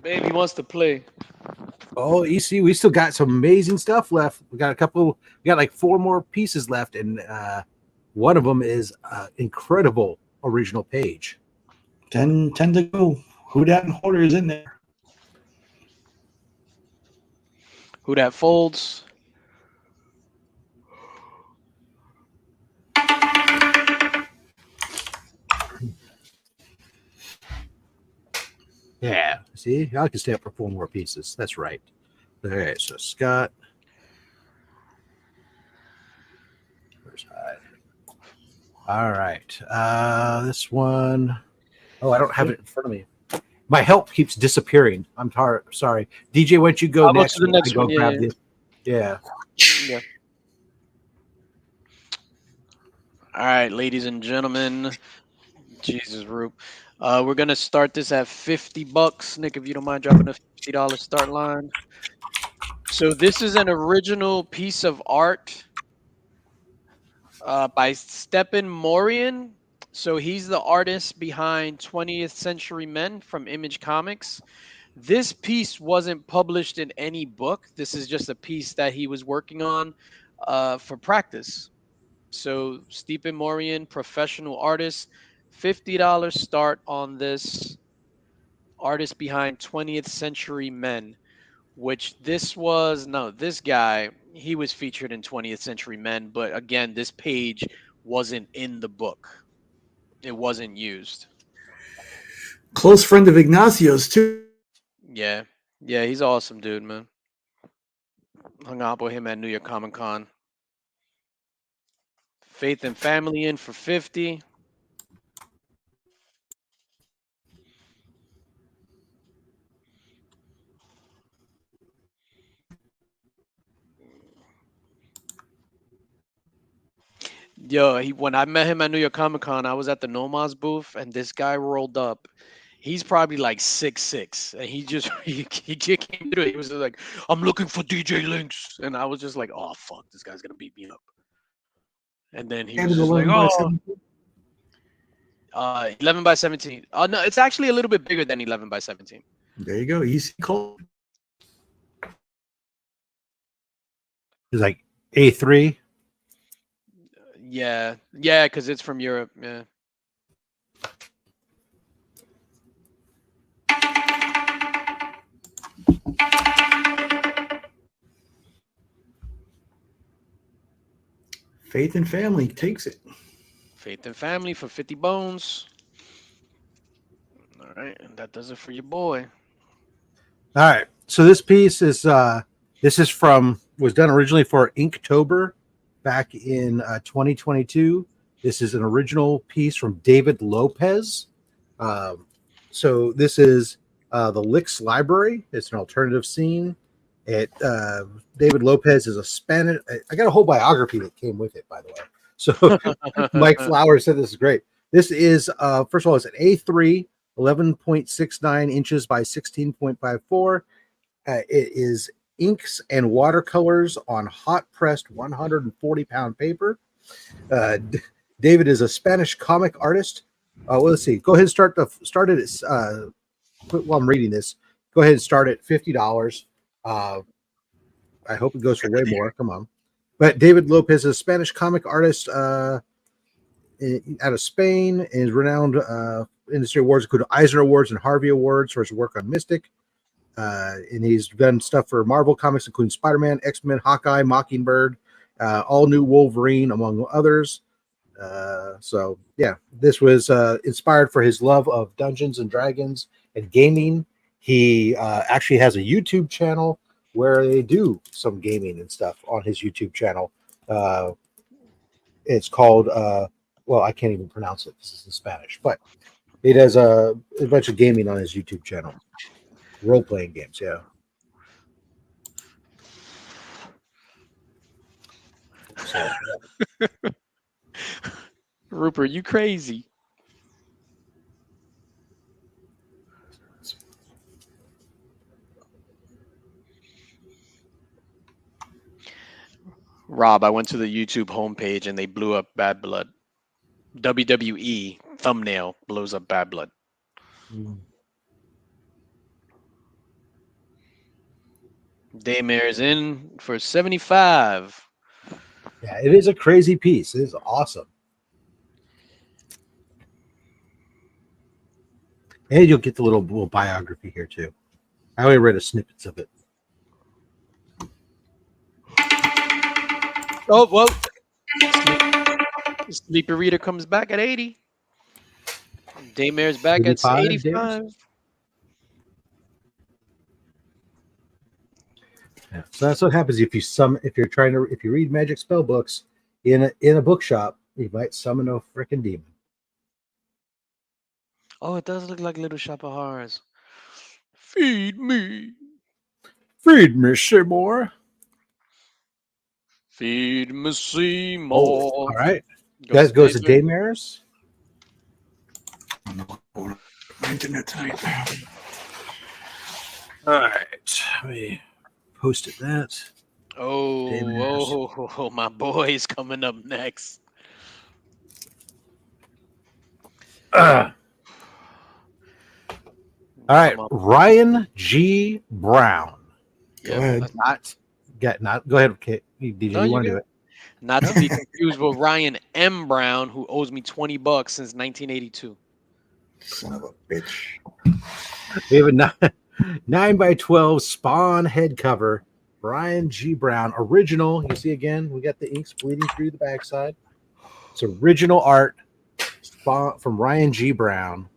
Baby wants to play. Oh, EC, we still got some amazing stuff left. We got like 4 more pieces left, and one of them is incredible original page. 10 to go. Who that Hoarder is in there? Who that folds? Yeah. See, I can stay up for 4 more pieces. That's right. Okay, so Scott. Where's Hyde? All right. This one. Oh, I don't have it in front of me. My help keeps disappearing. I'm sorry. DJ, why don't you go I'll go next? to the next I go one. grab Yeah. this. Yeah. Yeah. All right, ladies and gentlemen. Jesus, Roop. We're gonna start this at $50. Nick, if you don't mind dropping a $50 start line. So this is an original piece of art by Stepan Morian. So he's the artist behind 20th Century Men from Image Comics. This piece wasn't published in any book. This is just a piece that he was working on for practice. So Stepan Morian, professional artist, $50 start on this artist behind 20th Century Men, which this guy, he was featured in 20th Century Men, but again, this page wasn't in the book. It wasn't used. Close friend of Ignacio's too. Yeah. Yeah, he's awesome, dude, man. Hung out with him at New York Comic Con. Faith and Family in for 50. Yo, when I met him at New York Comic Con, I was at the Nomaz booth, and this guy rolled up. He's probably like 6'6", and he just he just came through. He was just like, "I'm looking for DJ Links," and I was just like, "Oh fuck, this guy's gonna beat me up." And then he And was an just like, 11 by "Oh, 17. 11 by 17." Oh no, it's actually a little bit bigger than 11 by 17. There you go. Easy call. It's like A3. Yeah, yeah, because it's from Europe. Yeah. Faith and Family takes it. Faith and Family for 50 bones. All right, and that does it for your boy. All right. So this piece is was done originally for Inktober back in 2022. This is an original piece from David Lopez. So this is the Licks Library. It's an alternative scene. David Lopez is a Spanish. I got a whole biography that came with it, by the way. So Mike Flowers said this is great. This is first of all, it's an A3, 11.69 inches by 16.54. It is inks and watercolors on hot pressed 140-pound paper. David is a Spanish comic artist. Well, let's see. Go ahead and start it. While I'm reading this, go ahead and start at $50. I hope it goes for way more. Come on. But David Lopez is a Spanish comic artist out of Spain, and is renowned industry awards include Eisner Awards and Harvey Awards for his work on Mystic. And he's done stuff for Marvel Comics, including Spider-Man, X-Men, Hawkeye, Mockingbird, All New Wolverine, among others. So yeah, this was inspired for his love of Dungeons and Dragons and gaming. He actually has a YouTube channel where they do some gaming and stuff on his YouTube channel. It's called well, I can't even pronounce it. This is in Spanish, but he does a bunch of gaming on his YouTube channel. Role-playing games, yeah. So, yeah. Rupert, you crazy. Rob, I went to the YouTube homepage and they blew up Bad Blood. WWE thumbnail blows up Bad Blood. Daymare's in for 75. Yeah, it is a crazy piece. It is awesome. And you'll get the little biography here too. I only read a snippets of it. Oh, well. Sleepy Reader comes back at 80. Daymare's back at 85. Yeah. So that's what happens if you read magic spell books in a bookshop, you might summon a freaking demon. Oh, it does look like Little Shop of Horrors. Feed me. Feed me, Seymour. Feed me, Seymour. All right. That goes to Daymares. Internet tonight. All right. We posted that. Oh, my boy's coming up next. All right. Come on. Ryan G. Brown. Yep. Go ahead. Go ahead, Kate. DJ, No, you you want to good. do it? Not to be confused with Ryan M. Brown, who owes me $20 since 1982. Son of a bitch. We have a 9x12 Spawn head cover. Ryan G. Brown, original. You see again, we got the inks bleeding through the backside. It's original art Spawn from Ryan G. Brown.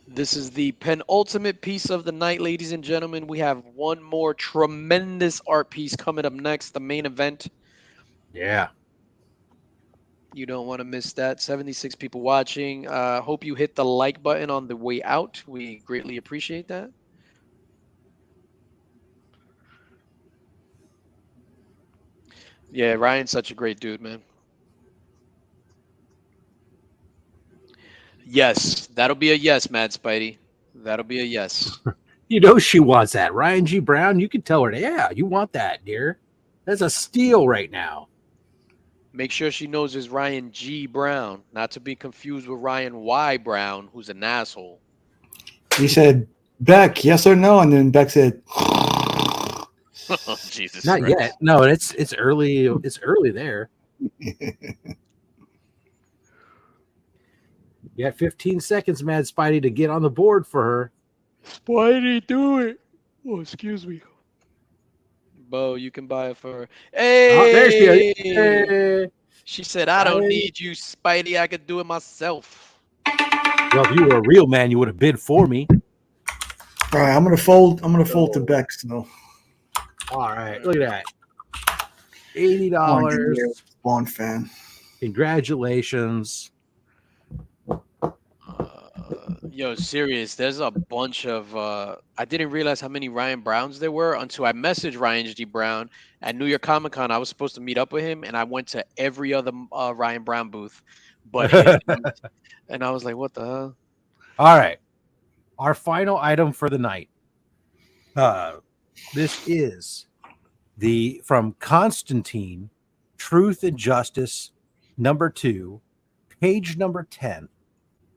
This is the penultimate piece of the night, ladies and gentlemen. We have one more tremendous art piece coming up next, the main event. Yeah. You don't want to miss that. 76 people watching. Hope you hit the like button on the way out. We greatly appreciate that. Yeah, Ryan's such a great dude, man. Yes, that'll be a yes, Mad Spidey. That'll be a yes. You know she wants that. Ryan G. Brown, you can tell her, yeah, you want that, dear. That's a steal right now. Make sure she knows it's Ryan G. Brown, not to be confused with Ryan Y. Brown, who's an asshole. He said, Beck, yes or no? And then Beck said, Oh, Jesus Not Christ. yet. No, it's early. It's early there. You got 15 seconds, Mad Spidey, to get on the board for her. Spidey, do it. Oh, excuse me. Bo, you can buy it for her. Hey! Oh, there she is. Hey. She said, I don't Ryan. need you, Spidey. I could do it myself. Well, if you were a real man, you would have bid for me. all right, I'm gonna fold to Beck's now. All right, look at that. $80. Spawn fan. Congratulations. Yo, serious. There's a bunch of. I didn't realize how many Ryan Browns there were until I messaged Ryan G. Brown at New York Comic Con. I was supposed to meet up with him, and I went to every other Ryan Brown booth, but his. And I was like, "What the hell?" All right, our final item for the night. This is from Constantine, Truth and Justice, #2, page number 10.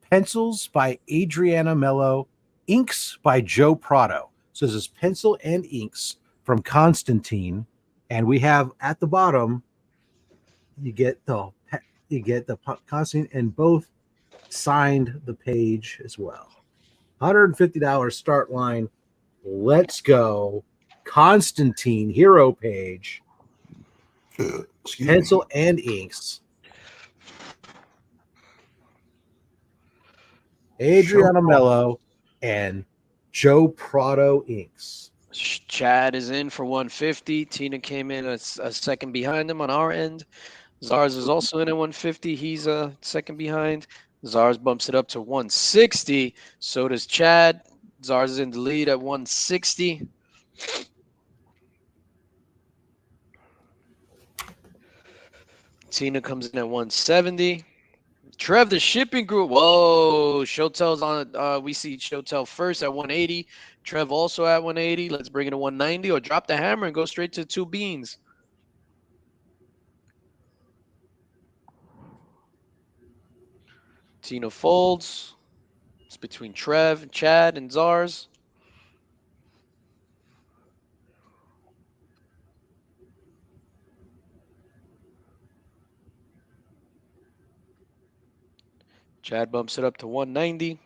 Pencils by Adriana Mello, inks by Joe Prado. So this is pencil and inks from Constantine, and we have at the bottom you get the Constantine, and both signed the page as well. $150 start line. Let's go, Constantine hero page, pencil and inks. Adriana Mello and Joe Prado inks. Chad is in for 150. Tina came in a second behind him on our end. Zars is also in at 150. He's a second behind. Zars bumps it up to 160. So does Chad. Zars is in the lead at 160. Tina comes in at 170. Trev, the shipping group. Whoa, Showtel's on. We see Showtel first at 180. Trev also at 180. Let's bring it to 190 or drop the hammer and go straight to 2 beans. Tina folds. It's between Trev, Chad, and Zars. Chad bumps it up to 190.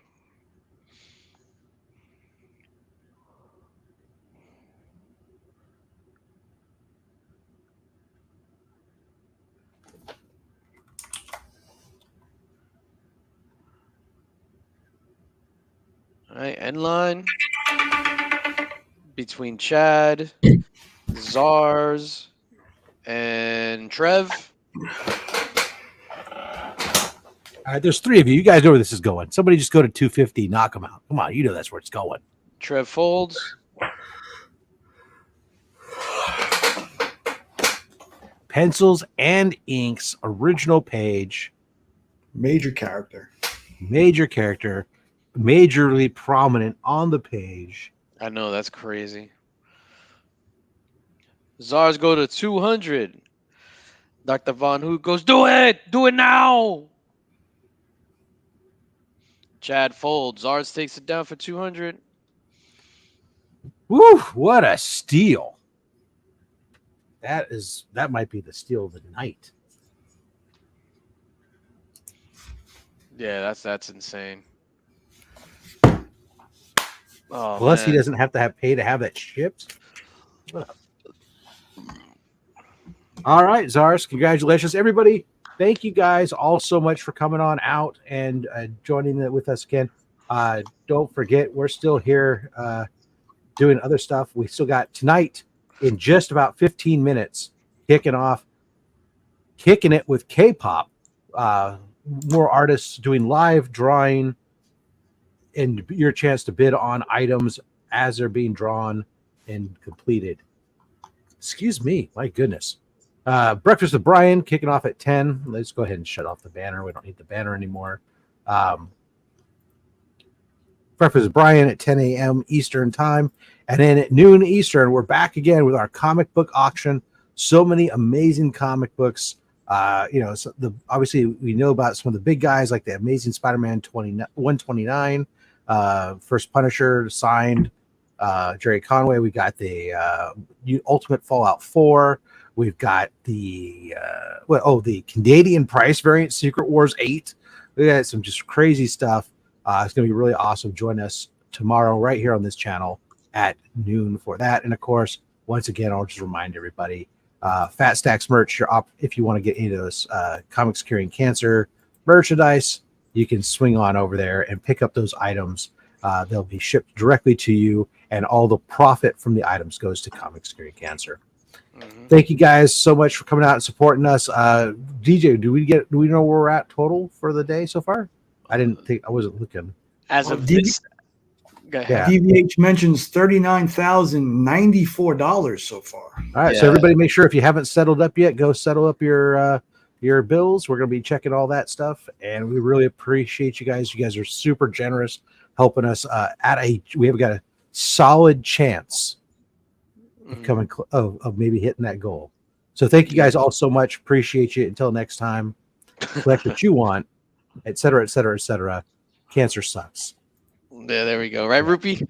right, end line between Chad, Zars, and Trev. All right, there's three of you. You guys know where this is going. Somebody just go to 250, knock them out. Come on, you know that's where it's going. Trev folds. Pencils and inks, original page, Major character. major character, majorly prominent on the page. I know, that's crazy. Zars go to 200. Dr. Von Hoot goes, do it! Do it now! Chad folds. Zars takes it down for 200. Woo! What a steal! That might be the steal of the night. Yeah, that's insane. Oh, Plus, he man. doesn't have to pay to have that shipped. What up? All right, Zars, congratulations, everybody. Thank you guys all so much for coming on out and joining with us again. Don't forget, we're still here doing other stuff. We still got tonight in just about 15 minutes, kicking it with K-pop. More artists doing live drawing and your chance to bid on items as they're being drawn and completed. Excuse me, my goodness. Breakfast with Brian kicking off at 10. Let's go ahead and shut off the banner. We don't need the banner anymore. Breakfast with Brian at 10 a.m. Eastern time. And then at noon Eastern, we're back again with our comic book auction. So many amazing comic books. Obviously we know about some of the big guys like the Amazing Spider-Man 129, First Punisher signed, Jerry Conway. We got the Ultimate Fallout 4. We've got the Canadian price variant Secret Wars 8. We got some just crazy stuff. It's going to be really awesome. Join us tomorrow right here on this channel at noon for that. And of course, once again, I'll just remind everybody, Fat Stacks merch. If you want to get any of those Comics Curing Cancer merchandise, you can swing on over there and pick up those items. They'll be shipped directly to you, and all the profit from the items goes to Comics Curing Cancer. Mhm. Thank you guys so much for coming out and supporting us. DJ, do we know where we're at total for the day so far? I wasn't looking. As of Well, this, go ahead. Yeah. DVH mentions $39,094 so far. All right, so Yeah. everybody, make sure if you haven't settled up yet, go settle up your bills. We're going to be checking all that stuff, and we really appreciate you guys. You guys are super generous, helping us. We have got a solid chance of Mhm. coming of maybe hitting that goal. So thank you guys all so much. Appreciate you. Until next time, collect what you want, et cetera, et cetera, et cetera. Cancer sucks. Yeah, there we go. Right, Rupee?